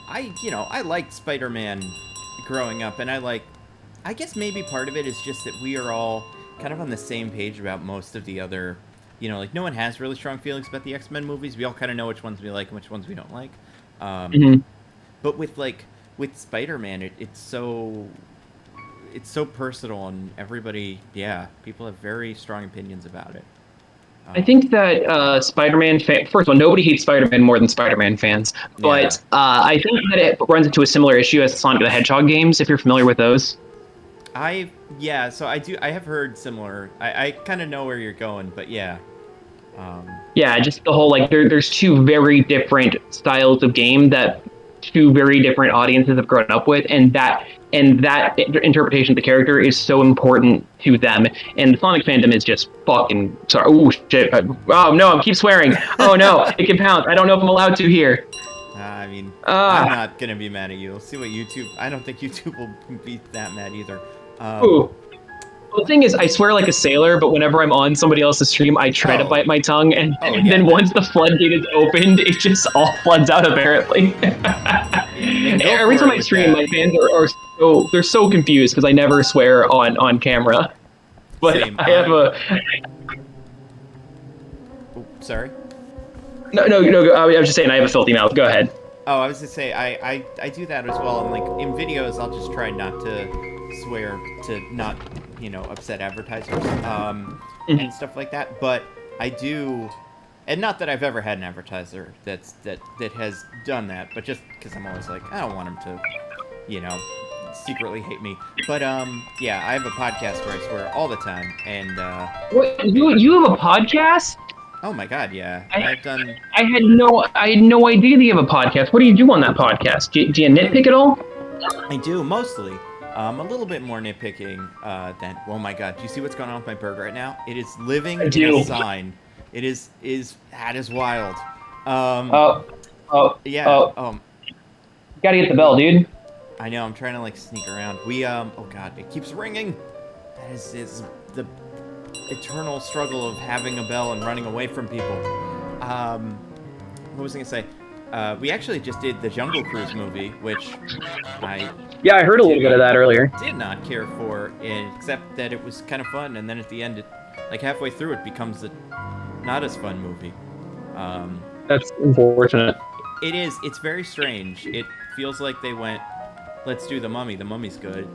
I liked Spider-Man growing up, and I guess maybe part of it is just that we are all kind of on the same page about most of the other, like, no one has really strong feelings about the X-Men movies. We all kind of know which ones we like and which ones we don't like. Mm-hmm. But with Spider-Man, it's so personal, and everybody, people have very strong opinions about it. I think that Spider-Man first of all, nobody hates Spider-Man more than Spider-Man fans. But I think that it runs into a similar issue as the Sonic the Hedgehog games, if you're familiar with those. So I have heard similar. I kind of know where you're going, but yeah. Yeah, just the whole, like, there's two very different styles of game that two very different audiences have grown up with, and that interpretation of the character is so important to them. And the Sonic fandom is just fucking sorry. Oh shit! Oh no! I keep swearing. Oh no! It can pounce. I don't know if I'm allowed to here. I mean, I'm not gonna be mad at you. We'll see what YouTube. I don't think YouTube will be that mad either. Ooh. Well, the thing is, I swear like a sailor, but whenever I'm on somebody else's stream, I try to bite my tongue, and then once the floodgate is opened, it just all floods out, apparently. Every time I stream, my fans are so confused because I never swear on camera. But Same. I have a... Sorry? No, I was just saying I have a filthy mouth. Go ahead. Oh, I was gonna say, I do that as well, and, like, in videos, I'll just try not to swear to not, upset advertisers, and stuff like that, but I do, and not that I've ever had an advertiser that has done that, but just because I'm always like, I don't want them to, secretly hate me, but, yeah, I have a podcast where I swear all the time, and, What, you have a podcast? Oh my god, yeah. I had no idea that you have a podcast. What do you do on that podcast? Do you nitpick at all? I do, mostly. A little bit more nitpicking than... Oh my god, do you see what's going on with my bird right now? It is living in a sign. That is wild. Yeah. Gotta get the bell, dude. I know, I'm trying to, like, sneak around. Oh god, it keeps ringing. That is the eternal struggle of having a bell and running away from people. What was I gonna say? We actually just did the Jungle Cruise movie, which I heard a little bit of that earlier. Did not care for, except that it was kind of fun, and then at the end, like halfway through, it becomes a not as fun movie. That's unfortunate. It is. It's very strange. It feels like they went, let's do The Mummy. The Mummy's good.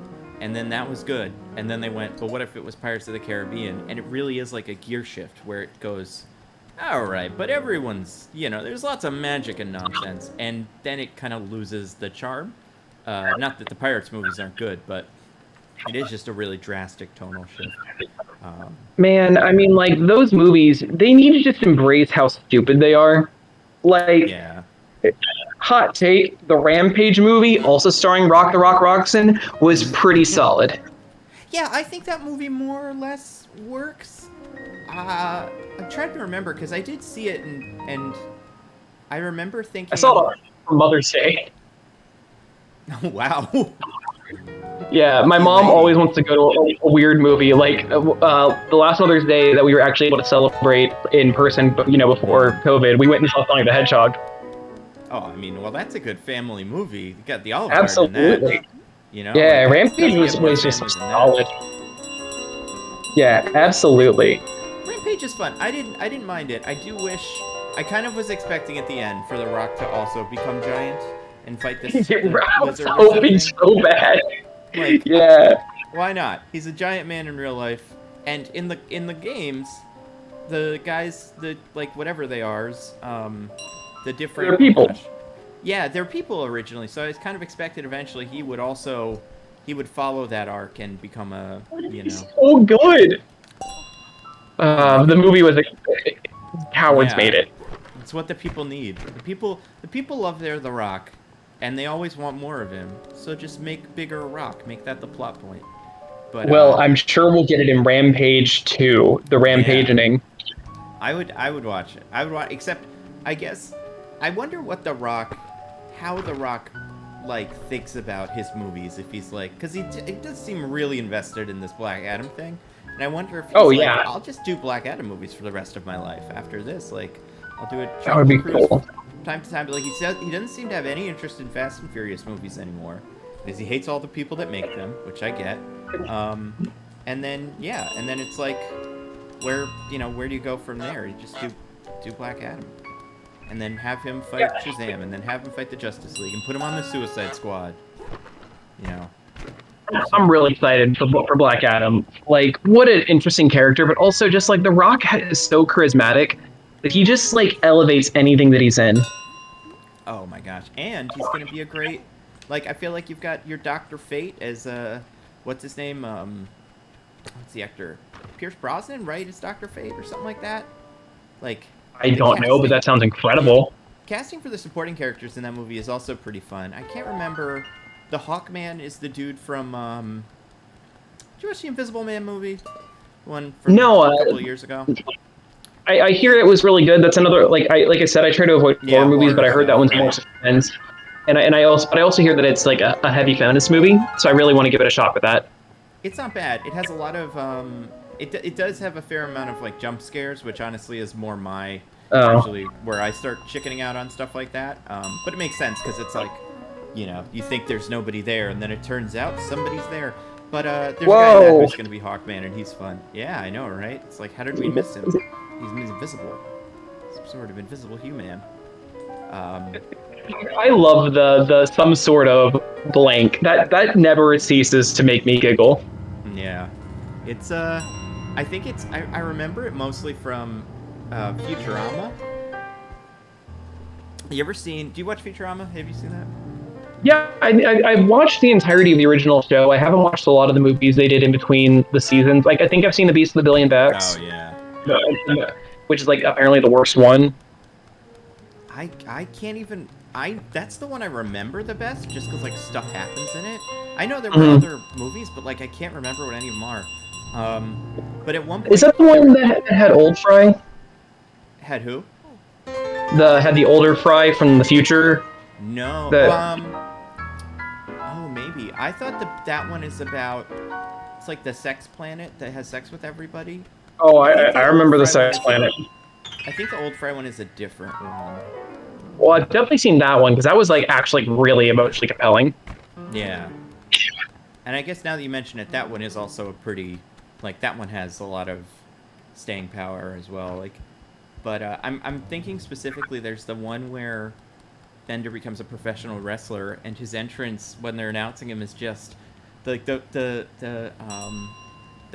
And then that was good. And then they went, but what if it was Pirates of the Caribbean? And it really is like a gear shift where it goes, all right, but everyone's, there's lots of magic and nonsense. And then it kind of loses the charm. Not that the Pirates movies aren't good, but it is just a really drastic tonal shift. Man, I mean, like, those movies, they need to just embrace how stupid they are. Like, hot take, the Rampage movie, also starring Rock the Rock Roxon, was pretty solid. Yeah, I think that movie more or less works. I'm trying to remember, because I did see it, and I remember thinking... I saw it on Mother's Day. Wow. Yeah, my mom always wants to go to a weird movie. Like, the last Mother's Day that we were actually able to celebrate in person, before COVID, we went and saw Sonic the Hedgehog. Oh, I mean, well, that's a good family movie. You got the Olive Garden in that. Yeah, like, Rampage was just solid. Yeah, absolutely. Rampage is fun. I didn't mind it. I do wish... I kind of was expecting at the end for The Rock to also become giant and fight this lizard or something. So bad. Like, yeah. Why not? He's a giant man in real life, and in the games, the guys, whatever they are, the different... They're people. Yeah, they're people originally, so I was kind of expected eventually he would follow that arc and become a, So good! The movie was... Cowards made it. It's what the people need. The people love their The Rock, and they always want more of him, so just make bigger Rock. Make that the plot point. But, well, I'm sure we'll get it in Rampage 2, the Rampagening. Yeah. I would watch it. I would watch, except, I guess, I wonder what how The Rock, thinks about his movies, if he's because he does seem really invested in this Black Adam thing, And I wonder if he's Oh like, yeah, I'll just do Black Adam movies for the rest of my life after this. Like, I'll do it. that would be Cruise cool. from time to time, but like he doesn't seem to have any interest in Fast and Furious movies anymore, because he hates all the people that make them, which I get. And then it's like, where do you go from there? You just do Black Adam, and then have him fight Shazam, and then have him fight the Justice League, and put him on the Suicide Squad. You know. I'm really excited for Black Adam. Like, what an interesting character, but also just like The Rock is so charismatic that he just like elevates anything that he's in. Oh my gosh. And he's going to be a great, like, I feel like you've got your Dr. Fate as, what's his name? What's the actor? Pierce Brosnan, right? Is Dr. Fate or something like that? Like, I don't know, but that sounds incredible. Casting for the supporting characters in that movie is also pretty fun. I can't remember. The Hawkman is the dude from, did you watch the Invisible Man movie? One from a couple of years ago? I hear it was really good. That's another, like I said, I try to avoid horror movies, but I heard that one's more suspense. And I also hear that it's like a heavy feminist movie, so I really want to give it a shot with that. It's not bad. It has a lot of it does have a fair amount of like jump scares, which honestly is more my usually where I start chickening out on stuff like that. But it makes sense because it's like, you think there's nobody there, and then it turns out somebody's there. But there's a guy in that who's going to be Hawkman, and he's fun. Yeah, I know, right? It's like, how did we miss him? He's invisible. Some sort of invisible human. I love the some sort of blank. That never ceases to make me giggle. Yeah. It's, I think it's, I remember it mostly from Futurama. Do you watch Futurama? Have you seen that? Yeah, I've watched the entirety of the original show. I haven't watched a lot of the movies they did in between the seasons. Like, I think I've seen The Beast of the Billion Backs. Oh, yeah. Which is, like, apparently the worst one. I can't even... That's the one I remember the best, just because, like, stuff happens in it. I know there were other movies, but, like, I can't remember what any of them are. But at one point... Is that the one that had Old Fry? Had who? Had the older Fry from the future? No. Oh, maybe. I thought that one is about... It's like the sex planet that has sex with everybody. Oh, I remember the sex planet. I think the Old Fry one is a different one. Well, I've definitely seen that one, because that was, like, actually really emotionally compelling. Yeah. And I guess now that you mention it, that one is also a pretty... Like, that one has a lot of staying power as well. Like, but I'm thinking specifically there's the one where Bender becomes a professional wrestler, and his entrance when they're announcing him is just... Like, the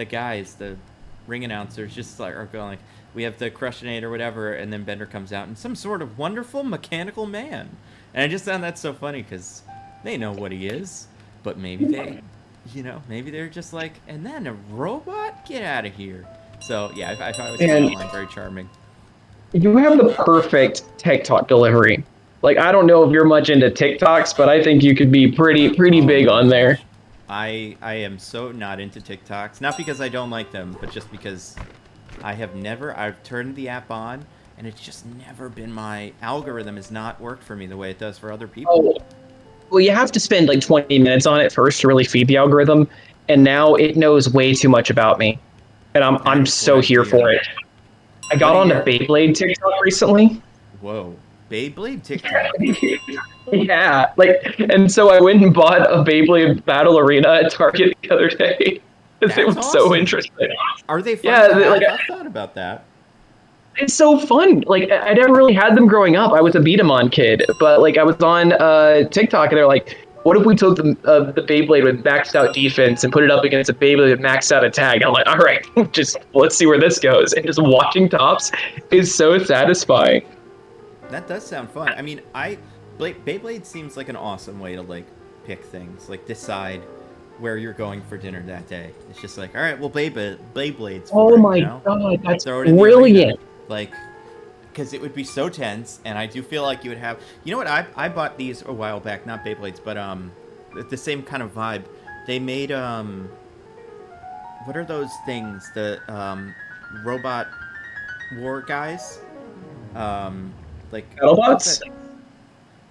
guys, the ring announcers just like are going like, we have the Crushinator or whatever, and then Bender comes out and some sort of wonderful mechanical man. And I just found that so funny because they know what he is, but maybe they, maybe they're just like, and then a robot? Get out of here. So yeah, I thought it was that very charming. You have the perfect TikTok delivery. Like, I don't know if you're much into TikToks, but I think you could be pretty big on there. I am so not into TikToks, not because I don't like them, but just because I've turned the app on, and it's just never been, my algorithm has not worked for me the way it does for other people. Oh, well, you have to spend like 20 minutes on it first to really feed the algorithm, and now it knows way too much about me, and I'm so here for it. I got onto Beyblade TikTok recently. Whoa. Beyblade TikTok? Yeah, like, and so I went and bought a Beyblade Battle Arena at Target the other day. Because it was awesome. So interesting. Are they fun? Yeah, I thought about that. It's so fun. Like, I never really had them growing up. I was a beat-em-on kid, but like I was on TikTok, and they're like, what if we took the Beyblade with maxed out defense and put it up against a Beyblade with maxed out attack? I'm like, all right, just let's see where this goes. And just watching tops is so satisfying. That does sound fun. I mean, Beyblade seems like an awesome way to, like, pick things. Like, decide where you're going for dinner that day. It's just like, all right, well, Beyblades. Oh my god, that's brilliant. Like, because it would be so tense, and I do feel like you would have... You know what? I bought these a while back, not Beyblades, but the same kind of vibe. They made, what are those things? The robot war guys? Like Autobots?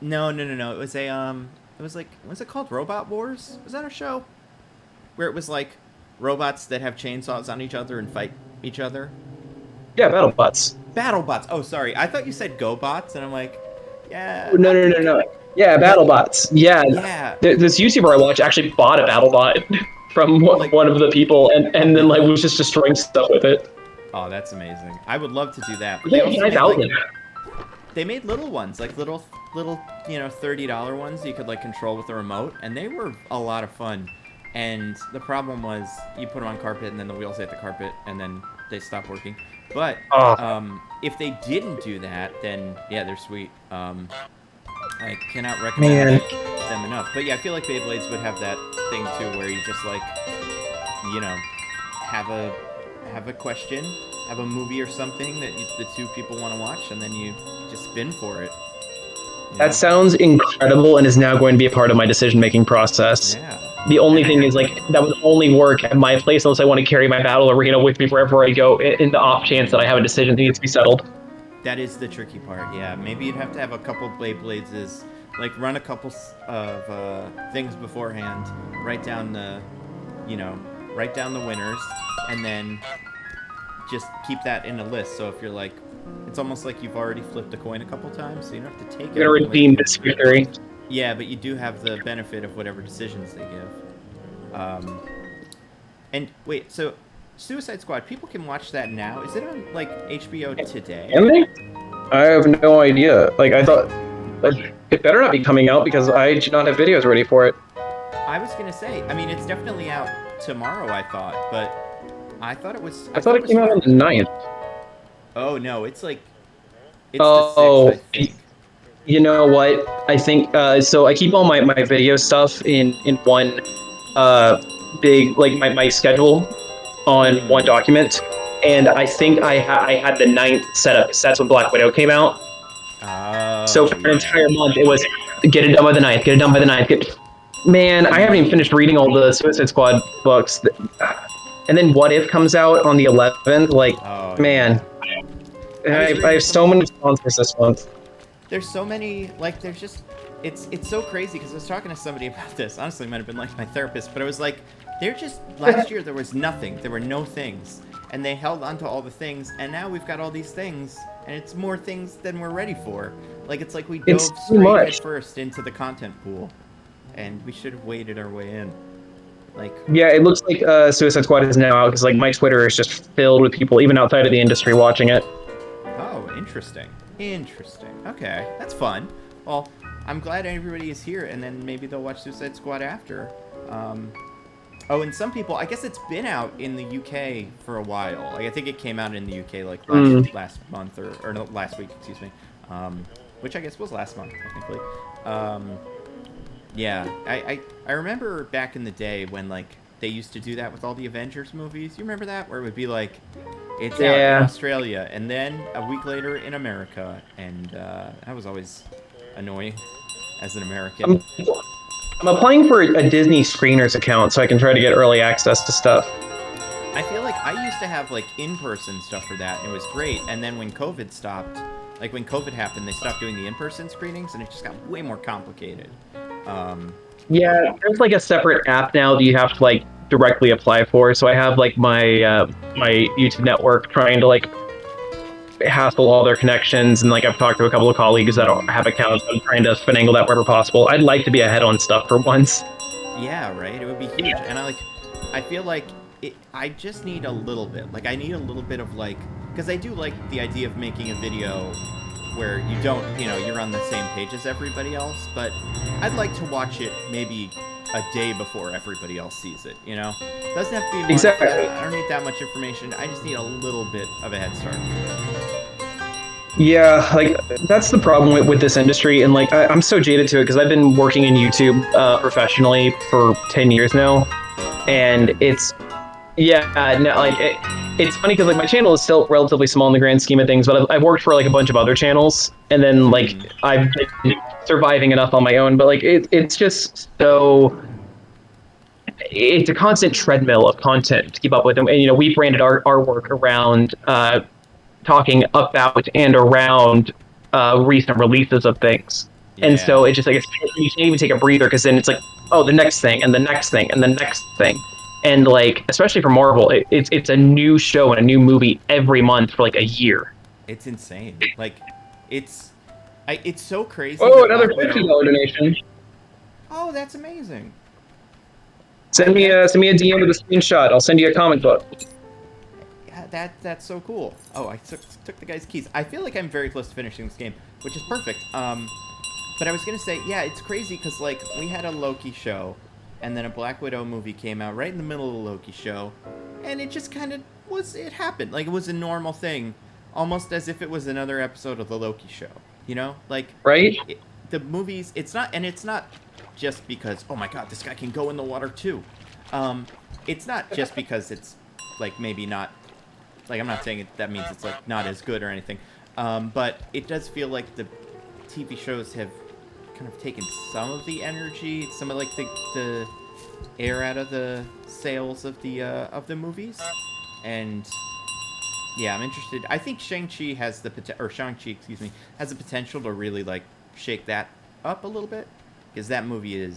No. It was it was like, was it called Robot Wars? Was that a show where it was like robots that have chainsaws on each other and fight each other? Yeah, BattleBots. BattleBots. Oh, sorry. I thought you said GoBots, and I'm like, yeah. No. Yeah, BattleBots. Yeah. Yeah. This YouTuber I watch actually bought a BattleBot from one of the people, and then like was just destroying stuff with it. Oh, that's amazing. I would love to do that. But Yeah, they made little ones, like little $30 ones you could like control with a remote, and they were a lot of fun. And the problem was you put them on carpet, and then the wheels hit the carpet, and then they stop working. But if they didn't do that, then yeah, they're sweet. I cannot recommend them enough. But yeah, I feel like Beyblades would have that thing too, where you just like, have a question, have a movie or something that the two people want to watch, and then you just spin for it. That sounds incredible, and is now going to be a part of my decision-making process. Yeah. The only thing is, like, that would only work at my place unless I want to carry my battle arena with me wherever I go, in the off chance that I have a decision that needs to be settled. That is the tricky part, yeah. Maybe you'd have to have a couple Beyblades, like run a couple of things beforehand, write down the winners, and then just keep that in a list. So if you're like, it's almost like you've already flipped a coin a couple times, so you don't have to take it. You're gonna redeem this victory. Yeah, but you do have the benefit of whatever decisions they give. And wait, so Suicide Squad, people can watch that now. Is it on like HBO today? Can they? I have no idea. Like, I thought, like, it better not be coming out because I do not have videos ready for it. I was gonna say, I mean, it's definitely out tomorrow, I thought, but I thought it was. I thought it came out on the 9th. Oh no, it's like. It's the 6th, I think. You know what? I think so. I keep all my video stuff in one big, like, my schedule on one document, and I think I had the 9th set up. That's when Black Widow came out. Oh, so for an entire month, it was get it done by the 9th. Get it done by the 9th. Man, I haven't even finished reading all the Suicide Squad books. And then What If comes out on the 11th. Like, man, I have so many sponsors this month. There's so many, like, there's just, it's so crazy, because I was talking to somebody about this. Honestly, it might have been like my therapist, but it was like, they're just, last year there was nothing. There were no things. And they held on to all the things, and now we've got all these things, and it's more things than we're ready for. Like, it's like we dove straight head first into the content pool, and we should have waded our way in. Like, yeah, it looks like Suicide Squad is now out, because like my Twitter is just filled with people, even outside of the industry, watching it. Oh, interesting. Interesting. Okay, that's fun. Well, I'm glad everybody is here, and then maybe they'll watch Suicide Squad after. Oh, and some people, I guess it's been out in the UK for a while. Like, I think it came out in the UK like last month or no, last week, excuse me. Which I guess was last month, technically. Yeah, I remember back in the day when like they used to do that with all the Avengers movies. You remember that, where it would be like, it's out in Australia, and then a week later in America, and that was always annoying as an American. I'm applying for a Disney Screeners account so I can try to get early access to stuff. I feel like I used to have like in-person stuff for that, and it was great. And then when COVID stopped, like when COVID happened, they stopped doing the in-person screenings, and it just got way more complicated. Yeah, there's like a separate app now that you have to like directly apply for. So I have like my my YouTube network trying to like hassle all their connections, and like I've talked to a couple of colleagues that have accounts. I'm trying to finagle that wherever possible. I'd like to be ahead on stuff for once. Yeah, right. It would be huge, and I feel like I just need a little bit. Like I need a little bit of like, because I do like the idea of making a video where you don't, you're on the same page as everybody else, but I'd like to watch it maybe a day before everybody else sees it, Doesn't have to be exactly. I don't need that much information. I just need a little bit of a head start. Yeah, like that's the problem with this industry, and like I'm so jaded to it because I've been working in YouTube professionally for 10 years now, and it's it's funny because like my channel is still relatively small in the grand scheme of things, but I've worked for like a bunch of other channels, and then like I've been surviving enough on my own, but like it's just so. It's a constant treadmill of content to keep up with them, and we branded our work around talking about and around recent releases of things, and so it's just like you can't even take a breather because then it's like, oh, the next thing and the next thing and the next thing, And like, especially for Marvel, it's a new show and a new movie every month for like a year. It's insane. Like, it's so crazy. Oh, another $50 donation. Oh, that's amazing. Send me a DM with a screenshot. I'll send you a comic book. Yeah, that's so cool. Oh, I took the guy's keys. I feel like I'm very close to finishing this game, which is perfect. But I was gonna say, yeah, it's crazy because like we had a Loki show, and then a Black Widow movie came out right in the middle of the Loki show, and it just kind of it happened. Like it was a normal thing, almost as if it was another episode of the Loki show. You know, like right? The movies, it's not just because, oh my god, this guy can go in the water too. It's not just because it's like maybe not, like I'm not saying that means it's like not as good or anything, but it does feel like the TV shows have kind of taken some of the energy, some of like the air out of the sails of the movies, and yeah, I'm interested. I think Shang-Chi has the has the potential to really like shake that up a little bit, because that movie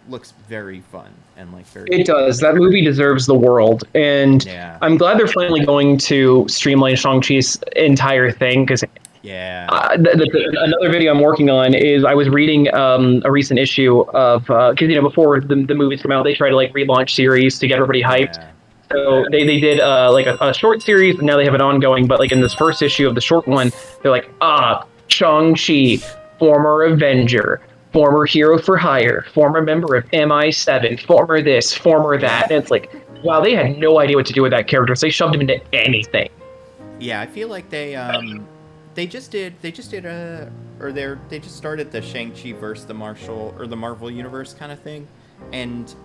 looks very fun and like very. It does. That movie deserves the world, and yeah. I'm glad they're finally going to streamline Shang-Chi's entire thing, because yeah. Another video I'm working on is I was reading a recent issue of because before the movies come out, they try to like relaunch series to get everybody hyped. Yeah. So they did like a short series, and now they have an ongoing. But like in this first issue of the short one, they're like, Shang-Chi, former Avenger, former hero for hire, former member of MI7, former this, former that. And it's like, wow, they had no idea what to do with that character, so they shoved him into anything. Yeah, I feel like they just started the Shang-Chi versus the Marvel Universe kind of thing, and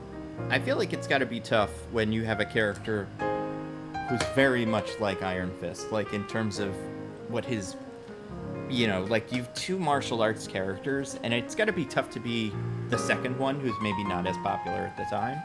I feel like it's got to be tough when you have a character who's very much like Iron Fist, like in terms of what his, like you've two martial arts characters, and it's got to be tough to be the second one who's maybe not as popular at the time.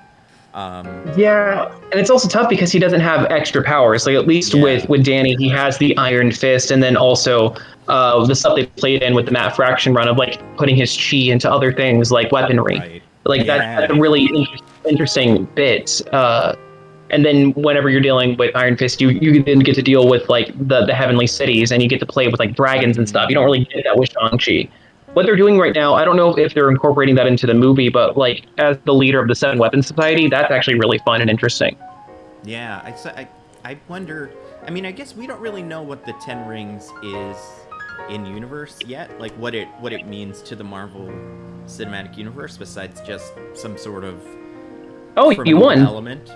Yeah, and it's also tough because he doesn't have extra powers. Like at least with Danny, he has the Iron Fist, and then also the stuff they played in with the Matt Fraction run of like putting his chi into other things like weaponry. Right. Like that's a really interesting bit. And then whenever you're dealing with Iron Fist, you then get to deal with like the heavenly cities, and you get to play with like dragons and stuff. You don't really get that with Shang-Chi. What they're doing right now, I don't know if they're incorporating that into the movie, but like as the leader of the Seven Weapons Society, that's actually really fun and interesting. Yeah, I wonder. I mean, I guess we don't really know what the Ten Rings is in universe yet. Like what it means to the Marvel Cinematic Universe, besides just some sort of you won element.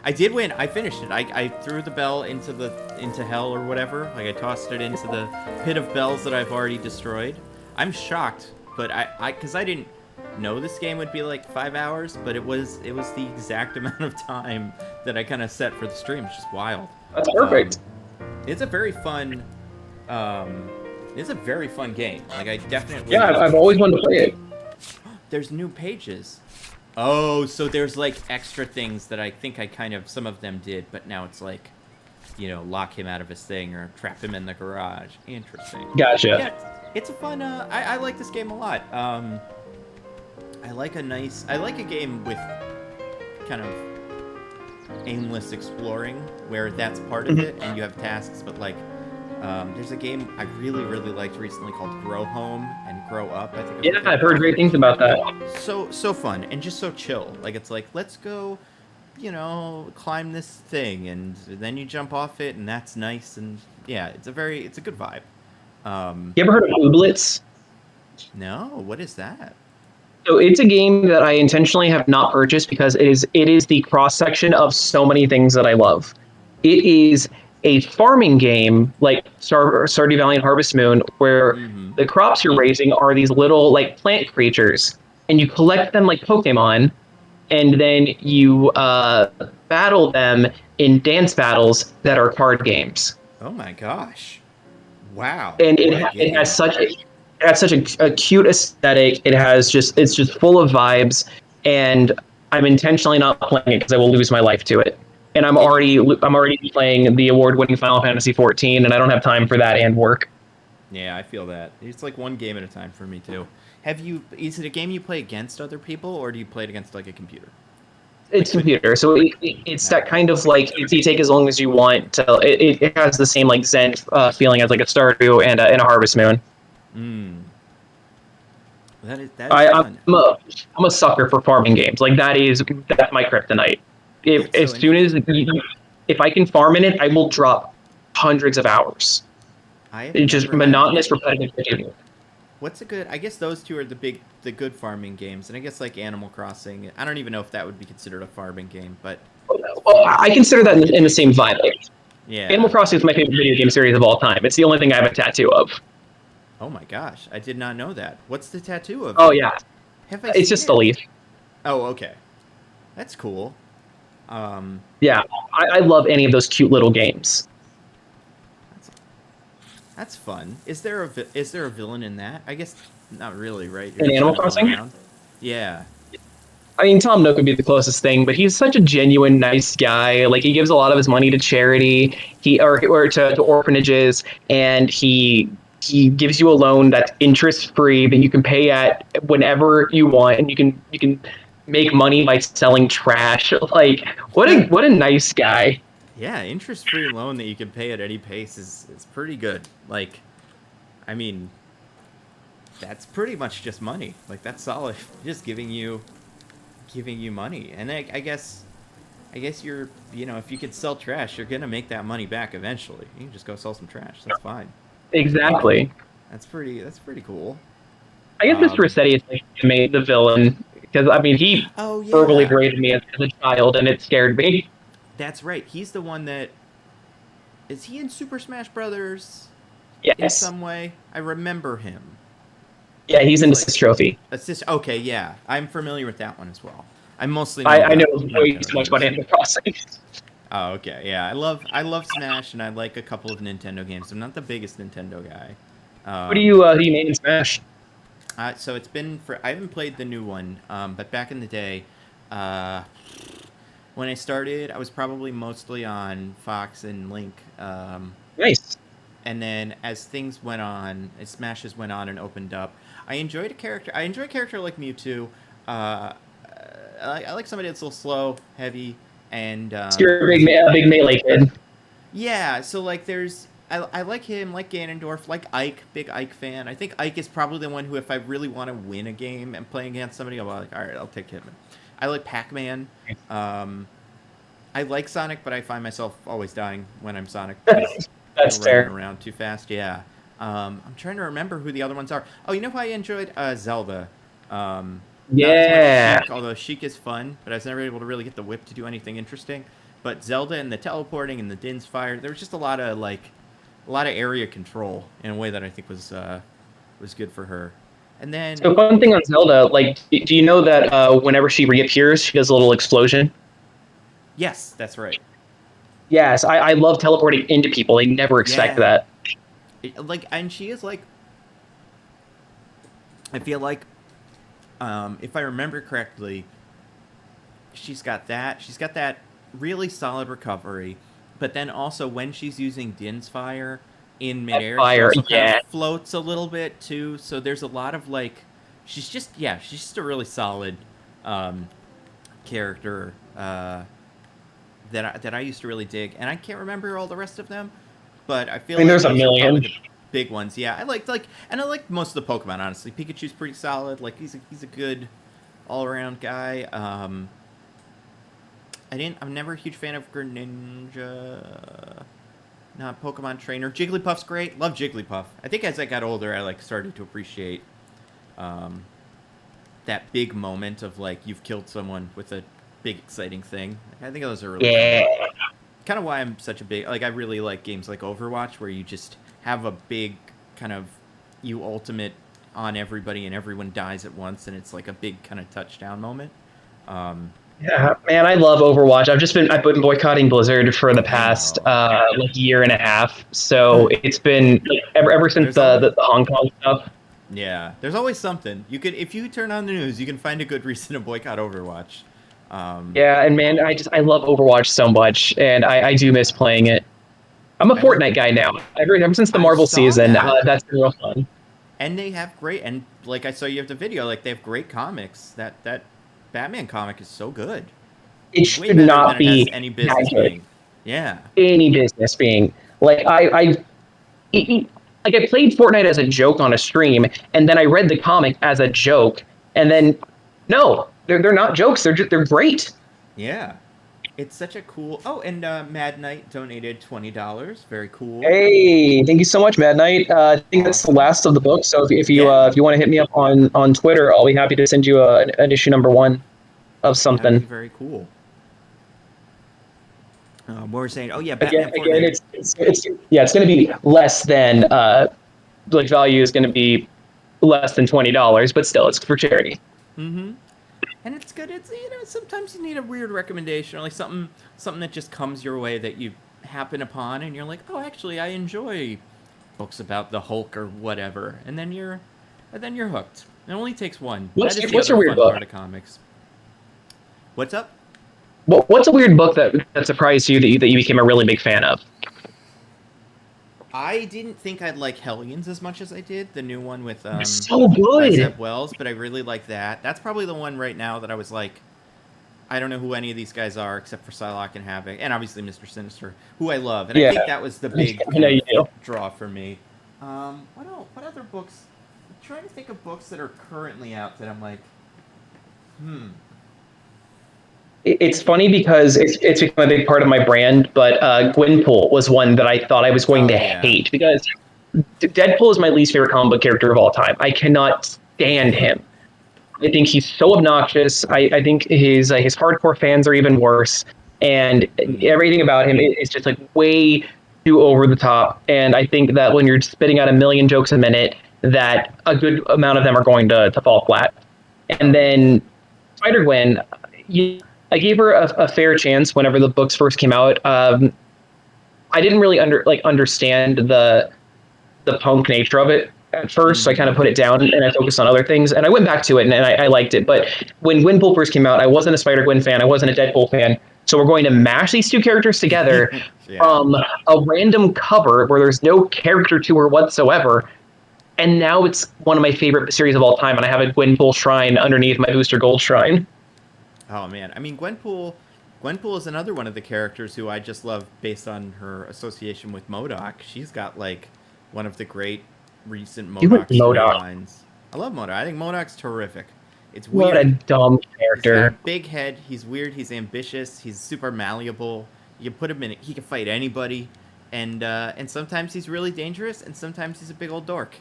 I did win. I finished it. I threw the bell into hell or whatever. Like I tossed it into the pit of bells that I've already destroyed. I'm shocked, but because I didn't know this game would be like 5 hours, but it was the exact amount of time that I kind of set for the stream. It's just wild. That's perfect. It's a very fun. It's a very fun game. Like I definitely. Yeah, I've always wanted to play it. There's new pages. Oh, so there's like extra things that I think some of them did, but now it's like, lock him out of his thing or trap him in the garage. Interesting. Gotcha. Yeah, it's a fun. I like this game a lot. I like a game with kind of aimless exploring where that's part of it, and you have tasks, but like. There's a game I really, really liked recently called Grow Home and Grow Up. I think. I've heard great things about that. So fun and just so chill. Like it's like let's go, climb this thing, and then you jump off it, and that's nice. And yeah, it's a good vibe. You ever heard of Ooblets? No, what is that? So it's a game that I intentionally have not purchased because it is the cross section of so many things that I love. It is a farming game like Stardew Valley and Harvest Moon, where the crops you're raising are these little like plant creatures, and you collect them like Pokemon, and then you battle them in dance battles that are card games. Oh my gosh! Wow! And it has such a cute aesthetic. It's just full of vibes, and I'm intentionally not playing it because I will lose my life to it. And I'm already playing the award-winning Final Fantasy XIV, and I don't have time for that and work. Yeah, I feel that. It's like one game at a time for me too. Is it a game you play against other people, or do you play it against like a computer? It's computer, so it's that kind of like you take as long as you want. It has the same like Zen feeling as like a Stardew and a Harvest Moon. That is fun. I'm a sucker for farming games. Like that's my kryptonite. If I can farm in it, I will drop hundreds of hours. It's just monotonous, repetitive video. What's a good? I guess those two are the good farming games, and I guess like Animal Crossing. I don't even know if that would be considered a farming game, but well, I consider that in the same vibe. Yeah, Animal Crossing is my favorite video game series of all time. It's the only thing I have a tattoo of. Oh my gosh, I did not know that. What's the tattoo of? Oh yeah, it's just a leaf. Oh okay, that's cool. Yeah, I love any of those cute little games. That's fun. Is there a villain in that? I guess not really, right? In Animal Crossing? Yeah. I mean, Tom Nook would be the closest thing, but he's such a genuine, nice guy. Like he gives a lot of his money to charity, or to orphanages, and he gives you a loan that's interest free that you can pay at whenever you want, and you can make money by selling trash. Like what a nice guy. Yeah, interest-free loan that you can pay at any pace is pretty good. Like, I mean, that's pretty much just money. Like, that's solid. Just giving you money. And I guess you're, if you could sell trash, you're gonna make that money back eventually. You can just go sell some trash. That's fine. Exactly. That's pretty cool. I guess Mr. Rossetti is like made the villain because I mean he verbally berated me as a child, and it scared me. That's right. He's the one that... Is he in Super Smash Brothers? Yes. In some way? I remember him. Yeah, he's in Assist Trophy. Okay, yeah. I'm familiar with that one as well. I mostly I know way too much about Animal Crossing. Oh, okay. Yeah, I love Smash, and I like a couple of Nintendo games. I'm not the biggest Nintendo guy. What do you name in Smash? So it's been I haven't played the new one, but back in the day... when I started, I was probably mostly on Fox and Link. Nice. And then as things went on, as Smashes went on and opened up, I enjoyed a character. I enjoy a character like Mewtwo. I like somebody that's a little slow, heavy, and... You're a big melee kid. Yeah, so like I like him, like Ganondorf, like Ike, big Ike fan. I think Ike is probably the one who, if I really want to win a game and playing against somebody, I'll be like, all right, I'll take him. I like Pac-Man. I like Sonic, but I find myself always dying when I'm Sonic. That's fair. Running around too fast, yeah. I'm trying to remember who the other ones are. Oh, you know who I enjoyed? Zelda. Yeah. Sheik, although Sheik is fun, but I was never able to really get the whip to do anything interesting. But Zelda and the teleporting and the Din's Fire, there was just a lot of area control in a way that I think was good for her. And then, so fun thing on Zelda, like, do you know that whenever she reappears, she does a little explosion? Yes, that's right. Yes, I love teleporting into people. They never expect that. And she is like, I feel like, if I remember correctly, she's got that really solid recovery, but then also when she's using Din's Fire in midair, she also kind of floats a little bit too. So there's a lot of like, she's just a really solid character that I used to really dig, and I can't remember all the rest of them, but I feel there's a million big ones. Yeah, I like most of the Pokemon, honestly. Pikachu's pretty solid. Like he's a good all around guy. I'm never a huge fan of Greninja. Not Pokemon Trainer. Jigglypuff's great. Love Jigglypuff. I think as I got older, I started to appreciate that big moment of you've killed someone with a big exciting thing. I think those are really fun. Kind of why I'm such a big I really like games like Overwatch, where you just have a big kind of you ultimate on everybody and everyone dies at once, and it's like a big kind of touchdown moment. Yeah, man, I love Overwatch. I've been boycotting Blizzard for the past year and a half. So it's been ever since the Hong Kong stuff. Yeah, there's always something. If you turn on the news, you can find a good reason to boycott Overwatch. Yeah, and man, I love Overwatch so much, and I do miss playing it. I'm a Fortnite guy now. Ever since the Marvel season, that's been real fun. And they have great, and I saw you have the video, they have great comics. That Batman comic is so good. it should not be any business being. Yeah. Any business being. Like I played Fortnite as a joke on a stream, and then I read the comic as a joke, and then no, they're not jokes. They're great. Yeah. It's such a cool. Oh, and Mad Knight donated $20. Very cool. Hey, thank you so much, Mad Knight. I think that's the last of the book. So if you want to hit me up on Twitter, I'll be happy to send you an issue number 1 of something. That'd be very cool. We're saying, oh yeah, Batman. Again, it's going to be less than like value is going to be less than $20, but still, it's for charity. Mm-hmm. And it's good. It's sometimes you need a weird recommendation, or like something that just comes your way that you happen upon, and you're like, oh, actually, I enjoy books about the Hulk or whatever, and then you're hooked. It only takes one. What's your weird book? Part of comics. What's up? What's a weird book that surprised you that you became a really big fan of? I didn't think I'd like Hellions as much as I did. The new one with so good. Zeb Wells, but I really like that. That's probably the one right now that I was like, I don't know who any of these guys are except for Psylocke and Havoc, and obviously Mr. Sinister, who I love. And I think that was the big draw for me. What other books? I'm trying to think of books that are currently out that I'm like, It's funny because it's become a big part of my brand, but Gwenpool was one that I thought I was going to hate because Deadpool is my least favorite comic book character of all time. I cannot stand him. I think he's so obnoxious. I think his hardcore fans are even worse, and everything about him is just like way too over the top. And I think that when you're spitting out a million jokes a minute, that a good amount of them are going to fall flat. And then Spider-Gwen, I gave her a fair chance whenever the books first came out. I didn't really understand the punk nature of it at first, so I kind of put it down and I focused on other things. And I went back to it and I liked it. But when Gwenpool first came out, I wasn't a Spider-Gwen fan. I wasn't a Deadpool fan. So we're going to mash these two characters together from a random cover where there's no character to her whatsoever. And now it's one of my favorite series of all time. And I have a Gwenpool shrine underneath my Booster Gold shrine. Oh man, I mean Gwenpool is another one of the characters who I just love based on her association with MODOK. She's got like one of the great recent MODOK storylines. I love MODOK. I think MODOK's terrific. It's weird. What a dumb character. He's got a big head. He's weird. He's ambitious. He's super malleable. You put him in it, he can fight anybody, and sometimes he's really dangerous, and sometimes he's a big old dork.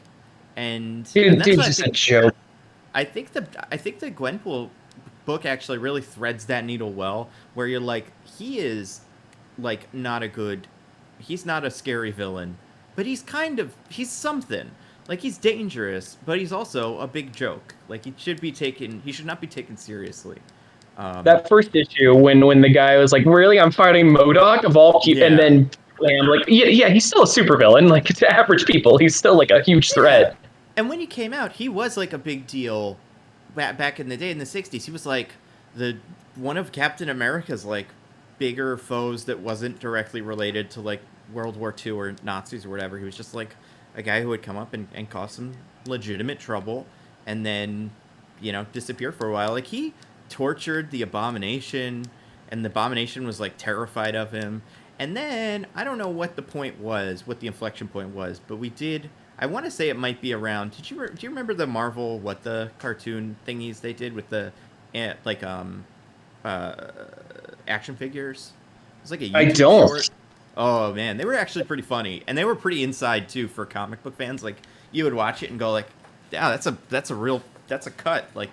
And dude's just a joke. I think the Gwenpool book actually really threads that needle well, where you're like, he is like he's not a scary villain, but he's something. Like, he's dangerous, but he's also a big joke. Like, he should not be taken seriously. That first issue when the guy was like, really, I'm fighting MODOK of all people, and then I'm like, yeah, he's still a supervillain. Like, to average people, he's still like a huge threat. And when he came out, he was like a big deal. Back in the day, in the 60s, he was like one of Captain America's like bigger foes that wasn't directly related to like World War II or Nazis or whatever. He was just like a guy who would come up and cause some legitimate trouble and then, disappear for a while. Like, he tortured the Abomination, and the Abomination was like terrified of him. And then I don't know what the inflection point was, but I want to say it might be around. Do you remember the Marvel the cartoon thingies they did with the action figures? It was like a YouTube I don't. short. Oh man, they were actually pretty funny, and they were pretty inside too for comic book fans. Like, you would watch it and go like, "Yeah, that's a cut." Like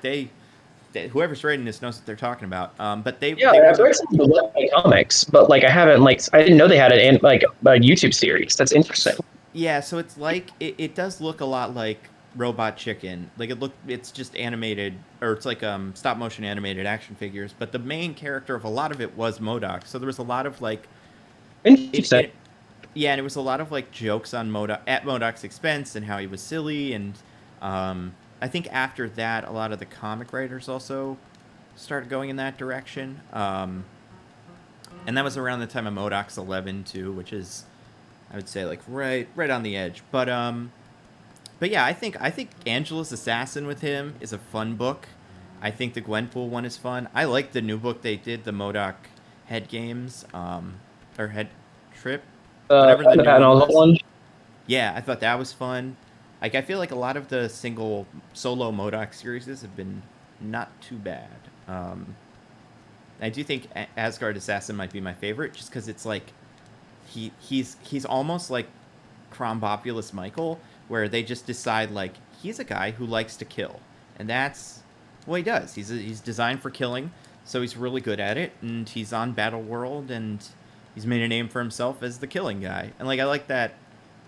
whoever's writing this knows what they're talking about. But I've read some of the comics, but like I didn't know they had a YouTube series. That's interesting. Yeah, so it's like it does look a lot like Robot Chicken. Like, it's just animated, or it's like stop motion animated action figures. But the main character of a lot of it was MODOK. So there was a lot of like, interesting. And it was a lot of like jokes on MODOK's expense and how he was silly. And I think after that, a lot of the comic writers also started going in that direction. And that was around the time of MODOK's 11 too, which is, I would say, like right on the edge. But yeah, I think Angela's Assassin with him is a fun book, I think the Gwenpool one is fun. I like the new book they did, the MODOK Head Games, or Head Trip, whatever the new one was. Yeah, I thought that was fun. Like, I feel like a lot of the solo MODOK series have been not too bad. I do think Asgard Assassin might be my favorite, just because it's like he's almost like Crombopulous Michael, where they just decide like he's a guy who likes to kill, and that's what he does. He's designed for killing, so he's really good at it, and he's on Battle World, and he's made a name for himself as the killing guy. And like I like that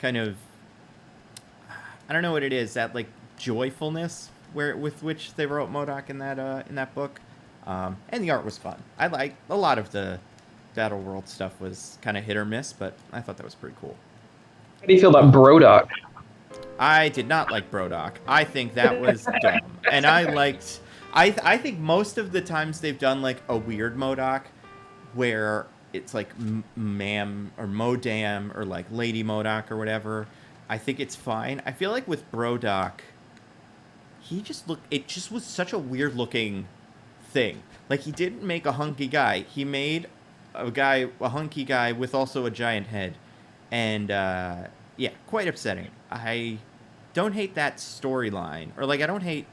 kind of, I don't know what it is, that like joyfulness with which they wrote MODOK in that book. And the art was fun. I like a lot of the Battle World stuff was kind of hit or miss, but I thought that was pretty cool. How do you feel about Brodok? I did not like Brodok. I think that was dumb. And I think most of the times they've done like a weird MODOK where it's like Ma'am or Modam or like Lady MODOK or whatever, I think it's fine. I feel like with Brodok, it just was such a weird looking thing. Like, he didn't make a hunky guy. He made a hunky guy with also a giant head. And, yeah, quite upsetting. I don't hate that storyline. Or, like, I don't hate...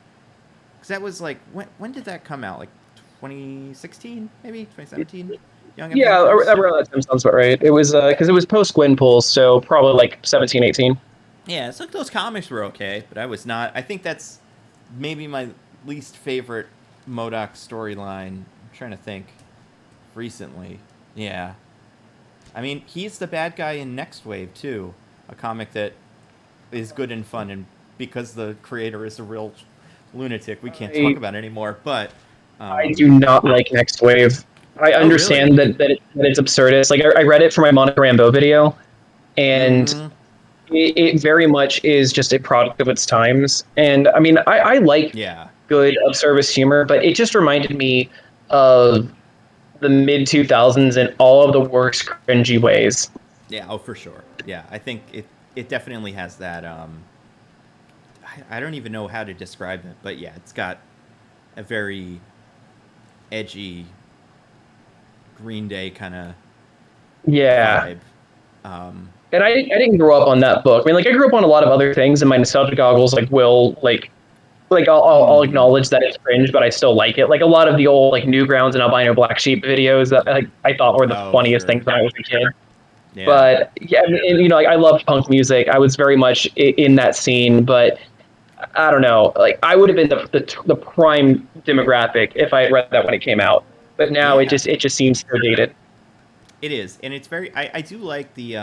Because that was, like... When did that come out? Like, 2016, maybe? 2017? Yeah, around that time sounds about right. It was, because it was post-Gwenpool, so probably, like, 17, 18. Yeah, so those comics were okay, but I was not... I think that's maybe my least favorite MODOK storyline. I'm trying to think. Recently. Yeah. I mean, he's the bad guy in Next Wave, too. A comic that is good and fun, and because the creator is a real lunatic, we can't talk about it anymore, but... I do not like Next Wave. I understand really? that it's absurdist. Like, I read it for my Monica Rambeau video, and it very much is just a product of its times. And, I mean, I like good absurdist humor, but it just reminded me of the mid-2000s in all of the worst cringy ways. Yeah, oh, for sure. Yeah, I think it definitely has that, I don't even know how to describe it, but yeah, it's got a very edgy Green Day kind of vibe. And I didn't grow up on that book. I mean, like, I grew up on a lot of other things, and my nostalgia goggles, like, will, like I'll acknowledge that it's cringe, but I still like it. Like, a lot of the old, like, Newgrounds and Albino Black Sheep videos that, like, I thought were the funniest things when I was a kid. Yeah. But, yeah, and, you know, like, I loved punk music. I was very much in that scene, but I don't know. Like, I would have been the prime demographic if I had read that when it came out. But now it just seems so dated. It is, and it's very... I do like the...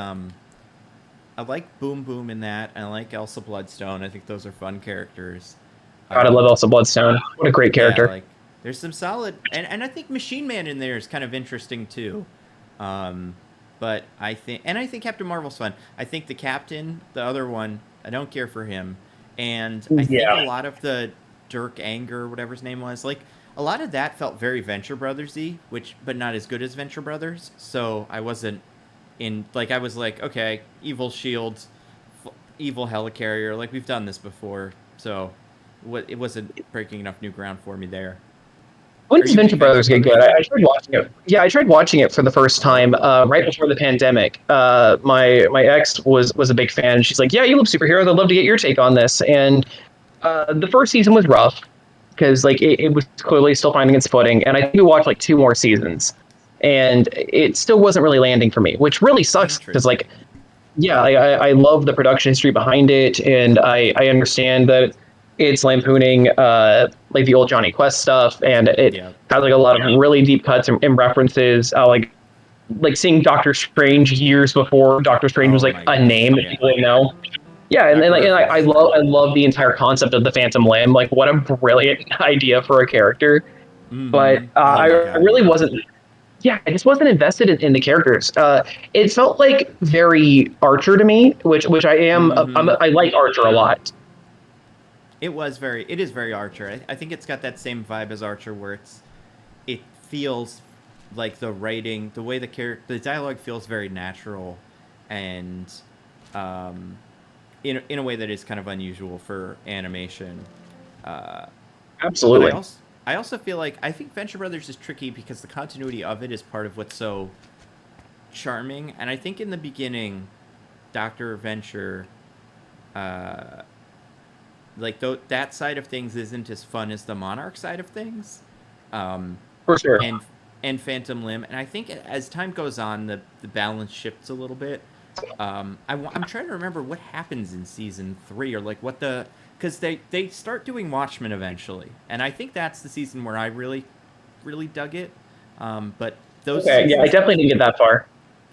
I like Boom Boom in that, and I like Elsa Bloodstone. I think those are fun characters. God, I love Elsa Bloodstone. What a great character. Yeah, like, there's some solid... And I think Machine Man in there is kind of interesting, too. But I think Captain Marvel's fun. I think the Captain, the other one, I don't care for him. And I think a lot of the Dirk Anger, whatever his name was, like, a lot of that felt very Venture Brothers-y, but not as good as Venture Brothers. So I wasn't in... Like, I was like, okay, evil shields, evil helicarrier, like, we've done this before. So it wasn't breaking enough new ground for me there. When did Venture Brothers get good? I tried watching it. Yeah, I tried watching it for the first time right before the pandemic. My ex was a big fan. She's like, "Yeah, you love superheroes. I'd love to get your take on this." And the first season was rough because like it was clearly still finding its footing. And I think we watched like 2 more seasons, and it still wasn't really landing for me, which really sucks because like, yeah, I love the production history behind it, and I understand that it's lampooning like the old Johnny Quest stuff, and it has like a lot of really deep cuts and references. Like seeing Doctor Strange years before Doctor Strange was like a name that people didn't know. Yeah, and I love the entire concept of the Phantom Limb. Like, what a brilliant idea for a character. But I really wasn't. Yeah, I just wasn't invested in the characters. It felt like very Archer to me, which I am. I like Archer a lot. It is very Archer. I think it's got that same vibe as Archer, where it feels like the writing, the way the dialogue feels very natural, and in a way that is kind of unusual for animation. Absolutely. I also feel like I think Venture Brothers is tricky because the continuity of it is part of what's so charming. And I think in the beginning, Dr. Venture, that side of things isn't as fun as the Monarch side of things. For sure. And Phantom Limb. And I think as time goes on, the balance shifts a little bit. I'm trying to remember what happens in season 3 or like what the... Because they start doing Watchmen eventually. And I think that's the season where I really, really dug it. But those okay, yeah, I definitely didn't get that far.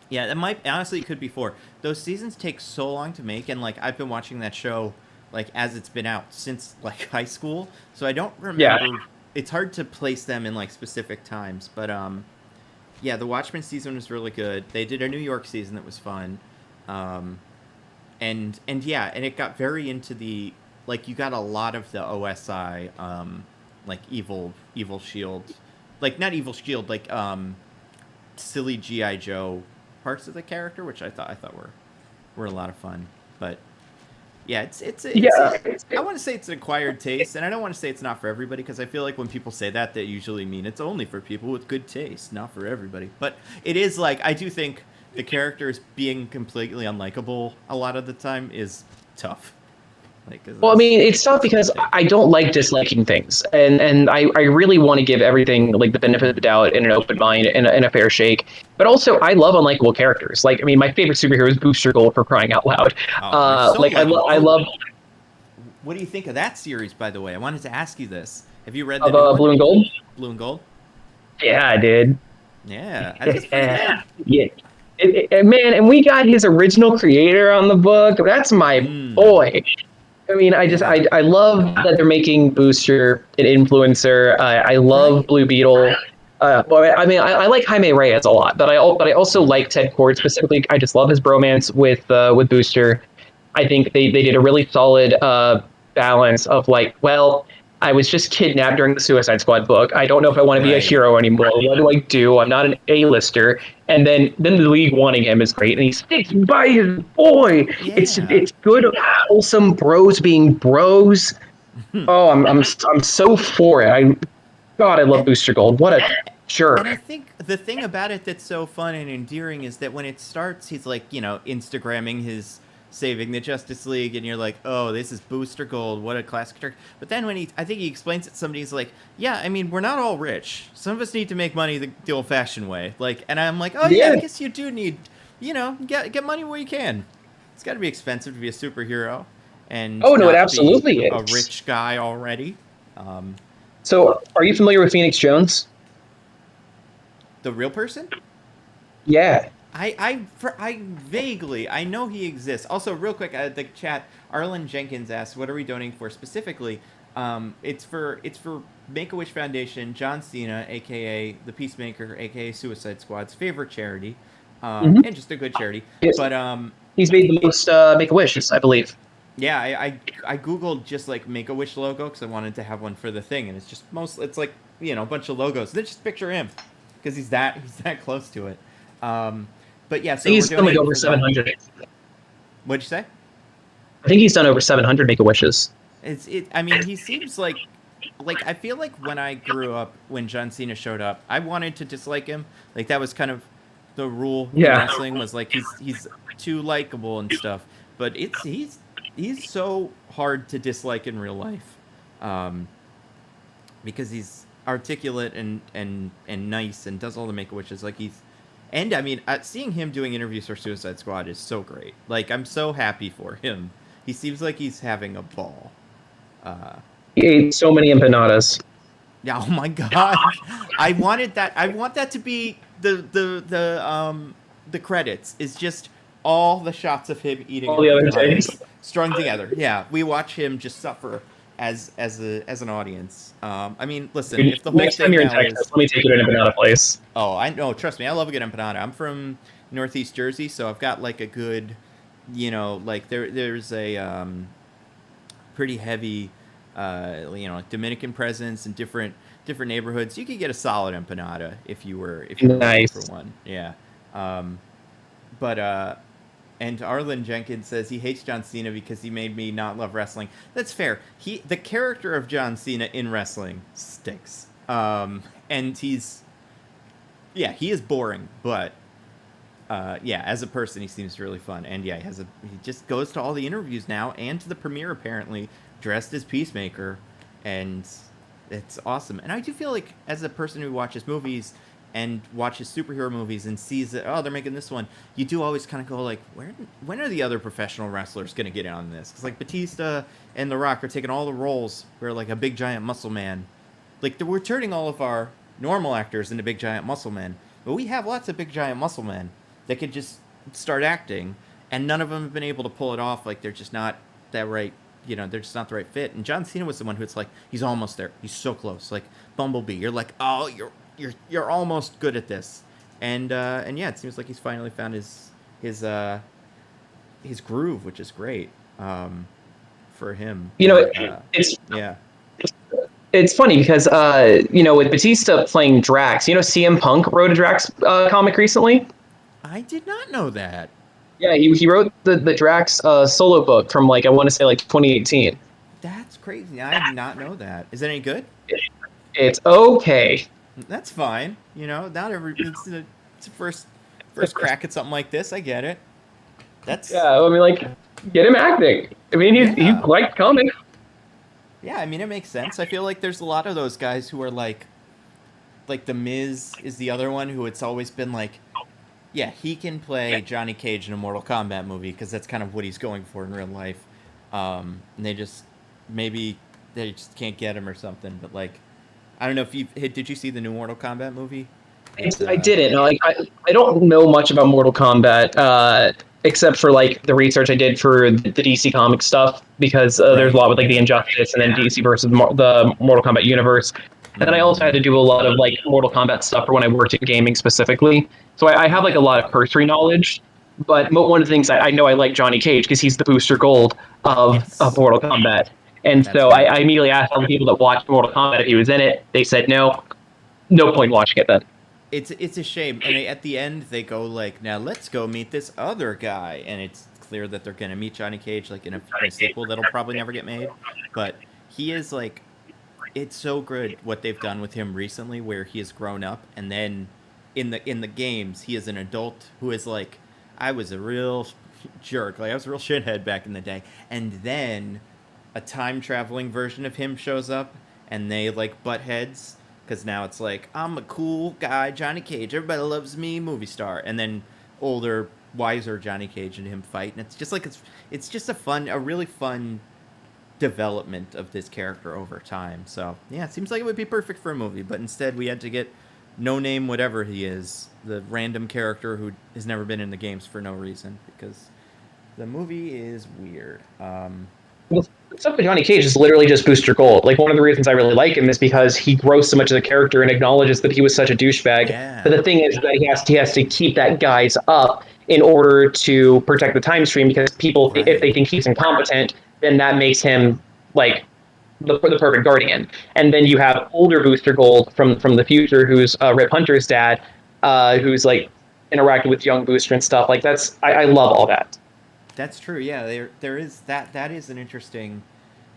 Yeah, it might... Honestly, it could be 4. Those seasons take so long to make. And like I've been watching that show like as it's been out since like high school. So I don't remember... Yeah. It's hard to place them in like specific times. But yeah, the Watchmen season was really good. They did a New York season that was fun. And yeah, and it got very into the... Like, you got a lot of the OSI, like, evil Shield. Like, not evil Shield, like, silly G.I. Joe parts of the character, which I thought were a lot of fun. But, yeah, I want to say it's an acquired taste, and I don't want to say it's not for everybody, because I feel like when people say that, they usually mean it's only for people with good taste, not for everybody. But it is, like, I do think the characters being completely unlikable a lot of the time is tough. Like, well, I mean, it's tough because I don't like disliking things, and I really want to give everything like the benefit of the doubt in an open mind and a fair shake. But also, I love unlikable characters. Like, I mean, my favorite superhero is Booster Gold, for crying out loud. Oh, so like, I love. What do you think of that series, by the way? I wanted to ask you this. Have you read the Blue and Gold? Blue and Gold. Yeah, I did. Yeah, I think it's pretty good. Yeah. Man, and we got his original creator on the book. That's my boy. I mean, I love that they're making Booster an influencer. I love Blue Beetle. Well, I mean, I like Jaime Reyes a lot, but I also like Ted Kord specifically. I just love his bromance with Booster. I think they did a really solid balance of like, well, I was just kidnapped during the Suicide Squad book. I don't know if I want to be a hero anymore. What do I do? I'm not an A-lister. And then the League wanting him is great, and he sticks by his boy. Yeah. It's good, wholesome bros being bros. Oh, I'm so for it. I love Booster Gold. What a jerk. And I think the thing about it that's so fun and endearing is that when it starts, he's like, Instagramming his saving the Justice League, and you're like, oh, this is Booster Gold, what a classic character. But then when I think he explains it to somebody, he's like, yeah, I mean, we're not all rich. Some of us need to make money the old-fashioned way. Like, and I'm like, oh yeah, I guess you do need, get money where you can. It's got to be expensive to be a superhero, and oh no, it absolutely is. A rich guy already. So, are you familiar with Phoenix Jones? The real person? Yeah. I vaguely, I know he exists. Also, real quick, the chat, Arlen Jenkins asks, what are we donating for specifically? It's for Make-A-Wish Foundation, John Cena, a.k.a. The Peacemaker, a.k.a. Suicide Squad's favorite charity, and just a good charity. Yes. But he's made the most Make-A-Wishes, I believe. Yeah, I Googled just like Make-A-Wish logo because I wanted to have one for the thing, and it's just it's like, a bunch of logos. Then just picture him because he's that close to it. But yeah, so he's done like over 700. What'd you say? I think he's done over 700 Make-A-Wishes. I mean, he seems like I feel like when I grew up, when John Cena showed up, I wanted to dislike him. Like that was kind of the rule in wrestling, was like he's too likable and stuff. But he's so hard to dislike in real life, because he's articulate and nice and does all the Make-A-Wishes. Like and I mean, seeing him doing interviews for Suicide Squad is so great. Like, I'm so happy for him. He seems like he's having a ball. He ate so many empanadas. Yeah, oh my god! I want that to be the credits. Is just all the shots of him eating all the other things strung together. Yeah, we watch him just suffer as an audience. I mean, listen, if the whole next time you're in Texas, let me take you to an empanada place. Oh, I know. Trust me, I love a good empanada. I'm from Northeast Jersey, so I've got like a good, like there's a pretty heavy, like Dominican presence in different neighborhoods. You could get a solid empanada if you were nice. looking for one. Yeah. And Arlen Jenkins says he hates John Cena because he made me not love wrestling. That's fair. The character of John Cena in wrestling stinks. And he is boring, but as a person, he seems really fun. And yeah, he just goes to all the interviews now and to the premiere apparently, dressed as Peacemaker, and it's awesome. And I do feel like as a person who watches movies and watches superhero movies and sees that, oh, they're making this one, you do always kind of go like, when are the other professional wrestlers going to get in on this? Because like Batista and The Rock are taking all the roles where like a big giant muscle man. Like we're turning all of our normal actors into big giant muscle men, but we have lots of big giant muscle men that could just start acting, and none of them have been able to pull it off. Like they're just not that right. They're just not the right fit. And John Cena was the one who it's like, he's almost there. He's so close. Like Bumblebee, you're like, oh, you're almost good at this. And yeah, it seems like he's finally found his groove, which is great for him. It's funny because with Batista playing Drax, CM Punk wrote a Drax comic recently. I did not know that. Yeah, he wrote the Drax solo book from I want to say 2018. That's crazy. I did not know that. Is it any good? It's okay. That's fine. Not every it's a first crack at something like this. I get it. Get him acting. I mean, he liked comics. Yeah, I mean, it makes sense. I feel like there's a lot of those guys who are like The Miz is the other one who it's always been like, yeah, he can play Johnny Cage in a Mortal Kombat movie because that's kind of what he's going for in real life. And they just can't get him or something. But I don't know if did you see the new Mortal Kombat movie? I didn't. I don't know much about Mortal Kombat except for the research I did for the DC Comics stuff because there's a lot with the Injustice and then DC versus the Mortal Kombat universe. And then I also had to do a lot of Mortal Kombat stuff for when I worked in gaming specifically. So I have a lot of cursory knowledge. But one of the things I know I like Johnny Cage because he's the Booster Gold of Mortal Kombat. And so I immediately asked all the people that watched Mortal Kombat if he was in it. They said no point watching it then. It's a shame. And at the end they go now let's go meet this other guy. And it's clear that they're going to meet Johnny Cage in a sequel that'll probably never get made. But he is it's so good what they've done with him recently where he has grown up, and then in the games he is an adult who is I was a real jerk, I was a real shithead back in the day, and then a time traveling version of him shows up and they butt heads because now it's I'm a cool guy, Johnny Cage, everybody loves me, movie star, and then older wiser Johnny Cage and him fight, and it's just it's just a really fun development of this character over time. So yeah, it seems like it would be perfect for a movie, but instead we had to get no name whatever he is, the random character who has never been in the games for no reason, because the movie is weird. The stuff with Johnny Cage is literally just Booster Gold. One of the reasons I really like him is because he grows so much of the character and acknowledges that he was such a douchebag. Yeah. But the thing is that he has to keep that guise up in order to protect the time stream, because people, if they think he's incompetent, then that makes him the perfect guardian. And then you have older Booster Gold from the future, who's Rip Hunter's dad, who's interacting with young Booster and stuff. I love all that. That's true. Yeah, there is that. That is an interesting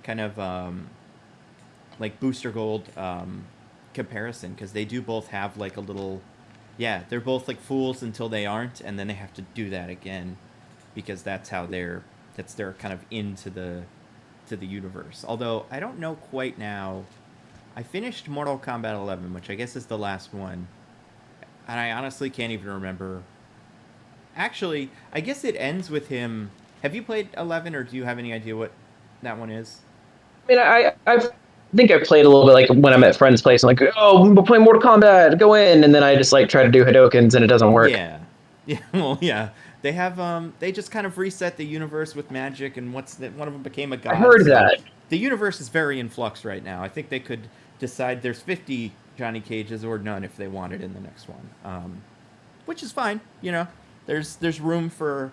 kind of Booster Gold comparison, because they do both have a little. Yeah, they're both fools until they aren't, and then they have to do that again, because that's how they're kind of into the universe. Although I don't know quite now. I finished Mortal Kombat 11, which I guess is the last one, and I honestly can't even remember. Actually, I guess it ends with him. Have you played 11, or do you have any idea what that one is? I mean, I think I played a little bit when I'm at friends' place. I'm we're playing Mortal Kombat, go in, and then I just try to do Hadokens, and it doesn't work. Yeah. Well, yeah. They have they just kind of reset the universe with magic, and one of them became a god. I heard that. The universe is very in flux right now. I think they could decide there's 50 Johnny Cages or none if they wanted in the next one, which is fine. There's room for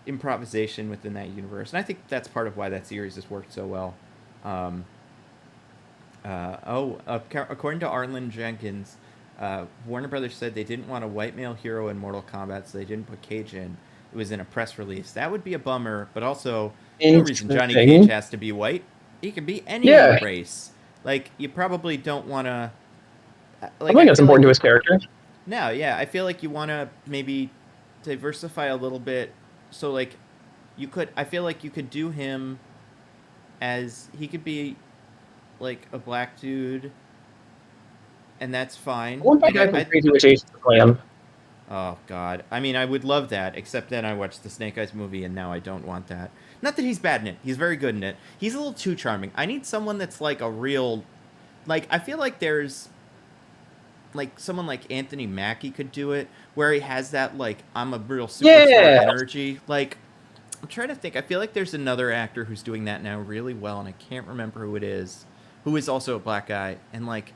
improvisation within that universe, and I think that's part of why that series has worked so well. According to Arlen Jenkins, Warner Brothers said they didn't want a white male hero in Mortal Kombat, so they didn't put Cage in. was in a press release. That would be a bummer, but also no reason Johnny Cage has to be white. He can be any race. Like, you probably don't want to... Like, I think that's important to his character. No, yeah. I feel like you want to maybe diversify a little bit. So, like, I feel like you could do him as... He could be, like, a black dude, and that's fine. One guy from Crazy Rich Asians to play him. Oh, God. I mean, I would love that, except then I watched the Snake Eyes movie, and now I don't want that. Not that he's bad in it. He's very good in it. He's a little too charming. I need someone that's, like, a real... Like, I feel like there's... Like, someone like Anthony Mackie could do it, where he has that, like, I'm a real superstar energy. Like, I'm trying to think. I feel like there's another actor who's doing that now really well, and I can't remember who it is, who is also a black guy, and, like,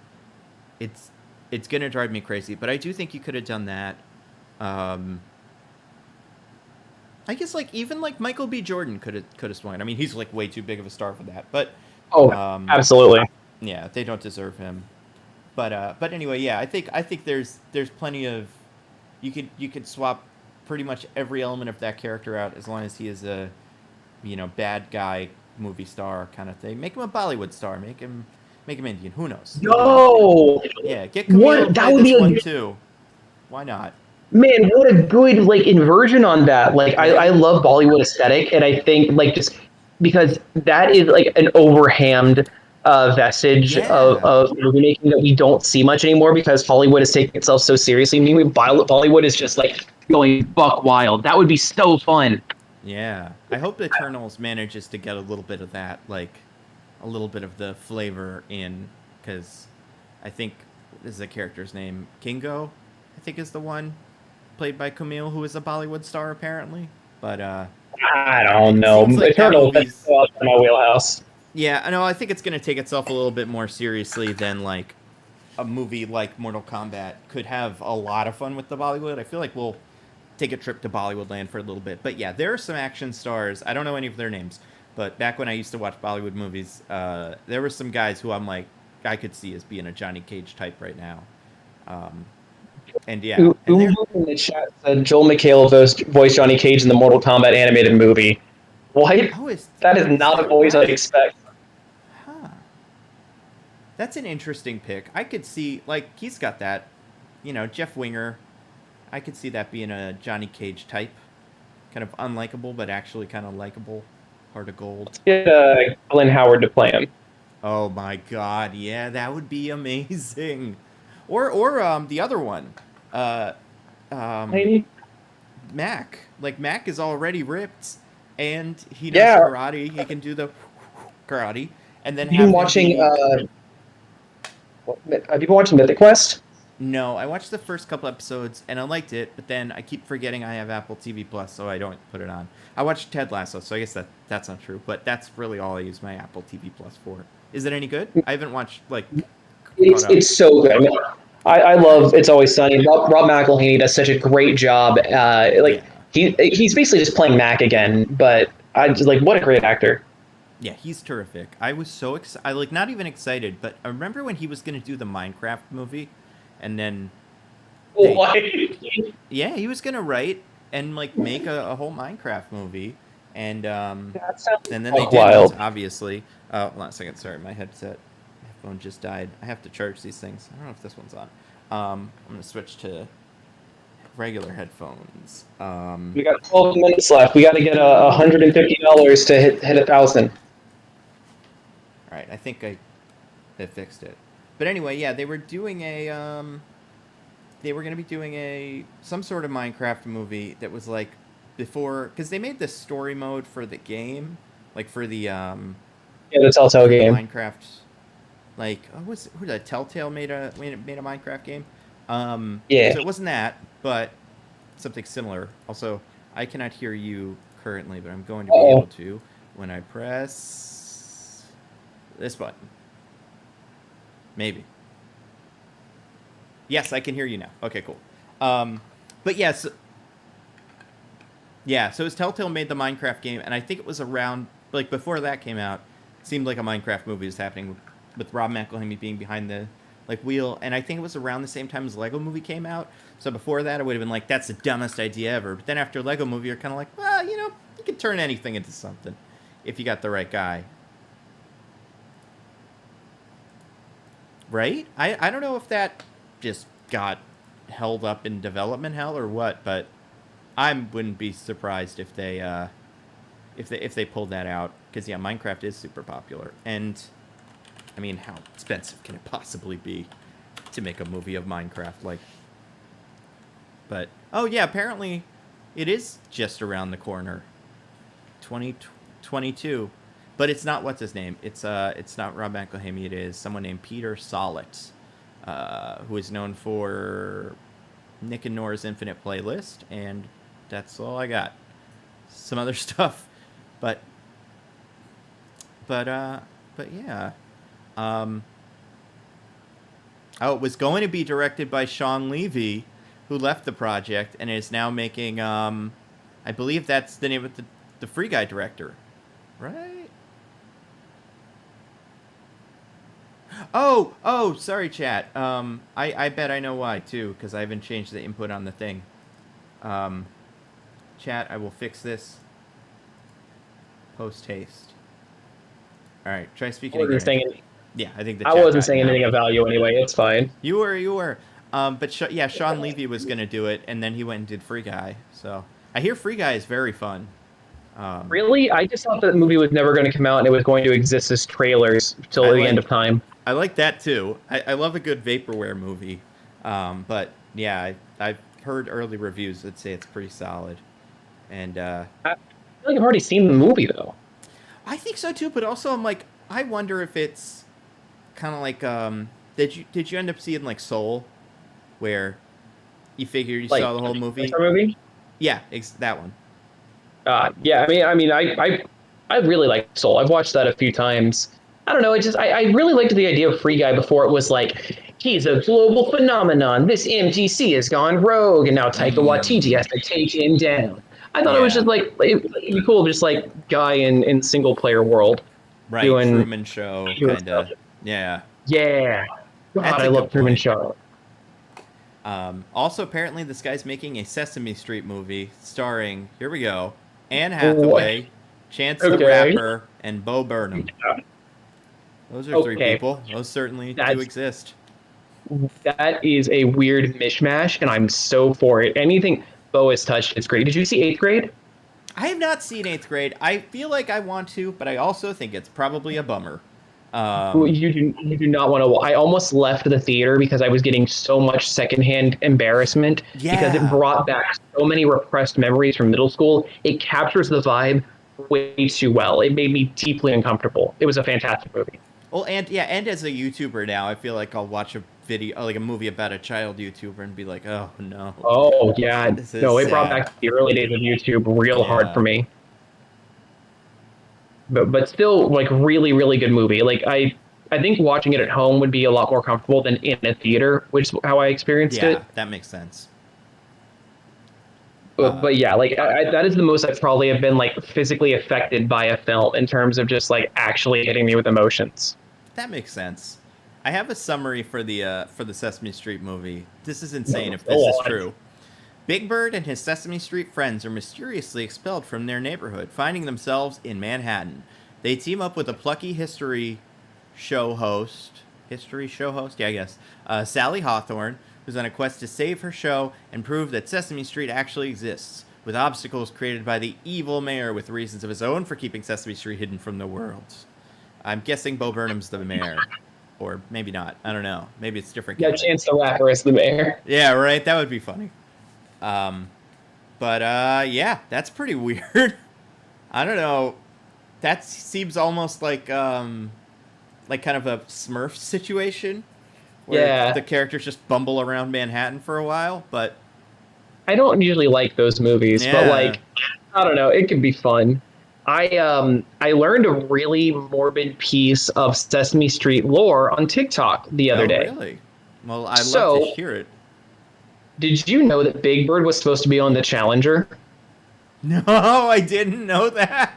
it's going to drive me crazy. But I do think you could have done that. I guess, like, even, like, Michael B. Jordan could have swung it. I mean, he's, like, way too big of a star for that. But absolutely. Yeah, they don't deserve him. But anyway, yeah, I think there's plenty of... You could swap pretty much every element of that character out as long as he is a, bad guy movie star kind of thing. Make him a Bollywood star. Make him Indian. Who knows? No! Yeah, get Camille to play this one too. Why not? Man, what a good, like, inversion on that. Like, I love Bollywood aesthetic, and I think, like, just because that is, like, an overhammed vestige of movie making that we don't see much anymore because Hollywood is taking itself so seriously. I mean, Bollywood is just, like, going buck wild. That would be so fun. Yeah. I hope Eternals manages to get a little bit of that, like, a little bit of the flavor in, because I think this is the character's name. Kingo, I think, is the one played by Camille, who is a Bollywood star, apparently. But, I don't know. Like Eternals is still out in my wheelhouse. Yeah, I know. I think it's going to take itself a little bit more seriously than, like, a movie like Mortal Kombat could have a lot of fun with the Bollywood. I feel like we'll take a trip to Bollywood land for a little bit. But, yeah, there are some action stars. I don't know any of their names. But back when I used to watch Bollywood movies, there were some guys who I'm like, I could see as being a Johnny Cage type right now. And, yeah. Who in the chat said Joel McHale voiced Johnny Cage in the Mortal Kombat animated movie? What? That is not a voice I'd expect. Huh. That's an interesting pick. I could see, like, he's got that, Jeff Winger. I could see that being a Johnny Cage type. Kind of unlikable, but actually kind of likable. Heart of gold. Let's get Glenn Howard to play him. Oh my God, yeah, that would be amazing. Or the other one. Maybe? Mac. Like, Mac is already ripped. And he knows karate. He can do the karate. And then have you been watching Mythic Quest? No, I watched the first couple episodes and I liked it, but then I keep forgetting I have Apple TV Plus, so I don't put it on. I watched Ted Lasso, so I guess that's not true, but that's really all I use my Apple TV Plus for. Is it any good? I haven't watched, like... It's so good. I mean, I love It's Always Sunny. Rob McElhenney does such a great job. He's basically just playing Mac again, but what a great actor. Yeah, he's terrific. I was so excited, like, not even excited, but I remember when he was going to do the Minecraft movie, and then... Yeah, he was going to write and, like, make a whole Minecraft movie, and then they didn't, obviously. Hold on a second, sorry, my headphone just died. I have to charge these things. I don't know if this one's on. I'm going to switch to regular headphones. We got 12 minutes left. We got to get $150 to hit 1,000. All right, I think I fixed it. But anyway, yeah, they were doing they were going to be doing some sort of Minecraft movie that was like before, because they made the story mode for the game, like for the the Telltale game. Minecraft, like who did Telltale made a Minecraft game? So it wasn't that, but something similar. Also, I cannot hear you currently, but I'm going to be able to when I press this button. Maybe. Yes, I can hear you now. Okay, cool. But yes, so as Telltale made the Minecraft game, and I think it was around, like, before that came out, it seemed like a Minecraft movie was happening with Rob McElhenney being behind the Like and I think it was around the same time as Lego Movie came out. So before that, I would have been like, that's the dumbest idea ever. But then after Lego Movie, you're kind of like, well, you can turn anything into something if you got the right guy. Right? I don't know if that just got held up in development hell or what, but I wouldn't be surprised if they pulled that out, because yeah, Minecraft is super popular, and I mean, how expensive can it possibly be to make a movie of Minecraft? Like, but oh yeah, apparently it is just around the corner, 2022. But it's not what's his name. It's not Rob McElhenney. It is someone named Peter Solitz, who is known for Nick and Nora's Infinite Playlist, and that's all I got. Some other stuff, but yeah. Oh, it was going to be directed by Sean Levy, who left the project and is now making. I believe that's the name of the Free Guy director, right? Oh, sorry, chat. I bet I know why, too, because I haven't changed the input on the thing. Chat, I will fix this post-haste. All right, try speaking again. Yeah, I think I wasn't saying anything of value anyway. It's fine. You were. But Sean Levy was going to do it, and then he went and did Free Guy. So I hear Free Guy is very fun. Really? I just thought that movie was never going to come out, and it was going to exist as trailers till the end of time. I like that too. I love a good vaporware movie, but yeah, I've heard early reviews that say it's pretty solid, and I feel like I've already seen the movie though. I think so too, but also I'm like, I wonder if it's kind of like, did you end up seeing like Soul, where you figure you saw the whole movie? Movie? Yeah, that one. Yeah, I really like Soul. I've watched that a few times. I don't know. I really liked the idea of Free Guy before it was like, he's a global phenomenon. This MGC has gone rogue, and now Taika Waititi has to take him down. I thought it was just like, it'd be cool, just like guy in single player world. Right, doing Truman Show, kind of. Yeah. Yeah. God, I love Truman Show. Also, apparently, this guy's making a Sesame Street movie starring, here we go, Anne Hathaway, Chance the Rapper, and Bo Burnham. Yeah. Those are three people. Those certainly do exist. That is a weird mishmash, and I'm so for it. Anything Bo has touched is great. Did you see 8th Grade? I have not seen 8th Grade. I feel like I want to, but I also think it's probably a bummer. You do not want to. I almost left the theater because I was getting so much secondhand embarrassment because it brought back so many repressed memories from middle school. It captures the vibe way too well. It made me deeply uncomfortable. It was a fantastic movie. Well, and as a YouTuber now, I feel like I'll watch a video, like a movie about a child YouTuber, and be like, oh no. Oh yeah, no, it brought back the early days of YouTube real hard for me. But still, like, really, really good movie. Like, I think watching it at home would be a lot more comfortable than in a theater, which is how I experienced it. Yeah, that makes sense. But yeah, like, that is the most I probably have been, like, physically affected by a film in terms of just, like, actually hitting me with emotions. That makes sense. I have a summary for the Sesame Street movie. This is insane if this is true. Big Bird and his Sesame Street friends are mysteriously expelled from their neighborhood, finding themselves in Manhattan. They team up with a plucky history show host, yeah, I guess, Sally Hawthorne, who's on a quest to save her show and prove that Sesame Street actually exists, with obstacles created by the evil mayor with reasons of his own for keeping Sesame Street hidden from the world. I'm guessing Bo Burnham's the mayor. Or maybe not. I don't know. Maybe it's different. Yeah, Chance the Rapper is the mayor. Yeah, right? That would be funny. Yeah, that's pretty weird. I don't know. That seems almost like kind of a Smurf situation, where the characters just bumble around Manhattan for a while. But I don't usually like those movies, but like, I don't know, it can be fun. I learned a really morbid piece of Sesame Street lore on TikTok the other day. Really? Well, I'd love to hear it. Did you know that Big Bird was supposed to be on the Challenger? No, I didn't know that.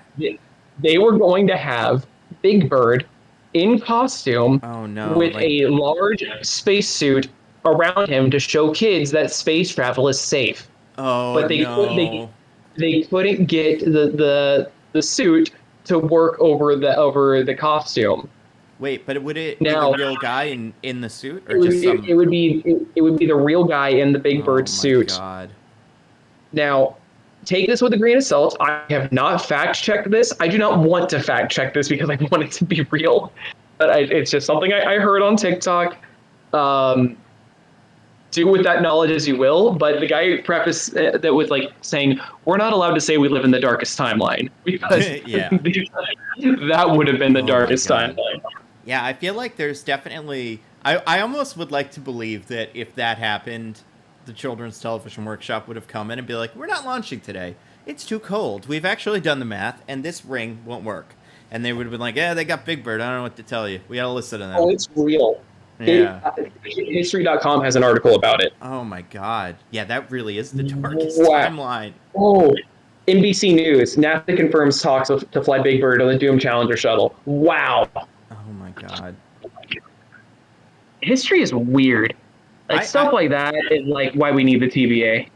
They were going to have Big Bird in costume Oh no! with a large spacesuit around him to show kids that space travel is safe. Oh But no! they couldn't get the suit to work over the costume. Wait, but would it be the Now real guy in the suit, or just some? it would be the real guy in the Big Oh Bird my suit. god! Now, take this with a grain of salt. I have not fact checked this. I do not want to fact check this because I want it to be real. But it's just something I heard on TikTok. Do with that knowledge as you will. But the guy prefaced that with like saying, "We're not allowed to say we live in the darkest timeline," because Yeah. that would have been the darkest timeline. Yeah, I feel like there's definitely. I almost would like to believe that if that happened, the Children's Television Workshop would have come in and be like, "We're not launching today. It's too cold. We've actually done the math, and this ring won't work." And they would have been like, "Yeah, they got Big Bird. I don't know what to tell you. We got to listen to them." Oh, it's real. Yeah. History.com has an article about it. Oh my god. Yeah, that really is the darkest timeline. Oh, NBC News. NASA confirms talks to fly Big Bird on the Doom Challenger shuttle. Wow. Oh my god. History is weird. Like stuff like that is like why we need the TVA.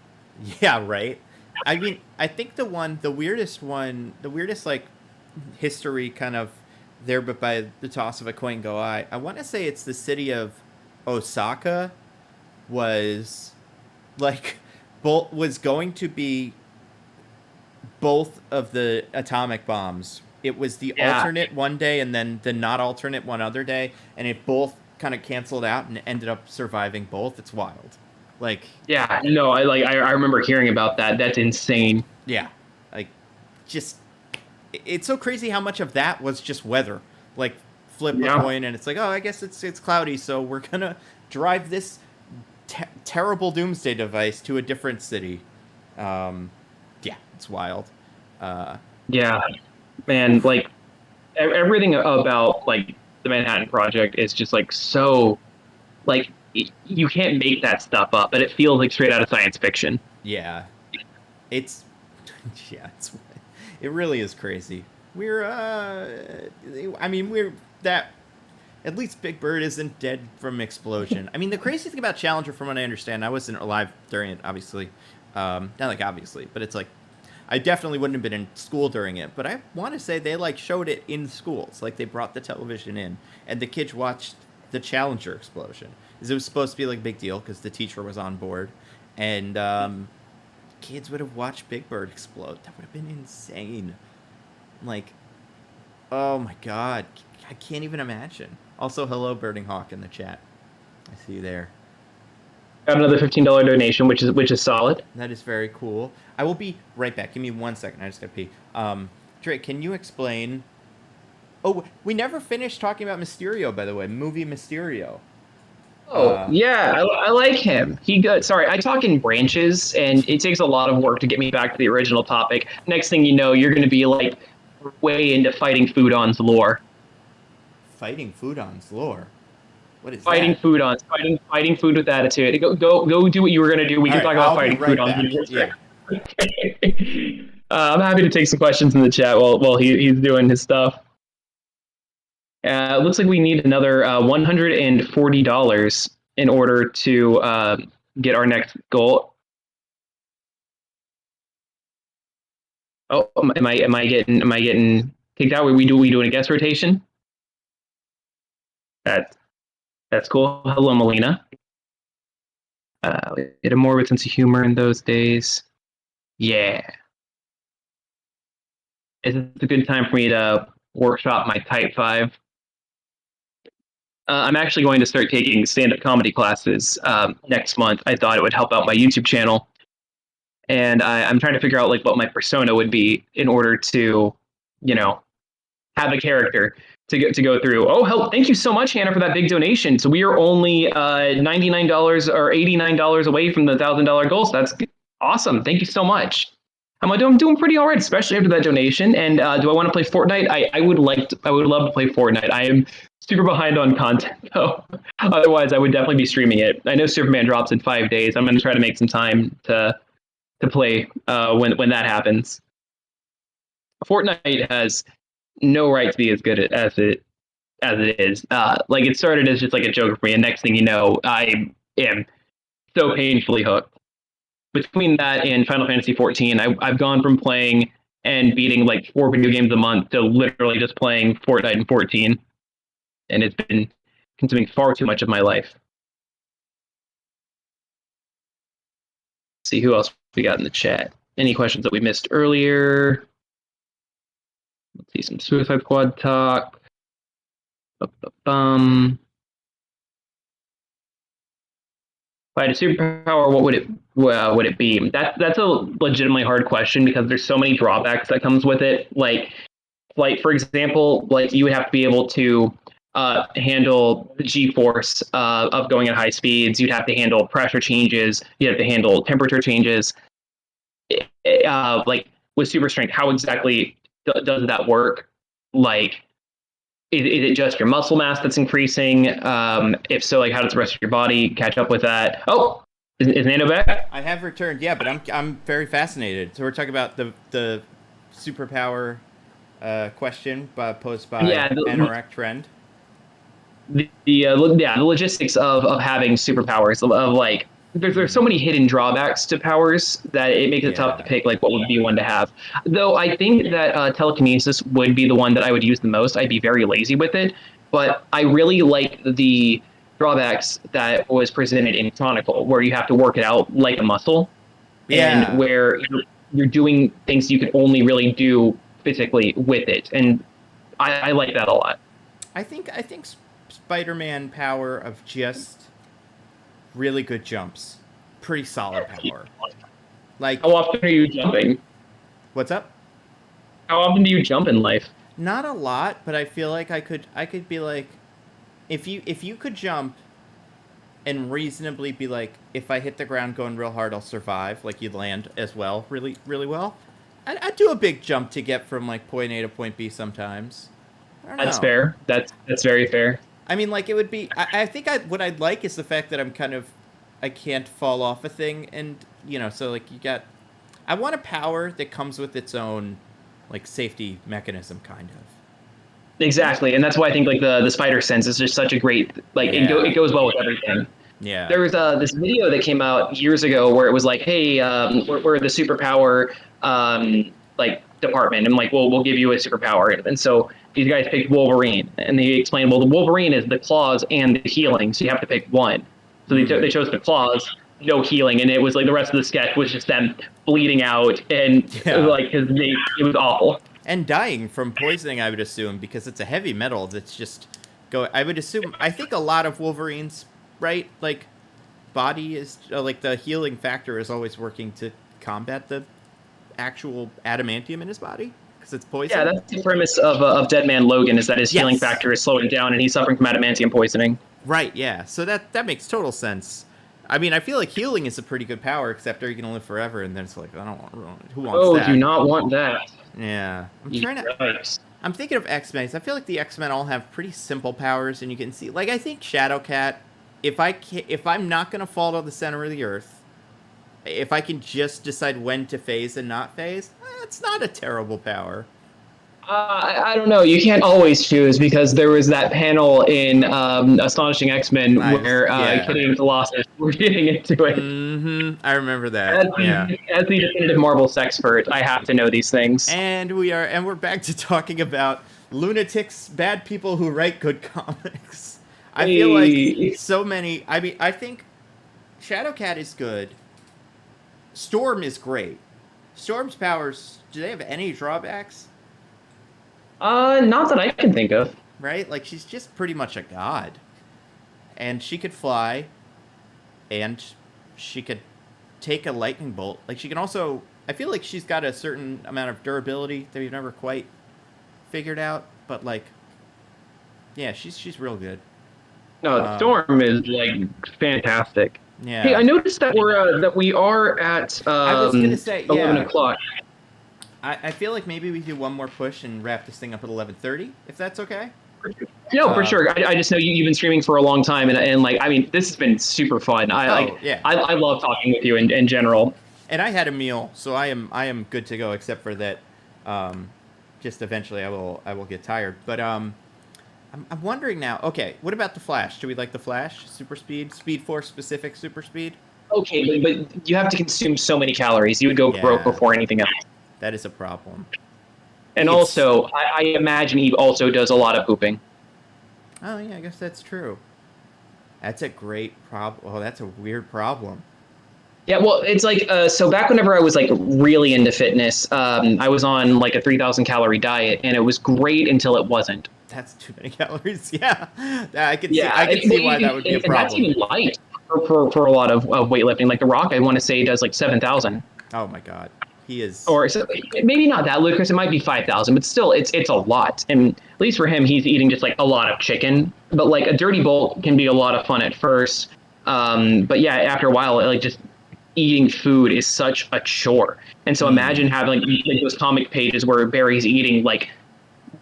Yeah, right. I mean, I think the weirdest like history kind of there, but by the toss of a coin go I want to say it's the city of Osaka was like was going to be both of the atomic bombs. It was the alternate one day and then the not alternate one other day, and it both kind of canceled out and ended up surviving both. It's wild. Like, yeah, no, I remember hearing about that. That's insane. Yeah. Like, just it's so crazy how much of that was just weather. Like, flip a coin and it's like, oh, I guess it's cloudy, so we're gonna drive this terrible doomsday device to a different city. Yeah, it's wild. Yeah, man, like everything about like the Manhattan Project is just like so, like you can't make that stuff up, but it feels like straight out of science fiction. Yeah, it really is crazy. We're at least Big Bird isn't dead from explosion. I mean, the crazy thing about Challenger, from what I understand, I wasn't alive during it, obviously. Not like obviously, but it's like I definitely wouldn't have been in school during it. But I want to say they like showed it in schools, like they brought the television in, and the kids watched the Challenger explosion. It was supposed to be like a big deal because the teacher was on board, and kids would have watched Big Bird explode. That would have been insane. Like, oh my god, I can't even imagine. Also, hello, Birding Hawk in the chat. I see you there. Got another $15 donation, which is solid. That is very cool. I will be right back. Give me 1 second. I just gotta pee. Drake, can you explain? Oh, we never finished talking about Mysterio, by the way. Movie Mysterio. Oh, yeah, I like him. He good. Sorry, I talk in branches, and it takes a lot of work to get me back to the original topic. Next thing you know, you're going to be like way into Fighting Foodon's lore. Fighting Foodon's lore. What is fighting that? Foodons? Fighting food with attitude. Go do what you were going to do. We can talk about Fighting Foodons. Yeah. I'm happy to take some questions in the chat while he's doing his stuff. It looks like we need another $140 in order to get our next goal. Oh, am I getting kicked out? We doing a guest rotation? That's cool. Hello, Melina. We had a morbid sense of humor in those days. Yeah. It's a good time for me to workshop my Type 5. I'm actually going to start taking stand-up comedy classes next month. I thought it would help out my YouTube channel. And I'm trying to figure out like what my persona would be in order to, have a character to go through. Oh, hell, thank you so much, Hannah, for that big donation. So we are only $99 or $89 away from the $1,000 goal. So that's awesome. Thank you so much. I'm doing pretty all right, especially after that donation. And do I want to play Fortnite? I would love to play Fortnite. I am super behind on content, though. Otherwise, I would definitely be streaming it. I know Superman drops in 5 days. I'm going to try to make some time to play when that happens. Fortnite has no right to be as good as it as it is. Like it started as just like a joke for me, and next thing you know, I am so painfully hooked. Between that and Final Fantasy 14, I've gone from playing and beating like 4 video games a month to literally just playing Fortnite and 14, and it's been consuming far too much of my life. Let's see who else we got in the chat. Any questions that we missed earlier? Let's see some Suicide Squad talk. If I had a superpower, what would it be? That's a legitimately hard question because there's so many drawbacks that comes with it. Like for example, like you would have to be able to handle the G-force of going at high speeds. You'd have to handle pressure changes. You'd have to handle temperature changes. Like with super strength, how exactly does that work? Like, is it just your muscle mass that's increasing? If so, like how does the rest of your body catch up with that? Oh, is Nano back? I have returned, yeah, but I'm very fascinated. So we're talking about the superpower question posed by Anorak Trend. The logistics of having superpowers of like there's so many hidden drawbacks to powers that it makes it tough to pick like what would be one to have. Though I think that telekinesis would be the one that I would use the most. I'd be very lazy with it, but I really like the drawbacks that was presented in Chronicle, where you have to work it out like a muscle, and where you're doing things you can only really do physically with it, and I like that a lot. I think Spider-Man power of just really good jumps, pretty solid power. Like, how often are you jumping? What's up? How often do you jump in life? Not a lot, but I feel like I could be like, if you could jump and reasonably be like, if I hit the ground going real hard, I'll survive. Like you'd land as well, really well. I'd do a big jump to get from like point A to point B sometimes. That's fair. That's very fair. I mean, like, it would be... I think what I'd like is the fact that I can't fall off a thing, and, you know, so, like, you got... I want a power that comes with its own, like, safety mechanism, kind of. Exactly, and that's why I think, like, the spider sense is just such a great... Like, it goes well with everything. Yeah. There was this video that came out years ago where it was like, hey, we're the superpower, like, department, and, like, we'll give you a superpower, and so... These guys picked Wolverine, and they explained, well, the Wolverine is the claws and the healing, so you have to pick one. So they chose the claws, no healing, and it was like the rest of the sketch was just them bleeding out, and like it was awful. And dying from poisoning, I would assume, because it's a heavy metal that's just I would assume. I think a lot of Wolverine's like body is like the healing factor is always working to combat the actual adamantium in his body. It's poison. Yeah, that's the premise of Dead Man Logan, is that his healing factor is slowing down and he's suffering from adamantium poisoning. Right, yeah. So that makes total sense. I mean, I feel like healing is a pretty good power, except are you going to live forever? And then it's like, I don't want, who wants that? Oh, do not want that. Yeah. I'm thinking of X-Men. I feel like the X-Men all have pretty simple powers, and you can see, like, I think Shadowcat, if I'm not going to fall to the center of the earth, if I can just decide when to phase and not phase, it's not a terrible power. I don't know. You can't always choose, because there was that panel in Astonishing X-Men where Kitty and Colossus were getting into it. Mm-hmm. I remember that. As the definitive Marvel sexpert, I have to know these things. And we're back to talking about lunatics, bad people who write good comics. I feel like so many. I mean, I think Shadowcat is good. Storm is great. Storm's powers, do they have any drawbacks? Not that I can think of. Right? Like, she's just pretty much a god. And she could fly, and she could take a lightning bolt. Like, she can also... I feel like she's got a certain amount of durability that we've never quite figured out. But, like, yeah, she's real good. No, Storm is, like, fantastic. Yeah. Hey, I noticed that we are at I was gonna say, 11 o'clock. I feel like maybe we do one more push and wrap this thing up at 11:30, if that's okay. No, for sure. I just know you've been streaming for a long time, and like, I mean, this has been super fun. I love talking with you in general. And I had a meal, so I am good to go, except for that. Just eventually, I will get tired. But I'm wondering now. Okay, what about the Flash? Do we like the Flash? Super speed, Speed Force specific super speed. Okay, but you have to consume so many calories. You would go broke before anything else. That is a problem. And also, I imagine he also does a lot of pooping. Oh yeah, I guess that's true. That's a great problem. Oh, that's a weird problem. Yeah, well, it's like, so back whenever I was like really into fitness, I was on like a 3,000 calorie diet, and it was great until it wasn't. That's too many calories. Yeah, I can see why that would be a problem. That's even light for a lot of weightlifting. Like The Rock, I want to say does like 7,000. Oh my God, he is. Or so, maybe not that ludicrous. It might be 5,000, but still, it's a lot. And at least for him, he's eating just like a lot of chicken. But like a dirty bolt can be a lot of fun at first. But yeah, after a while, like just eating food is such a chore. And so imagine having like those comic pages where Barry's eating like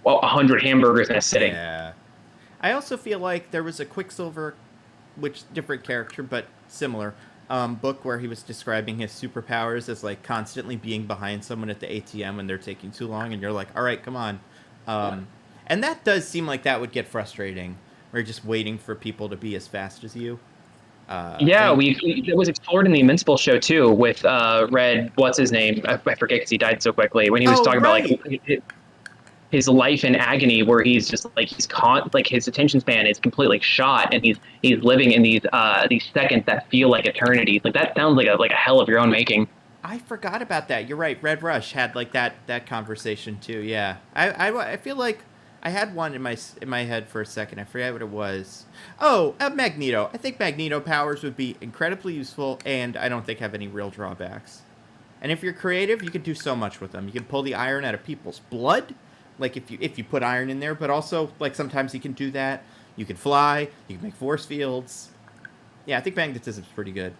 100 hamburgers in a sitting. Yeah. I also feel like there was a Quicksilver, which different character but similar, book where he was describing his superpowers as like constantly being behind someone at the ATM when they're taking too long, and you're like, all right, come on. And that does seem like that would get frustrating. Where you're just waiting for people to be as fast as you. It was explored in the Invincible show too with Red. What's his name? I forget because he died so quickly. When he was talking about like his life in agony, where he's just like like his attention span is completely shot, and he's living in these seconds that feel like eternities. Like that sounds like a hell of your own making. I forgot about that. You're right. Red Rush had like that conversation too. Yeah, I feel like I had one in my head for a second. I forget what it was. Oh, Magneto. I think Magneto powers would be incredibly useful, and I don't think have any real drawbacks. And if you're creative, you can do so much with them. You can pull the iron out of people's blood, like if you put iron in there. But also, like sometimes you can do that. You can fly. You can make force fields. Yeah, I think magnetism's pretty good.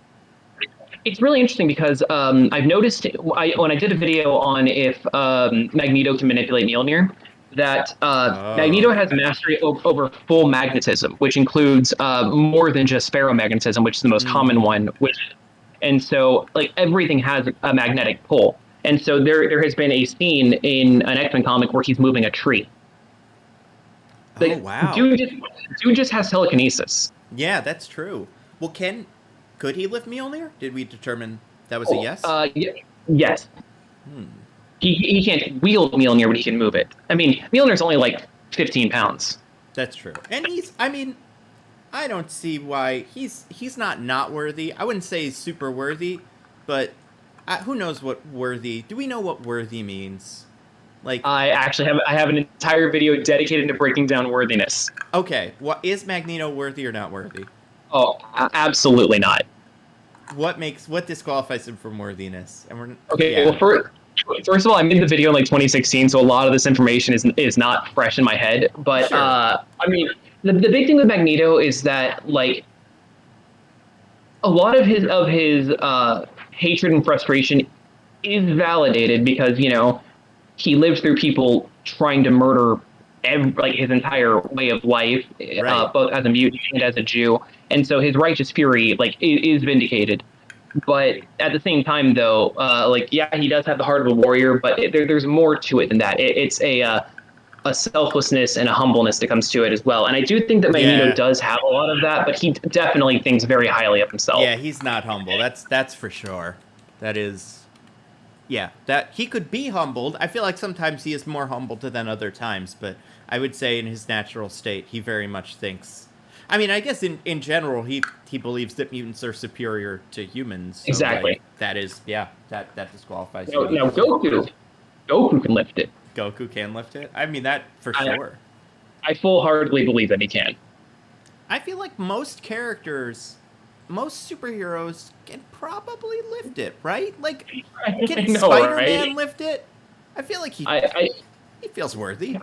It's really interesting because I've noticed when I did a video on if Magneto can manipulate Mjolnir, that Magneto has mastery over full magnetism, which includes more than just ferromagnetism, which is the most common one. And so, like, everything has a magnetic pull. And so there has been a scene in an X-Men comic where he's moving a tree. Like, wow. Dude just has telekinesis. Yeah, that's true. Well, could he lift Mjolnir? Did we determine that was a yes? Yes. He can't wield Mjolnir, but he can move it. I mean, Mjolnir's only like 15 pounds. That's true. And I don't see why he's not worthy. I wouldn't say he's super worthy, but who knows what worthy? Do we know what worthy means? Like, I actually have an entire video dedicated to breaking down worthiness. Okay, is Magneto worthy or not worthy? Oh, absolutely not. What disqualifies him from worthiness? And well, first of all, I made the video in like 2016, so a lot of this information is not fresh in my head. But sure. I mean, the big thing with Magneto is that like a lot of his hatred and frustration is validated because he lived through people trying to murder his entire way of life, right. Both as a mutant and as a Jew, and so his righteous fury is vindicated. But at the same time, though, he does have the heart of a warrior, but there's more to it than that. It's a selflessness and a humbleness that comes to it as well. And I do think that Magneto does have a lot of that, but he definitely thinks very highly of himself. Yeah, he's not humble. That's for sure. That is... Yeah, that he could be humbled. I feel like sometimes he is more humbled than other times, but I would say in his natural state, he very much thinks... I mean, I guess in general, he believes that mutants are superior to humans. So exactly. That disqualifies him. Now, Goku can lift it. Goku can lift it? I mean, that for sure. I full-heartedly believe that he can. I feel like most superheroes can probably lift it, right? Like, can Spider-Man lift it? I feel like he feels worthy.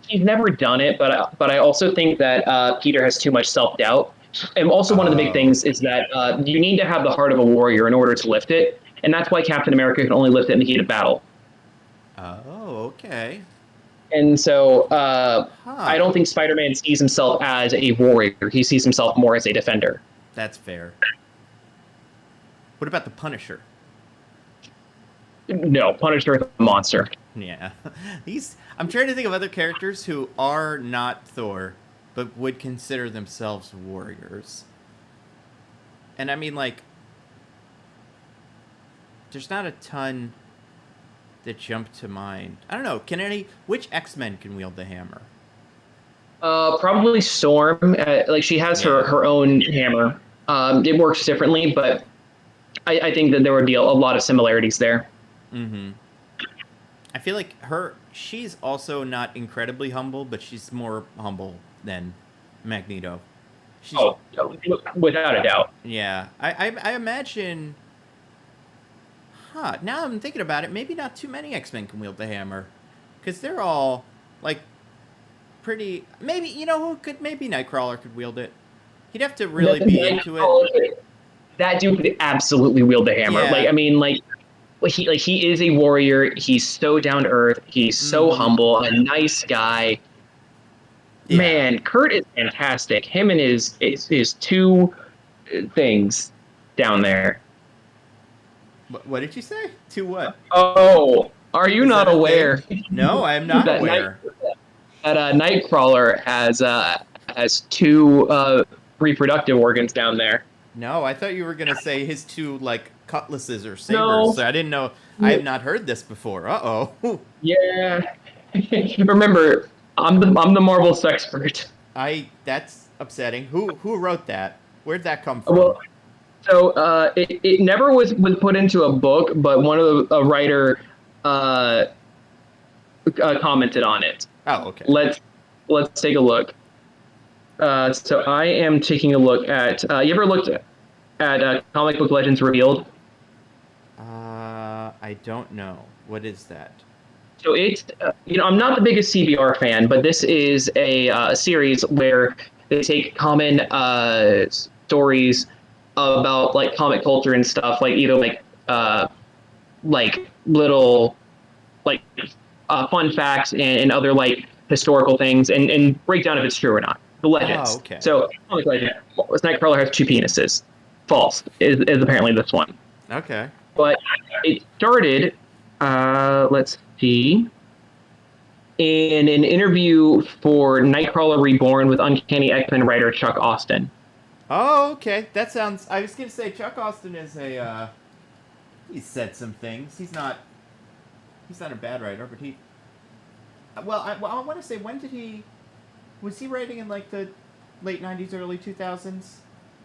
He's never done it, but I also think that Peter has too much self-doubt. And also one of the big things is that you need to have the heart of a warrior in order to lift it, and that's why Captain America can only lift it in the heat of battle. Oh, okay. And so I don't think Spider-Man sees himself as a warrior. He sees himself more as a defender. That's fair. What about the Punisher? No, Punisher is a monster. Yeah. I'm trying to think of other characters who are not Thor, but would consider themselves warriors. And I mean, like, there's not a ton that jump to mind. I don't know. Which X-Men can wield the hammer? Probably Storm. Like she has her own hammer. It works differently, but I think that there would be a lot of similarities there. Mm-hmm. I feel like she's also not incredibly humble, but she's more humble than Magneto. Without a doubt. Yeah. I imagine... now I'm thinking about it, maybe not too many X-Men can wield the hammer. Because they're all, like, pretty... Maybe, who could... Maybe Nightcrawler could wield it. He'd have to really be into it. That dude could absolutely wield the hammer. Yeah. Like, I mean, he is a warrior. He's so down to earth. He's so humble. A nice guy. Yeah. Man, Kurt is fantastic. Him and his two things down there. What did you say? Two what? Oh, are you not aware? No, I am not aware. That Nightcrawler has two reproductive organs down there. No, I thought you were gonna say his two like cutlasses or sabers. No. So I didn't know. I have not heard this before. Uh-oh. Yeah. Remember, I'm the Marvel expert. That's upsetting. Who wrote that? Where'd that come from? Well, so it never was put into a book, but one of a writer commented on it. Oh, okay. Let's take a look. So I am taking a look at. You ever looked at Comic Book Legends Revealed? I don't know. What is that? So it's I'm not the biggest CBR fan, but this is a series where they take common stories about like comic culture and stuff, like either like little like fun facts and other like historical things and break down if it's true or not. The legends. Oh, okay. So comic legend, Nightcrawler has two penises. False is apparently this one. Okay. But it started, let's see, in an interview for Nightcrawler Reborn with Uncanny X-Men writer Chuck Austin. Oh, okay. That sounds... I was going to say, Chuck Austin is he's said some things. He's not a bad writer, but he... Well, I want to say, when did he... Was he writing in, like, the late 90s, early 2000s?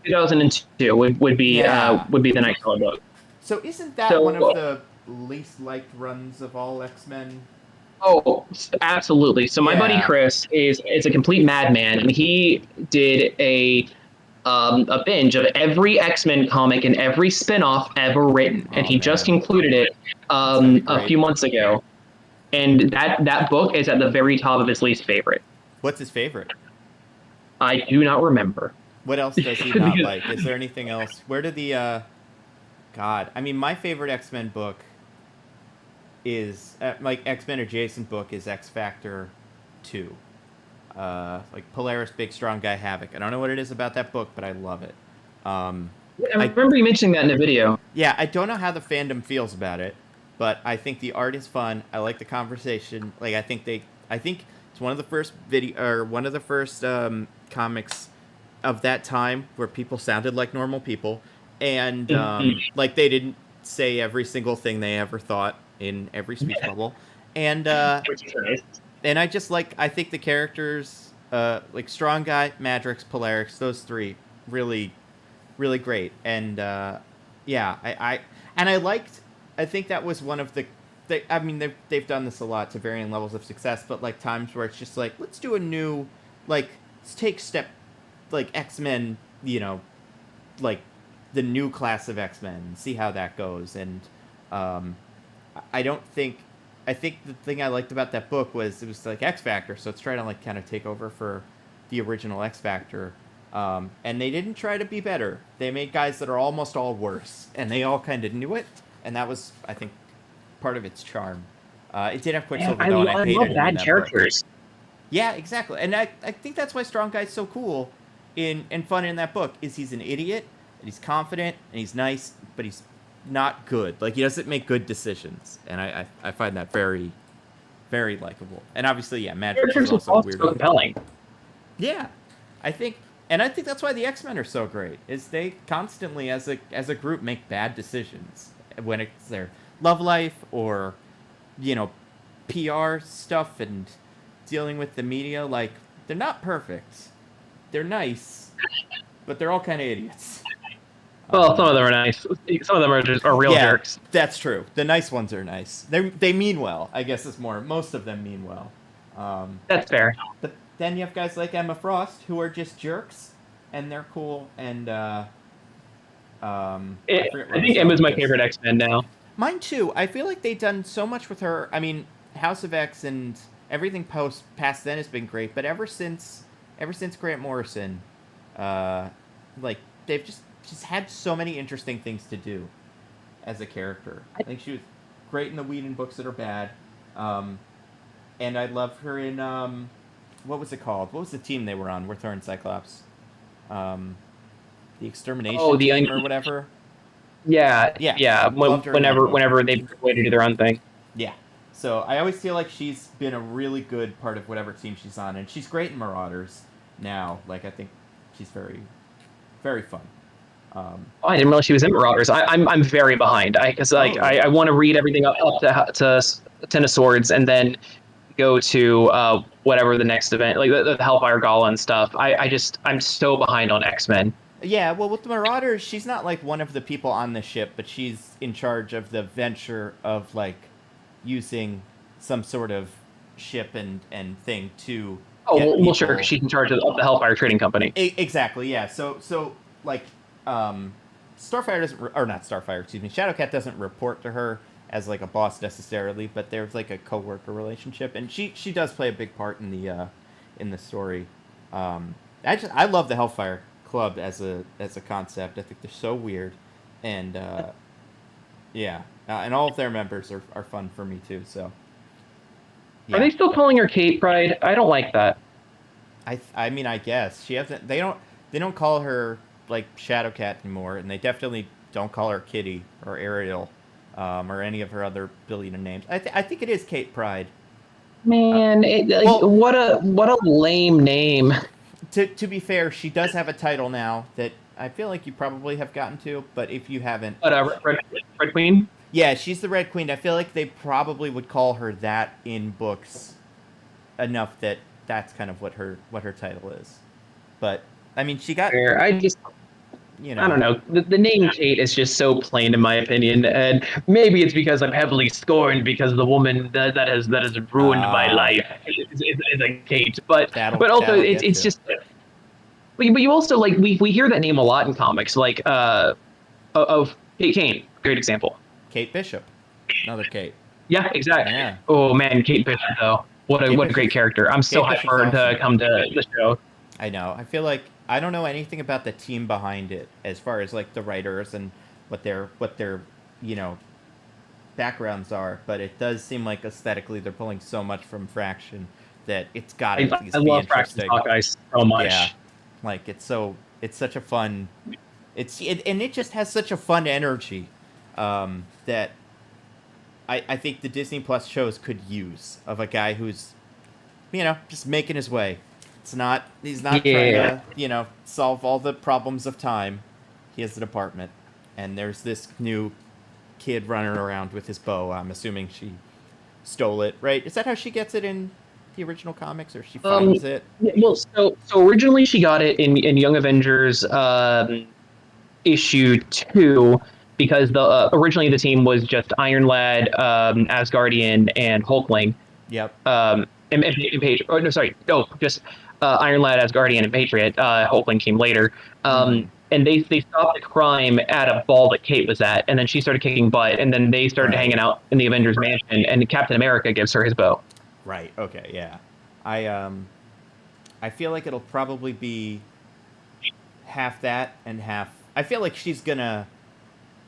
2002 would be the Nightcrawler book. So isn't that one of the least liked runs of all X-Men? Oh, absolutely. So my buddy Chris is a complete madman, and he did a binge of every X-Men comic and every spin-off ever written, and he just concluded it a few months ago. And that book is at the very top of his least favorite. What's his favorite? I do not remember. What else does he not like? Is there anything else? Where did the God, I mean, my favorite X-Men book is like X-Men adjacent book is X Factor 2. Like Polaris Big Strong Guy Havoc. I don't know what it is about that book, but I love it. I remember you mentioning that in a video. Yeah, I don't know how the fandom feels about it, but I think the art is fun. I like the conversation. Like I think it's one of the first comics of that time where people sounded like normal people, and like they didn't say every single thing they ever thought in every speech bubble, and and I think the characters like Strong Guy, Madrix, Polaris, those three really, really great, and I think that was one of I mean, they've done this a lot to varying levels of success, but like times where it's just like, let's do a new, like, let's take step, like X-Men, like the new class of X-Men and see how that goes. And I think the thing I liked about that book was it was like X Factor, so it's trying to like kind of take over for the original X Factor. And they didn't try to be better. They made guys that are almost all worse, and they all kind of knew it, and that was, I think, part of its charm. It did have Quicksilver, though, and I hated bad characters. Yeah, exactly. And I think that's why Strong Guy's so cool and fun in that book, is he's an idiot, and he's confident, and he's nice, but he's not good. Like, he doesn't make good decisions. And I find that very, very likable. And obviously, yeah, Matrix Characters is are also weird. so compelling. Yeah, I think that's why the X-Men are so great. Is they constantly, as a group, make bad decisions when it's their love life or, PR stuff and dealing with the media. Like, they're not perfect. They're nice, but they're all kind of idiots. Well, some of them are nice. Some of them are real jerks. That's true. The nice ones are nice. They mean well. I guess it's more. Most of them mean well. That's fair. But then you have guys like Emma Frost who are just jerks, and they're cool. And I think Emma's my favorite X-Men now. Mine too. I feel like they've done so much with her. I mean, House of X and everything past then has been great. But ever since Grant Morrison, like they've just had so many interesting things to do as a character. I think she was great in the Whedon books that are bad. And I love her in, what was it called? What was the team they were on with her and Cyclops? The Extermination Team or whatever? Yeah. Whenever they wait to do their own thing. Yeah. So I always feel like she's been a really good part of whatever team she's on. And she's great in Marauders now. Like, I think she's very, very fun. I didn't realize she was in Marauders. I'm very behind. I want to read everything up to Ten of Swords and then go to whatever the next event, like the Hellfire Gala and stuff. I'm so behind on X-Men. Yeah, well, with the Marauders, she's not like one of the people on the ship, but she's in charge of the venture of like using some sort of ship and thing to. Oh well, sure, because she's in charge of the Hellfire Trading Company. Exactly, yeah. So like. Starfire Shadowcat doesn't report to her as like a boss necessarily, but there's like a coworker relationship, and she does play a big part in the story. I love the Hellfire Club as a concept. I think they're so weird, and and all of their members are fun for me too. So yeah. Are they still calling her Kate Pride? I don't like that. I mean, I guess she hasn't. They don't call her like Shadowcat anymore, and they definitely don't call her Kitty or Ariel, or any of her other billion names. I think it is Kate Pride. Man, what a lame name. To be fair, she does have a title now that I feel like you probably have gotten to, but if you haven't, Red Queen. Yeah, she's the Red Queen. I feel like they probably would call her that in books enough that that's kind of what her title is. But I mean, she got. I don't know. The name Kate is just so plain in my opinion, and maybe it's because I'm heavily scorned because the woman that has ruined my life is a Kate. But also it's just. But you also like we hear that name a lot in comics, like of Kate Kane, great example. Kate Bishop, another Kate. Yeah, exactly. Yeah. Oh man, Kate Bishop though. What a great character. I'm so hyped for her to come to the show. I know. I feel like I don't know anything about the team behind it as far as like the writers and what their backgrounds are, but it does seem like aesthetically they're pulling so much from Fraction that it's got to at least be love interesting. Fraction Hawkeye so much. Yeah. Like it's such a fun and it just has such a fun energy that I think the Disney Plus shows could use of a guy who's just making his way. He's not trying to, solve all the problems of time. He has an apartment, and there's this new kid running around with his bow. I'm assuming she stole it, right? Is that how she gets it in the original comics, or she finds it? Well, so originally she got it in Young Avengers issue 2 because originally the team was just Iron Lad, Asgardian, and Hulkling. Yep. And Patriot. Oh no, sorry. No, just Iron Lad, Asgardian, and Patriot. Hulkling came later. And they stopped the crime at a ball that Kate was at, and then she started kicking butt, and then they started hanging out in the Avengers mansion, and Captain America gives her his bow. Right. Okay. Yeah. I feel like it'll probably be half that and half. I feel like she's gonna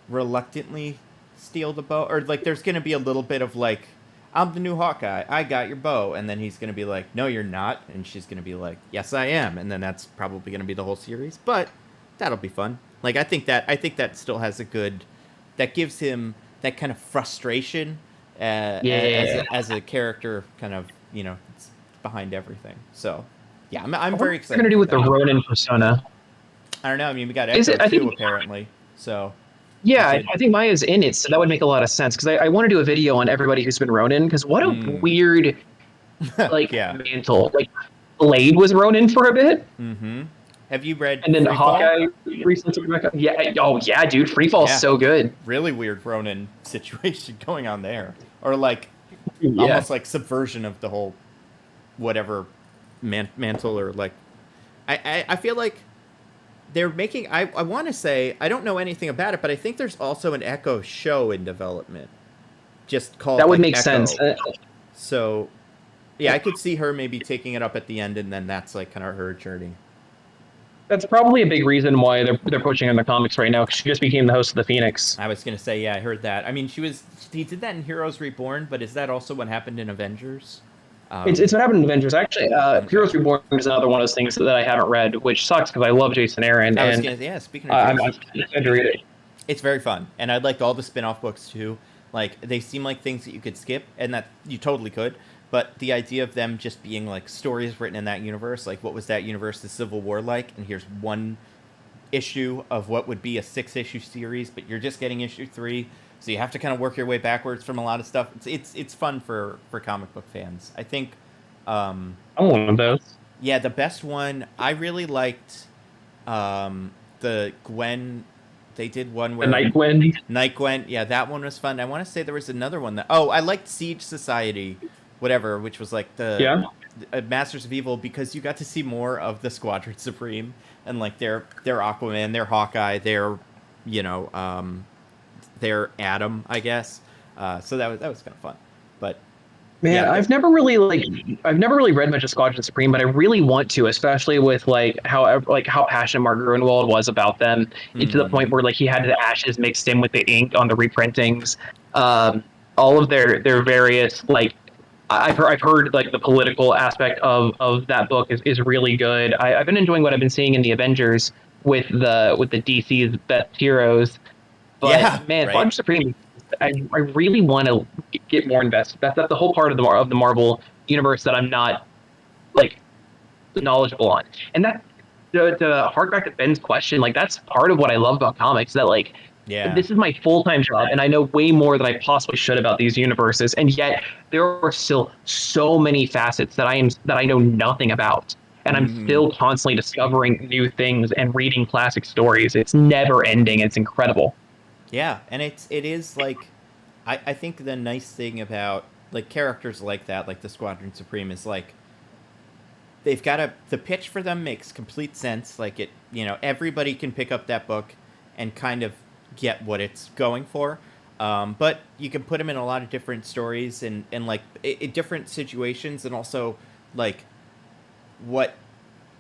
reluctantly steal the bow, or like there's gonna be a little bit of like, I'm the new Hawkeye, I got your bow, and then he's gonna be like, no, you're not, and she's gonna be like, yes, I am, and then that's probably gonna be the whole series, but that'll be fun. Like I think that still has that gives him that kind of frustration as a character, kind of behind everything. So yeah, I'm very excited. What's going to do with the Ronin persona? I don't know. I mean, we got Echo too, apparently. So yeah, I think Maya's in it, so that would make a lot of sense. Because I want to do a video on everybody who's been Ronin. Because what a weird mantle. Like Blade was Ronin for a bit. Mm-hmm. Have you read? And then Hawkeye recently back up. Yeah. Oh yeah, dude. Freefall's so good. Really weird Ronin situation going on there, or like almost like subversion of the whole whatever mantle, or like I feel like they're making. I want to say I don't know anything about it, but I think there's also an Echo show in development, just called that would like make Echo. sense. So yeah, I could see her maybe taking it up at the end, and then that's like kind of her journey. That's probably a big reason why they're pushing in the comics right now. Because she just became the host of the Phoenix. I was gonna say, yeah, I heard that. I mean, he did that in Heroes Reborn, but is that also what happened in Avengers? It's what happened in Avengers, actually. Heroes Reborn is another one of those things that I haven't read, which sucks because I love Jason Aaron. Speaking of I'm excited to read it. It's very fun, and I liked all the spin-off books too. Like, they seem like things that you could skip, and that you totally could. But the idea of them just being like stories written in that universe, like what was that universe, the Civil War, like? And here's one issue of what would be a 6-issue series, but you're just getting issue 3. So you have to kind of work your way backwards from a lot of stuff. It's fun for comic book fans. I think. I'm one of those. Yeah, the best one I really liked. The Gwen. They did one where Night Gwen. Night Gwen. Yeah, that one was fun. I want to say there was another one that. Oh, I liked Siege Society, whatever, which was like the Masters of Evil, because you got to see more of the Squadron Supreme and like their Aquaman, their Hawkeye, their their Atom, I guess. So that was kind of fun. But man, yeah, I've never really read much of Squadron Supreme, but I really want to, especially with how passionate Mark Gruenwald was about them, to the point where like he had the ashes mixed in with the ink on the reprintings. All of their various like. I've heard like the political aspect of that book is really good. I've been enjoying what I've been seeing in the Avengers with the DC's best heroes. But Squadron Supreme, I really want to get more invested. That's the whole part of the Marvel universe that I'm not like knowledgeable on. And that to hark back to Ben's question, like that's part of what I love about comics. That like. Yeah. This is my full-time job, and I know way more than I possibly should about these universes, and yet there are still so many facets that I know nothing about, and I'm still constantly discovering new things and reading classic stories. It's never ending. It's incredible. Yeah, and it is like I think the nice thing about like characters like that, like the Squadron Supreme, is like they've got the pitch for them makes complete sense. Like it, everybody can pick up that book and kind of get what it's going for, but you can put them in a lot of different stories and like different situations, and also like what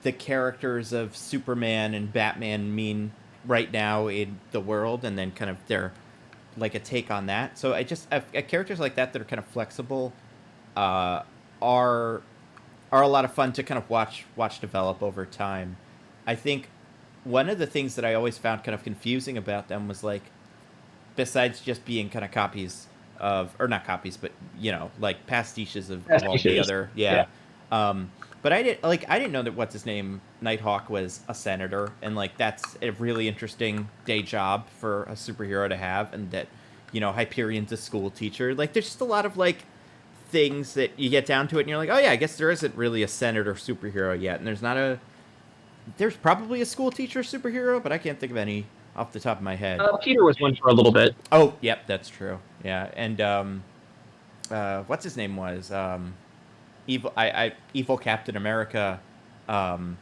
the characters of Superman and Batman mean right now in the world, and then kind of their like a take on that. So characters like that are kind of flexible are a lot of fun to kind of watch develop over time. I think one of the things that I always found kind of confusing about them was like, besides just being kind of copies of, or not copies, but like pastiches of all the other, but I didn't know that what's his name, Nighthawk, was a senator, and like that's a really interesting day job for a superhero to have, and that Hyperion's a school teacher. Like there's just a lot of like things that you get down to it, and you're like, oh yeah, I guess there isn't really a senator superhero yet, and there's probably a school teacher superhero, but I can't think of any off the top of my head. Peter was one for a little bit. Oh, yep, that's true. Yeah, and what's his name was evil Captain America. John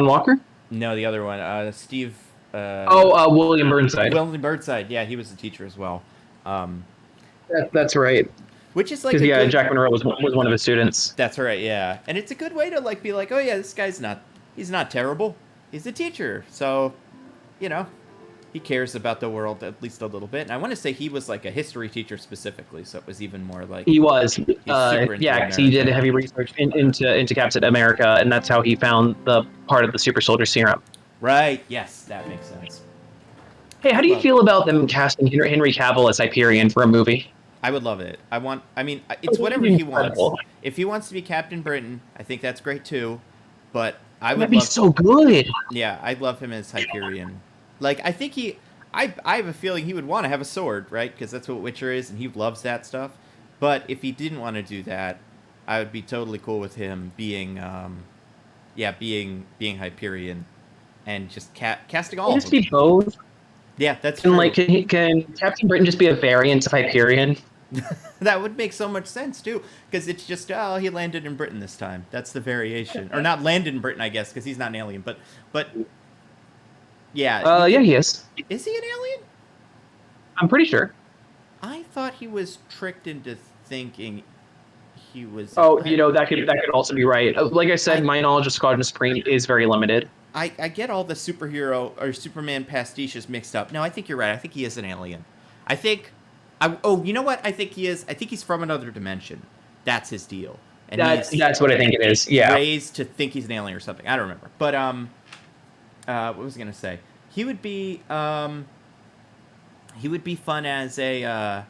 Walker? No, the other one. Steve. William Burnside. William Burnside. Yeah, he was a teacher as well. That's right. Which is like Jack Monroe was one of his students. That's right. Yeah, and it's a good way to like be like, oh yeah, this guy's he's not terrible. He's a teacher, so he cares about the world at least a little bit. And I want to say he was like a history teacher specifically, so it was even more like he was. Because he did heavy research into Captain America, and that's how he found the part of the super soldier serum. Right. Yes, that makes sense. Hey, how do you feel about them casting Henry Cavill as Hyperion for a movie? I would love it. I mean, it's whatever he wants. If he wants to be Captain Britain, I think that's great too. But I would That'd be love. so good. Yeah, I'd love him as Hyperion. Like, I think I have a feeling he would want to have a sword, right? Because that's what Witcher is, and he loves that stuff. But if he didn't want to do that, I would be totally cool with him being, being Hyperion, and just casting all of them. Just be both. Yeah, that's true. true. Like, can Captain Britain just be a variant of Hyperion? That would make so much sense too, because it's just he landed in Britain this time. That's the variation, or not landed in Britain, I guess, because he's not an alien. But yeah. Yeah, he is. Is he an alien? I'm pretty sure. I thought he was tricked into thinking he was. Oh, that could also be right. Like I said, my knowledge of Squadron Supreme is very limited. I get all the superhero or Superman pastiches mixed up. No, I think you're right. I think he is an alien. I think. You know what? I think he is. I think he's from another dimension. That's his deal. And that's what I think it is. Yeah. Raised to think he's an alien or something. I don't remember. But what was I gonna say? He would be fun as a.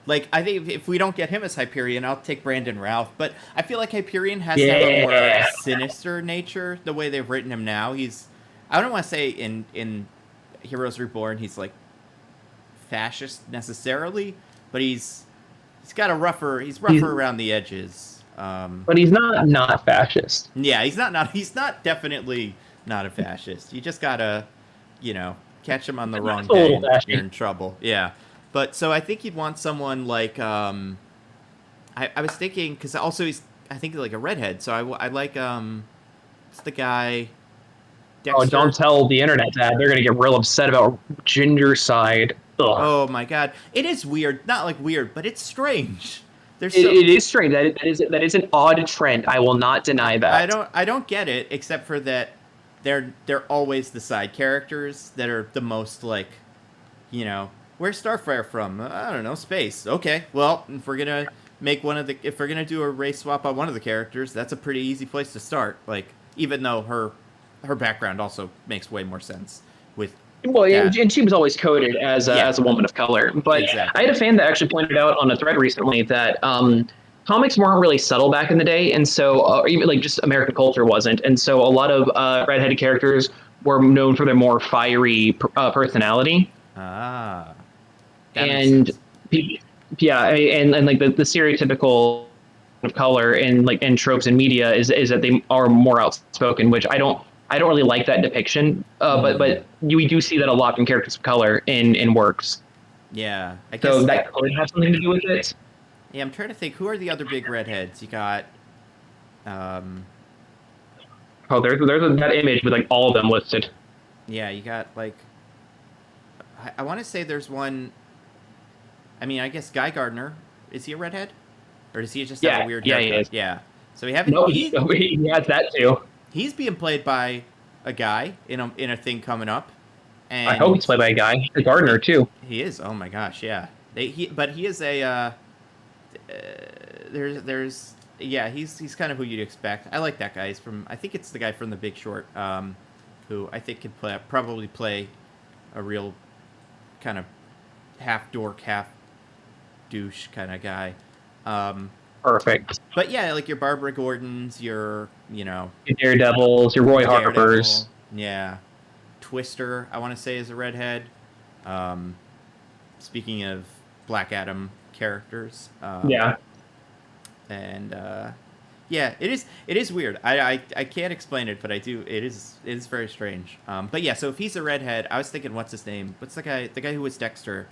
Like, I think if we don't get him as Hyperion, I'll take Brandon Routh. But I feel like Hyperion has to have a more sinister nature, the way they've written him now. I don't want to say in Heroes Reborn he's, like, fascist necessarily, but he's got he's rougher around the edges. But he's not fascist. Yeah, he's not definitely not a fascist. You just gotta, catch him on the wrong day and you're in trouble. Yeah. But so I think you'd want someone like I was thinking, because also I think like a redhead. So I like what's the guy? Dexter? Oh, don't tell the internet that. They're gonna get real upset about ginger side. Ugh. Oh my god, it is weird. Not like weird, but it's strange. It is strange. That is an odd trend. I will not deny that. I don't get it, except for that they're always the side characters that are the most like, where's Starfire from? I don't know, space. Okay, well, if we're gonna do a race swap on one of the characters, that's a pretty easy place to start. Like, even though her background also makes way more sense with. Well, and she was always coded as a woman of color. But exactly. I had a fan that actually pointed out on a thread recently that comics weren't really subtle back in the day, and so even like just American culture wasn't, and so a lot of redheaded characters were known for their more fiery personality. Ah. And and like the stereotypical of color and tropes in media is that they are more outspoken, which I don't really like that depiction. But we do see that a lot from characters of color in works. Yeah, I guess so that could have something to do with it. Yeah, I'm trying to think. Who are the other big redheads? You got. Oh, there's that image with like all of them listed. Yeah, you got like. I want to say there's one. I mean, I guess Guy Gardner, is he a redhead, or does he just have a weird haircut? He is. Yeah. So we haven't. No, he has that too. He's being played by a guy in a thing coming up. And I hope he's played by a guy. A Gardner too. He is. Oh my gosh, yeah. But he is a. He's kind of who you'd expect. I like that guy. He's from. I think it's the guy from The Big Short, who I think could probably play a real kind of half dork, half douche kind of guy. Perfect. But yeah, like your Barbara Gordons, your Daredevils, your Roy Harpers. Yeah. Twister, I want to say, is a redhead. Speaking of Black Adam characters. Yeah. And it is weird. I can't explain it, but I do. It is very strange. But yeah, so if he's a redhead, I was thinking, what's his name? What's the guy who was Dexter?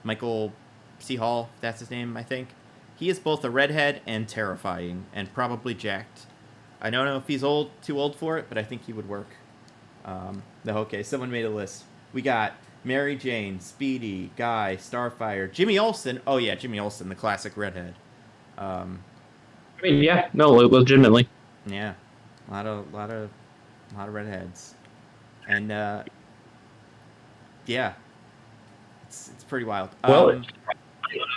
Michael C. Hall, that's his name, I think. He is both a redhead and terrifying, and probably jacked. I don't know if he's too old for it, but I think he would work. Okay, someone made a list. We got Mary Jane, Speedy, Guy, Starfire, Jimmy Olsen. Oh yeah, Jimmy Olsen, the classic redhead. I mean, yeah, no, legitimately. Yeah, a lot of redheads, and yeah, it's pretty wild. Well,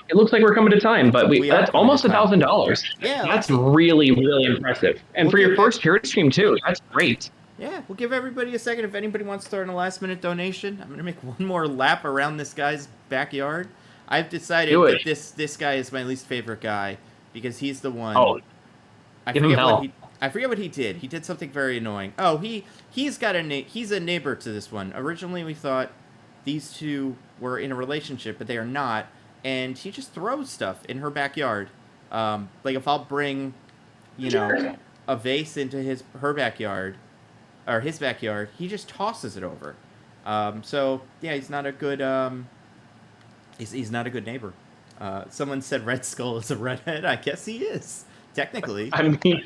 it looks like we're coming to time, but that's almost $1,000. Yeah, that's really, really impressive. And for your first charity stream too, that's great. Yeah, we'll give everybody a second. If anybody wants to throw in a last-minute donation, I'm going to make one more lap around this guy's backyard. I've decided that this guy is my least favorite guy because he's the one. Oh, I forget what he did. He did something very annoying. Oh, he's a neighbor to this one. Originally, we thought these two were in a relationship, but they are not. And he just throws stuff in her backyard. Like if I'll bring, a vase into her backyard, or his backyard, he just tosses it over. So yeah, he's not a good he's not a good neighbor. Someone said Red Skull is a redhead. I guess he is, technically. I mean,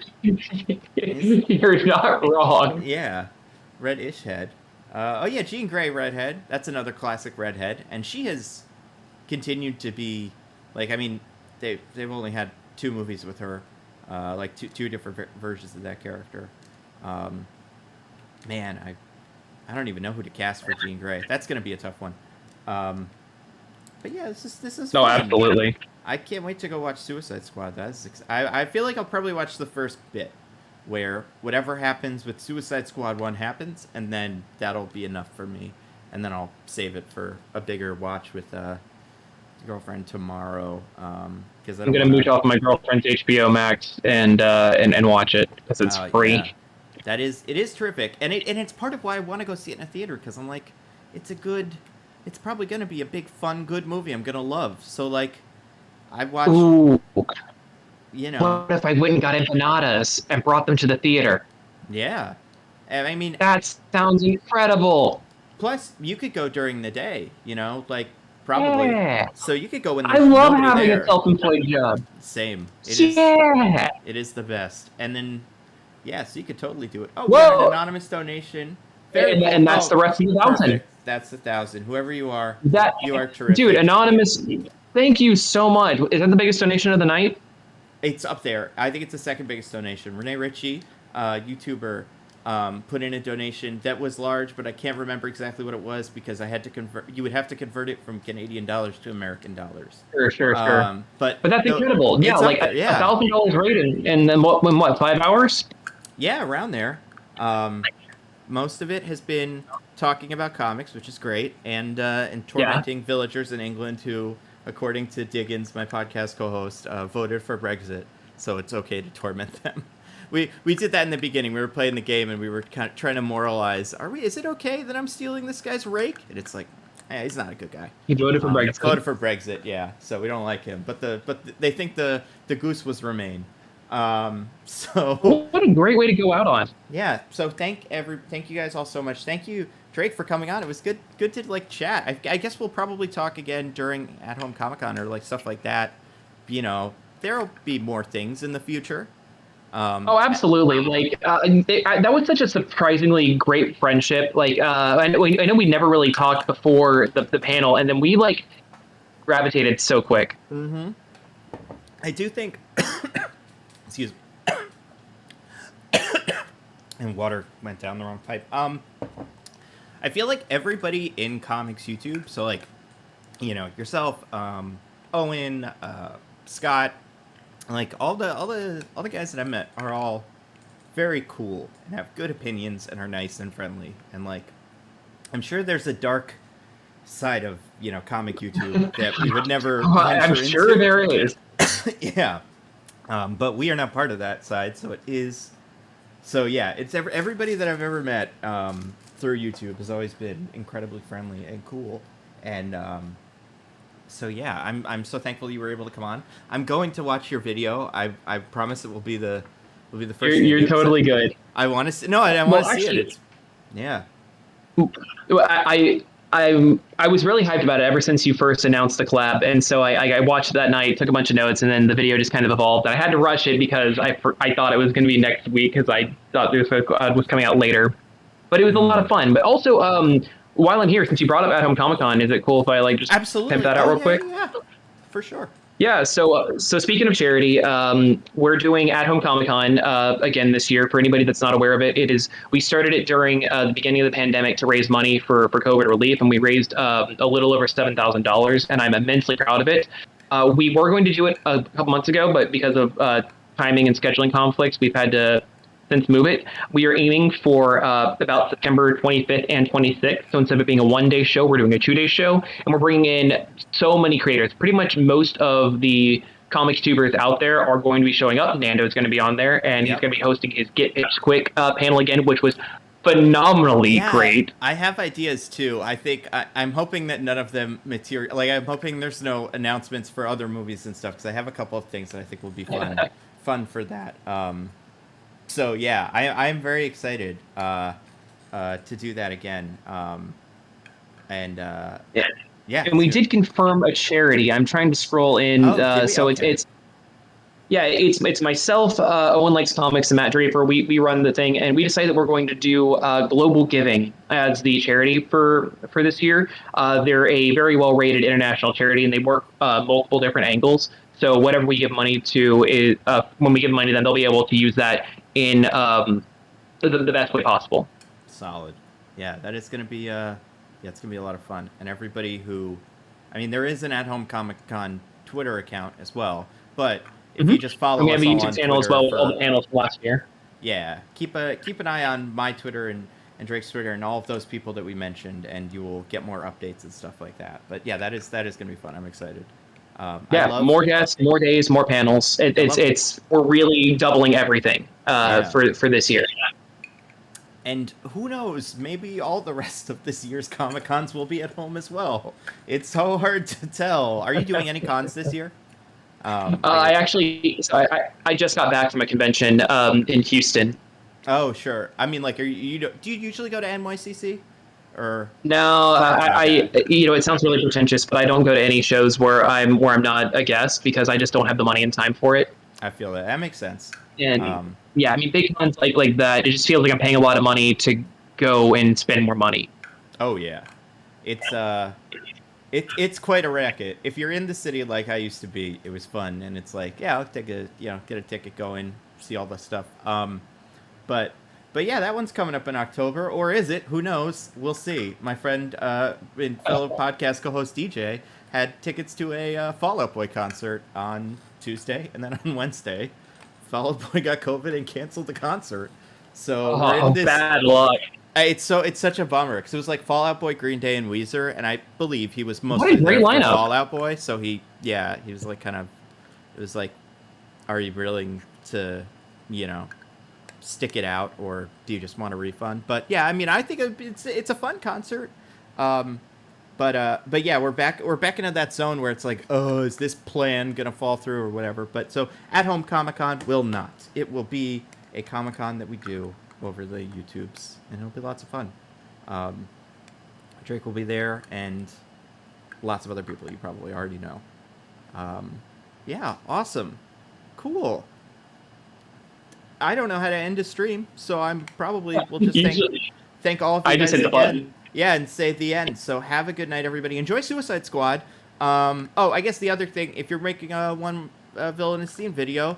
you're not wrong. Yeah, reddish head. Oh yeah, Jean Grey redhead. That's another classic redhead, and she has continued to be like. I mean, they've only had 2 movies with her, like two different versions of that character. Man, I don't even know who to cast for Jean Grey. That's gonna be a tough one. But yeah, this is no, fun. absolutely. I can't wait to go watch Suicide Squad. I feel like I'll probably watch the first bit, where whatever happens with Suicide Squad 1 happens, and then that'll be enough for me, and then I'll save it for a bigger watch with girlfriend tomorrow. Because I'm gonna mooch off my girlfriend's HBO Max and watch it because it's free. Yeah. It is terrific, and it's part of why I want to go see it in a theater, because I'm like, it's probably gonna be a big, fun, good movie I'm gonna love. So like, I watched. Ooh. What if I went and got empanadas and brought them to the theater? Yeah, I mean that sounds incredible. Plus, you could go during the day. Like probably. Yeah. So you could go when there's I love nobody having there. a self-employed job. Same. It is the best. And then, yeah, so you could totally do it. Oh, we got an anonymous donation. And that's the rest of the 1,000. Perfect. That's the 1,000. Whoever you are, you are terrific. Dude, anonymous, thank you so much. Is that the biggest donation of the night? It's up there. I think it's the second biggest donation. Renee Ritchie, YouTuber, put in a donation that was large, but I can't remember exactly what it was because I had to convert. You would have to convert it from Canadian dollars to American dollars. Sure. But that's incredible. Yeah, like $1,000 rate in then what 5 hours? Yeah, around there. Most of it has been talking about comics, which is great, and tormenting villagers in England who, according to Diggins, my podcast co-host, voted for Brexit, so it's okay to torment them. We did that in the beginning. We were playing the game, and we were kind of trying to moralize. Is it okay that I'm stealing this guy's rake? And it's like, he's not a good guy. He voted for Brexit. Voted for Brexit, yeah. So we don't like him. But they think the goose was Remain. So what a great way to go out on. Yeah. So thank you guys all so much. Thank you, Drake, for coming on. It was good to like chat. I guess we'll probably talk again during At Home Comic-Con or like stuff like that. There'll be more things in the future. Oh, absolutely. Like that was such a surprisingly great friendship. Like I know we never really talked before the panel, and then we like gravitated so quick. Mm-hmm. I do think. Excuse me. And water went down the wrong pipe. I feel like everybody in comics YouTube, so like, yourself, Owen, Scott, like all the guys that I met are all very cool and have good opinions and are nice and friendly. And like, I'm sure there's a dark side of comic YouTube that we would never. I'm sure into. There is. Yeah. But we are not part of that side, so it is. So yeah, it's everybody that I've ever met through YouTube has always been incredibly friendly and cool, and so yeah, I'm so thankful you were able to come on. I'm going to watch your video. I promise it will be the first. You're totally good. I want to see. No, I want to see it. Yeah. I was really hyped about it ever since you first announced the collab, and so I watched it that night, took a bunch of notes, and then the video just kind of evolved. I had to rush it because I thought it was going to be next week because I thought this was coming out later, but it was a lot of fun. But also, while I'm here, since you brought up At Home Comic-Con, is it cool if I just pimp that out real quick? Yeah, for sure. Yeah, so speaking of charity, we're doing At Home Comic-Con again this year. For anybody that's not aware of it, we started it during the beginning of the pandemic to raise money for COVID relief, and we raised a little over $7,000, and I'm immensely proud of it. We were going to do it a couple months ago, but because of timing and scheduling conflicts, we've had to since Move It. We are aiming for about September 25th and 26th. So instead of it being a 1-day show, we're doing a 2-day show, and we're bringing in so many creators. Pretty much most of the comics tubers out there are going to be showing up. Nando is going to be on there, and he's going to be hosting his Get Pitch Quick panel again, which was phenomenally great. I have ideas too. I think I'm hoping that none of them material. Like, I'm hoping there's no announcements for other movies and stuff, because I have a couple of things that I think will be fun for that. So yeah, I'm very excited to do that again. Yeah. And we did confirm a charity. I'm trying to scroll in. It's myself, Owen Likes Comics, and Matt Draper. We run the thing, and we decided that we're going to do Global Giving as the charity for this year. They're a very well-rated international charity, and they work multiple different angles. So whatever we give money to is when we give money to them, they'll be able to use that in the best way possible. Solid. Yeah, that is going to be it's going to be a lot of fun. And everybody who, I mean, there is an At Home Comic Con Twitter account as well, but if you just follow us, we have a YouTube channel as well with all the panels from last year. Yeah, keep an eye on my Twitter and Drake's Twitter and all of those people that we mentioned, and you will get more updates and stuff like that. But yeah, that is going to be fun. I'm excited. More guests, more days, more panels. We're really doubling everything for this year. And who knows, maybe all the rest of this year's Comic-Cons will be at home as well. It's so hard to tell. Are you doing any cons this year? I just got back from a convention in Houston. Oh, sure. I mean, like, do you usually go to NYCC? Or no, it sounds really pretentious, but I don't go to any shows where I'm not a guest, because I just don't have the money and time for it. I feel that makes sense. And I mean, big cons like that, it just feels like I'm paying a lot of money to go and spend more money. Oh yeah, it's quite a racket. If you're in the city like I used to be, it was fun, and it's like, yeah, I'll get a ticket, go in, see all the stuff. But yeah, that one's coming up in October, or is it? Who knows? We'll see. My friend and fellow podcast co-host DJ had tickets to a Fall Out Boy concert on Tuesday, and then on Wednesday, Fall Out Boy got COVID and canceled the concert. So bad luck. It's such a bummer, because it was like Fall Out Boy, Green Day, and Weezer, and I believe he was mostly there for Fall Out Boy. So he was like it was like, are you willing to, stick it out, or do you just want a refund? But yeah, I mean, I think it's a fun concert. But yeah, we're back into that zone where it's like, oh, is this plan gonna fall through or whatever? But so At Home Comic Con will not. It will be a Comic Con that we do over the YouTubes, and it'll be lots of fun. Drake will be there, and lots of other people you probably already know. Yeah, awesome, cool. I don't know how to end a stream, so we'll just thank all of you guys again. Yeah, and say the end. So have a good night, everybody. Enjoy Suicide Squad. I guess the other thing, if you're making one Villainous theme video,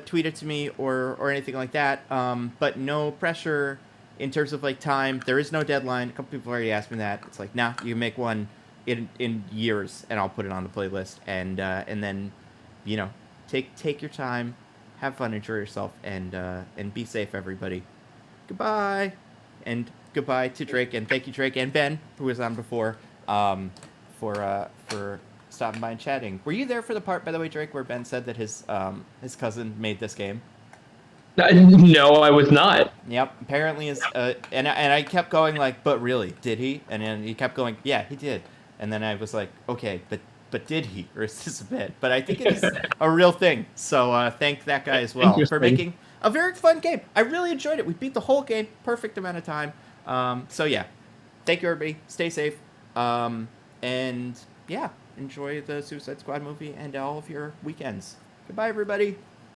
tweet it to me or anything like that. But no pressure in terms of like time. There is no deadline. A couple people already asked me that. It's like, nah, you can make one in years, and I'll put it on the playlist. And then, take your time, have fun, enjoy yourself, and be safe, everybody. Goodbye. And goodbye to Drake, and thank you, Drake, and Ben, who was on before, for stopping by and chatting. Were you there for the part, by the way, Drake, where Ben said that his cousin made this game? No, I was not. Yep. Apparently, and I kept going like, but really, did he? And then he kept going, yeah, he did. And then I was like, okay, but did he, or is this a bit? But I think it is a real thing. So thank that guy as well for making a very fun game. I really enjoyed it. We beat the whole game, perfect amount of time. So yeah, thank you, everybody. Stay safe. And yeah, enjoy the Suicide Squad movie and all of your weekends. Goodbye, everybody.